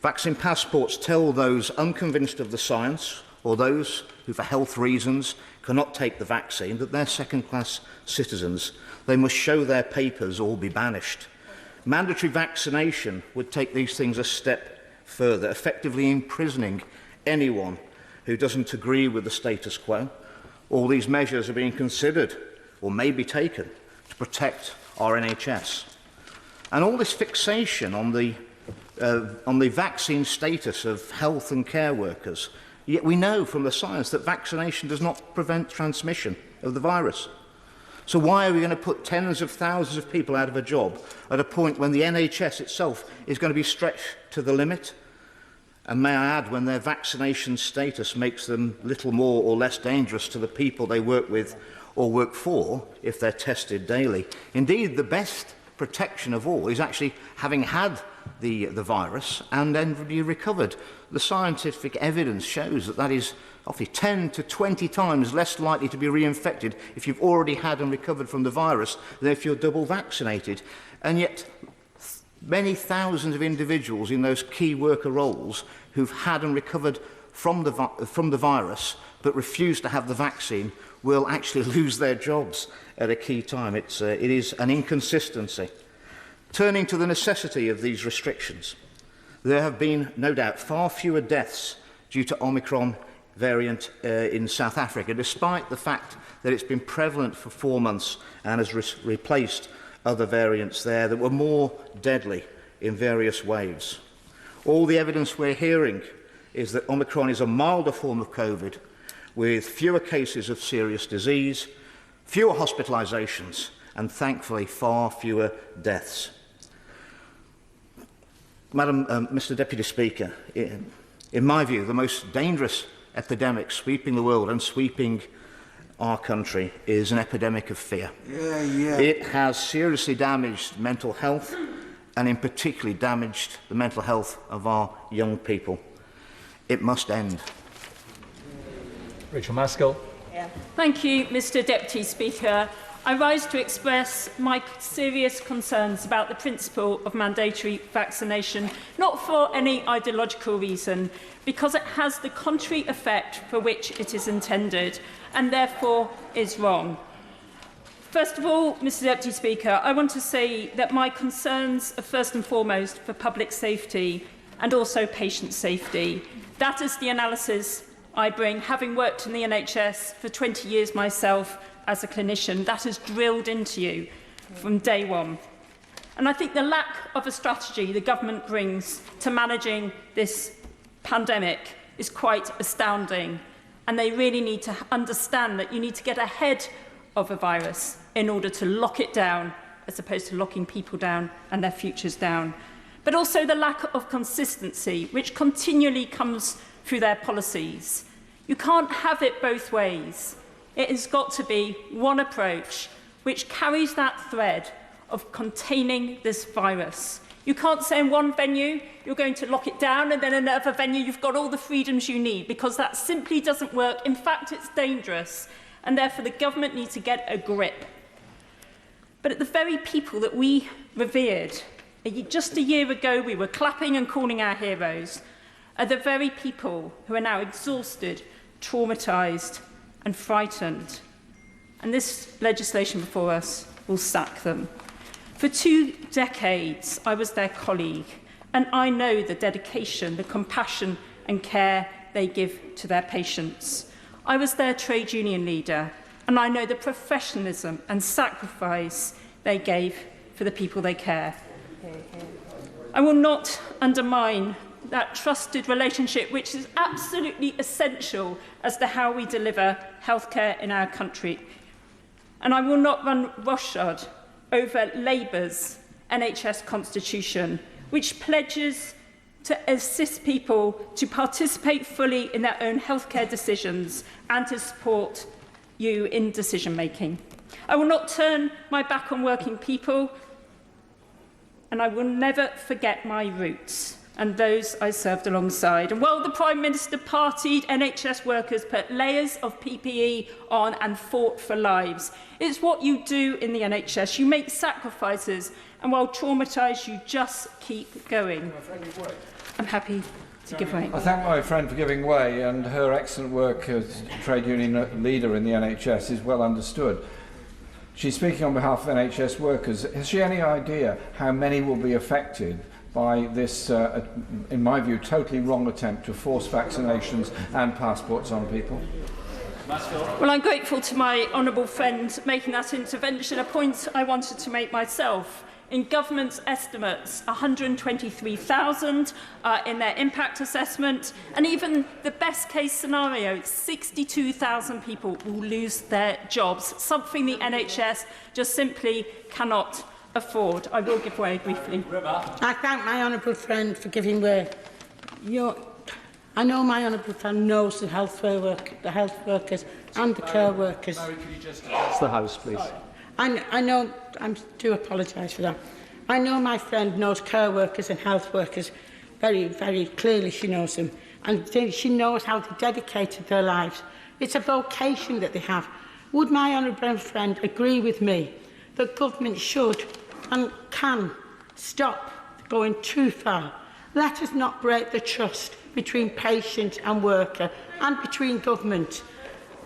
Vaccine passports tell those unconvinced of the science, or those who for health reasons cannot take the vaccine, that they're second-class citizens. They must show their papers or be banished. Mandatory vaccination would take these things a step further, effectively imprisoning anyone who doesn't agree with the status quo. All these measures are being considered, or may be taken, to protect our NHS. And all this fixation on the vaccine status of health and care workers, yet we know from the science that vaccination does not prevent transmission of the virus. So why are we going to put tens of thousands of people out of a job at a point when the NHS itself is going to be stretched to the limit? And may I add, when their vaccination status makes them little more or less dangerous to the people they work with or work for if they're tested daily. Indeed, the best protection of all is actually having had the virus and then be recovered. The scientific evidence shows that that is obviously 10 to 20 times less likely to be reinfected if you've already had and recovered from the virus than if you're double vaccinated. And yet, many thousands of individuals in those key worker roles who've had and recovered from the virus but refuse to have the vaccine will actually lose their jobs at a key time. It is an inconsistency. Turning to the necessity of these restrictions, there have been, no doubt, far fewer deaths due to Omicron variant in South Africa, despite the fact that it's been prevalent for 4 months and has replaced other variants there that were more deadly in various waves. All the evidence we're hearing is that Omicron is a milder form of COVID with fewer cases of serious disease, fewer hospitalisations, and thankfully far fewer deaths. Mr Deputy Speaker, in my view, the most dangerous epidemic sweeping the world and sweeping our country is an epidemic of fear. It has seriously damaged mental health and in particular damaged the mental health of our young people. It must end. Rachel Maskell. Thank you, Mr Deputy Speaker. I rise to express my serious concerns about the principle of mandatory vaccination, not for any ideological reason, because it has the contrary effect for which it is intended, and therefore is wrong. First of all, Mr Deputy Speaker, I want to say that my concerns are first and foremost for public safety and also patient safety. That is the analysis I bring, having worked in the NHS for 20 years myself as a clinician. That is drilled into you from day one. And I think the lack of a strategy the government brings to managing this pandemic is quite astounding. And they really need to understand that you need to get ahead of a virus in order to lock it down, as opposed to locking people down and their futures down. But also the lack of consistency, which continually comes through their policies. You can't have it both ways. It has got to be one approach which carries that thread of containing this virus. You can't say in one venue you're going to lock it down and then in another venue you've got all the freedoms you need, because that simply doesn't work. In fact, it's dangerous, and therefore the government needs to get a grip. But at the very people that we revered, just a year ago we were clapping and calling our heroes, are the very people who are now exhausted, traumatised and frightened. And this legislation before us will sack them. For 2 decades, I was their colleague, and I know the dedication, the compassion and care they give to their patients. I was their trade union leader, and I know the professionalism and sacrifice they gave for the people they care. I will not undermine that trusted relationship, which is absolutely essential as to how we deliver healthcare in our country. And I will not run roughshod over Labour's NHS constitution, which pledges to assist people to participate fully in their own healthcare decisions and to support you in decision-making. I will not turn my back on working people, and I will never forget my roots and those I served alongside. And while the Prime Minister partied, NHS workers put layers of PPE on and fought for lives. It's what you do in the NHS. You make sacrifices, and while traumatised, you just keep going. I'm happy to give way. I thank my friend for giving way, and her excellent work as trade union leader in the NHS is well understood. She's speaking on behalf of NHS workers. Has she any idea how many will be affected by this, in my view, totally wrong attempt to force vaccinations and passports on people? Well, I'm grateful to my honourable friend making that intervention, a point I wanted to make myself. In government's estimates, 123,000 in their impact assessment, and even the best case scenario, 62,000 people will lose their jobs, something the NHS just simply cannot afford. I will give way briefly. I thank my honourable friend for giving way. I know my honourable friend knows the health workers and the care workers. Mary, could you just address the House, please? I know, I do apologise for that. I know my friend knows care workers and health workers very, very clearly. She knows them, and she knows how they dedicated their lives. It's a vocation that they have. Would my honourable friend agree with me that government should and can stop going too far? Let us not break the trust between patient and worker and between government.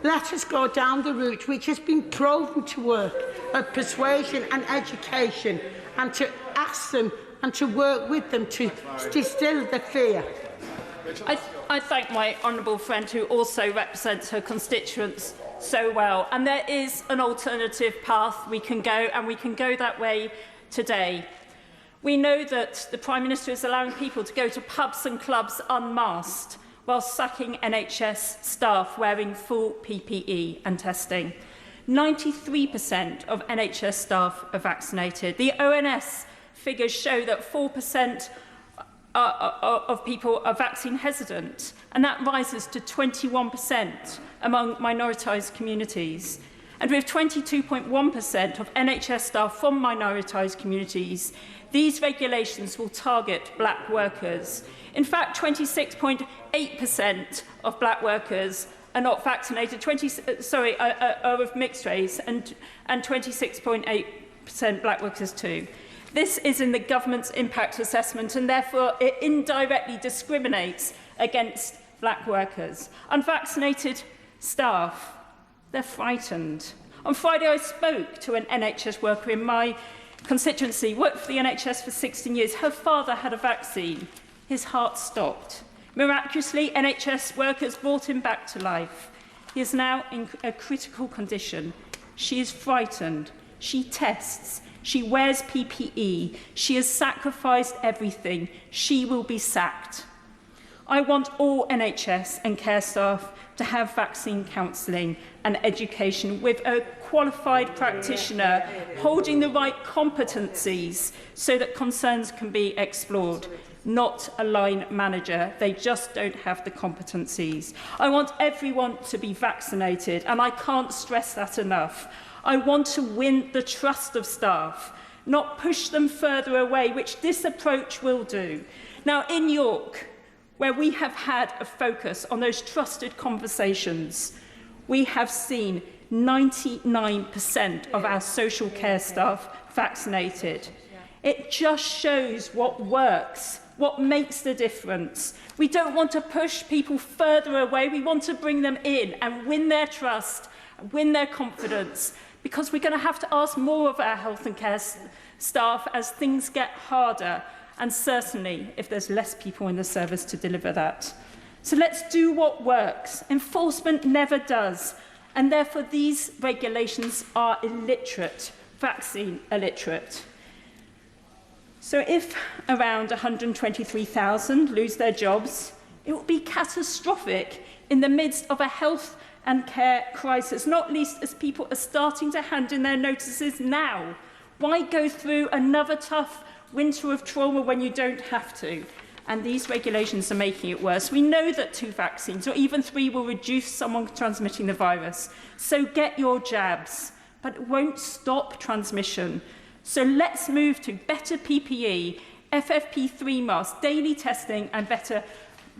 Let us go down the route which has been proven to work of persuasion and education, and to ask them and to work with them to distill the fear. I thank my honourable friend, who also represents her constituents so well. And there is an alternative path we can go, and we can go that way today. We know that the Prime Minister is allowing people to go to pubs and clubs unmasked, while sacking NHS staff wearing full PPE and testing. 93% of NHS staff are vaccinated. The ONS figures show that 4% of people are vaccine hesitant, and that rises to 21% among minoritised communities. And with 22.1% of NHS staff from minoritised communities, these regulations will target black workers. In fact, 26.8% of black workers are not vaccinated, are of mixed race, and 26.8% black workers too. This is in the government's impact assessment, and therefore it indirectly discriminates against black workers. Unvaccinated staff, they're frightened. On Friday, I spoke to an NHS worker in my constituency, worked for the NHS for 16 years. Her father had a vaccine. His heart stopped. Miraculously, NHS workers brought him back to life. He is now in a critical condition. She is frightened. She tests. She wears PPE. She has sacrificed everything. She will be sacked. I want all NHS and care staff to have vaccine counselling and education with a qualified practitioner holding the right competencies so that concerns can be explored, not a line manager. They just don't have the competencies. I want everyone to be vaccinated, and I can't stress that enough. I want to win the trust of staff, not push them further away, which this approach will do. Now, in York, where we have had a focus on those trusted conversations, we have seen 99% of our social care staff vaccinated. It just shows what works, what makes the difference. We don't want to push people further away. We want to bring them in and win their trust, win their confidence, because we're going to have to ask more of our health and care staff as things get harder, and certainly if there's less people in the service to deliver that. So let's do what works. Enforcement never does, and therefore these regulations are illiterate, vaccine illiterate. So if around 123,000 lose their jobs, it will be catastrophic in the midst of a health and care crisis, not least as people are starting to hand in their notices now. Why go through another tough winter of trauma when you don't have to? And these regulations are making it worse. We know that 2 vaccines, or even 3, will reduce someone transmitting the virus. So get your jabs, but it won't stop transmission. So let's move to better PPE, FFP3 masks, daily testing, and better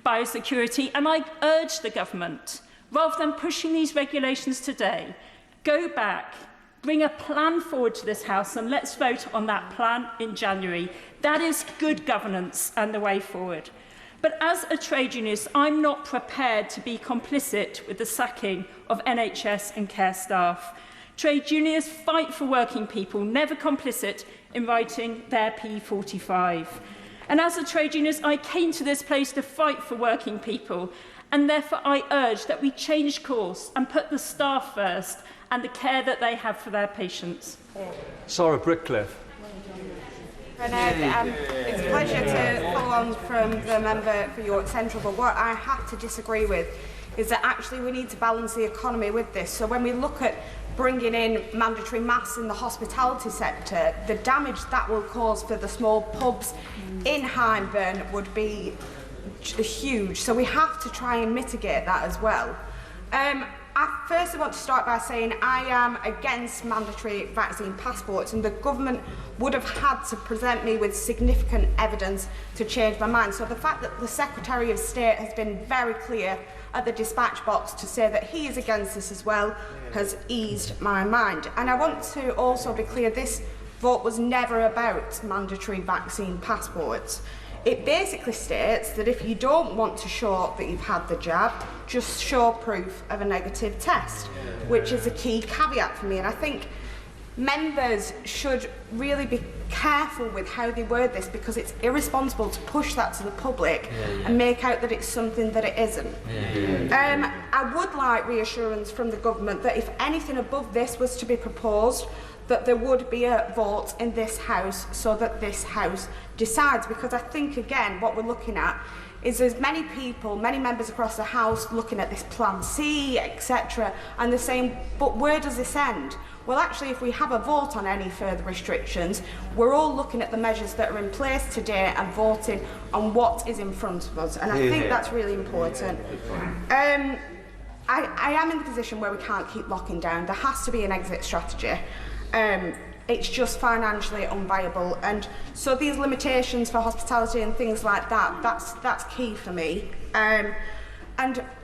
biosecurity. And I urge the government, rather than pushing these regulations today, go back, bring a plan forward to this House, and let's vote on that plan in January. That is good governance and the way forward. But as a trade unionist, I'm not prepared to be complicit with the sacking of NHS and care staff. Trade unionists fight for working people, never complicit in writing their P45. And as a trade unionist, I came to this place to fight for working people, and therefore I urge that we change course and put the staff first and the care that they have for their patients. Sarah Brickcliffe. It's a pleasure to follow on from the member for York Central, but what I have to disagree with is that actually we need to balance the economy with this. So when we look at bringing in mandatory masks in the hospitality sector, the damage that will cause for the small pubs in Hyndburn would be huge. So we have to try and mitigate that as well. I firstly want to start by saying I am against mandatory vaccine passports, and the government would have had to present me with significant evidence to change my mind. So the fact that the Secretary of State has been very clear at the dispatch box to say that he is against this as well has eased my mind. And I want to also be clear, this vote was never about mandatory vaccine passports. It basically states that if you don't want to show that you've had the jab, just show proof of a negative test, which is a key caveat for me. And I think members should really be careful with how they word this, because it's irresponsible to push that to the public and make out that it's something that it isn't. I would like reassurance from the government that if anything above this was to be proposed, that there would be a vote in this House so that this House decides, because I think, again, what we're looking at is there's many people, many members across the House looking at this Plan C, etc., and they're saying, but where does this end? Well, actually, if we have a vote on any further restrictions, we're all looking at the measures that are in place today and voting on what is in front of us, and I think that's really important. I am in the position where we can't keep locking down. There has to be an exit strategy. It's just financially unviable, and so these limitations for hospitality and things like that, that's key for me. And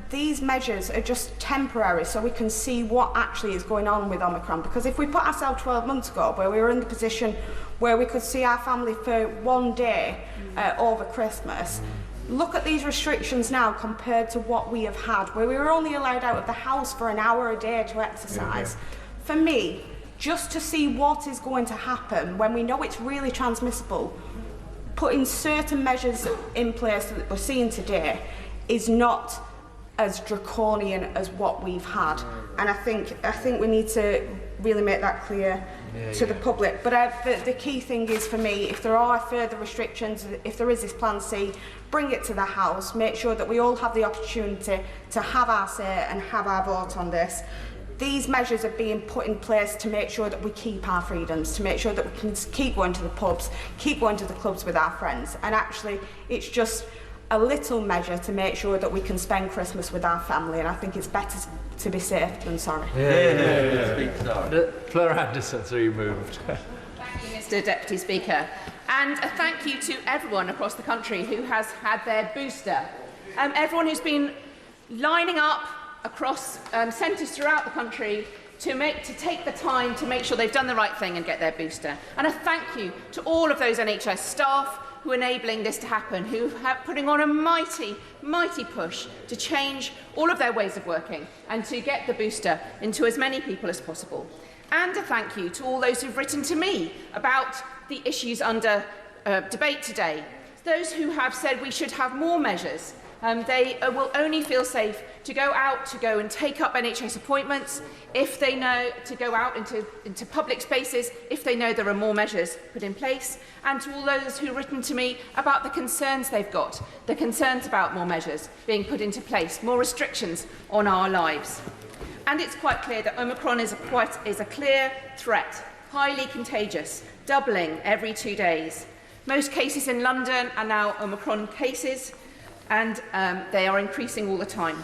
these measures are just temporary, so we can see what actually is going on with Omicron, because if we put ourselves 12 months ago where we were in the position where we could see our family for one day over Christmas, look at these restrictions now compared to what we have had, where we were only allowed out of the house for an hour a day to exercise. For me, just to see what is going to happen when we know it's really transmissible, putting certain measures in place that we're seeing today is not as draconian as what we've had. And I think we need to really make that clear to the public. But the key thing is, for me, if there are further restrictions, if there is this Plan C, bring it to the House, make sure that we all have the opportunity to have our say and have our vote on this. These measures are being put in place to make sure that we keep our freedoms, to make sure that we can keep going to the pubs, keep going to the clubs with our friends. And actually, it's just a little measure to make sure that we can spend Christmas with our family. And I think it's better to be safe than sorry. Fleur Anderson, so you moved. Thank you, Mr. Deputy Speaker. And a thank you to everyone across the country who has had their booster. Everyone who's been lining up across centres throughout the country to take the time to make sure they've done the right thing and get their booster. And a thank you to all of those NHS staff who are enabling this to happen, who are putting on a mighty, mighty push to change all of their ways of working and to get the booster into as many people as possible. And a thank you to all those who've written to me about the issues under debate today. Those who have said we should have more measures. They will only feel safe to go and take up NHS appointments if they know, to go out into public spaces if they know there are more measures put in place. And to all those who've written to me about the concerns they've got, the concerns about more measures being put into place, more restrictions on our lives. And it's quite clear that Omicron is a clear threat, highly contagious, doubling every 2 days. Most cases in London are now Omicron cases, and they are increasing all the time.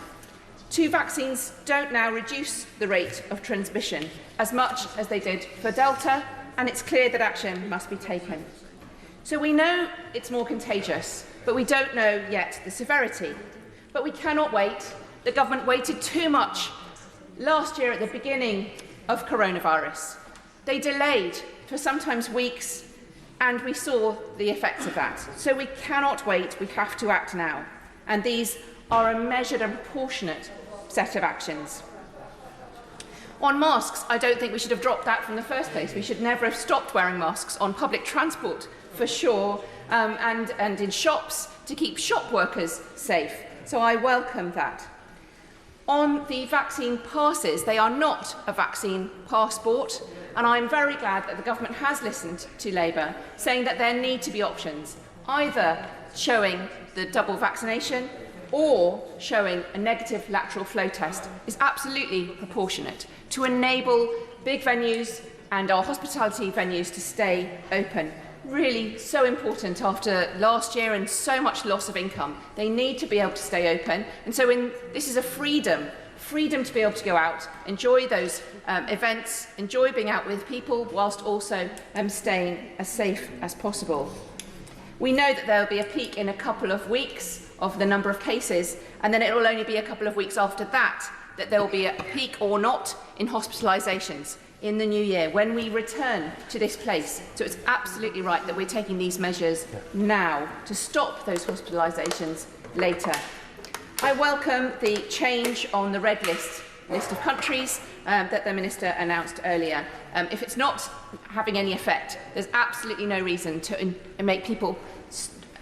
2 vaccines don't now reduce the rate of transmission as much as they did for Delta, and it's clear that action must be taken. So we know it's more contagious, but we don't know yet the severity. But we cannot wait. The government waited too much last year at the beginning of coronavirus. They delayed for sometimes weeks, and we saw the effects of that. So we cannot wait, we have to act now. And these are a measured and proportionate set of actions. On masks, I don't think we should have dropped that from the first place. We should never have stopped wearing masks on public transport, for sure, and in shops to keep shop workers safe. So I welcome that. On the vaccine passes, they are not a vaccine passport, and I'm very glad that the government has listened to Labour, saying that there need to be options, either showing the double vaccination or showing a negative lateral flow test is absolutely proportionate to enable big venues and our hospitality venues to stay open. Really so important after last year and so much loss of income. They need to be able to stay open, and so this is a freedom to be able to go out, enjoy those events, enjoy being out with people, whilst also staying as safe as possible. We know that there will be a peak in a couple of weeks of the number of cases, and then it will only be a couple of weeks after that there will be a peak or not in hospitalisations in the new year when we return to this place. So it's absolutely right that we're taking these measures now to stop those hospitalisations later. I welcome the change on the red list of countries that the Minister announced earlier. If it's not having any effect, there's absolutely no reason to make people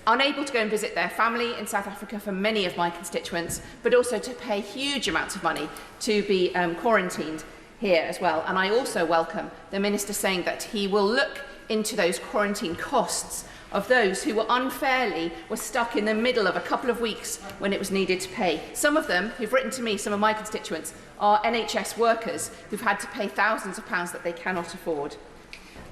unable to go and visit their family in South Africa for many of my constituents, but also to pay huge amounts of money to be quarantined here as well. And I also welcome the Minister saying that he will look into those quarantine costs of those who were stuck in the middle of a couple of weeks when it was needed to pay. Some of them who've written to me, some of my constituents, are NHS workers who've had to pay thousands of pounds that they cannot afford.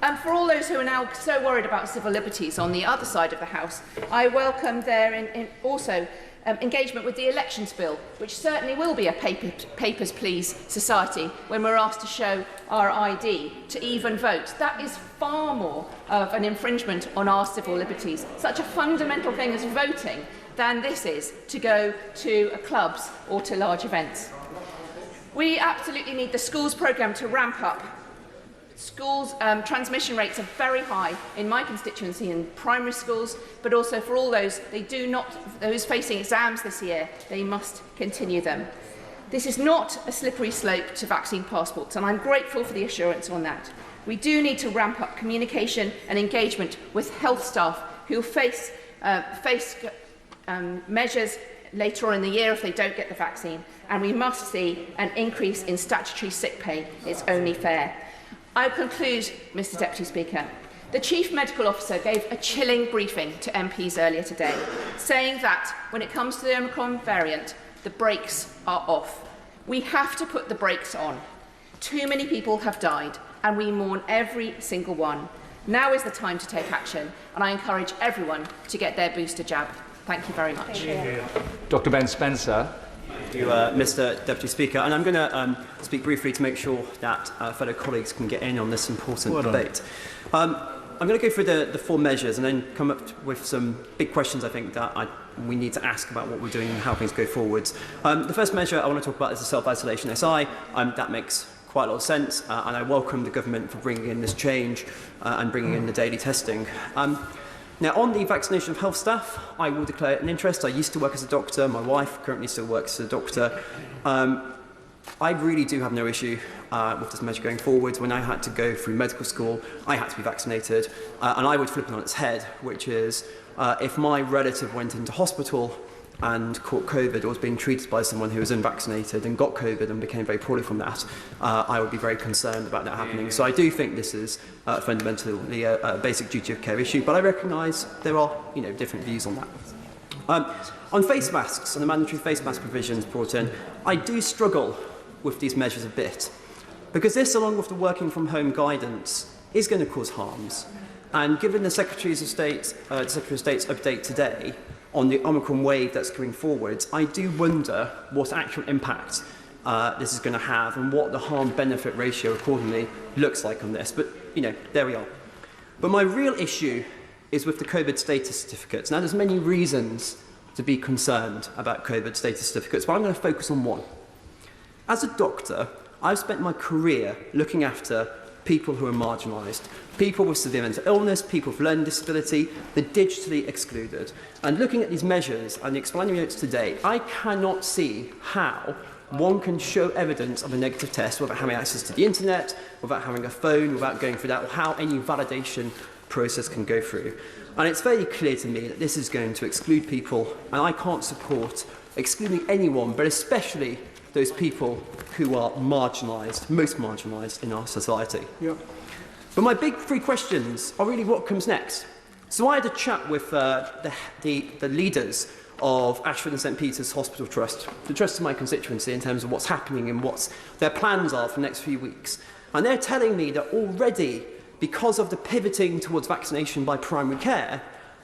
And for all those who are now so worried about civil liberties on the other side of the House, I welcome their also engagement with the elections bill, which certainly will be a papers please society when we're asked to show our ID to even vote. That is far more of an infringement on our civil liberties, such a fundamental thing as voting, than this is to go to clubs or to large events. We absolutely need the schools programme to ramp up. Schools' transmission rates are very high in my constituency in primary schools, but also for all those those facing exams this year, they must continue them. This is not a slippery slope to vaccine passports, and I'm grateful for the assurance on that. We do need to ramp up communication and engagement with health staff who face measures later on in the year if they don't get the vaccine, and we must see an increase in statutory sick pay. It's only fair. I conclude, Mr Deputy Speaker. The Chief Medical Officer gave a chilling briefing to MPs earlier today, saying that when it comes to the Omicron variant, the brakes are off. We have to put the brakes on. Too many people have died, and we mourn every single one. Now is the time to take action, and I encourage everyone to get their booster jab. Thank you very much. Dr Ben Spencer. Thank you, Mr Deputy Speaker. And I'm going to speak briefly to make sure that fellow colleagues can get in on this important debate. I'm going to go through the 4 measures and then come up with some big questions, I think, that we need to ask about what we're doing and how things go forwards. The first measure I want to talk about is the self-isolation SI. That makes quite a lot of sense, and I welcome the government for bringing in this change and bringing in the daily testing. Now, on the vaccination of health staff, I will declare an interest. I used to work as a doctor. My wife currently still works as a doctor. I really do have no issue with this measure going forward. When I had to go through medical school, I had to be vaccinated, and I would flip it on its head, which is if my relative went into hospital and caught COVID or was being treated by someone who was unvaccinated and got COVID and became very poorly from that, I would be very concerned about that happening. So I do think this is fundamentally a basic duty of care issue, but I recognise there are different views on that. On face masks and the mandatory face mask provisions brought in, I do struggle with these measures a bit, because this, along with the working from home guidance, is going to cause harms. And given the Secretary of State's update today on the Omicron wave that's coming forward, I do wonder what actual impact this is going to have and what the harm-benefit ratio accordingly looks like on this. But, there we are. But my real issue is with the COVID status certificates. Now, there's many reasons to be concerned about COVID status certificates, but I'm going to focus on one. As a doctor, I've spent my career looking after people who are marginalised, people with severe mental illness, people with learning disability, the digitally excluded. And looking at these measures and the explanatory notes today, I cannot see how one can show evidence of a negative test without having access to the internet, without having a phone, without going through that, or how any validation process can go through. And it's very clear to me that this is going to exclude people, and I can't support excluding anyone, but especially those people who are marginalised, most marginalised in our society. Yep. But my big 3 questions are really what comes next. So I had a chat with the leaders of Ashford and St Peter's Hospital Trust, the trust of my constituency, in terms of what's happening and what their plans are for the next few weeks. And they're telling me that already, because of the pivoting towards vaccination by primary care,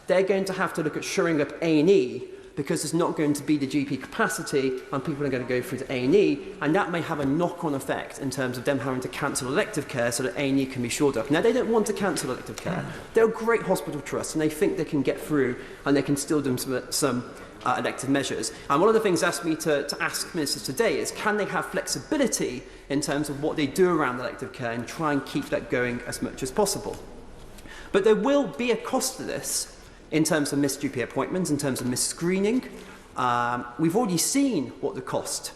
they're going to have to look at shoring up A&E, because there's not going to be the GP capacity and people are going to go through to A&E, and that may have a knock-on effect in terms of them having to cancel elective care so that A&E can be shored up. Now, they don't want to cancel elective care. They're a great hospital trust, and they think they can get through and they can still do some elective measures. And one of the things asked me to ask ministers today is, can they have flexibility in terms of what they do around elective care and try and keep that going as much as possible? But there will be a cost to this, in terms of missed GP appointments, in terms of missed screening. We've already seen what the cost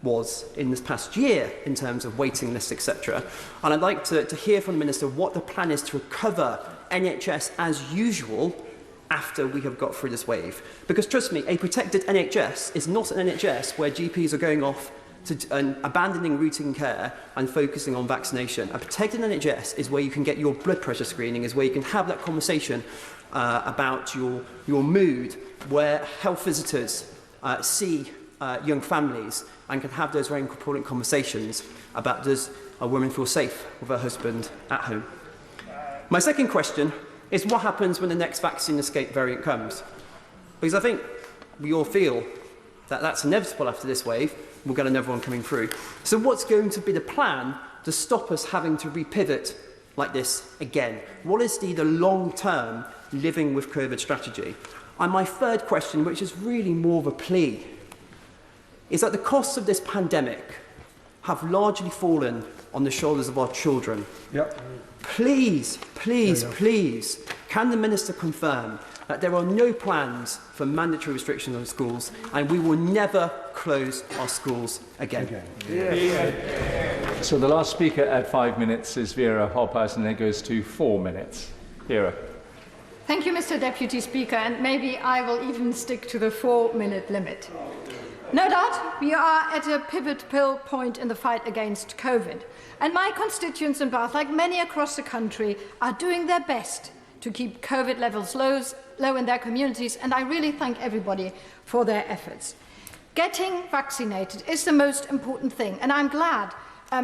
was in this past year in terms of waiting lists, etc. And I'd like to hear from the Minister what the plan is to recover NHS as usual after we have got through this wave. Because trust me, a protected NHS is not an NHS where GPs are going off and abandoning routine care and focusing on vaccination. A protected NHS is where you can get your blood pressure screening, is where you can have that conversation about your mood, where health visitors see young families and can have those very important conversations about, does a woman feel safe with her husband at home? My second question is, what happens when the next vaccine escape variant comes? Because I think we all feel that that's inevitable after this wave. We'll get another one coming through. So what's going to be the plan to stop us having to repivot like this again? What is the long-term living with COVID strategy? And my third question, which is really more of a plea, is that the costs of this pandemic have largely fallen on the shoulders of our children. Yep. Please, can the Minister confirm that there are no plans for mandatory restrictions on schools and we will never close our schools again? Yeah. So the last speaker at 5 minutes is Vera Hophouse, and then it goes to 4 minutes. Vera. Thank you, Mr. Deputy Speaker, and maybe I will even stick to the 4-minute limit. No doubt, we are at a pivotal point in the fight against COVID, and my constituents in Bath, like many across the country, are doing their best to keep COVID levels low in their communities, and I really thank everybody for their efforts. Getting vaccinated is the most important thing, and I'm glad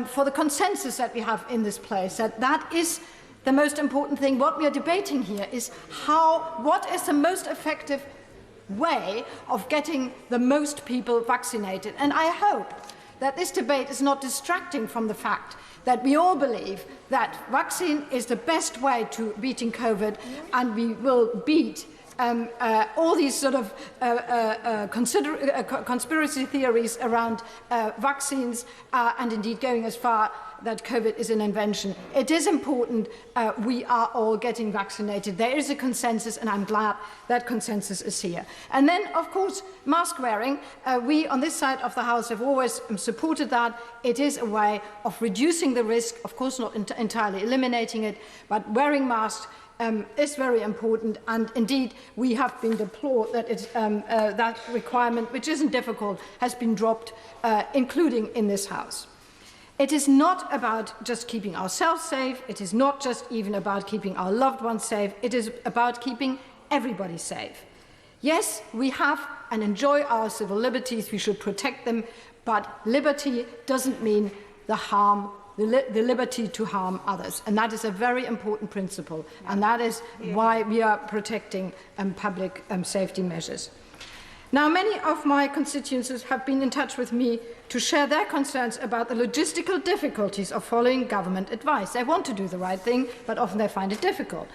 for the consensus that we have in this place, that is the most important thing. What we are debating here is what is the most effective way of getting the most people vaccinated. And I hope that this debate is not distracting from the fact that we all believe that vaccine is the best way to beating COVID, and we will beat all these sort of conspiracy theories around vaccines and indeed going as far that COVID is an invention. It is important we are all getting vaccinated. There is a consensus, and I'm glad that consensus is here. And then, of course, mask wearing. We on this side of the House have always supported that. It is a way of reducing the risk, of course not entirely eliminating it, but wearing masks is very important, and indeed we have been deplored that that requirement, which isn't difficult, has been dropped, including in this House. It is not about just keeping ourselves safe. It is not just even about keeping our loved ones safe. It is about keeping everybody safe. Yes, we have and enjoy our civil liberties. We should protect them, but liberty doesn't mean the harm, the liberty to harm others. And that is a very important principle, and that is why we are protecting public safety measures. Now, many of my constituencies have been in touch with me to share their concerns about the logistical difficulties of following government advice. They want to do the right thing, but often they find it difficult.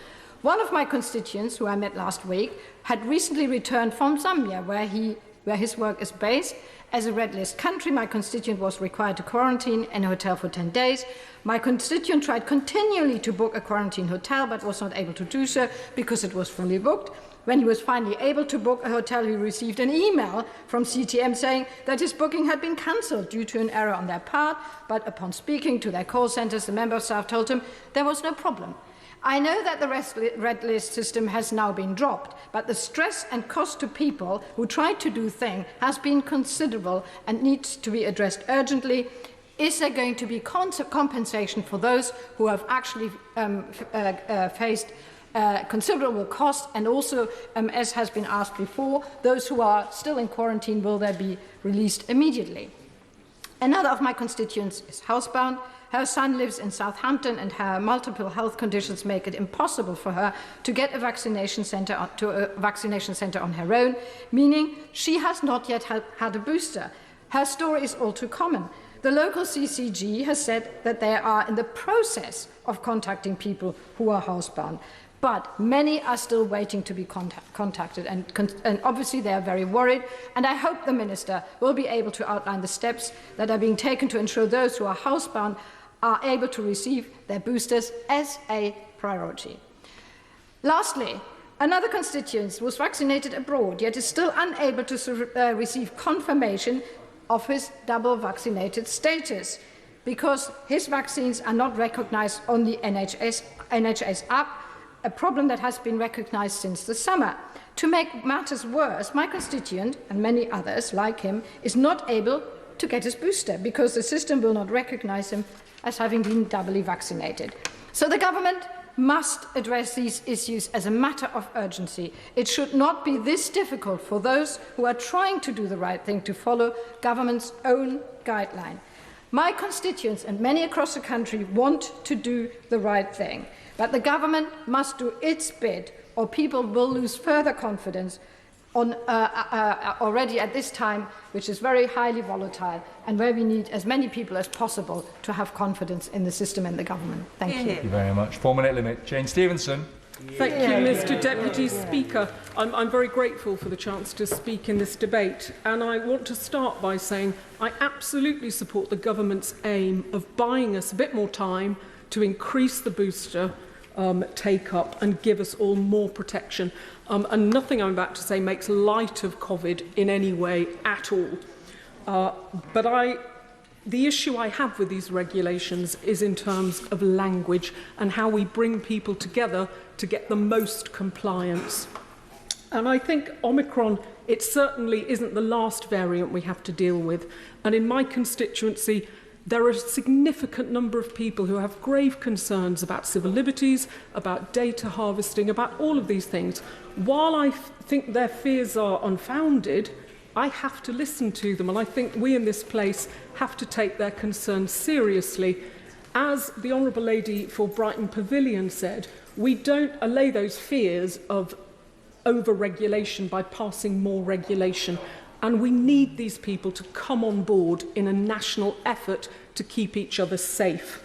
One of my constituents, who I met last week, had recently returned from Zambia, where his work is based. As a red list country, my constituent was required to quarantine in a hotel for 10 days. My constituent tried continually to book a quarantine hotel, but was not able to do so because it was fully booked. When he was finally able to book a hotel, he received an email from CTM saying that his booking had been cancelled due to an error on their part, but upon speaking to their call centres, the member of staff told him there was no problem. I know that the red list system has now been dropped, but the stress and cost to people who tried to do things has been considerable and needs to be addressed urgently. Is there going to be compensation for those who have actually faced considerable cost, and also, as has been asked before, those who are still in quarantine, will they be released immediately? Another of my constituents is housebound. Her son lives in Southampton, and her multiple health conditions make it impossible for her to get a vaccination centre on her own, meaning she has not yet had a booster. Her story is all too common. The local CCG has said that they are in the process of contacting people who are housebound, but many are still waiting to be contacted, and obviously they are very worried, and I hope the Minister will be able to outline the steps that are being taken to ensure those who are housebound are able to receive their boosters as a priority. Lastly, another constituent was vaccinated abroad, yet is still unable to receive confirmation of his double vaccinated status because his vaccines are not recognised on the NHS app, a problem that has been recognised since the summer. To make matters worse, my constituent, and many others like him, is not able to get his booster because the system will not recognise him as having been doubly vaccinated. So the government must address these issues as a matter of urgency. It should not be this difficult for those who are trying to do the right thing to follow government's own guideline. My constituents and many across the country want to do the right thing, but the government must do its bit, or people will lose further confidence on, already at this time, which is very highly volatile, and where we need as many people as possible to have confidence in the system and the government. Thank you. Thank you very much. 4-minute limit. Jane Stevenson. Thank you, Mr. Deputy Speaker. I'm very grateful for the chance to speak in this debate, and I want to start by saying I absolutely support the government's aim of buying us a bit more time to increase the booster take-up and give us all more protection. And nothing I'm about to say makes light of COVID in any way at all. But I The issue I have with these regulations is in terms of language and how we bring people together to get the most compliance. And I think Omicron, it certainly isn't the last variant we have to deal with. And in my constituency, there are a significant number of people who have grave concerns about civil liberties, about data harvesting, about all of these things. While I think their fears are unfounded, I have to listen to them, and I think we in this place have to take their concerns seriously. As the Honourable Lady for Brighton Pavilion said, we don't allay those fears of over-regulation by passing more regulation, and we need these people to come on board in a national effort to keep each other safe.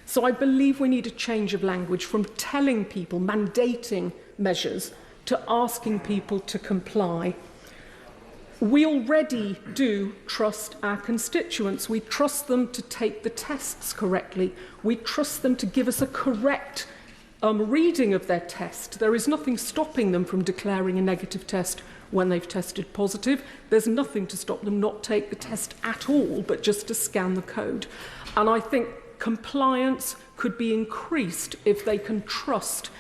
So I believe we need a change of language from telling people, mandating measures, to asking people to comply. We already do trust our constituents. We trust them to take the tests correctly. We trust them to give us a correct reading of their test. There is nothing stopping them from declaring a negative test when they've tested positive. There's nothing to stop them not take the test at all, but just to scan the code. And I think compliance could be increased if they can trust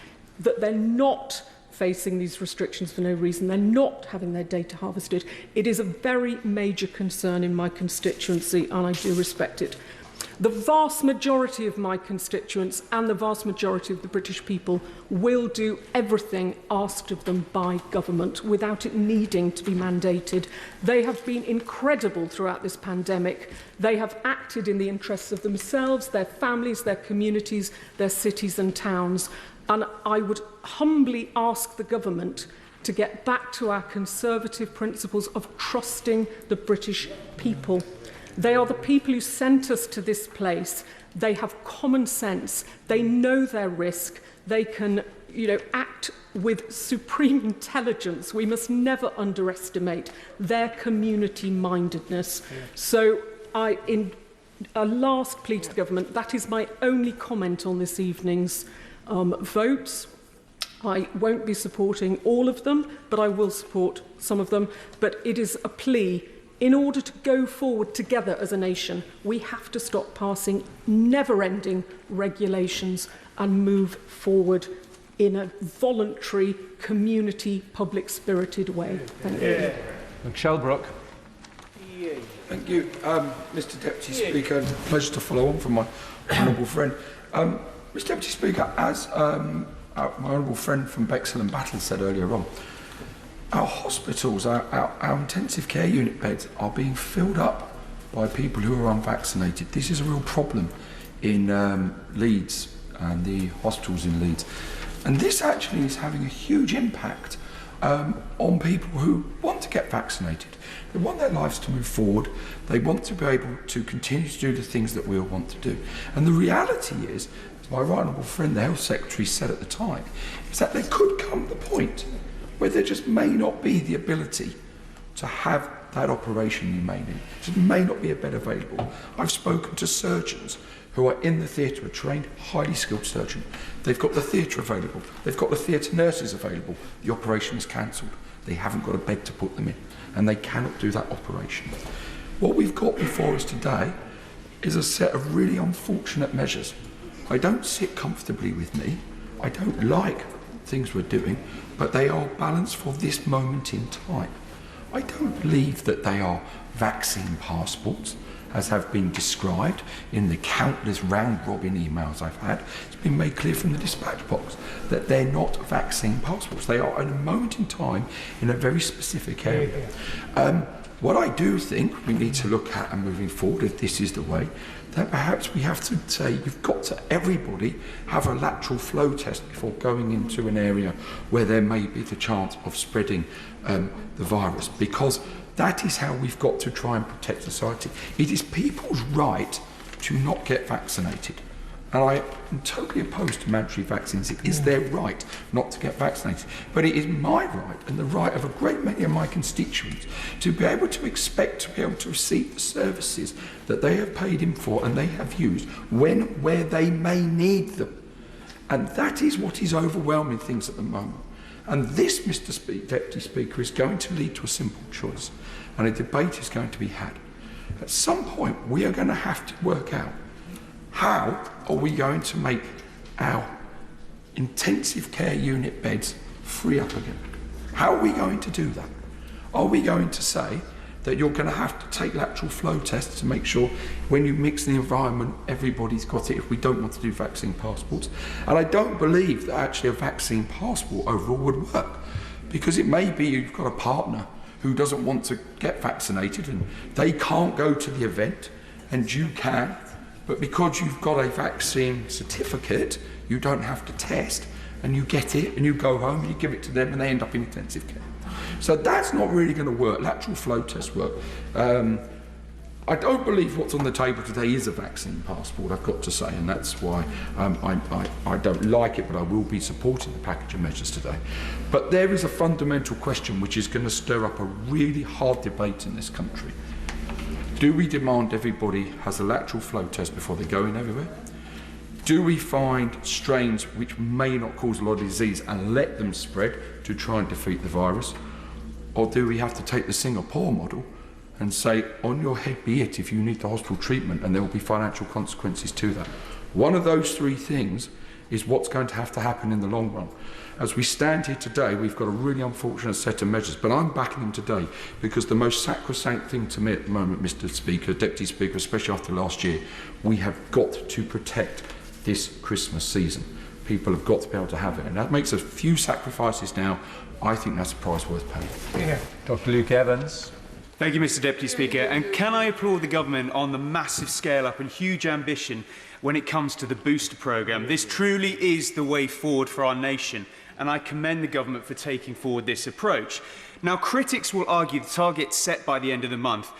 that they're not facing these restrictions for no reason. They're not having their data harvested. It is a very major concern in my constituency, and I do respect it. The vast majority of my constituents and the vast majority of the British people will do everything asked of them by government without it needing to be mandated. They have been incredible throughout this pandemic. They have acted in the interests of themselves, their families, their communities, their cities and towns. And I would humbly ask the government to get back to our conservative principles of trusting the British people. They are the people who sent us to this place. They have common sense. They know their risk. They can, act with supreme intelligence. We must never underestimate their community-mindedness. Yeah. So in a last plea to the government, that is my only comment on this evening's votes. I won't be supporting all of them, but I will support some of them. But it is a plea. In order to go forward together as a nation, we have to stop passing never-ending regulations and move forward in a voluntary, community, public-spirited way. Thank you. Michelle Brook. Thank you, Mr Deputy Speaker. Pleasure to follow on from my honourable friend. Mr Deputy Speaker, as my honourable friend from Bexhill and Battle said earlier on, our hospitals, our intensive care unit beds are being filled up by people who are unvaccinated. This is a real problem in Leeds and the hospitals in Leeds. And this actually is having a huge impact on people who want to get vaccinated. They want their lives to move forward. They want to be able to continue to do the things that we all want to do. And the reality is, as my right honourable friend, the Health Secretary, said at the time, is that there could come the point where there just may not be the ability to have that operation you may need. There may not be a bed available. I've spoken to surgeons who are in the theatre, a trained, highly skilled surgeon. They've got the theatre available. They've got the theatre nurses available. The operation is cancelled. They haven't got a bed to put them in, and they cannot do that operation. What we've got before us today is a set of really unfortunate measures. They don't sit comfortably with me. I don't like things we're doing, but they are balanced for this moment in time. I don't believe that they are vaccine passports, as have been described in the countless round-robin emails I've had. It's been made clear from the dispatch box that they're not vaccine passports. They are at a moment in time in a very specific area. What I do think we need to look at and moving forward, if this is the way, that perhaps we have to say you've got to, everybody, have a lateral flow test before going into an area where there may be the chance of spreading the virus, because that is how we've got to try and protect society. It is people's right to not get vaccinated. And I am totally opposed to mandatory vaccines. It is their right not to get vaccinated. But it is my right and the right of a great many of my constituents to be able to expect to be able to receive the services that they have paid in for and they have used where they may need them. And that is what is overwhelming things at the moment. And this, Mr. Deputy Speaker, is going to lead to a simple choice. And a debate is going to be had. At some point, we are going to have to work out how are we going to make our intensive care unit beds free up again. How are we going to do that? Are we going to say that you're going to have to take lateral flow tests to make sure when you mix the environment, everybody's got it if we don't want to do vaccine passports? And I don't believe that actually a vaccine passport overall would work, because it may be you've got a partner who doesn't want to get vaccinated and they can't go to the event and you can, but because you've got a vaccine certificate, you don't have to test, and you get it and you go home and you give it to them and they end up in intensive care. So that's not really going to work. Lateral flow tests work. I don't believe what's on the table today is a vaccine passport, I've got to say, and that's why I don't like it, but I will be supporting the package of measures today. But there is a fundamental question which is going to stir up a really hard debate in this country. Do we demand everybody has a lateral flow test before they go in everywhere? Do we find strains which may not cause a lot of disease and let them spread to try and defeat the virus? Or do we have to take the Singapore model and say, on your head be it if you need the hospital treatment, and there will be financial consequences to that? One of those three things is what's going to have to happen in the long run. As we stand here today, we've got a really unfortunate set of measures, but I'm backing them today because the most sacrosanct thing to me at the moment, Mr. Speaker, Deputy Speaker, especially after last year, we have got to protect this Christmas season. People have got to be able to have it, and that makes a few sacrifices now. I think that's a price worth paying. Yeah. Dr. Luke Evans. Thank you, Mr. Deputy Speaker. And can I applaud the government on the massive scale up and huge ambition when it comes to the booster programme? This truly is the way forward for our nation, and I commend the government for taking forward this approach. Now, critics will argue the target set by the end of the month.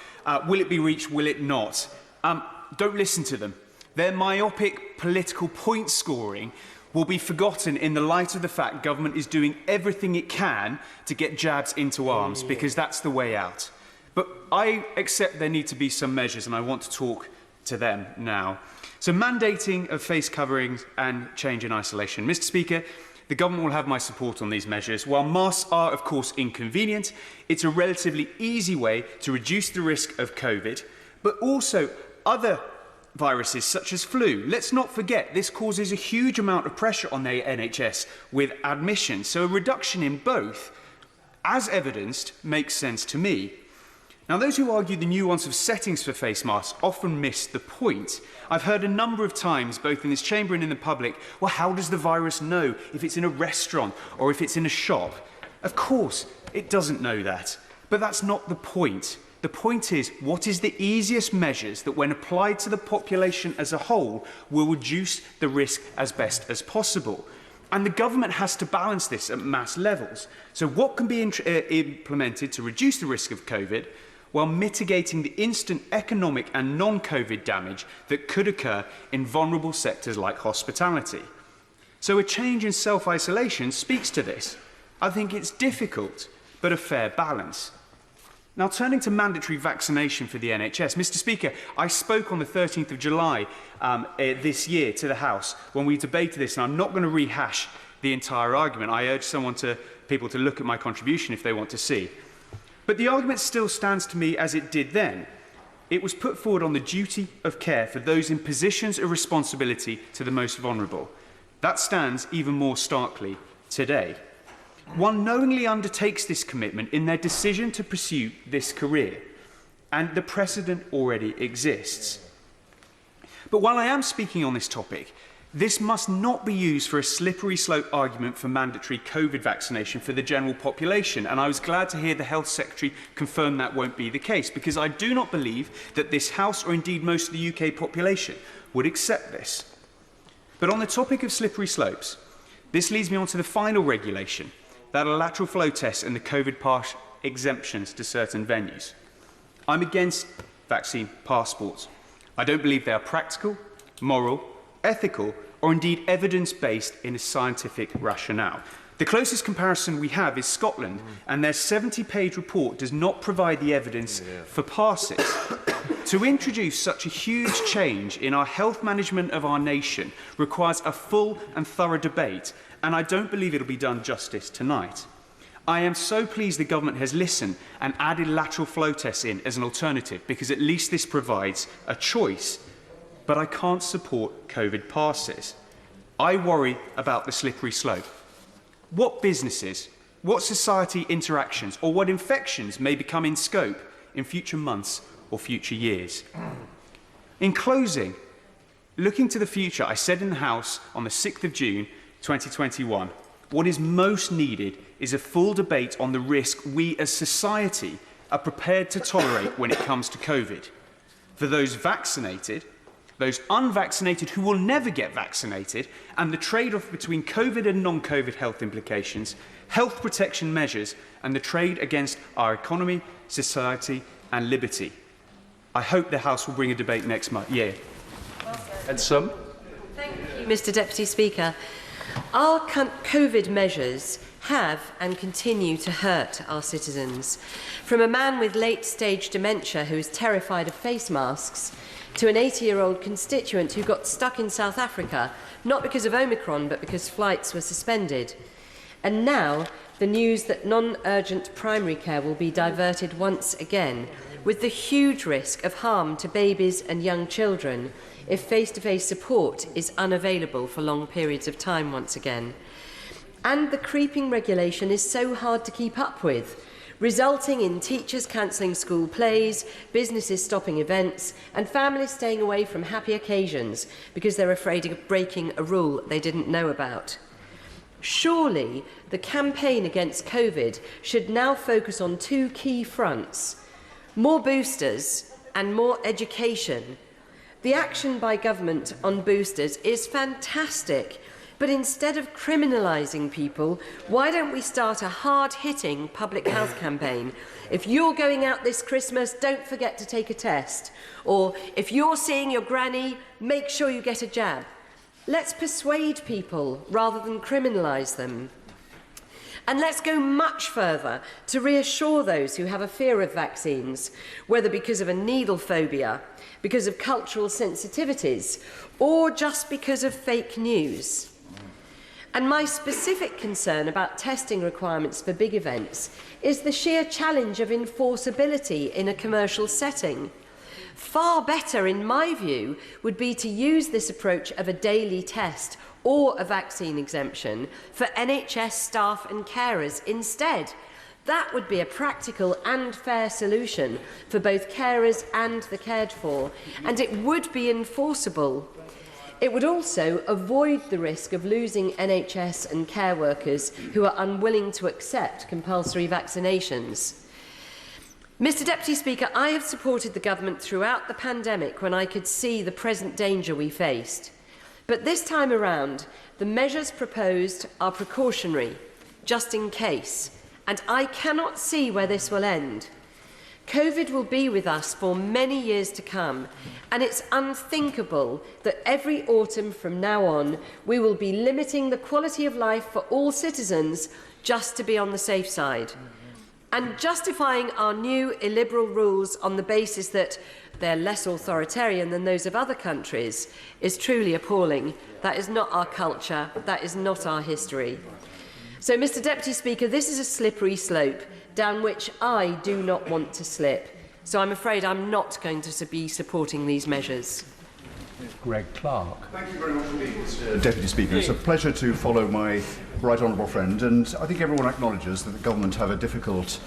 Will it be reached? Will it not? Don't listen to them. Their myopic political point scoring will be forgotten in the light of the fact government is doing everything it can to get jabs into arms, because that's the way out. But I accept there need to be some measures, and I want to talk to them now. So mandating of face coverings and change in isolation. Mr. Speaker, the government will have my support on these measures. While masks are, of course, inconvenient, it's a relatively easy way to reduce the risk of COVID, but also other viruses such as flu. Let's not forget this causes a huge amount of pressure on the NHS with admissions, so a reduction in both, as evidenced, makes sense to me. Now, those who argue the nuance of settings for face masks often miss the point. I've heard a number of times, both in this chamber and in the public, well, how does the virus know if it's in a restaurant or if it's in a shop? Of course, it doesn't know that, but that's not the point. The point is, what is the easiest measures that, when applied to the population as a whole, will reduce the risk as best as possible? And the government has to balance this at mass levels. So what can be implemented to reduce the risk of COVID while mitigating the instant economic and non-COVID damage that could occur in vulnerable sectors like hospitality? So a change in self-isolation speaks to this. I think it's difficult, but a fair balance. Now, turning to mandatory vaccination for the NHS, Mr. Speaker, I spoke on the 13th of July this year to the House when we debated this, and I'm not going to rehash the entire argument. I urge people to look at my contribution if they want to see. But the argument still stands to me as it did then. It was put forward on the duty of care for those in positions of responsibility to the most vulnerable. That stands even more starkly today. One knowingly undertakes this commitment in their decision to pursue this career, and the precedent already exists. But while I am speaking on this topic, this must not be used for a slippery slope argument for mandatory COVID vaccination for the general population, and I was glad to hear the Health Secretary confirm that won't be the case, because I do not believe that this House, or indeed most of the UK population, would accept this. But on the topic of slippery slopes, this leads me on to the final regulation, that are lateral flow tests and the COVID pass exemptions to certain venues. I'm against vaccine passports. I don't believe they are practical, moral, ethical, or indeed evidence-based in a scientific rationale. The closest comparison we have is Scotland, and their 70-page report does not provide the evidence for passes. To introduce such a huge change in our health management of our nation requires a full and thorough debate, and I don't believe it'll be done justice tonight. I am so pleased the government has listened and added lateral flow tests in as an alternative, because at least this provides a choice. But I can't support COVID passes. I worry about the slippery slope. What businesses, what society interactions, or what infections may become in scope in future months or future years? In closing, looking to the future, I said in the House on the 6th of June 2021, what is most needed is a full debate on the risk we as society are prepared to tolerate when it comes to COVID. For those vaccinated, those unvaccinated who will never get vaccinated, and the trade-off between COVID and non-COVID health implications, health protection measures, and the trade against our economy, society, and liberty. I hope the House will bring a debate next year. And some. Thank you, Mr. Deputy Speaker. Our COVID measures have and continue to hurt our citizens. From a man with late-stage dementia who is terrified of face masks, to an 80-year-old constituent who got stuck in South Africa, not because of Omicron, but because flights were suspended. And now, the news that non-urgent primary care will be diverted once again, with the huge risk of harm to babies and young children if face-to-face support is unavailable for long periods of time once again. And the creeping regulation is so hard to keep up with, resulting in teachers cancelling school plays, businesses stopping events, and families staying away from happy occasions because they're afraid of breaking a rule they didn't know about. Surely, the campaign against COVID should now focus on two key fronts: more boosters and more education. The action by government on boosters is fantastic, but instead of criminalising people, why don't we start a hard-hitting public health campaign? If you're going out this Christmas, don't forget to take a test. Or if you're seeing your granny, make sure you get a jab. Let's persuade people rather than criminalise them. And let's go much further to reassure those who have a fear of vaccines, whether because of a needle phobia, because of cultural sensitivities, or just because of fake news. And my specific concern about testing requirements for big events is the sheer challenge of enforceability in a commercial setting. Far better, in my view, would be to use this approach of a daily test or a vaccine exemption for NHS staff and carers instead. That would be a practical and fair solution for both carers and the cared for, and it would be enforceable. It would also avoid the risk of losing NHS and care workers who are unwilling to accept compulsory vaccinations. Mr. Deputy Speaker, I have supported the government throughout the pandemic when I could see the present danger we faced. But this time around, the measures proposed are precautionary, just in case, and I cannot see where this will end. COVID will be with us for many years to come, and it's unthinkable that every autumn from now on we will be limiting the quality of life for all citizens just to be on the safe side. And justifying our new illiberal rules on the basis that they're less authoritarian than those of other countries is truly appalling. That is not our culture, that is not our history. So, Mr. Deputy Speaker, this is a slippery slope down which I do not want to slip. So I'm afraid I'm not going to be supporting these measures. Greg Clark. Thank you very much indeed, Mr. Deputy Speaker. It's a pleasure to follow my right honourable friend, and I think everyone acknowledges that the government have a difficult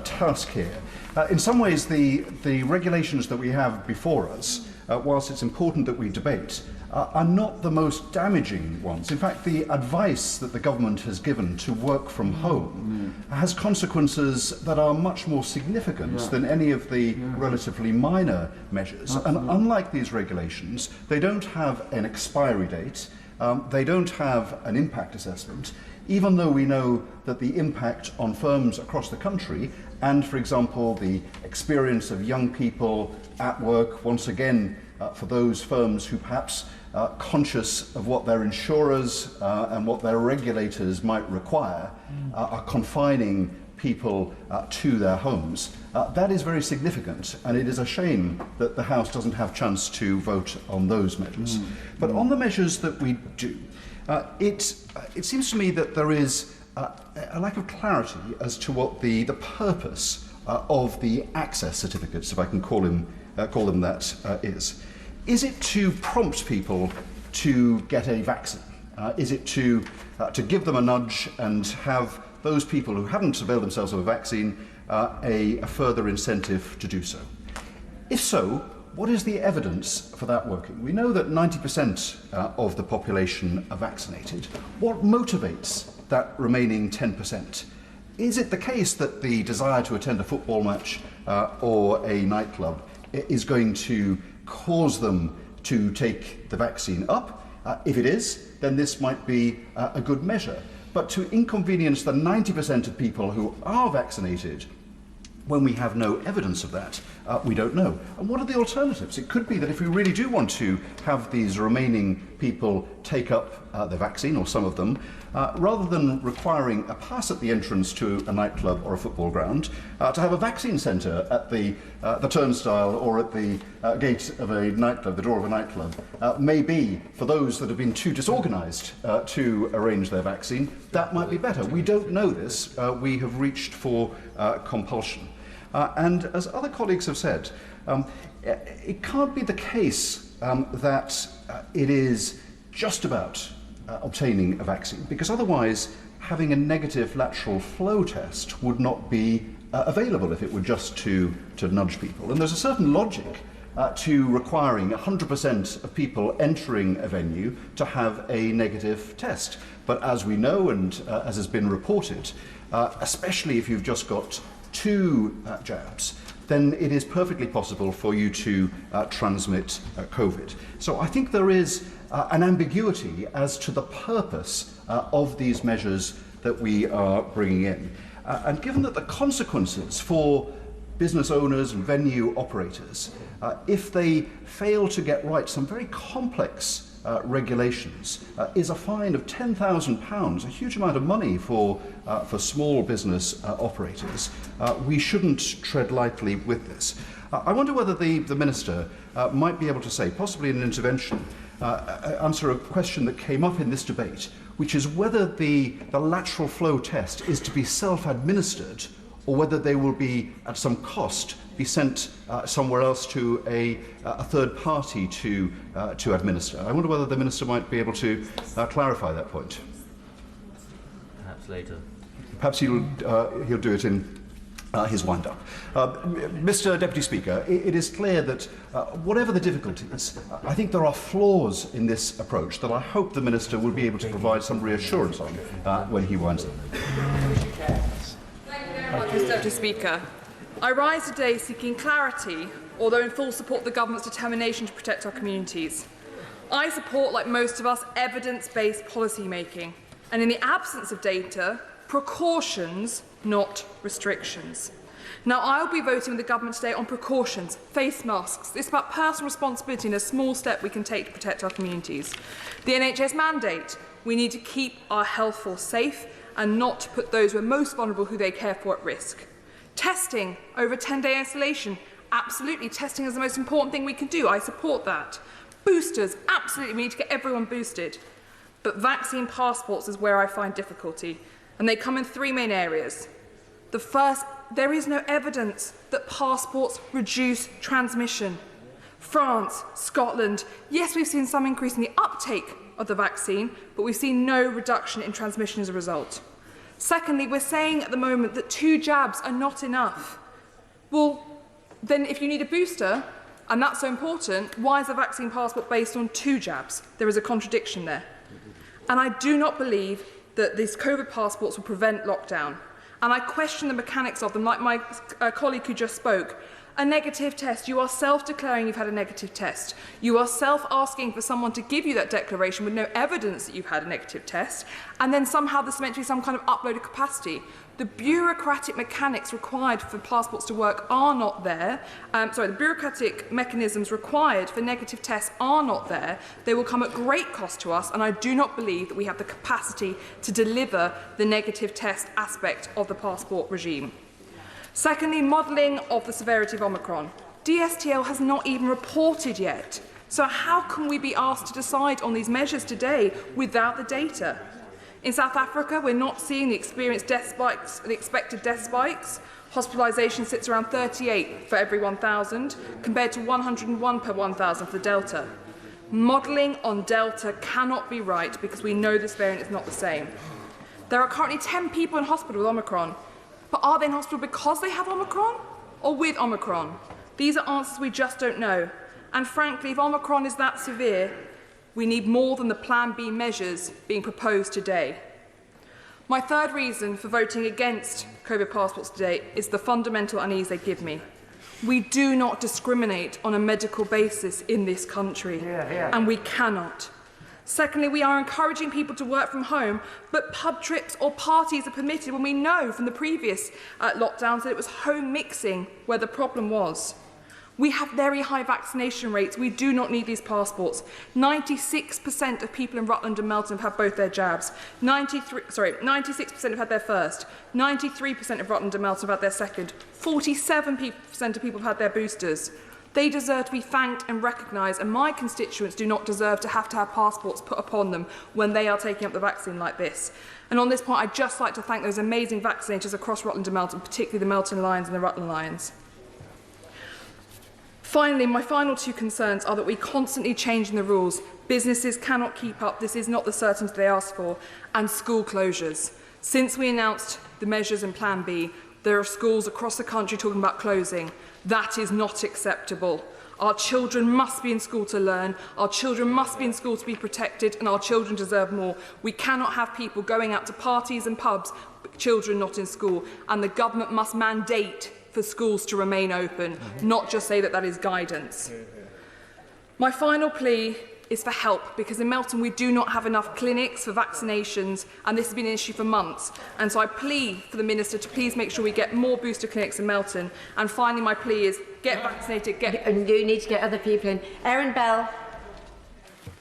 task here. In some ways, the regulations that we have before us, whilst it's important that we debate, are not the most damaging ones. In fact, the advice that the government has given to work from home has consequences that are much more significant than any of the relatively minor measures. And unlike these regulations, they don't have an expiry date, they don't have an impact assessment, even though we know that the impact on firms across the country and, for example, the experience of young people at work, once again, for those firms who perhaps conscious of what their insurers and what their regulators might require are confining people to their homes. That is very significant, and it is a shame that the House doesn't have a chance to vote on those measures. But on the measures that we do, it seems to me that there is a lack of clarity as to what the purpose of the access certificates, if I can call them that, is. Is it to prompt people to get a vaccine? Is it to give them a nudge and have those people who haven't availed themselves of a vaccine a further incentive to do so? If so, what is the evidence for that working? We know that 90% of the population are vaccinated. What motivates that remaining 10%? Is it the case that the desire to attend a football match or a nightclub is going to cause them to take the vaccine up? If it is, then this might be a good measure. But to inconvenience the 90% of people who are vaccinated when we have no evidence of that, we don't know. And what are the alternatives? It could be that if we really do want to have these remaining people take up the vaccine, or some of them, rather than requiring a pass at the entrance to a nightclub or a football ground, to have a vaccine centre at the turnstile or at the gate of a nightclub, the door of a nightclub, maybe for those that have been too disorganised to arrange their vaccine, that might be better. We don't know this. We have reached for compulsion. And as other colleagues have said, it can't be the case that it is just about obtaining a vaccine, because otherwise having a negative lateral flow test would not be available if it were just to nudge people. And there's a certain logic to requiring 100% of people entering a venue to have a negative test. But as we know, and as has been reported, especially if you've just got 2 jabs, then it is perfectly possible for you to transmit COVID. So I think there is an ambiguity as to the purpose of these measures that we are bringing in. And given that the consequences for business owners and venue operators, if they fail to get right some very complex regulations, is a fine of £10,000, a huge amount of money for small business operators. We shouldn't tread lightly with this. I wonder whether the Minister might be able to say, possibly in an intervention, answer a question that came up in this debate, which is whether the lateral flow test is to be self-administered or whether they will be, at some cost, be sent somewhere else to a third party to administer. I wonder whether the Minister might be able to clarify that point. Perhaps later. Perhaps he'll do it in his wind-up. Mr. Deputy Speaker, it is clear that whatever the difficulties, I think there are flaws in this approach that I hope the Minister will be able to provide some reassurance on when he winds up. Mr. Deputy Speaker, I rise today seeking clarity, although in full support of the Government's determination to protect our communities. I support, like most of us, evidence-based policy making, and in the absence of data, precautions, not restrictions. Now, I will be voting with the Government today on precautions, face masks. It's about personal responsibility and a small step we can take to protect our communities. The NHS mandate, we need to keep our health force safe and not put those who are most vulnerable, who they care for, at risk. Testing over 10-day isolation, absolutely, testing is the most important thing we can do. I support that. Boosters, absolutely, we need to get everyone boosted. But vaccine passports is where I find difficulty, and they come in 3 main areas. The first, there is no evidence that passports reduce transmission. France, Scotland, yes, we've seen some increase in the uptake of the vaccine, but we've seen no reduction in transmission as a result. Secondly, we're saying at the moment that 2 jabs are not enough. Well, then if you need a booster, and that's so important, why is a vaccine passport based on 2 jabs? There is a contradiction there. And I do not believe that these COVID passports will prevent lockdown. And I question the mechanics of them, like my colleague who just spoke. A negative test, you are self-declaring you've had a negative test. You are self-asking for someone to give you that declaration with no evidence that you've had a negative test, and then somehow there's meant to be some kind of uploaded capacity. The bureaucratic mechanics required for passports to work are not there. The bureaucratic mechanisms required for negative tests are not there. They will come at great cost to us, and I do not believe that we have the capacity to deliver the negative test aspect of the passport regime. Secondly, modelling of the severity of Omicron. DSTL has not even reported yet. So how can we be asked to decide on these measures today without the data? In South Africa, we're not seeing the experienced death spikes, the expected death spikes. Hospitalisation sits around 38 for every 1,000, compared to 101 per 1,000 for the Delta. Modelling on Delta cannot be right because we know this variant is not the same. There are currently 10 people in hospital with Omicron, but are they in hospital because they have Omicron or with Omicron? These are answers we just don't know. And frankly, if Omicron is that severe, we need more than the Plan B measures being proposed today. My third reason for voting against COVID passports today is the fundamental unease they give me. We do not discriminate on a medical basis in this country, and we cannot. Secondly, we are encouraging people to work from home, but pub trips or parties are permitted when we know from the previous lockdowns that it was home mixing where the problem was. We have very high vaccination rates. We do not need these passports. 96% of people in Rutland and Melton have had both their jabs. 96% have had their first. 93% of Rutland and Melton have had their second. 47% of people have had their boosters. They deserve to be thanked and recognised, and my constituents do not deserve to have passports put upon them when they are taking up the vaccine like this. And on this point, I'd just like to thank those amazing vaccinators across Rutland and Melton, particularly the Melton Lions and the Rutland Lions. Finally, my final two concerns are that we constantly change the rules. Businesses cannot keep up. This is not the certainty they asked for. And school closures. Since we announced the measures in Plan B, there are schools across the country talking about closing. That is not acceptable. Our children must be in school to learn, our children must be in school to be protected, and our children deserve more. We cannot have people going out to parties and pubs, but children not in school, and the government must mandate for schools to remain open, not just say that that is guidance. My final plea is for help, because in Melton we do not have enough clinics for vaccinations, and this has been an issue for months. And so I plead for the Minister to please make sure we get more booster clinics in Melton. And finally, my plea is get vaccinated, And you need to get other people in. Erin Bell.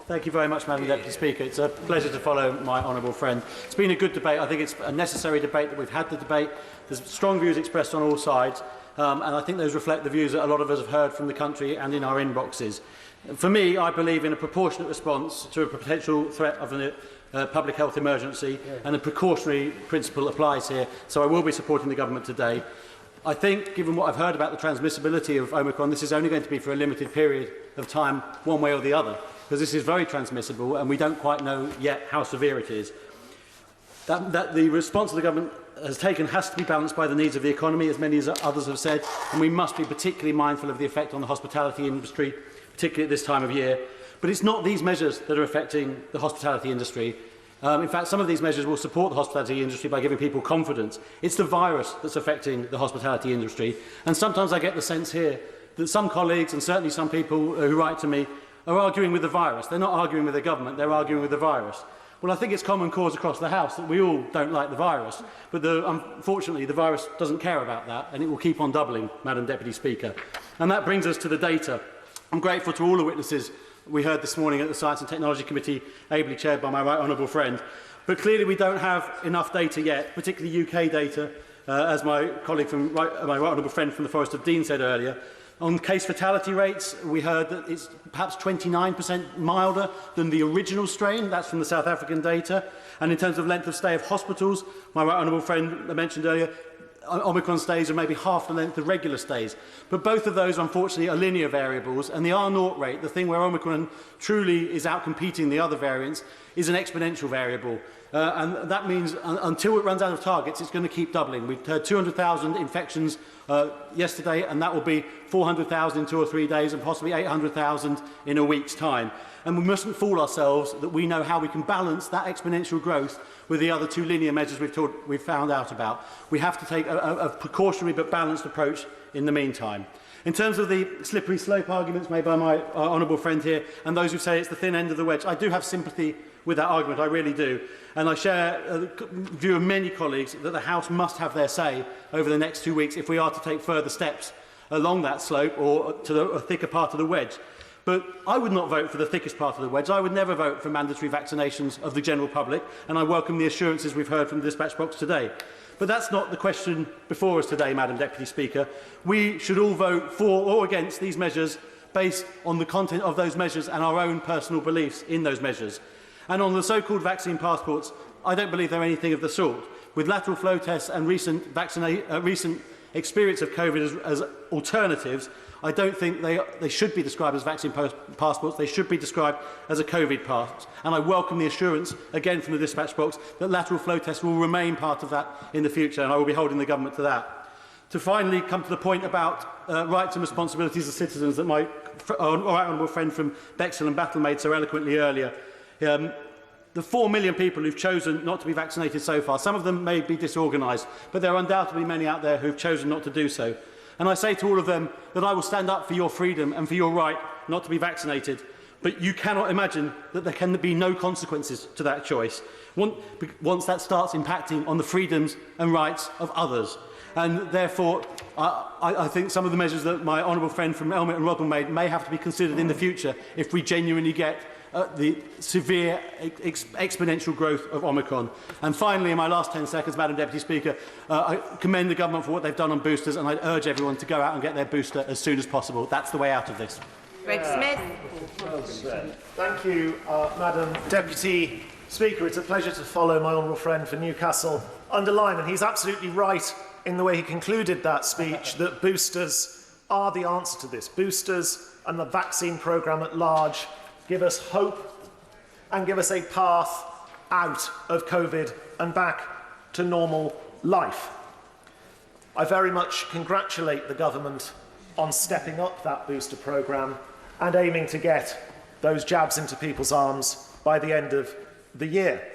Thank you very much, Madam Deputy Speaker. It's a pleasure to follow my honourable friend. It's been a good debate. I think it's a necessary debate that we've had the debate. There's strong views expressed on all sides, and I think those reflect the views that a lot of us have heard from the country and in our inboxes. For me, I believe in a proportionate response to a potential threat of a public health emergency, and a precautionary principle applies here, so I will be supporting the government today. I think, given what I've heard about the transmissibility of Omicron, this is only going to be for a limited period of time, one way or the other, because this is very transmissible and we don't quite know yet how severe it is. That the response the government has taken has to be balanced by the needs of the economy, as many as others have said, and we must be particularly mindful of the effect on the hospitality industry, particularly at this time of year. But it's not these measures that are affecting the hospitality industry. In fact, some of these measures will support the hospitality industry by giving people confidence. It's the virus that's affecting the hospitality industry. And sometimes I get the sense here that some colleagues, and certainly some people who write to me, are arguing with the virus. They're not arguing with the government, they're arguing with the virus. Well, I think it's common cause across the House that we all don't like the virus, but unfortunately the virus doesn't care about that, and it will keep on doubling, Madam Deputy Speaker. And that brings us to the data. I'm grateful to all the witnesses we heard this morning at the Science and Technology Committee, ably chaired by my right honourable friend. But clearly we don't have enough data yet, particularly UK data, as my colleague my right honourable friend from the Forest of Dean said earlier. On case fatality rates, we heard that it's perhaps 29% milder than the original strain. That's from the South African data. And in terms of length of stay of hospitals, my right honourable friend mentioned earlier, Omicron stays are maybe half the length of regular stays. But both of those, unfortunately, are linear variables, and the R0 rate, the thing where Omicron truly is outcompeting the other variants, is an exponential variable. And that means until it runs out of targets, it's going to keep doubling. We've heard 200,000 infections yesterday, and that will be 400,000 in 2 or 3 days, and possibly 800,000 in a week's time. And we mustn't fool ourselves that we know how we can balance that exponential growth with the other two linear measures we've found out about. We have to take a precautionary but balanced approach in the meantime. In terms of the slippery slope arguments made by my honourable friend here, and those who say it's the thin end of the wedge, I do have sympathy with that argument, I really do. And I share the view of many colleagues that the House must have their say over the next 2 weeks if we are to take further steps along that slope or to a thicker part of the wedge. But I would not vote for the thickest part of the wedge. I would never vote for mandatory vaccinations of the general public, and I welcome the assurances we've heard from the dispatch box today. But that's not the question before us today, Madam Deputy Speaker. We should all vote for or against these measures based on the content of those measures and our own personal beliefs in those measures. And on the so-called vaccine passports, I don't believe they're anything of the sort. With lateral flow tests and recent experience of COVID as alternatives, I don't think they should be described as vaccine passports. They should be described as a COVID pass. And I welcome the assurance, again from the dispatch box, that lateral flow tests will remain part of that in the future, and I will be holding the government to that. To finally come to the point about rights and responsibilities of citizens that my honourable friend from Bexhill and Battle made so eloquently earlier. The 4 million people who've chosen not to be vaccinated so far, some of them may be disorganised, but there are undoubtedly many out there who've chosen not to do so. And I say to all of them that I will stand up for your freedom and for your right not to be vaccinated. But you cannot imagine that there can be no consequences to that choice once that starts impacting on the freedoms and rights of others. And therefore, I think some of the measures that my honourable friend from Elmet and Rodwell made may have to be considered in the future if we genuinely get the severe exponential growth of Omicron. And finally, in my last 10 seconds, Madam Deputy Speaker, I commend the government for what they've done on boosters, and I urge everyone to go out and get their booster as soon as possible. That's the way out of this. Greg Smith. Well said. Thank you, Madam Deputy Speaker. It's a pleasure to follow my honourable friend for Newcastle under Lyme, and he's absolutely right in the way he concluded that speech, that boosters are the answer to this. Boosters and the vaccine programme at large give us hope and give us a path out of COVID and back to normal life. I very much congratulate the government on stepping up that booster programme and aiming to get those jabs into people's arms by the end of the year.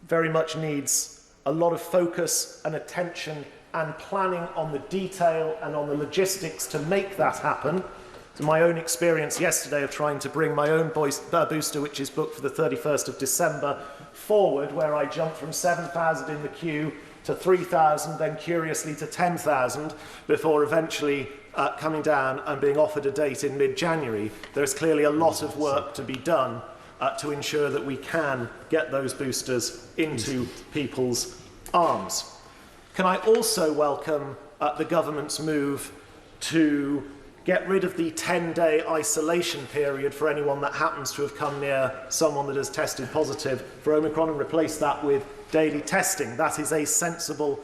Very much needs a lot of focus and attention and planning on the detail and on the logistics to make that happen. To my own experience yesterday of trying to bring my own booster, which is booked for the 31st of December, forward, where I jumped from 7,000 in the queue to 3,000, then curiously to 10,000, before eventually coming down and being offered a date in mid-January. There's clearly a lot of work to be done to ensure that we can get those boosters into people's arms. Can I also welcome the government's move to get rid of the 10-day isolation period for anyone that happens to have come near someone that has tested positive for Omicron and replace that with daily testing. That is a sensible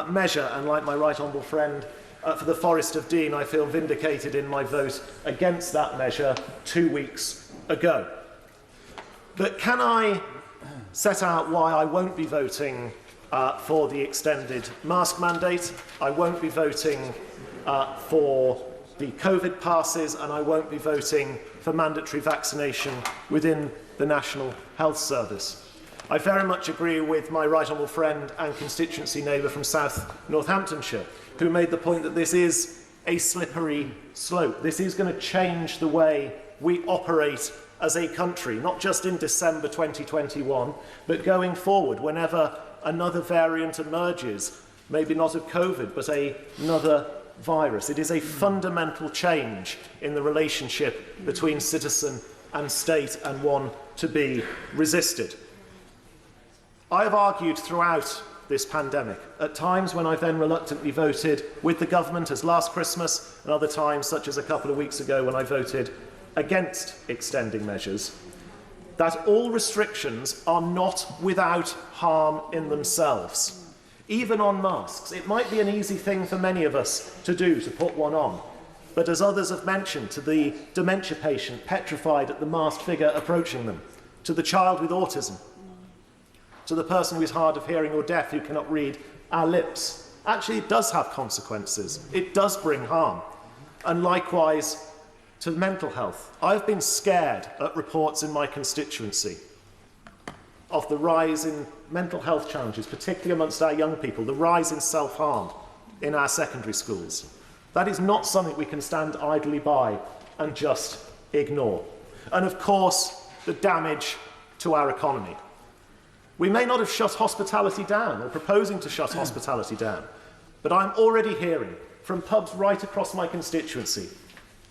measure, and like my right honourable friend for the Forest of Dean, I feel vindicated in my vote against that measure 2 weeks ago. But can I set out why I won't be voting for the extended mask mandate? I won't be voting for the COVID passes, and I won't be voting for mandatory vaccination within the National Health Service. I very much agree with my right honourable friend and constituency neighbour from South Northamptonshire, who made the point that this is a slippery slope. This is going to change the way we operate as a country, not just in December 2021, but going forward, whenever another variant emerges, maybe not of COVID, but another virus. It is a fundamental change in the relationship between citizen and state, and one to be resisted. I have argued throughout this pandemic, at times when I then reluctantly voted with the government, as last Christmas, and other times, such as a couple of weeks ago when I voted against extending measures, that all restrictions are not without harm in themselves. Even on masks, it might be an easy thing for many of us to do, to put one on. But as others have mentioned, to the dementia patient petrified at the masked figure approaching them, to the child with autism, to the person who is hard of hearing or deaf who cannot read our lips, actually it does have consequences. It does bring harm. And likewise to mental health. I've been scared at reports in my constituency of the rise in mental health challenges, particularly amongst our young people, the rise in self-harm in our secondary schools. That is not something we can stand idly by and just ignore. And of course, the damage to our economy. We may not have shut hospitality down or proposing to shut hospitality down, but I'm already hearing from pubs right across my constituency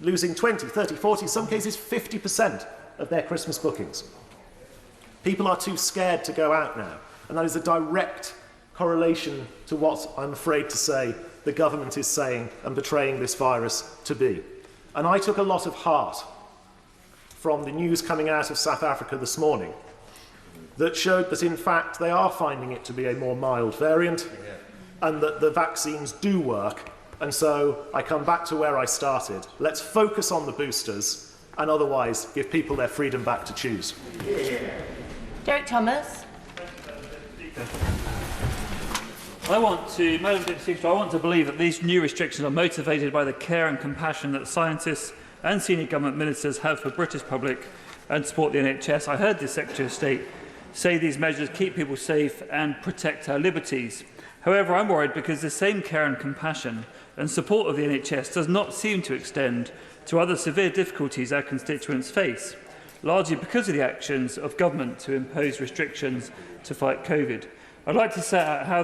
losing 20, 30, 40, some cases 50% of their Christmas bookings. People are too scared to go out now, and that is a direct correlation to what I'm afraid to say the government is saying and portraying this virus to be. And I took a lot of heart from the news coming out of South Africa this morning, that showed that in fact they are finding it to be a more mild variant and that the vaccines do work. And so I come back to where I started. Let's focus on the boosters and otherwise give people their freedom back to choose. Derek Thomas. Madam Deputy Speaker, I want to believe that these new restrictions are motivated by the care and compassion that scientists and senior government ministers have for British public and support the NHS. I heard the Secretary of State say these measures keep people safe and protect our liberties. However, I'm worried because the same care and compassion and support of the NHS does not seem to extend to other severe difficulties our constituents face, largely because of the actions of government to impose restrictions to fight COVID. I'd like to set out how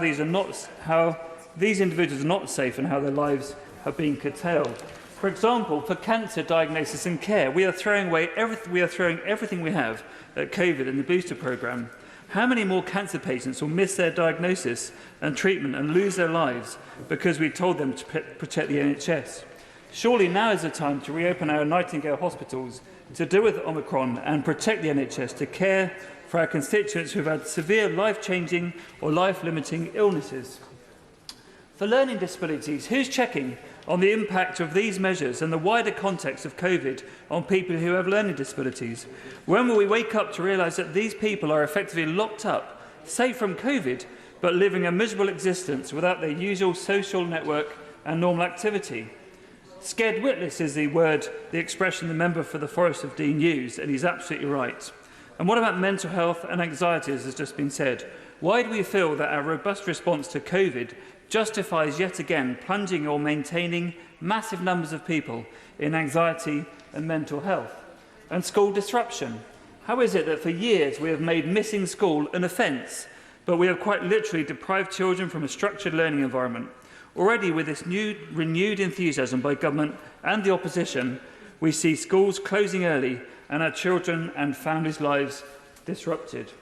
these individuals are not safe and how their lives have been curtailed. For example, for cancer diagnosis and care, we are throwing everything we have at COVID in the booster programme. How many more cancer patients will miss their diagnosis and treatment and lose their lives because we told them to protect the NHS? Surely now is the time to reopen our Nightingale hospitals to deal with Omicron and protect the NHS, to care for our constituents who have had severe life-changing or life-limiting illnesses. For learning disabilities, who's checking on the impact of these measures and the wider context of COVID on people who have learning disabilities? When will we wake up to realise that these people are effectively locked up, safe from COVID, but living a miserable existence without their usual social network and normal activity? Scared witless is the expression the member for the Forest of Dean used, and he's absolutely right. And what about mental health and anxiety, as has just been said? Why do we feel that our robust response to COVID justifies yet again plunging or maintaining massive numbers of people in anxiety and mental health? And school disruption. How is it that for years we have made missing school an offence, but we have quite literally deprived children from a structured learning environment? Already, with this renewed enthusiasm by government and the opposition, we see schools closing early and our children and families' lives disrupted.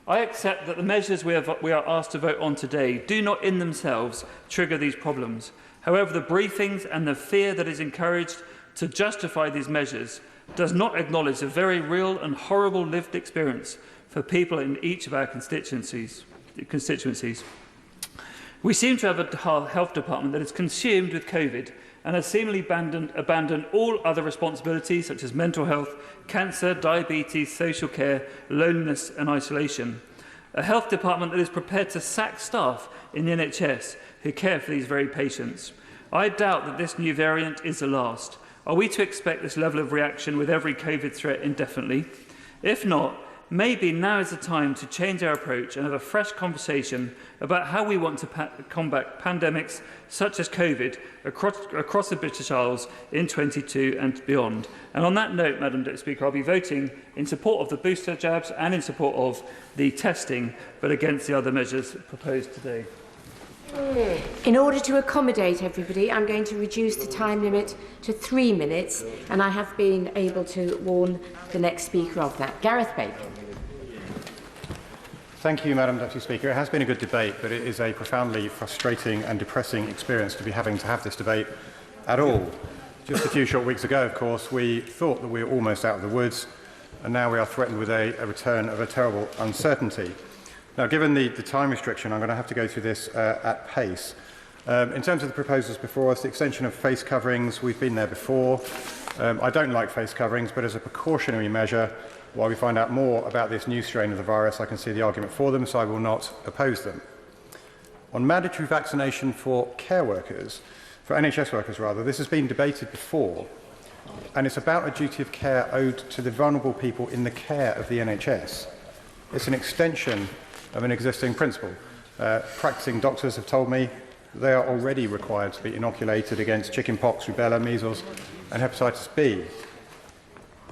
I accept that the measures we are asked to vote on today do not in themselves trigger these problems. However, the briefings and the fear that is encouraged to justify these measures does not acknowledge the very real and horrible lived experience for people in each of our constituencies. We seem to have a health department that is consumed with COVID and has seemingly abandoned all other responsibilities such as mental health, cancer, diabetes, social care, loneliness and isolation. A health department that is prepared to sack staff in the NHS who care for these very patients. I doubt that this new variant is the last. Are we to expect this level of reaction with every COVID threat indefinitely? If not, maybe now is the time to change our approach and have a fresh conversation about how we want to combat pandemics such as COVID across the British Isles in 22 and beyond. And on that note, Madam Deputy Speaker, I'll be voting in support of the booster jabs and in support of the testing, but against the other measures proposed today. In order to accommodate everybody, I'm going to reduce the time limit to 3 minutes, and I have been able to warn the next speaker of that. Gareth Bacon. Thank you, Madam Deputy Speaker. It has been a good debate, but it is a profoundly frustrating and depressing experience to be having to have this debate at all. Just a few short weeks ago, of course, we thought that we were almost out of the woods, and now we are threatened with a return of a terrible uncertainty. Now, given the time restriction, I'm going to have to go through this at pace. In terms of the proposals before us, the extension of face coverings, we've been there before. I don't like face coverings, but as a precautionary measure, while we find out more about this new strain of the virus, I can see the argument for them, so I will not oppose them. On mandatory vaccination for care workers, for NHS workers rather, this has been debated before, and it's about a duty of care owed to the vulnerable people in the care of the NHS. It's an extension of an existing principle. Practicing doctors have told me they are already required to be inoculated against chickenpox, rubella, measles and hepatitis B.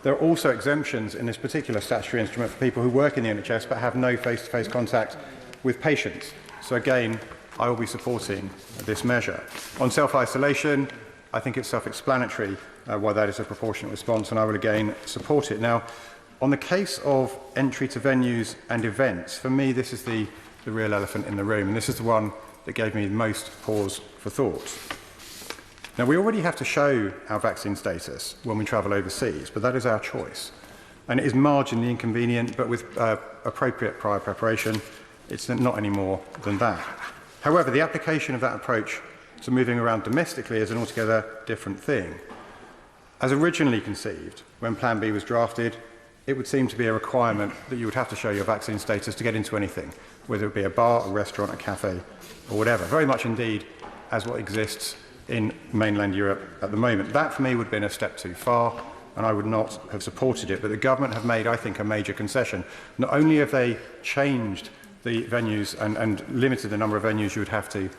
There are also exemptions in this particular statutory instrument for people who work in the NHS but have no face-to-face contact with patients. So again, I will be supporting this measure. On self-isolation, I think it's self-explanatory why that is a proportionate response, and I will again support it. Now, on the case of entry to venues and events, for me this is the real elephant in the room, and this is the one that gave me the most pause for thought. Now, we already have to show our vaccine status when we travel overseas, but that is our choice. and it is marginally inconvenient, but with appropriate prior preparation, it's not any more than that. However, the application of that approach to moving around domestically is an altogether different thing. As originally conceived, when Plan B was drafted, it would seem to be a requirement that you would have to show your vaccine status to get into anything, whether it be a bar, a restaurant, a cafe, or whatever. Very much indeed as what exists in mainland Europe at the moment. That, for me, would have been a step too far, and I would not have supported it. But the government have made, I think, a major concession. Not only have they changed the venues and limited the number of venues you would have to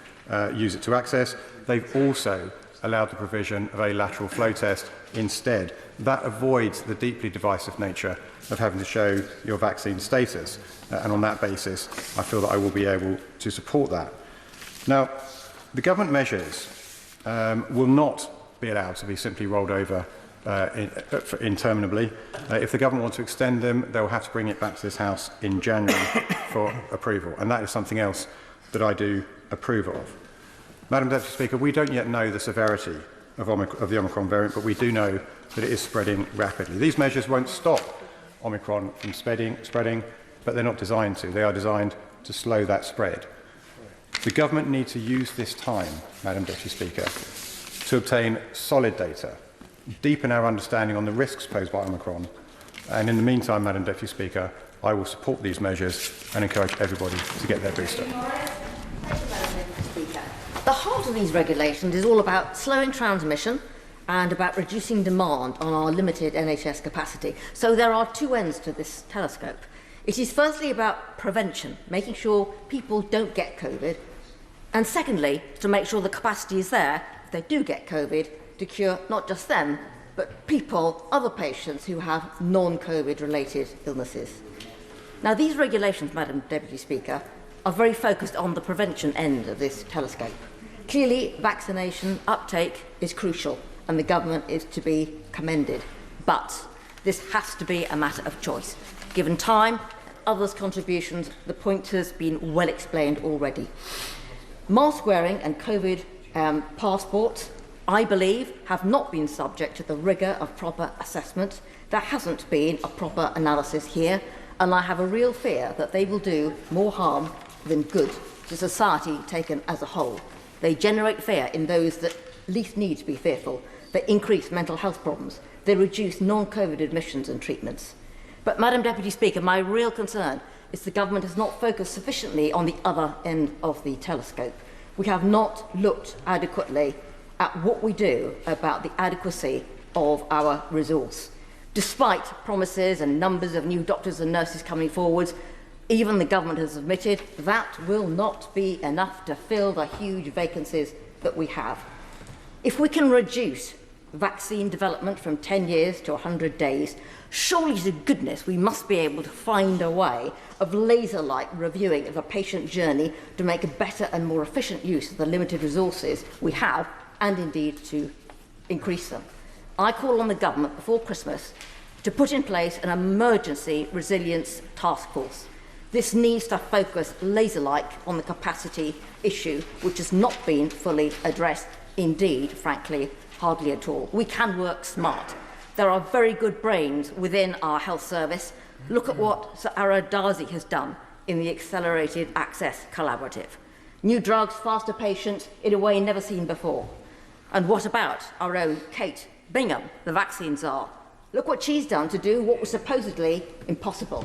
use it to access, they've also allowed the provision of a lateral flow test instead. That avoids the deeply divisive nature of having to show your vaccine status. And on that basis, I feel that I will be able to support that. Now, the government measures will not be allowed to be simply rolled over interminably. If the government wants to extend them, they will have to bring it back to this House in January for approval. And that is something else that I do approve of. Madam Deputy Speaker, we don't yet know the severity of the Omicron variant, but we do know that it is spreading rapidly. These measures won't stop Omicron from spreading, but they're not designed to. They are designed to slow that spread. The government needs to use this time, Madam Deputy Speaker, to obtain solid data, deepen our understanding on the risks posed by Omicron, and in the meantime, Madam Deputy Speaker, I will support these measures and encourage everybody to get their booster. The heart of these regulations is all about slowing transmission and about reducing demand on our limited NHS capacity. So there are two ends to this telescope. It is firstly about prevention, making sure people don't get COVID, and secondly, to make sure the capacity is there, if they do get COVID, to cure not just them, but people, other patients who have non-COVID related illnesses. Now, these regulations, Madam Deputy Speaker, are very focused on the prevention end of this telescope. Clearly, vaccination uptake is crucial, and the government is to be commended. But this has to be a matter of choice. Given time, others' contributions, the point has been well explained already. Mask wearing and COVID passports, I believe, have not been subject to the rigour of proper assessment. There hasn't been a proper analysis here, and I have a real fear that they will do more harm than good to society taken as a whole. They generate fear in those that least need to be fearful. They increase mental health problems. They reduce non-COVID admissions and treatments. But, Madam Deputy Speaker, my real concern is the government has not focused sufficiently on the other end of the telescope. We have not looked adequately at what we do about the adequacy of our resource. Despite promises and numbers of new doctors and nurses coming forward, even the government has admitted that will not be enough to fill the huge vacancies that we have. If we can reduce vaccine development from 10 years to 100 days, surely to goodness we must be able to find a way of laser-like reviewing of a patient journey to make a better and more efficient use of the limited resources we have, and indeed to increase them. I call on the government before Christmas to put in place an emergency resilience task force. This needs to focus laser-like on the capacity issue, which has not been fully addressed, indeed, frankly, hardly at all. We can work smart. There are very good brains within our health service. Look at what Sir Ara Darzi has done in the Accelerated Access Collaborative. New drugs, faster patients, in a way never seen before. And what about our own Kate Bingham, the vaccine czar? Look what she's done to do what was supposedly impossible.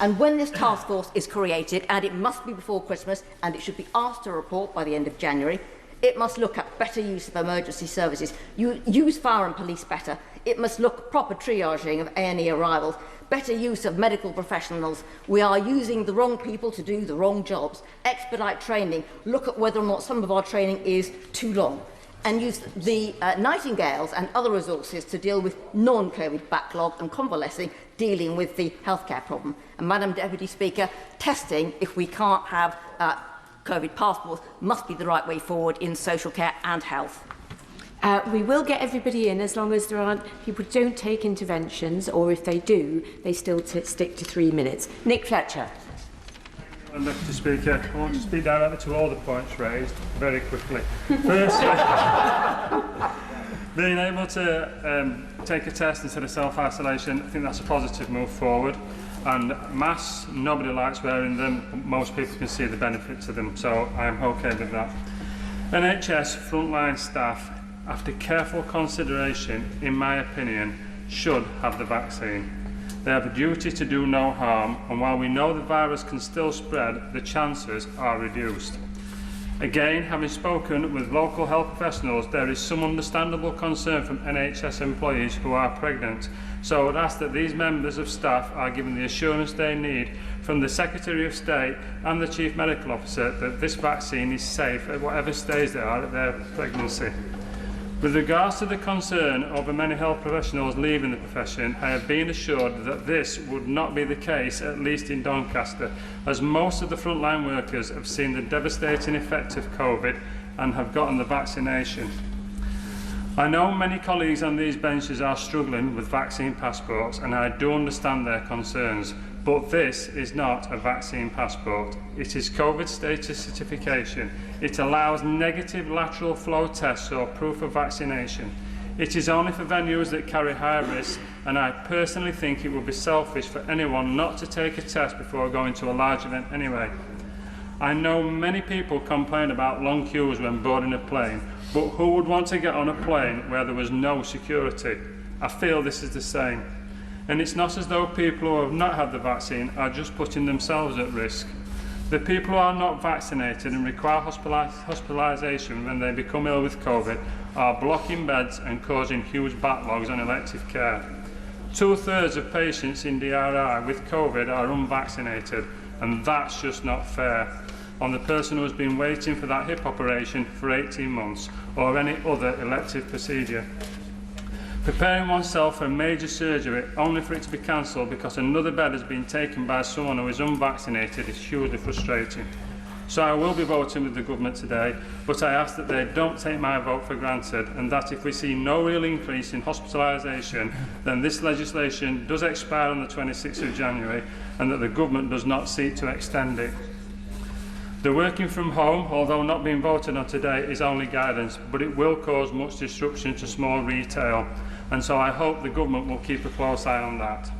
And when this task force is created, and it must be before Christmas, and it should be asked to report by the end of January, it must look at better use of emergency services, use fire and police better. It must look at proper triaging of A&E arrivals, better use of medical professionals. We are using the wrong people to do the wrong jobs. Expedite training. Look at whether or not some of our training is too long. And use the Nightingales and other resources to deal with non-COVID backlog and convalescing, dealing with the healthcare problem. And, Madam Deputy Speaker, testing, if we can't have COVID passports, must be the right way forward in social care and health. We will get everybody in as long as there aren't people who don't take interventions, or if they do, they still stick to 3 minutes. Nick Fletcher. Madam Deputy Speaker, I want to speak directly to all the points raised very quickly. Being able to take a test instead of self-isolation, I think that's a positive move forward. And masks, nobody likes wearing them, but most people can see the benefits of them, so I'm okay with that. NHS frontline staff, after careful consideration, in my opinion, should have the vaccine. They have a duty to do no harm, and while we know the virus can still spread, the chances are reduced. Again, having spoken with local health professionals, there is some understandable concern from NHS employees who are pregnant. So I would ask that these members of staff are given the assurance they need from the Secretary of State and the Chief Medical Officer that this vaccine is safe at whatever stage they are at their pregnancy. With regards to the concern over many health professionals leaving the profession, I have been assured that this would not be the case, at least in Doncaster, as most of the frontline workers have seen the devastating effect of COVID and have gotten the vaccination. I know many colleagues on these benches are struggling with vaccine passports, and I do understand their concerns, but this is not a vaccine passport. It is COVID status certification. It allows negative lateral flow tests or proof of vaccination. It is only for venues that carry high risk, and I personally think it would be selfish for anyone not to take a test before going to a large event anyway. I know many people complain about long queues when boarding a plane, but who would want to get on a plane where there was no security? I feel this is the same. And it's not as though people who have not had the vaccine are just putting themselves at risk. The people who are not vaccinated and require hospitalisation when they become ill with COVID are blocking beds and causing huge backlogs on elective care. 2/3 of patients in DRI with COVID are unvaccinated, and that's just not fair on the person who has been waiting for that hip operation for 18 months or any other elective procedure. Preparing oneself for a major surgery only for it to be cancelled because another bed has been taken by someone who is unvaccinated is hugely frustrating. So I will be voting with the government today, but I ask that they don't take my vote for granted, and that if we see no real increase in hospitalisation, then this legislation does expire on the 26th of January, and that the government does not seek to extend it. The working from home, although not being voted on today, is only guidance, but it will cause much disruption to small retail, and so I hope the government will keep a close eye on that.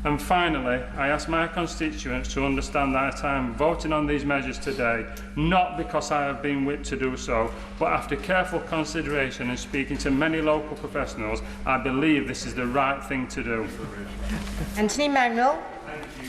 And finally, I ask my constituents to understand that I am voting on these measures today, not because I have been whipped to do so, but after careful consideration and speaking to many local professionals, I believe this is the right thing to do. Anthony Magnell.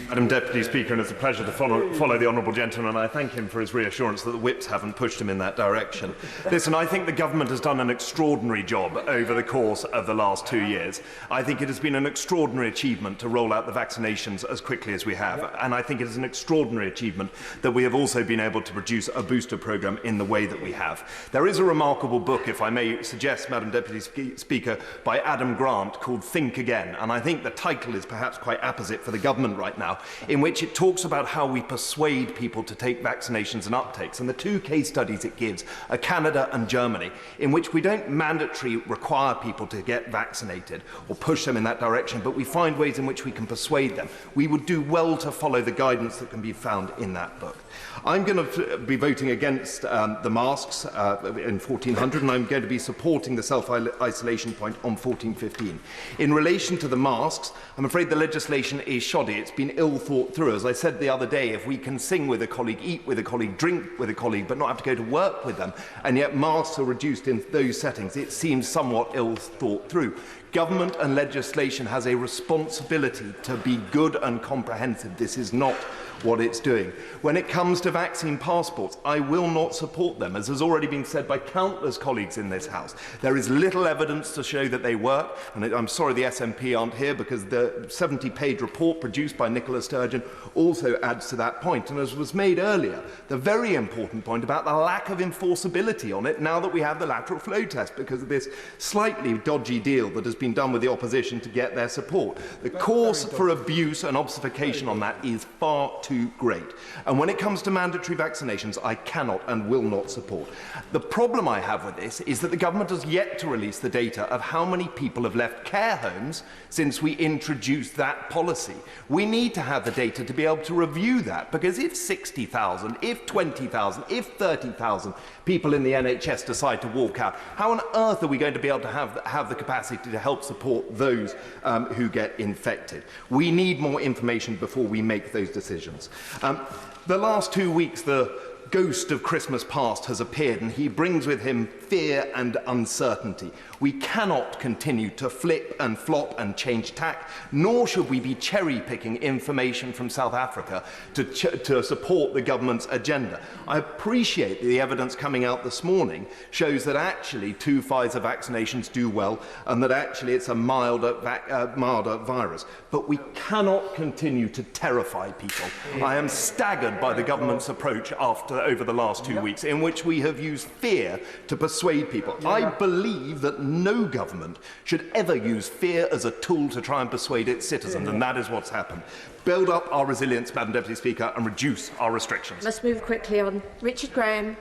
Madam Deputy Speaker, and it's a pleasure to follow the honourable gentleman. I thank him for his reassurance that the whips haven't pushed him in that direction. Listen, I think the government has done an extraordinary job over the course of the last 2 years. I think it has been an extraordinary achievement to roll out the vaccinations as quickly as we have, and I think it is an extraordinary achievement that we have also been able to produce a booster programme in the way that we have. There is a remarkable book, if I may suggest, Madam Deputy Speaker, by Adam Grant called Think Again, and I think the title is perhaps quite apposite for the government right now, in which it talks about how we persuade people to take vaccinations and uptakes. And the two case studies it gives are Canada and Germany, in which we don't mandatorily require people to get vaccinated or push them in that direction, but we find ways in which we can persuade them. We would do well to follow the guidance that can be found in that book. I'm going to be voting against the masks in 1400, and I'm going to be supporting the self-isolation point on 1415. In relation to the masks, I'm afraid the legislation is shoddy. It's been ill thought through. As I said the other day, if we can sing with a colleague, eat with a colleague, drink with a colleague, but not have to go to work with them, and yet masks are reduced in those settings, it seems somewhat ill thought through. Government and legislation has a responsibility to be good and comprehensive. This is not what it's doing. When it comes to vaccine passports, I will not support them, as has already been said by countless colleagues in this House. There is little evidence to show that they work, and I'm sorry the SNP aren't here because the 70-page report produced by Nicola Sturgeon also adds to that point. And as was made earlier, the very important point about the lack of enforceability on it now that we have the lateral flow test because of this slightly dodgy deal that has been done with the opposition to get their support. The course for abuse and obfuscation on that is far too great. And when it comes to mandatory vaccinations, I cannot and will not support. The problem I have with this is that the government has yet to release the data of how many people have left care homes since we introduced that policy. We need to have the data to be able to review that, because if 60,000, if 20,000, if 30,000 people in the NHS decide to walk out, how on earth are we going to be able to have the capacity to help support those who get infected? We need more information before we make those decisions. The last 2 weeks, the ghost of Christmas past has appeared, and he brings with him fear and uncertainty. We cannot continue to flip and flop and change tack, nor should we be cherry-picking information from South Africa to support the government's agenda. I appreciate the evidence coming out this morning shows that actually 2 Pfizer vaccinations do well, and that actually it's a milder virus. But we cannot continue to terrify people. I am staggered by the government's approach over the last 2 weeks, in which we have used fear to persuade people. I believe that no government should ever use fear as a tool to try and persuade its citizens, and that is what's happened. Build up our resilience, Madam Deputy Speaker, and reduce our restrictions. Let's move quickly on. Richard Graham.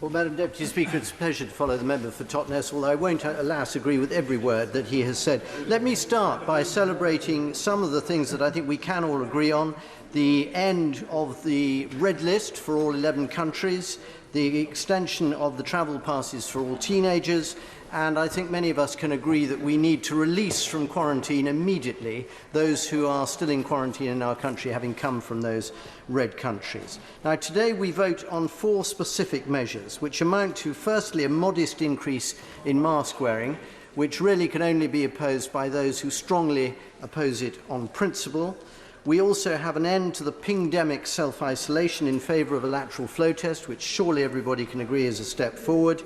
Well, Madam Deputy Speaker, it's a pleasure to follow the member for Totnes, although I won't, alas, agree with every word that he has said. Let me start by celebrating some of the things that I think we can all agree on. The end of the red list for all 11 countries, the extension of the travel passes for all teenagers, and I think many of us can agree that we need to release from quarantine immediately those who are still in quarantine in our country, having come from those red countries. Now, today we vote on 4 specific measures, which amount to, firstly, a modest increase in mask wearing, which really can only be opposed by those who strongly oppose it on principle. We also have an end to the pingdemic self-isolation in favour of a lateral flow test, which surely everybody can agree is a step forward.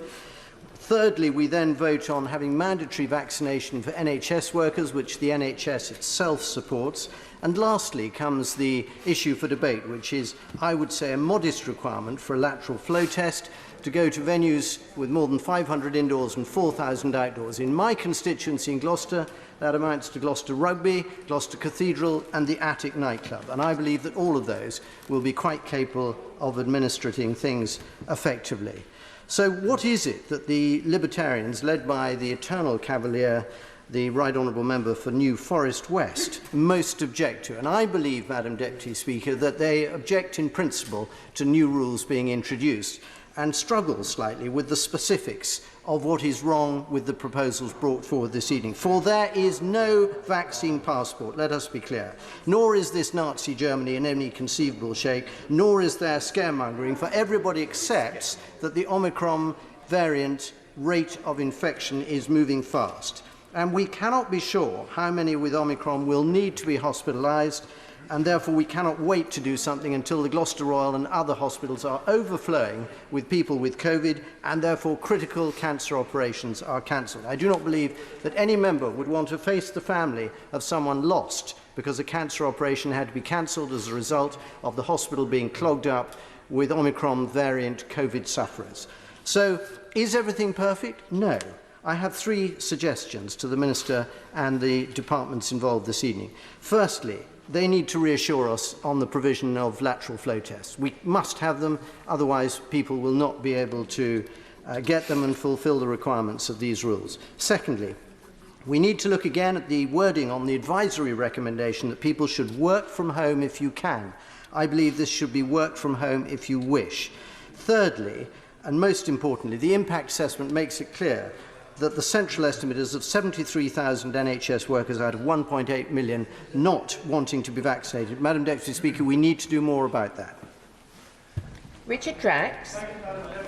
Thirdly, we then vote on having mandatory vaccination for NHS workers, which the NHS itself supports. And lastly comes the issue for debate, which is, I would say, a modest requirement for a lateral flow test to go to venues with more than 500 indoors and 4,000 outdoors. In my constituency in Gloucester, that amounts to Gloucester Rugby, Gloucester Cathedral and the Attic nightclub. And I believe that all of those will be quite capable of administering things effectively. So what is it that the Libertarians, led by the eternal cavalier, the Right Honourable Member for New Forest West, most object to? And I believe, Madam Deputy Speaker, that they object in principle to new rules being introduced and struggle slightly with the specifics of what is wrong with the proposals brought forward this evening. For there is no vaccine passport, let us be clear, nor is this Nazi Germany in any conceivable shape, nor is there scaremongering, for everybody accepts that the Omicron variant rate of infection is moving fast. And we cannot be sure how many with Omicron will need to be hospitalised, and therefore we cannot wait to do something until the Gloucester Royal and other hospitals are overflowing with people with COVID, and therefore critical cancer operations are cancelled. I do not believe that any member would want to face the family of someone lost because a cancer operation had to be cancelled as a result of the hospital being clogged up with Omicron variant COVID sufferers. So, is everything perfect? No. I have 3 suggestions to the Minister and the departments involved this evening. Firstly, they need to reassure us on the provision of lateral flow tests. We must have them, otherwise people will not be able to get them and fulfil the requirements of these rules. Secondly, we need to look again at the wording on the advisory recommendation that people should work from home if you can. I believe this should be work from home if you wish. Thirdly, and most importantly, the impact assessment makes it clear that the central estimate is of 73,000 NHS workers out of 1.8 million not wanting to be vaccinated. Madam Deputy Speaker, we need to do more about that. Richard Drax.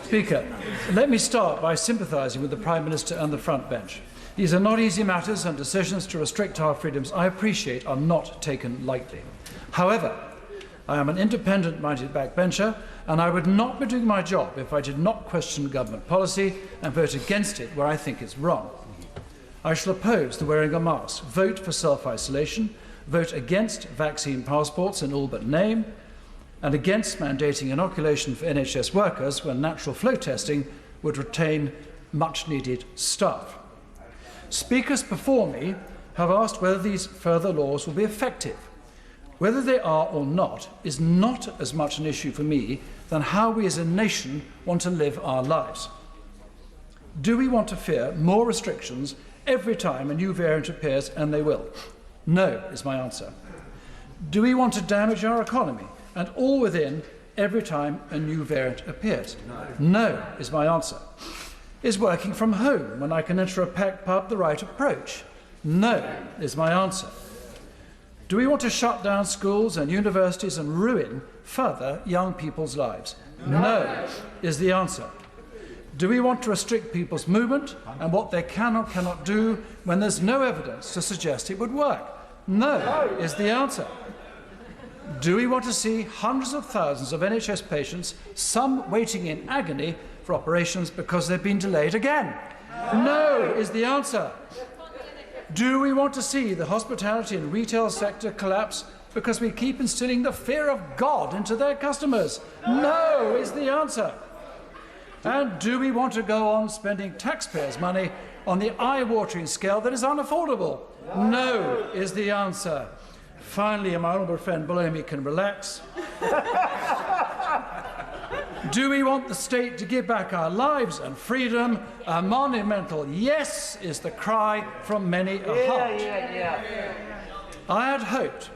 Speaker, let me start by sympathising with the Prime Minister and the front bench. These are not easy matters, and decisions to restrict our freedoms, I appreciate, are not taken lightly. However, I am an independent-minded backbencher, and I would not be doing my job if I did not question government policy and vote against it where I think it's wrong. I shall oppose the wearing of masks, vote for self-isolation, vote against vaccine passports in all but name, and against mandating inoculation for NHS workers when natural flow testing would retain much-needed staff. Speakers before me have asked whether these further laws will be effective. Whether they are or not is not as much an issue for me than how we as a nation want to live our lives. Do we want to fear more restrictions every time a new variant appears, and they will? No, is my answer. Do we want to damage our economy and all within every time a new variant appears? No, is my answer. Is working from home when I can enter a packed pub the right approach? No, is my answer. Do we want to shut down schools and universities and ruin further young people's lives? No, is the answer. Do we want to restrict people's movement and what they can or cannot do when there's no evidence to suggest it would work? No, is the answer. Do we want to see hundreds of thousands of NHS patients, some waiting in agony for operations because they've been delayed again? No, is the answer. Do we want to see the hospitality and retail sector collapse because we keep instilling the fear of God into their customers? No, is the answer. And do we want to go on spending taxpayers' money on the eye-watering scale that is unaffordable? No, is the answer. Finally, my honourable friend below me can relax. Do we want the state to give back our lives and freedom? A monumental yes is the cry from many a heart. I had hoped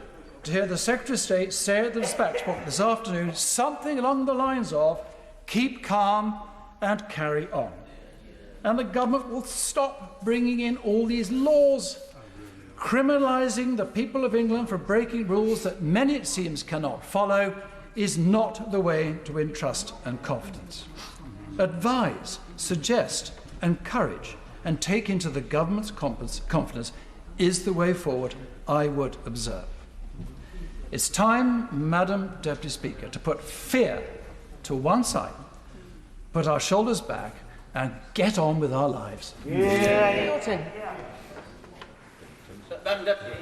to hear the Secretary of State say at the dispatch box this afternoon something along the lines of keep calm and carry on. And the government will stop bringing in all these laws, criminalising the people of England for breaking rules that many, it seems, cannot follow, is not the way to win trust and confidence. Advise, suggest, encourage, and take into the government's confidence is the way forward, I would observe. It's time, Madam Deputy Speaker, to put fear to one side, put our shoulders back, and get on with our lives. Madam Deputy,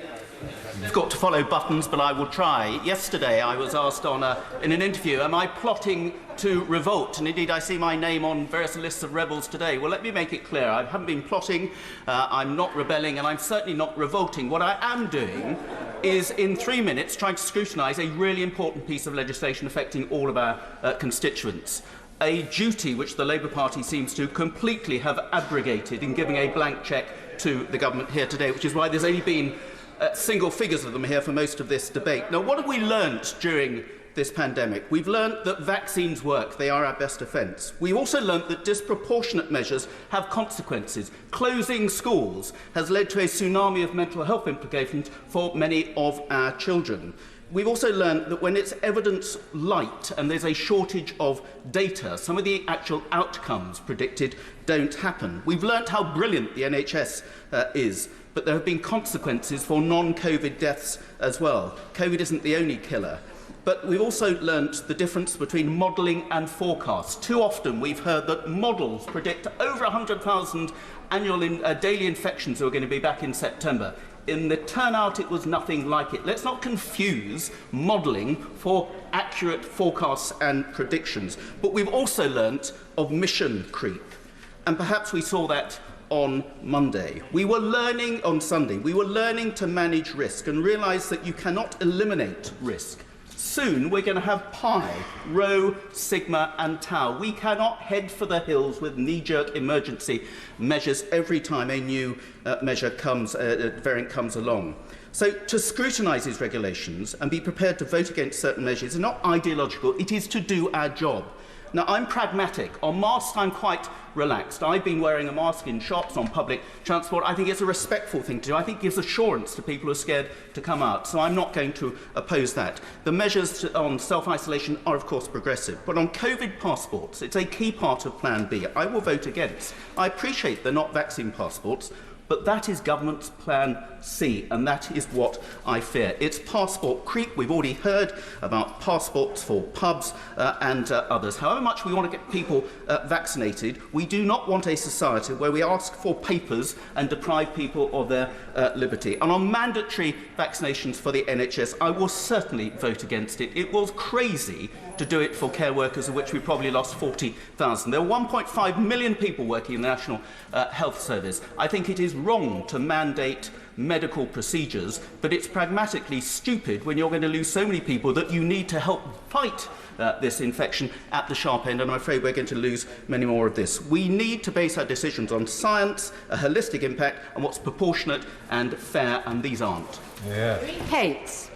I've got to follow buttons, but I will try. Yesterday, I was asked in an interview, am I plotting to revolt? And indeed, I see my name on various lists of rebels today. Well, let me make it clear. I haven't been plotting, I'm not rebelling, and I'm certainly not revolting. What I am doing is, in 3 minutes, trying to scrutinise a really important piece of legislation affecting all of our constituents. A duty which the Labour Party seems to completely have abrogated in giving a blank cheque to the government here today, which is why there's only been single figures of them here for most of this debate. Now, what have we learnt during this pandemic? We've learnt that vaccines work. They are our best defence. We've also learnt that disproportionate measures have consequences. Closing schools has led to a tsunami of mental health implications for many of our children. We've also learned that when it's evidence light and there's a shortage of data, some of the actual outcomes predicted don't happen. We've learnt how brilliant the NHS is, but there have been consequences for non-COVID deaths as well. COVID isn't the only killer. But we've also learnt the difference between modelling and forecasts. Too often we've heard that models predict over 100,000 daily infections who are going to be back in September. In the turnout, it was nothing like it. Let's not confuse modelling for accurate forecasts and predictions. But we've also learnt of mission creep. And perhaps we saw that on Monday. We were learning on Sunday. We were learning to manage risk and realise that you cannot eliminate risk. Soon we're going to have pi, rho, sigma and tau. We cannot head for the hills with knee-jerk emergency measures every time a new variant comes along. So to scrutinise these regulations and be prepared to vote against certain measures is not ideological, it is to do our job. Now, I'm pragmatic. On masks, I'm quite relaxed. I've been wearing a mask in shops, on public transport. I think it's a respectful thing to do. I think it gives assurance to people who are scared to come out. So I'm not going to oppose that. The measures on self-isolation are, of course, progressive. But on COVID passports, it's a key part of Plan B. I will vote against. I appreciate they're not vaccine passports, but that is government's Plan C, and that is what I fear. It's passport creep. We've already heard about passports for pubs and others. However much we want to get people vaccinated, we do not want a society where we ask for papers and deprive people of their liberty. And on mandatory vaccinations for the NHS, I will certainly vote against it. It was crazy to do it for care workers, of which we probably lost 40,000. There are 1.5 million people working in the National Health Service. I think it is wrong to mandate medical procedures, but it's pragmatically stupid when you're going to lose so many people that you need to help fight this infection at the sharp end, and I'm afraid we're going to lose many more of this. We need to base our decisions on science, a holistic impact, and what's proportionate and fair, and these aren't. Kate.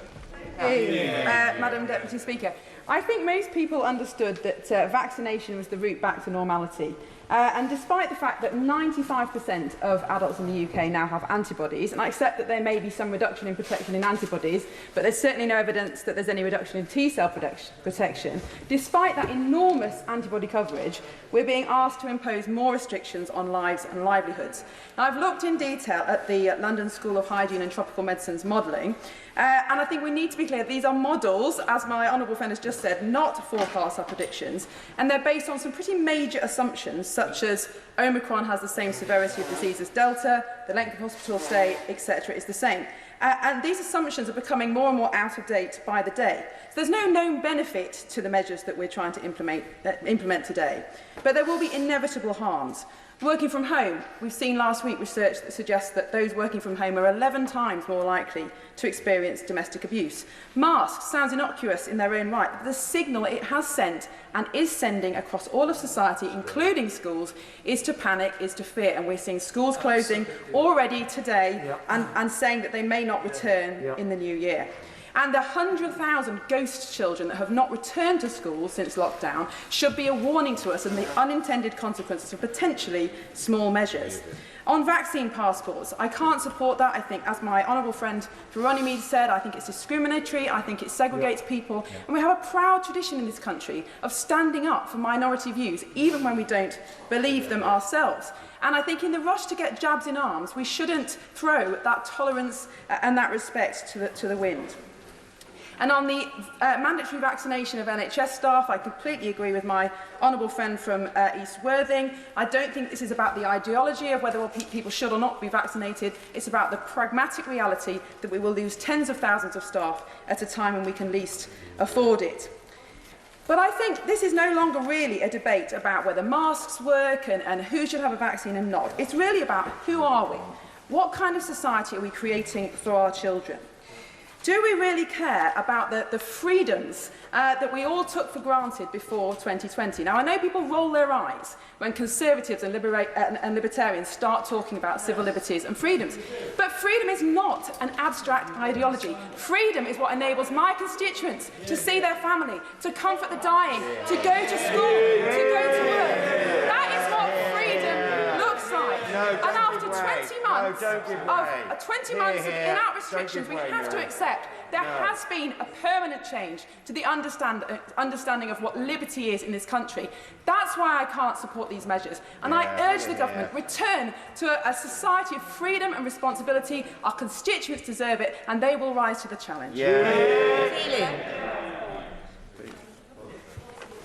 Madam Deputy Speaker, I think most people understood that vaccination was the route back to normality. And despite the fact that 95% of adults in the UK now have antibodies, and I accept that there may be some reduction in protection in antibodies, but there's certainly no evidence that there's any reduction in T-cell protection. Despite that enormous antibody coverage, we're being asked to impose more restrictions on lives and livelihoods. Now, I've looked in detail at the London School of Hygiene and Tropical Medicine's modelling, and I think we need to be clear, these are models, as my honourable friend has just said, not forecasts or predictions, and they're based on some pretty major assumptions, such as Omicron has the same severity of disease as Delta, the length of hospital stay, etc. is the same. And these assumptions are becoming more and more out of date by the day. So there's no known benefit to the measures that we're trying to implement today, but there will be inevitable harms. Working from home, we've seen last week research that suggests that those working from home are 11 times more likely to experience domestic abuse. Masks sounds innocuous in their own right, but the signal it has sent and is sending across all of society, including schools, is to panic, is to fear. And we're seeing schools closing already today and saying that they may not return in the new year. And the 100,000 ghost children that have not returned to school since lockdown should be a warning to us and the unintended consequences of potentially small measures. On vaccine passports, I can't support that. I think, as my honourable friend Runnymede said, I think it's discriminatory, I think it segregates people. And we have a proud tradition in this country of standing up for minority views, even when we don't believe them ourselves. And I think in the rush to get jabs in arms, we shouldn't throw that tolerance and that respect to the wind. And on the mandatory vaccination of NHS staff, I completely agree with my honourable friend from East Worthing. I don't think this is about the ideology of whether people should or not be vaccinated. It's about the pragmatic reality that we will lose tens of thousands of staff at a time when we can least afford it. But I think this is no longer really a debate about whether masks work and who should have a vaccine and not. It's really about who are we? What kind of society are we creating for our children? Do we really care about the freedoms that we all took for granted before 2020? Now, I know people roll their eyes when Conservatives and Libertarians start talking about civil liberties and freedoms. But freedom is not an abstract ideology. Freedom is what enables my constituents to see their family, to comfort the dying, to go to school, to go to work. That is what freedom looks like. And after 20 months of in-out restrictions, we have to accept there has been a permanent change to the understanding of what liberty is in this country. That's why I can't support these measures. And I urge the government, return to a society of freedom and responsibility. Our constituents deserve it, and they will rise to the challenge.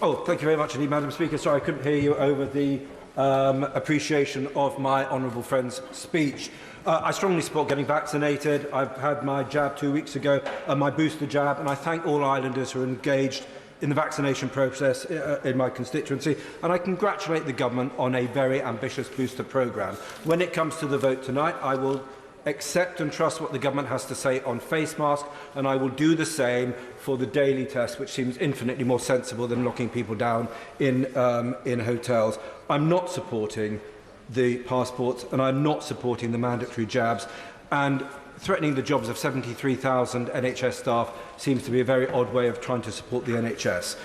Oh, thank you very much indeed, Madam Speaker. Sorry, I couldn't hear you over the appreciation of my honourable friend's speech. I strongly support getting vaccinated. I've had my jab 2 weeks ago, my booster jab, and I thank all islanders who are engaged in the vaccination process in my constituency, and I congratulate the government on a very ambitious booster programme. When it comes to the vote tonight, I will accept and trust what the government has to say on face masks, and I will do the same for the daily test, which seems infinitely more sensible than locking people down in hotels. I'm not supporting the passports, and I'm not supporting the mandatory jabs, and threatening the jobs of 73,000 NHS staff seems to be a very odd way of trying to support the NHS.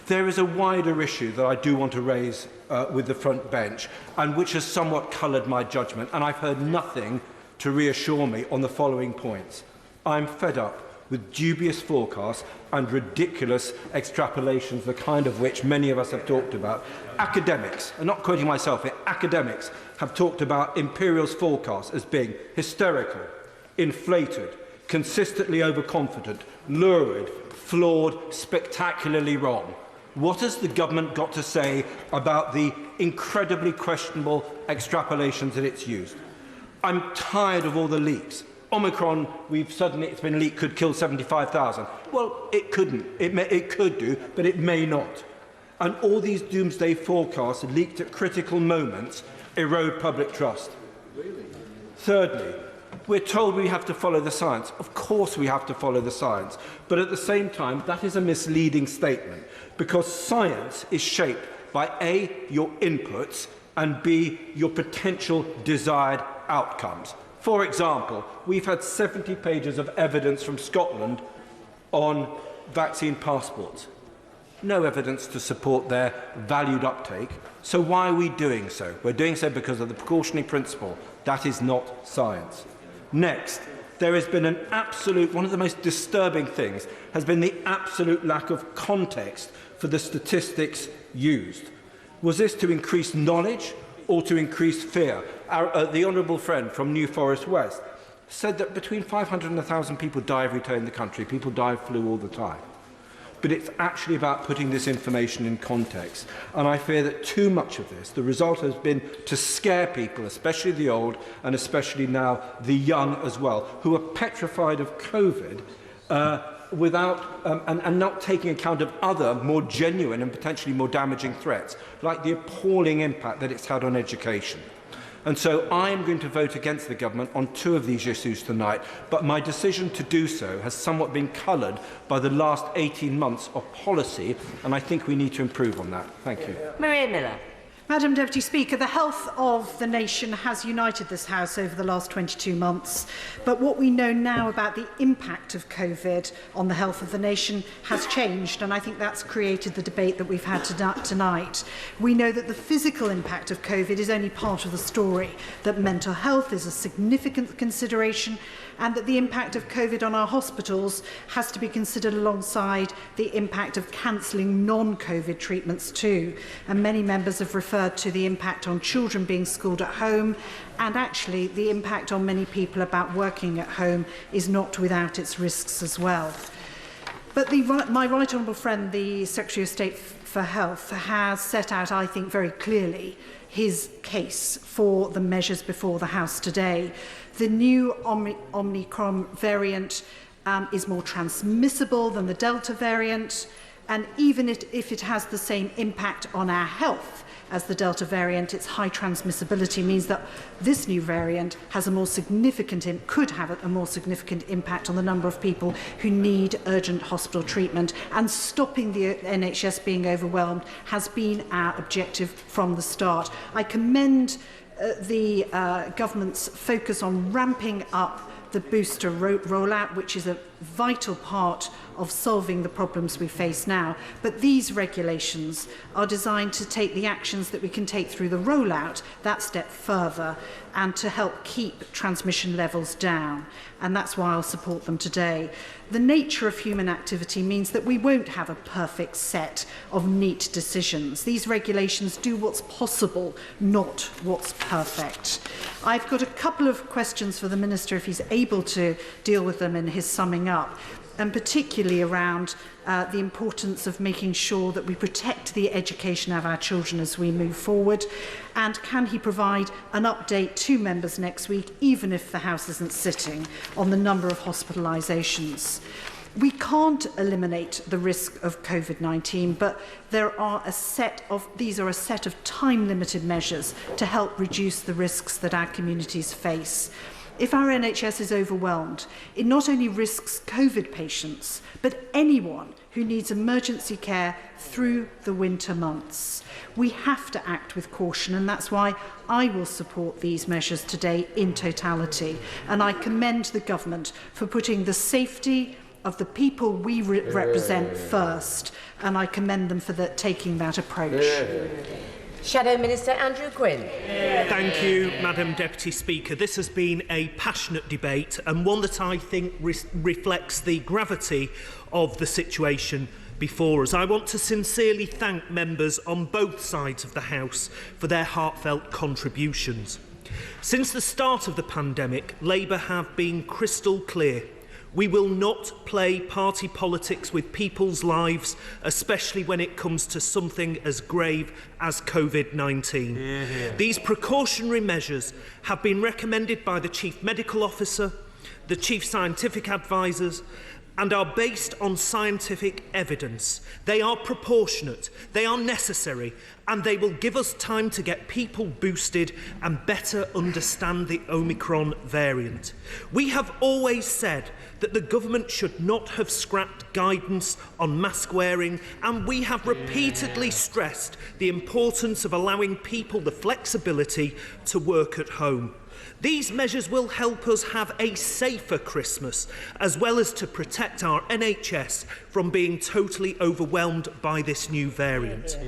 There is a wider issue that I do want to raise with the front bench, and which has somewhat coloured my judgment, and I've heard nothing to reassure me on the following points. I'm fed up with dubious forecasts and ridiculous extrapolations, the kind of which many of us have talked about. Academics, and not quoting myself here, academics have talked about Imperial's forecasts as being hysterical, inflated, consistently overconfident, lurid, flawed, spectacularly wrong. What has the government got to say about the incredibly questionable extrapolations that it's used? I'm tired of all the leaks. Omicron, it's been leaked, could kill 75,000. Well, it couldn't. It could do, but it may not. And all these doomsday forecasts leaked at critical moments erode public trust. Thirdly, we're told we have to follow the science. Of course we have to follow the science. But at the same time, that is a misleading statement, because science is shaped by A, your inputs, and B, your potential desired outcomes. For example, we've had 70 pages of evidence from Scotland on vaccine passports. No evidence to support their valued uptake. So why are we doing so? We're doing so because of the precautionary principle. That is not science. Next, there has been an absolute, one of the most disturbing things has been the absolute lack of context for the statistics used. Was this to increase knowledge or to increase fear? The honourable friend from New Forest West said that between 500 and 1,000 people die every day in the country. People die of flu all the time. But it's actually about putting this information in context. And I fear that too much of this, the result has been to scare people, especially the old and especially now the young as well, who are petrified of COVID and not taking account of other more genuine and potentially more damaging threats, like the appalling impact that it's had on education. And so I am going to vote against the government on 2 of these issues tonight, but my decision to do so has somewhat been coloured by the last 18 months of policy, and I think we need to improve on that. Thank you. Maria Miller. Madam Deputy Speaker, the health of the nation has united this House over the last 22 months, but what we know now about the impact of COVID on the health of the nation has changed, and I think that's created the debate that we've had tonight. We know that the physical impact of COVID is only part of the story, that mental health is a significant consideration, and that the impact of COVID on our hospitals has to be considered alongside the impact of cancelling non-COVID treatments too. And many members have referred to the impact on children being schooled at home, and actually the impact on many people about working at home is not without its risks as well. But my right honourable friend, the Secretary of State for Health, has set out, I think, very clearly his case for the measures before the House today. The new Omicron variant is more transmissible than the Delta variant, and even if it has the same impact on our health as the Delta variant, its high transmissibility means that this new variant has a more significant, could have a more significant impact on the number of people who need urgent hospital treatment, and stopping the NHS being overwhelmed has been our objective from the start. I commend the government's focus on ramping up the booster rollout, which is a vital part of solving the problems we face now. But these regulations are designed to take the actions that we can take through the rollout that step further, and to help keep transmission levels down. And that's why I'll support them today. The nature of human activity means that we won't have a perfect set of neat decisions. These regulations do what's possible, not what's perfect. I've got a couple of questions for the Minister, if he's able to deal with them in his summing up, and particularly around the importance of making sure that we protect the education of our children as we move forward. And can he provide an update to members next week, even if the House isn't sitting, on the number of hospitalisations? We can't eliminate the risk of COVID-19, but these are a set of time-limited measures to help reduce the risks that our communities face. If our NHS is overwhelmed, it not only risks COVID patients, but anyone who needs emergency care through the winter months. We have to act with caution, and that's why I will support these measures today in totality. And I commend the government for putting the safety of the people we represent first, and I commend them for taking that approach. Shadow Minister Andrew Quinn. Thank you, Madam Deputy Speaker. This has been a passionate debate, and one that I think reflects the gravity of the situation before us. I want to sincerely thank members on both sides of the House for their heartfelt contributions. Since the start of the pandemic, Labour have been crystal clear. We will not play party politics with people's lives, especially when it comes to something as grave as COVID-19. These precautionary measures have been recommended by the Chief Medical Officer, the Chief Scientific Advisors, and are based on scientific evidence. They are proportionate, they are necessary, and they will give us time to get people boosted and better understand the Omicron variant. We have always said that the government should not have scrapped guidance on mask wearing, and we have repeatedly stressed the importance of allowing people the flexibility to work at home. These measures will help us have a safer Christmas, as well as to protect our NHS from being totally overwhelmed by this new variant.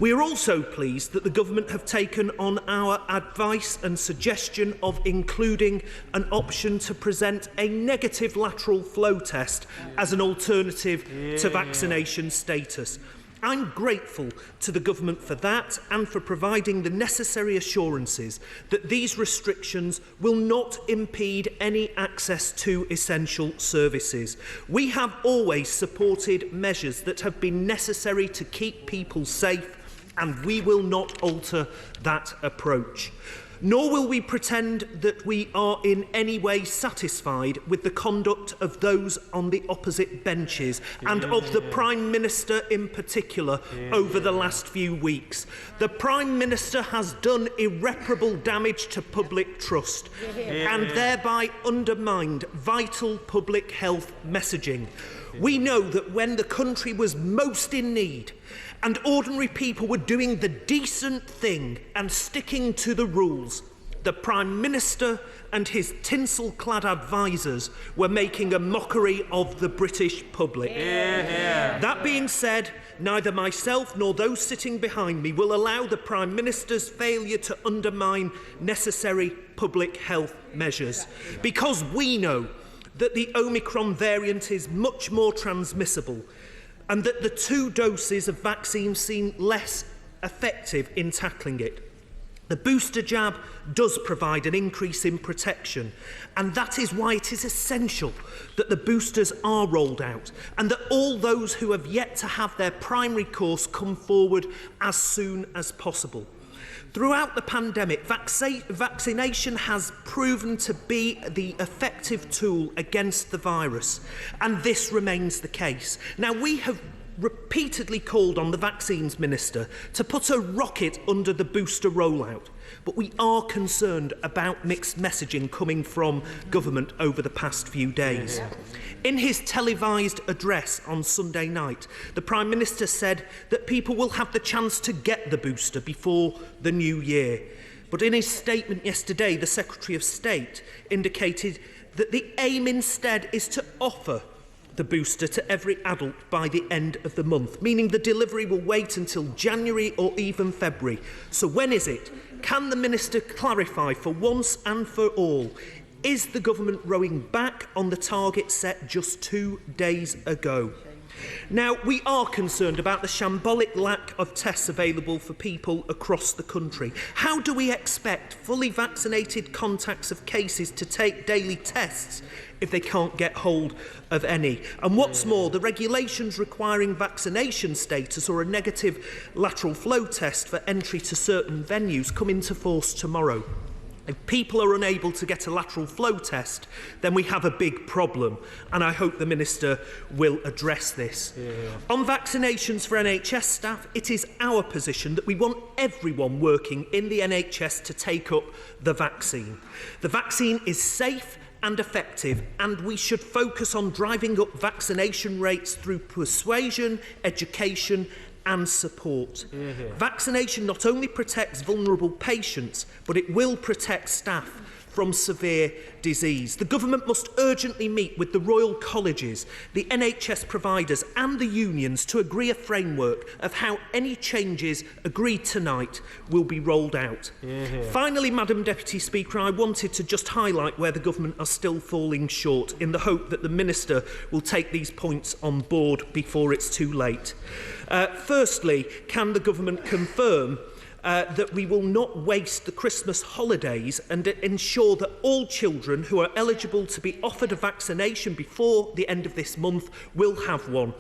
We are also pleased that the government have taken on our advice and suggestion of including an option to present a negative lateral flow test as an alternative to vaccination status. I'm grateful to the government for that and for providing the necessary assurances that these restrictions will not impede any access to essential services. We have always supported measures that have been necessary to keep people safe, and we will not alter that approach. Nor will we pretend that we are in any way satisfied with the conduct of those on the opposite benches and of the Prime Minister in particular over the last few weeks. The Prime Minister has done irreparable damage to public trust and thereby undermined vital public health messaging. We know that when the country was most in need, and ordinary people were doing the decent thing and sticking to the rules, the Prime Minister and his tinsel-clad advisers were making a mockery of the British public. That being said, neither myself nor those sitting behind me will allow the Prime Minister's failure to undermine necessary public health measures, because we know that the Omicron variant is much more transmissible and that the 2 doses of vaccine seem less effective in tackling it. The booster jab does provide an increase in protection, and that is why it is essential that the boosters are rolled out and that all those who have yet to have their primary course come forward as soon as possible. Throughout the pandemic, vaccination has proven to be the effective tool against the virus, and this remains the case. Now, we have repeatedly called on the Vaccines Minister to put a rocket under the booster rollout, but we are concerned about mixed messaging coming from government over the past few days. In his televised address on Sunday night, the Prime Minister said that people will have the chance to get the booster before the new year. But in his statement yesterday, the Secretary of State indicated that the aim instead is to offer the booster to every adult by the end of the month, meaning the delivery will wait until January or even February. So when is it? Can the Minister clarify for once and for all, is the government rowing back on the target set just 2 days ago? Now, we are concerned about the shambolic lack of tests available for people across the country. How do we expect fully vaccinated contacts of cases to take daily tests if they can't get hold of any? And what's more, the regulations requiring vaccination status or a negative lateral flow test for entry to certain venues come into force tomorrow. If people are unable to get a lateral flow test, then we have a big problem, and I hope the Minister will address this. On vaccinations for NHS staff, it is our position that we want everyone working in the NHS to take up the vaccine. The vaccine is safe and effective, and we should focus on driving up vaccination rates through persuasion, education and support. Vaccination not only protects vulnerable patients, but it will protect staff from severe disease. The government must urgently meet with the Royal Colleges, the NHS providers and the unions to agree a framework of how any changes agreed tonight will be rolled out. Finally, Madam Deputy Speaker, I wanted to just highlight where the government are still falling short, in the hope that the Minister will take these points on board before it's too late. Firstly, can the government confirm that we will not waste the Christmas holidays and ensure that all children who are eligible to be offered a vaccination before the end of this month will have one?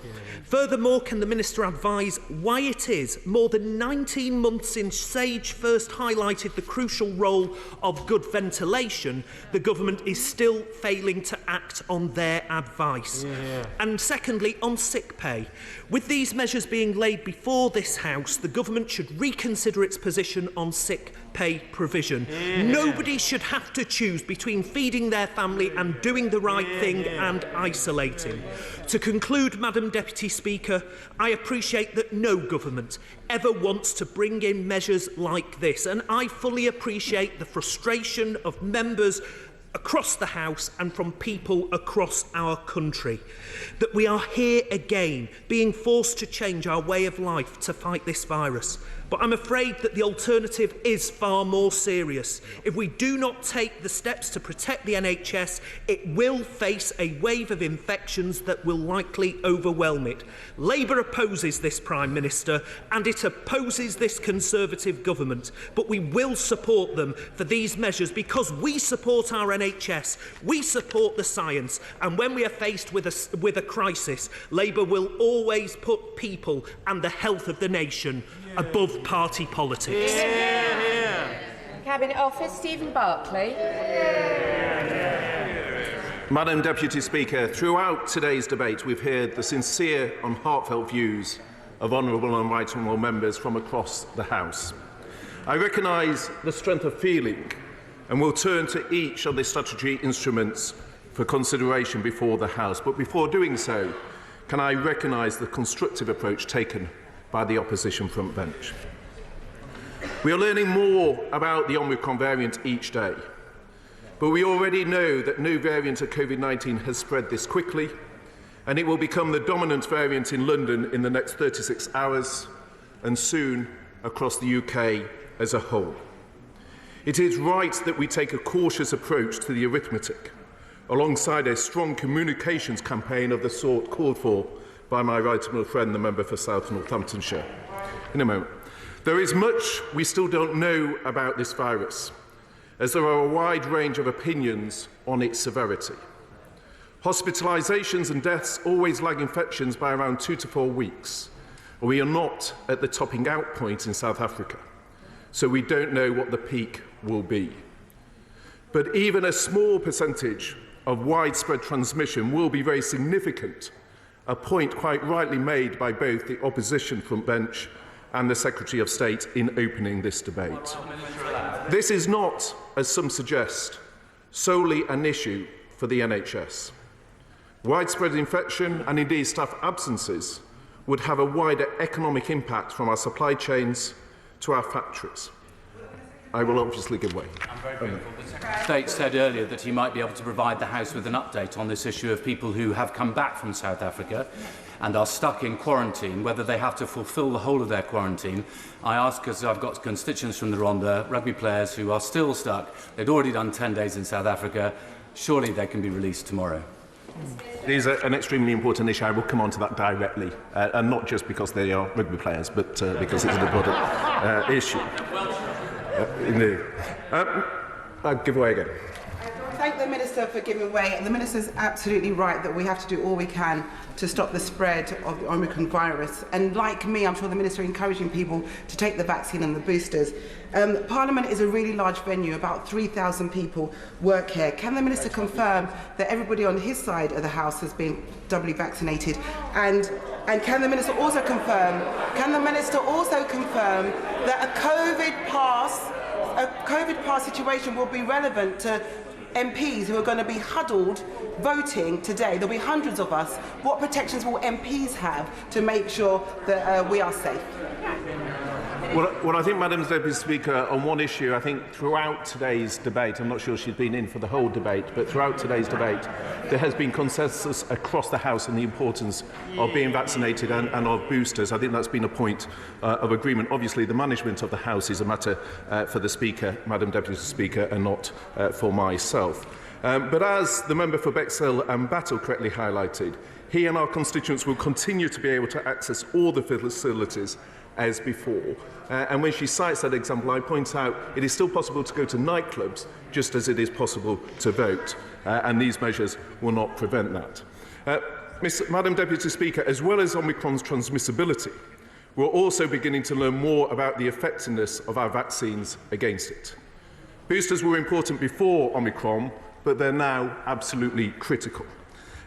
Furthermore, can the Minister advise why it is more than 19 months since SAGE first highlighted the crucial role of good ventilation, the government is still failing to act on their advice. And secondly, on sick pay. With these measures being laid before this House, the government should reconsider its position on sick pay provision. Nobody should have to choose between feeding their family and doing the right thing and isolating. To conclude, Madam Deputy Speaker, I appreciate that no government ever wants to bring in measures like this, and I fully appreciate the frustration of members across the House and from people across our country. That we are here again, being forced to change our way of life to fight this virus. But I'm afraid that the alternative is far more serious. If we do not take the steps to protect the NHS, it will face a wave of infections that will likely overwhelm it. Labour opposes this Prime Minister and it opposes this Conservative government. But we will support them for these measures because we support our NHS, we support the science, and when we are faced with a crisis, Labour will always put people and the health of the nation above party politics. Cabinet Office, Stephen Barclay. Madam Deputy Speaker, throughout today's debate we've heard the sincere and heartfelt views of honourable and right honourable members from across the House. I recognise the strength of feeling and will turn to each of the statutory instruments for consideration before the House. But before doing so, can I recognise the constructive approach taken by the opposition front bench. We are learning more about the Omicron variant each day, but we already know that no variant of COVID-19 has spread this quickly, and it will become the dominant variant in London in the next 36 hours, and soon across the UK as a whole. It is right that we take a cautious approach to the arithmetic, alongside a strong communications campaign of the sort called for by my right honourable friend, the member for South Northamptonshire. In a moment. There is much we still don't know about this virus, as there are a wide range of opinions on its severity. Hospitalisations and deaths always lag infections by around 2 to 4 weeks. We are not at the topping out point in South Africa, so we don't know what the peak will be. But even a small percentage of widespread transmission will be very significant, a point quite rightly made by both the opposition front bench and the Secretary of State in opening this debate. This is not, as some suggest, solely an issue for the NHS. Widespread infection and indeed staff absences would have a wider economic impact from our supply chains to our factories. I will obviously give way. I'm very grateful. The Secretary of State said earlier that he might be able to provide the House with an update on this issue of people who have come back from South Africa and are stuck in quarantine, whether they have to fulfil the whole of their quarantine. I ask because I've got constituents from the Rhondda, rugby players who are still stuck. They'd already done 10 days in South Africa. Surely they can be released tomorrow. It is an extremely important issue. I will come on to that directly, and not just because they are rugby players, but because it's an important issue. Indeed. I'll give way again. Thank the Minister for giving way. And the Minister is absolutely right that we have to do all we can to stop the spread of the Omicron virus. And like me, I'm sure the Minister is encouraging people to take the vaccine and the boosters. Parliament is a really large venue. About 3,000 people work here. Can the Minister confirm that everybody on his side of the House has been doubly vaccinated? And can the Minister also confirm? Can the Minister also confirm that a COVID pass situation will be relevant to MPs who are going to be huddled voting today? There'll be hundreds of us. What protections will MPs have to make sure that we are safe? Well, I think, Madam Deputy Speaker, on one issue, I think throughout today's debate, I'm not sure she's been in for the whole debate, but throughout today's debate, there has been consensus across the House on the importance of being vaccinated and of boosters. I think that's been a point of agreement. Obviously, the management of the House is a matter for the Speaker, Madam Deputy Speaker, and not for myself. But as the member for Bexhill and Battle correctly highlighted, he and our constituents will continue to be able to access all the facilities as before. And when she cites that example, I point out it is still possible to go to nightclubs just as it is possible to vote, and these measures will not prevent that. Madam Deputy Speaker, as well as Omicron's transmissibility, we're also beginning to learn more about the effectiveness of our vaccines against it. Boosters were important before Omicron, but they're now absolutely critical.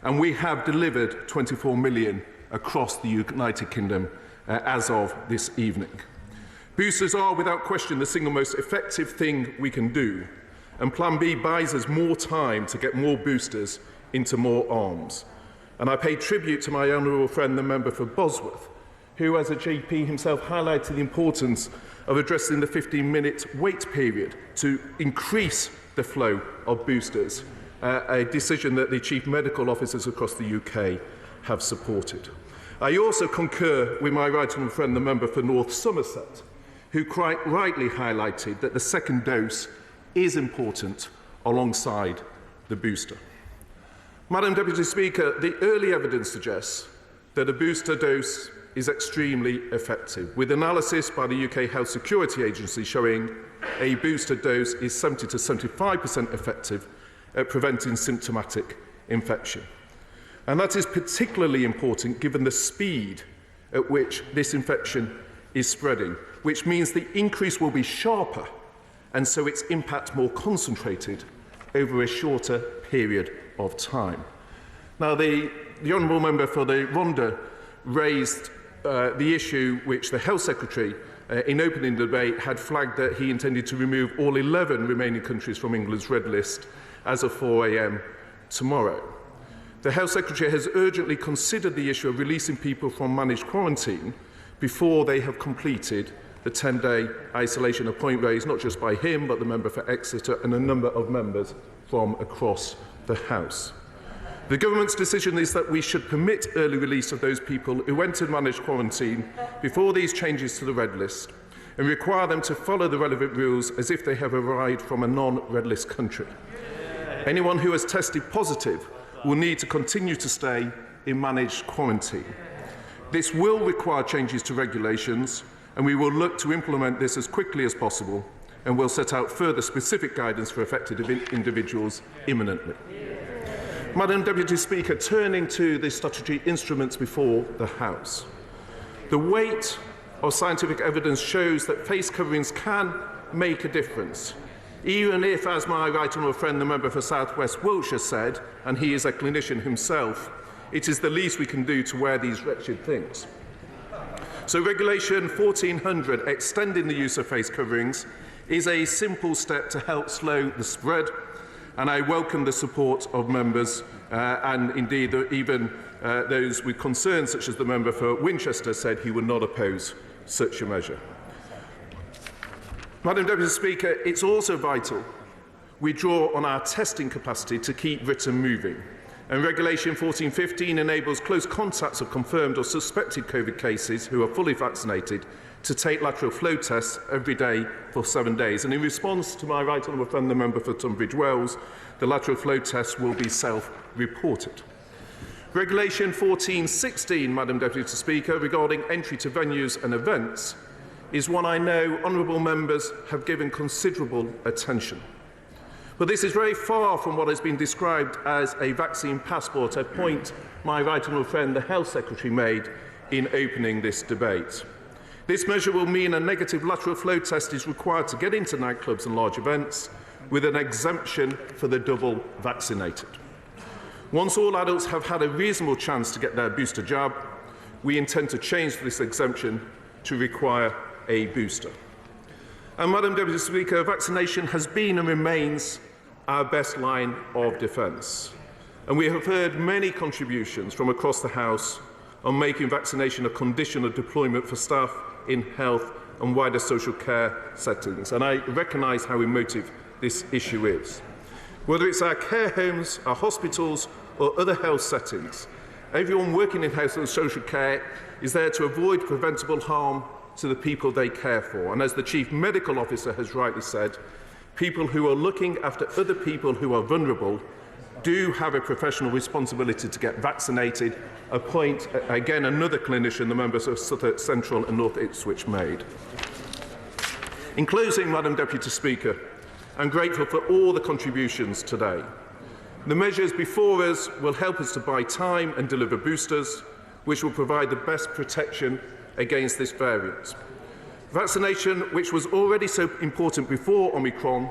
And we have delivered 24 million across the United Kingdom as of this evening. Boosters are, without question, the single most effective thing we can do, and Plan B buys us more time to get more boosters into more arms. And I pay tribute to my honourable friend, the member for Bosworth, who, as a GP himself, highlighted the importance of addressing the 15-minute wait period to increase the flow of boosters, a decision that the chief medical officers across the UK have supported. I also concur with my right honourable friend, the member for North Somerset, who quite rightly highlighted that the second dose is important alongside the booster. Madam Deputy Speaker, the early evidence suggests that a booster dose is extremely effective, with analysis by the UK Health Security Agency showing a booster dose is 70 to 75% effective at preventing symptomatic infection. And that is particularly important given the speed at which this infection is spreading, which means the increase will be sharper and so its impact more concentrated over a shorter period of time. Now, the Honourable Member for the Rhondda raised the issue which the Health Secretary, in opening the debate, had flagged that he intended to remove all 11 remaining countries from England's red list as of 4 a.m. tomorrow. The Health Secretary has urgently considered the issue of releasing people from managed quarantine before they have completed the 10-day isolation, a point raised not just by him, but the member for Exeter and a number of members from across the House. The government's decision is that we should permit early release of those people who entered managed quarantine before these changes to the red list and require them to follow the relevant rules as if they have arrived from a non-red list country. Anyone who has tested positive will need to continue to stay in managed quarantine. This will require changes to regulations, and we will look to implement this as quickly as possible, and will set out further specific guidance for affected individuals imminently. Madam Deputy Speaker, turning to the statutory instruments before the House. The weight of scientific evidence shows that face coverings can make a difference, even if, as my right honourable friend, the member for South West Wiltshire said, and he is a clinician himself, it is the least we can do to wear these wretched things. So Regulation 1400, extending the use of face coverings, is a simple step to help slow the spread, and I welcome the support of members and indeed even those with concerns, such as the member for Winchester said he would not oppose such a measure. Madam Deputy Speaker, it's also vital we draw on our testing capacity to keep Britain moving. And Regulation 1415 enables close contacts of confirmed or suspected COVID cases who are fully vaccinated to take lateral flow tests every day for 7 days. And in response to my right honourable friend, the member for Tunbridge Wells, the lateral flow tests will be self-reported. Regulation 1416, Madam Deputy Speaker, regarding entry to venues and events, is one I know honourable members have given considerable attention. But this is very far from what has been described as a vaccine passport, a point my right honourable friend, the Health Secretary, made in opening this debate. This measure will mean a negative lateral flow test is required to get into nightclubs and large events, with an exemption for the double vaccinated. Once all adults have had a reasonable chance to get their booster jab, we intend to change this exemption to require a booster. And Madam Deputy Speaker, vaccination has been and remains our best line of defence. And we have heard many contributions from across the House on making vaccination a condition of deployment for staff in health and wider social care settings. And I recognise how emotive this issue is. Whether it's our care homes, our hospitals or other health settings, everyone working in health and social care is there to avoid preventable harm to the people they care for. And as the Chief Medical Officer has rightly said, people who are looking after other people who are vulnerable do have a professional responsibility to get vaccinated, a point, again, another clinician, the members of Suffolk Central and North Ipswich made. In closing, Madam Deputy Speaker, I'm grateful for all the contributions today. The measures before us will help us to buy time and deliver boosters, which will provide the best protection against this variant. Vaccination, which was already so important before Omicron,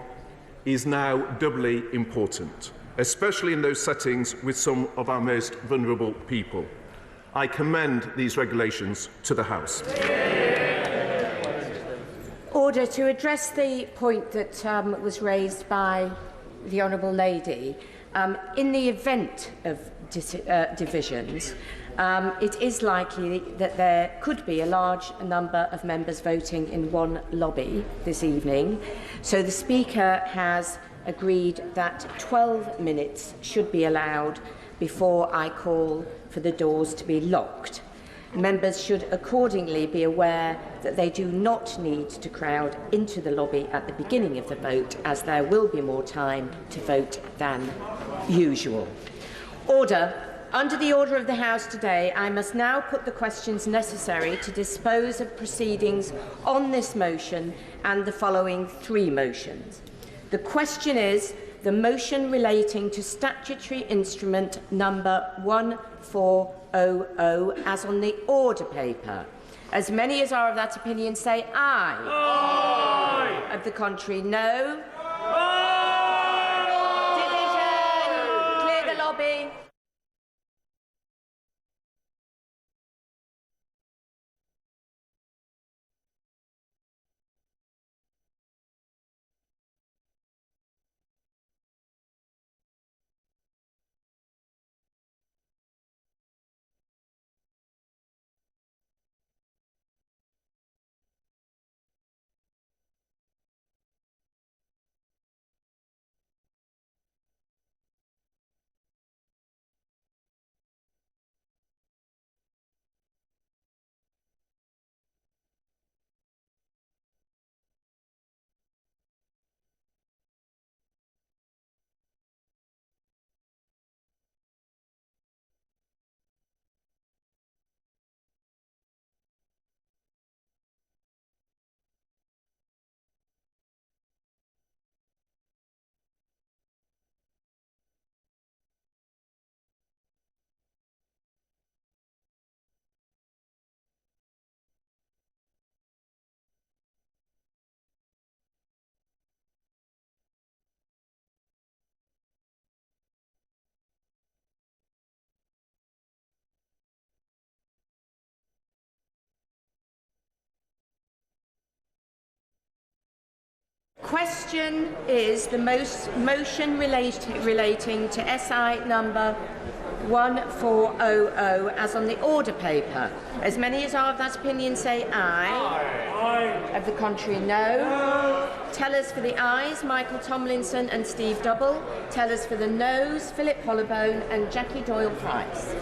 is now doubly important. especially in those settings with some of our most vulnerable people. I commend these regulations to the House. Order. To address the point that was raised by the Honourable Lady, in the event of divisions, it is likely that there could be a large number of members voting in one lobby this evening. So the Speaker has agreed that 12 minutes should be allowed before I call for the doors to be locked. Members should accordingly be aware that they do not need to crowd into the lobby at the beginning of the vote, as there will be more time to vote than usual. Order. Under the order of the House today, I must now put the questions necessary to dispose of proceedings on this motion and the following 3 motions. The question is the motion relating to statutory instrument number 1400 as on the order paper. As many as are of that opinion say aye. Aye. Of the contrary, no. Aye. Division. Clear the lobby. Question is the motion relating to SI number 1400 as on the order paper. As many as are of that opinion say aye. Aye. Of the contrary, no. Tellers for the ayes, Michael Tomlinson and Steve Double. Tellers for the noes, Philip Hollowbone and Jackie Doyle-Price.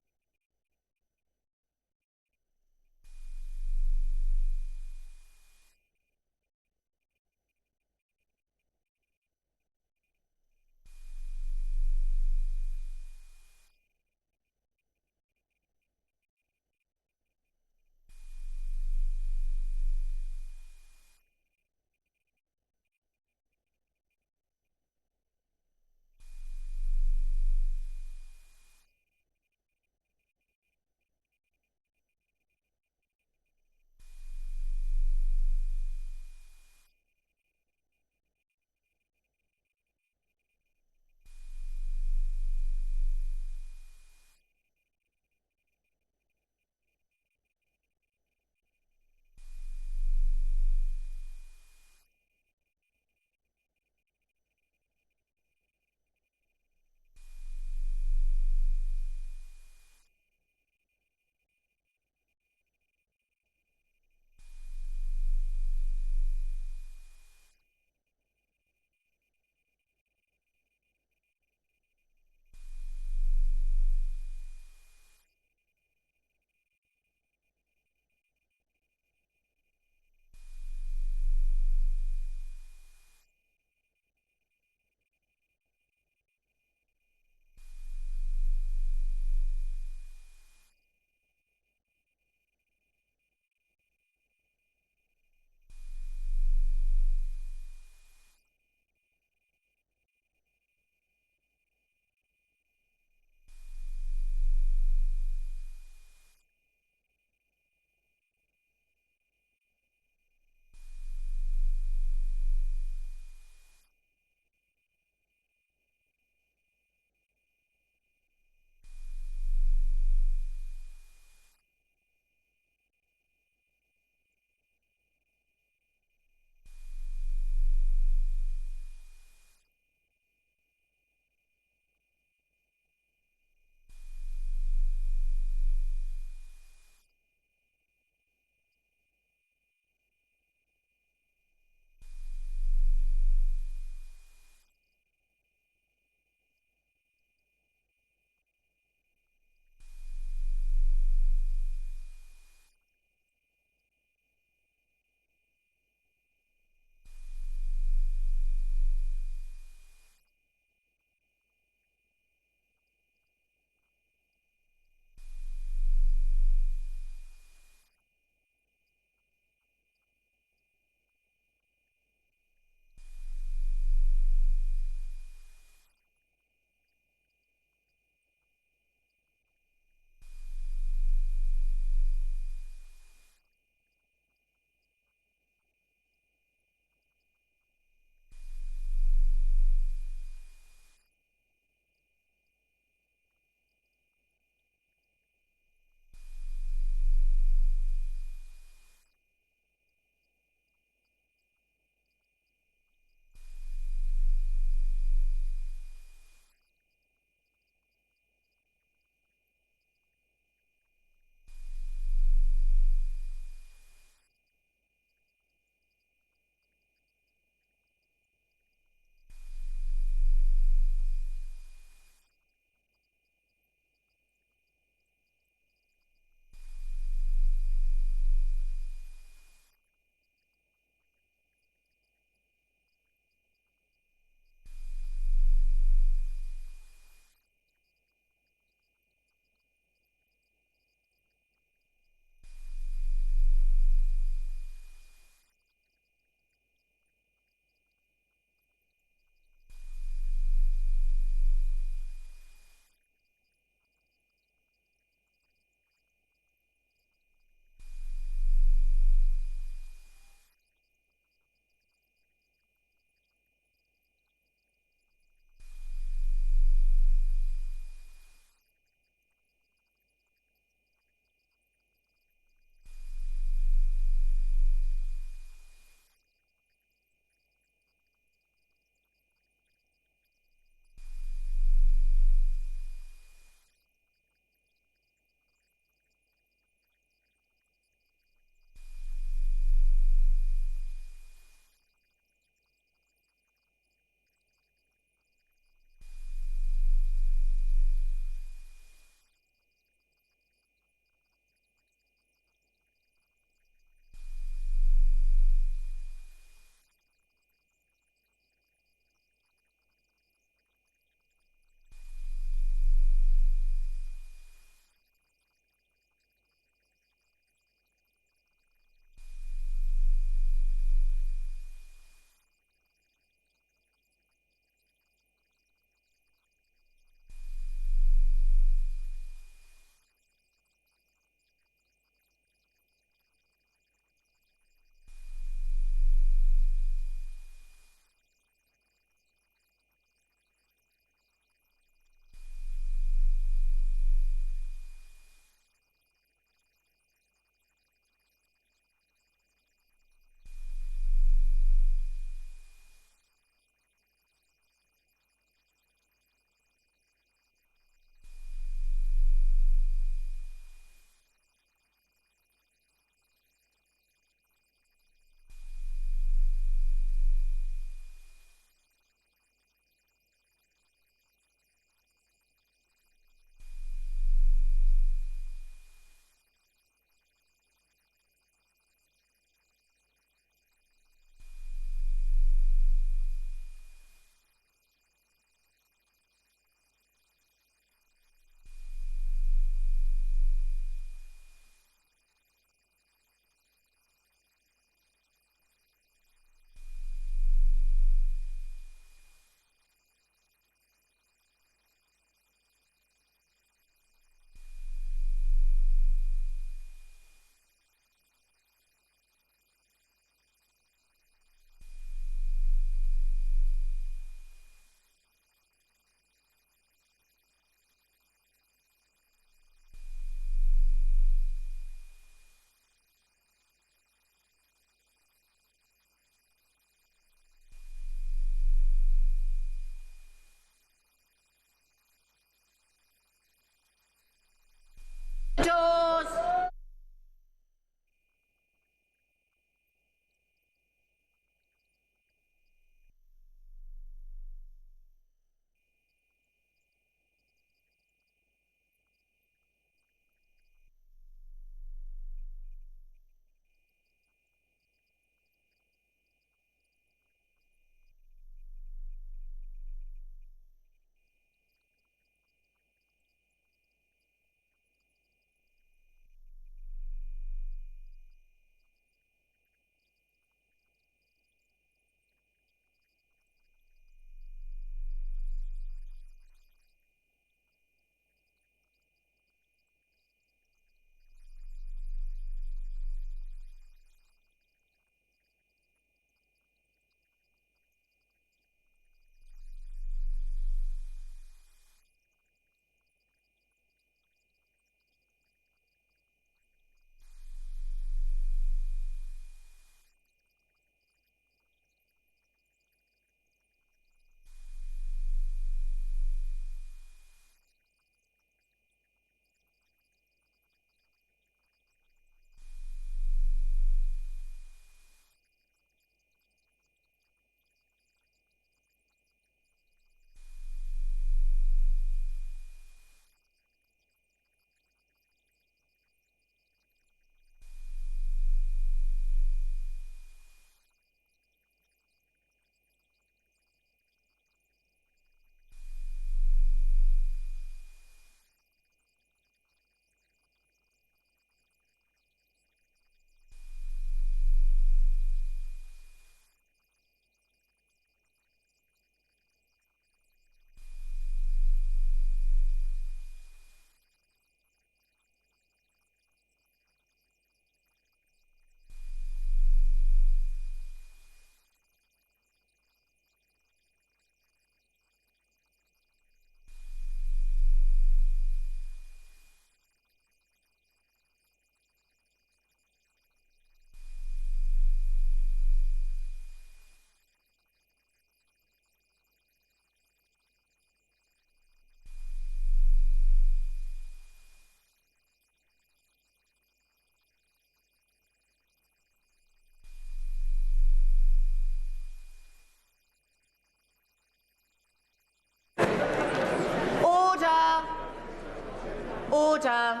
Order.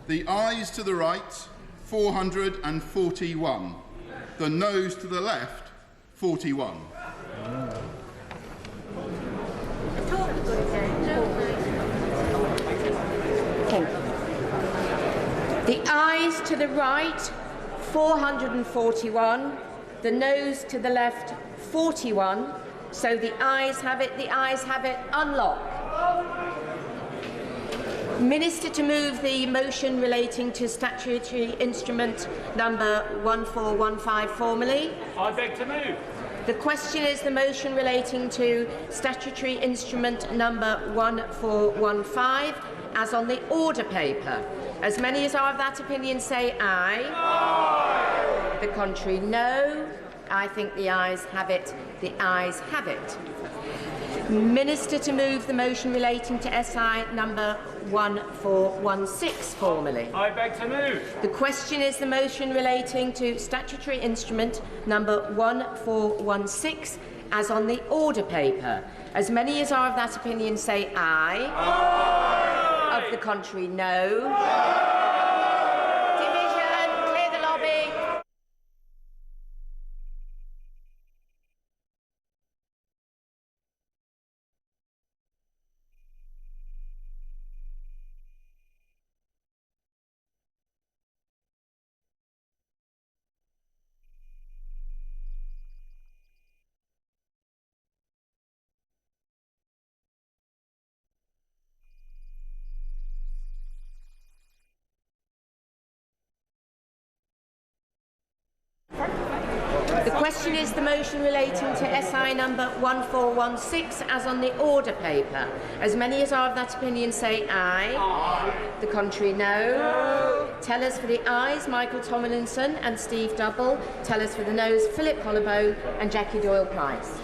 The ayes to the right, 441. The noes to the left, 41. The ayes to the right, 441. The noes to the left, 41. So the ayes have it. The ayes have it. Unlock. Minister to move the motion relating to statutory instrument number 1415 formally. I beg to move. The question is the motion relating to statutory instrument number 1415 as on the order paper. As many as are of that opinion say aye. Aye. The contrary no. I think the ayes have it. The ayes have it. Minister to move the motion relating to SI number 1416 formally. I beg to move. The question is the motion relating to statutory instrument number 1416 as on the order paper. As many as are of that opinion say aye. Aye. Of the contrary no. Aye. Division, clear the lobby. The question is the motion relating to SI number 1416 as on the order paper. As many as are of that opinion say aye. Aye. The contrary no. Tellers for the ayes, Michael Tomlinson and Steve Double. Tellers for the noes, Philip Holloway and Jackie Doyle-Price.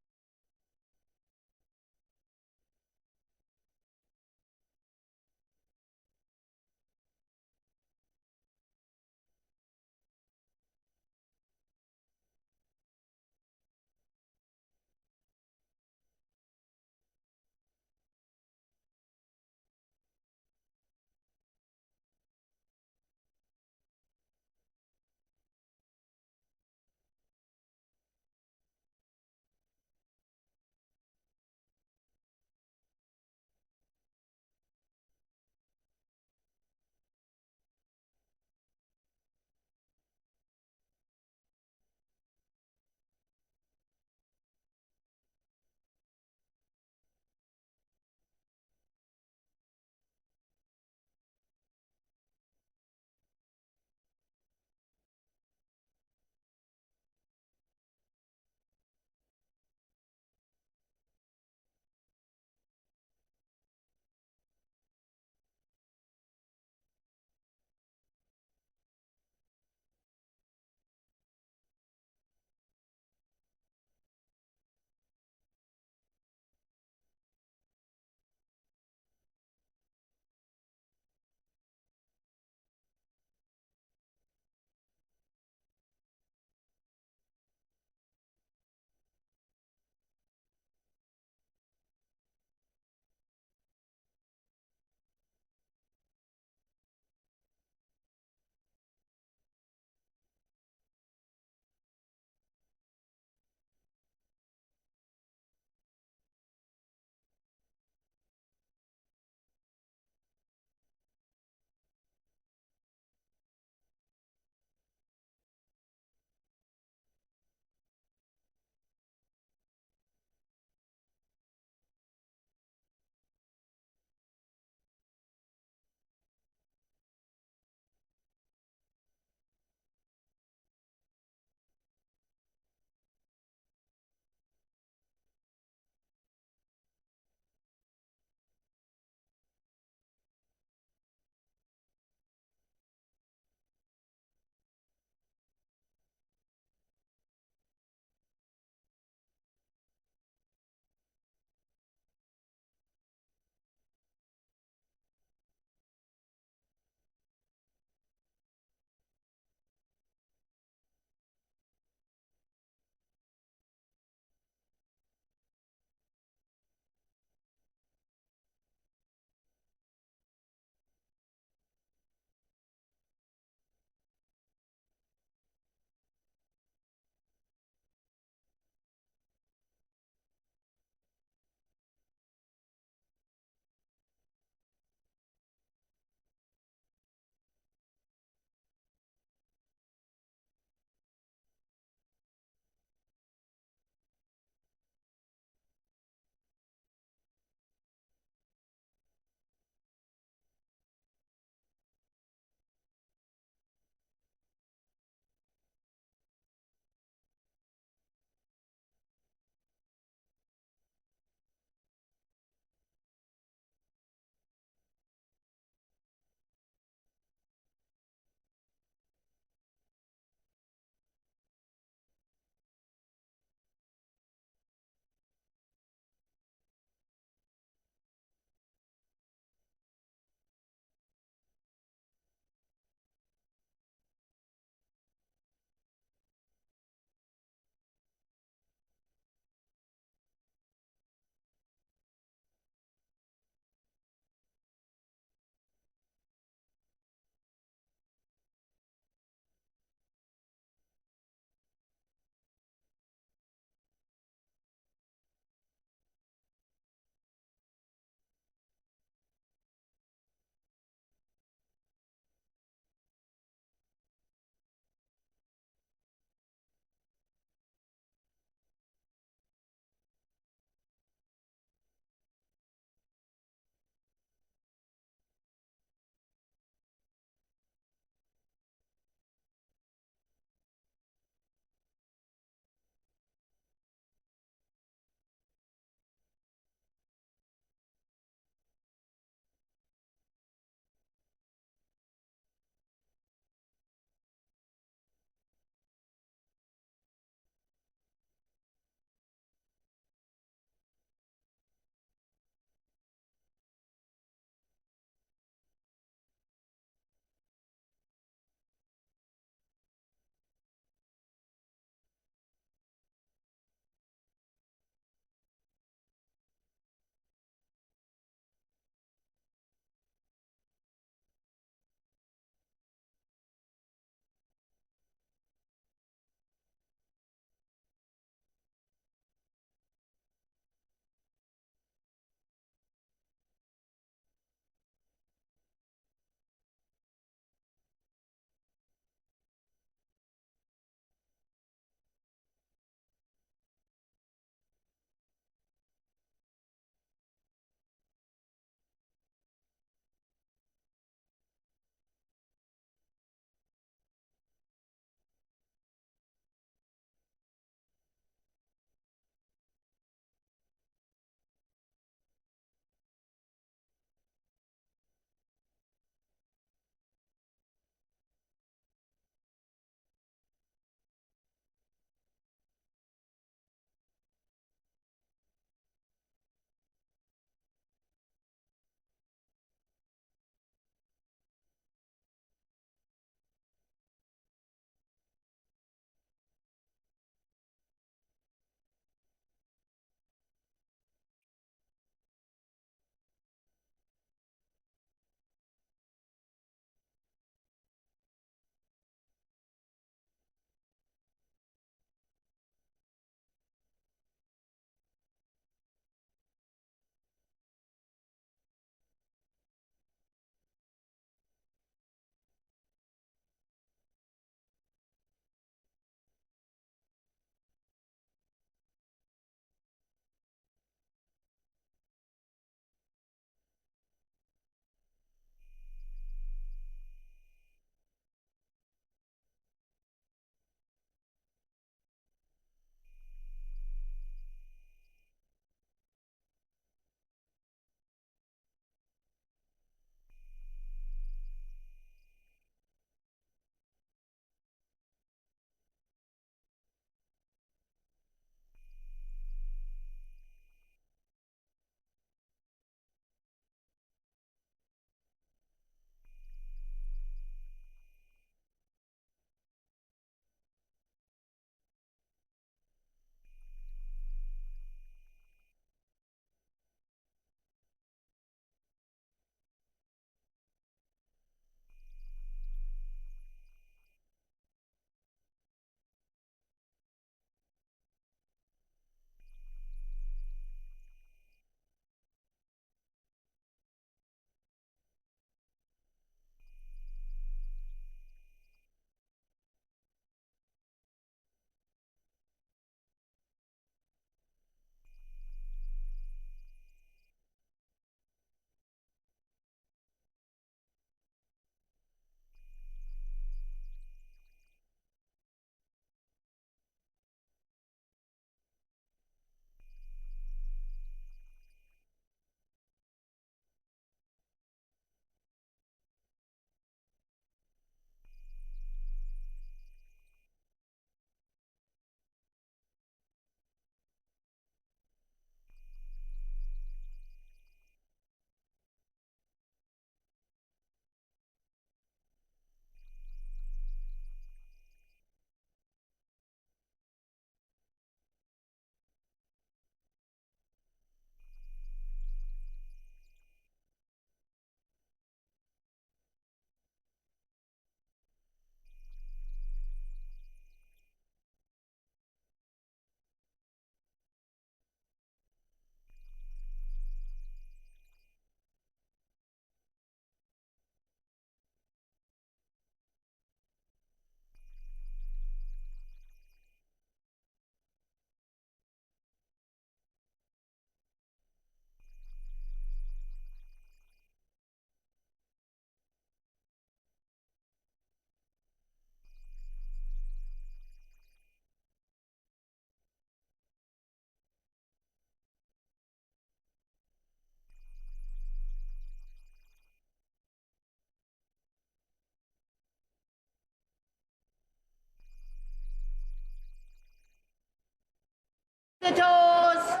Doors.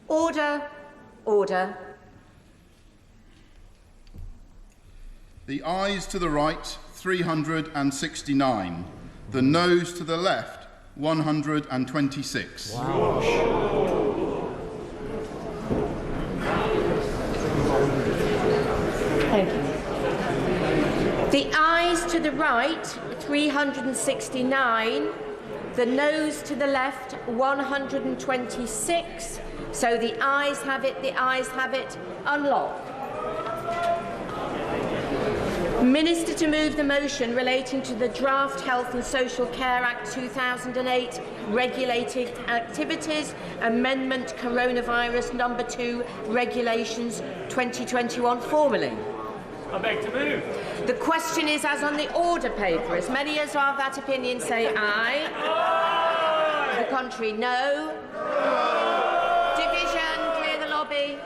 Order. Order. The ayes to the right, 369. The noes to the left, 126. Wow. Thank you. The ayes to the right, 369. The noes to the left, 126. So the ayes have it, the ayes have it. Unlock. Minister to move the motion relating to the Draft Health and Social Care Act 2008 Regulated Activities Amendment Coronavirus Number 2 Regulations 2021 formally. I beg to move. The question is as on the order paper. As many as are of that opinion say aye. Aye. The contrary no. Division, clear the lobby.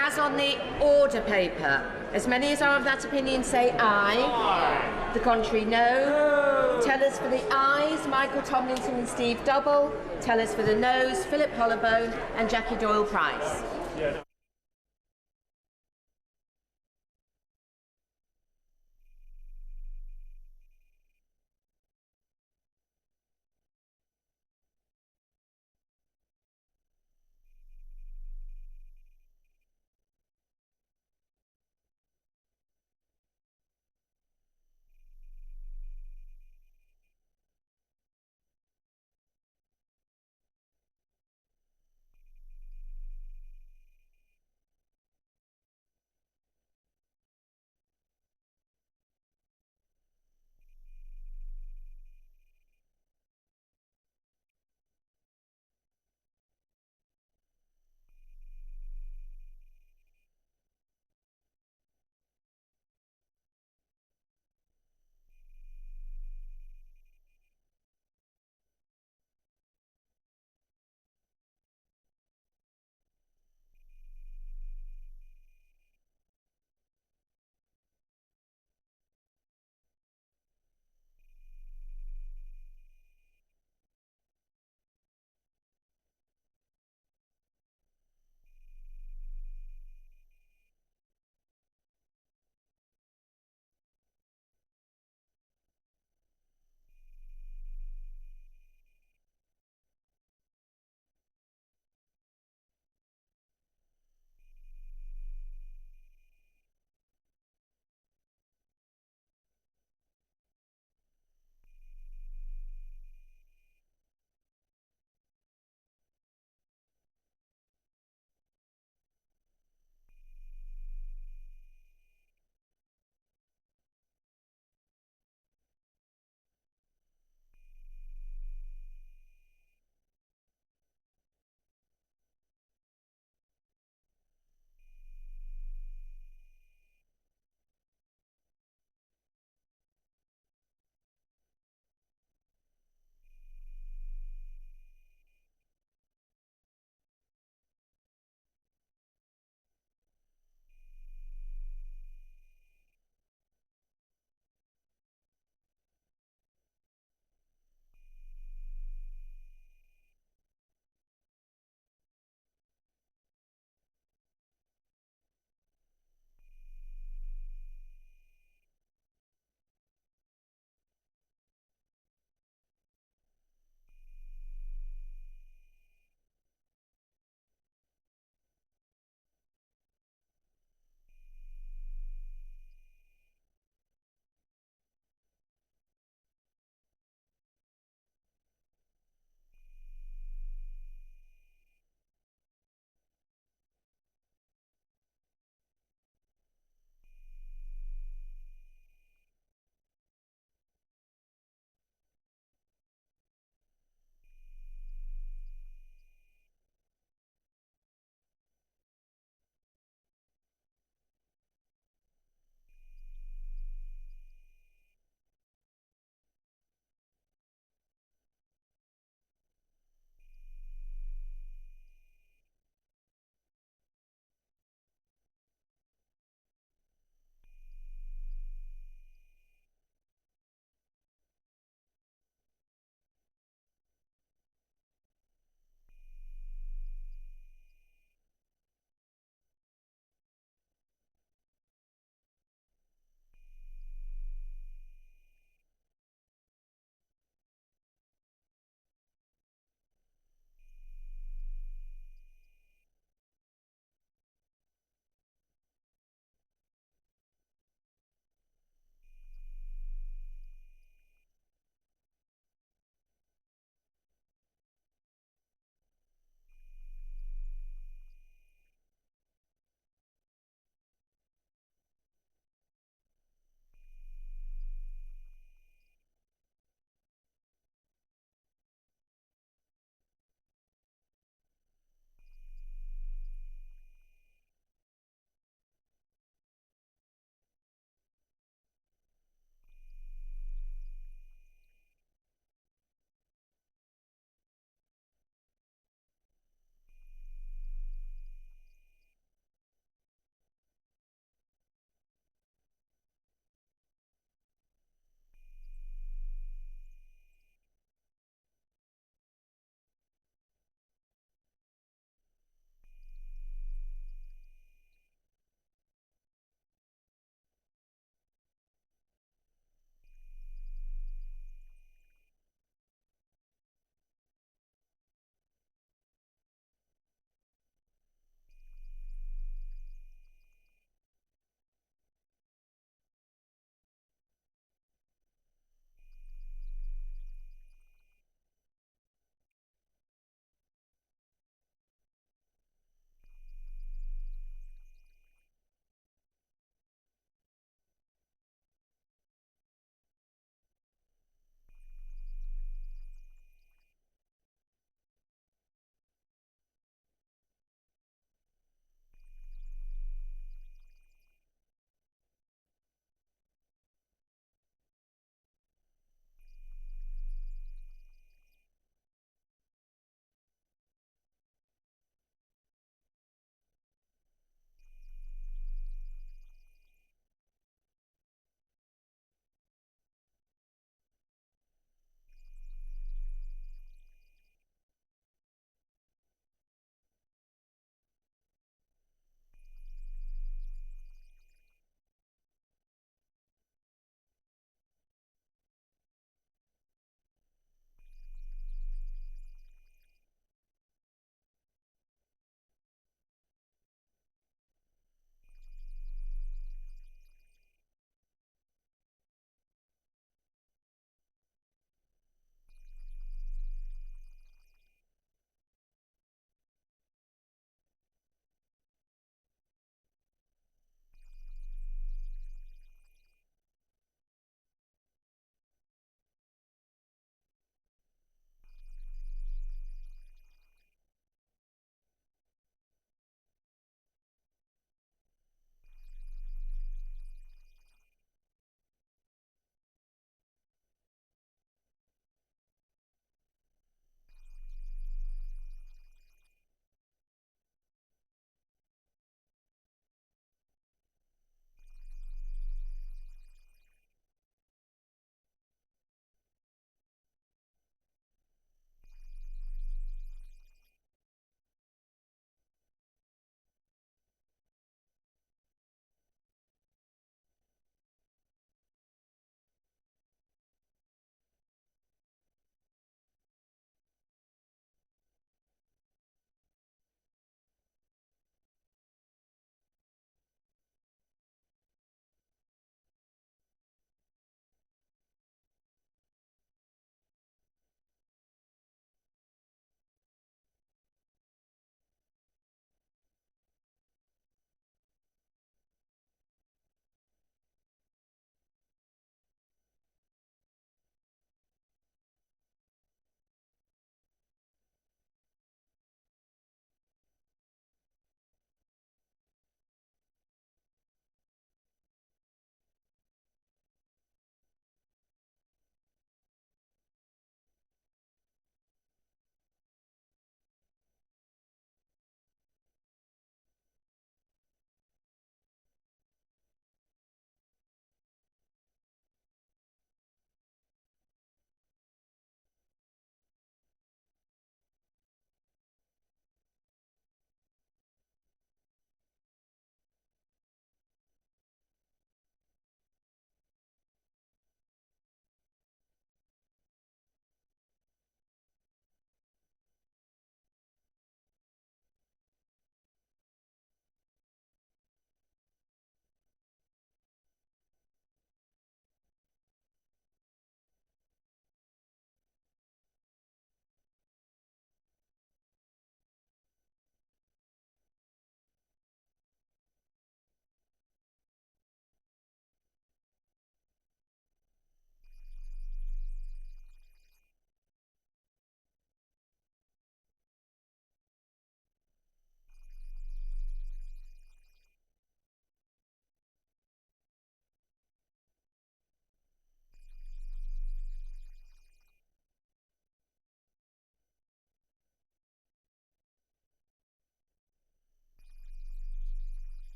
As on the order paper, as many as are of that opinion say aye. Aye. The contrary no. Tellers for the ayes, Michael Tomlinson and Steve Double. Tellers for the noes, Philip Hollowbone and Jackie Doyle-Price. Yeah.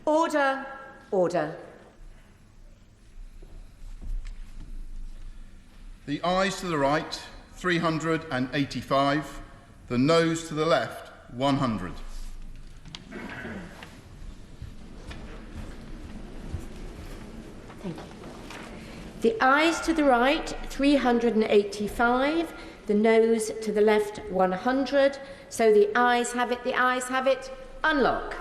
Order. Order. The ayes to the right, 385. The noes to the left, 100. Thank you. The ayes to the right, 385. The noes to the left, 100. So the ayes have it, the ayes have it. Unlock.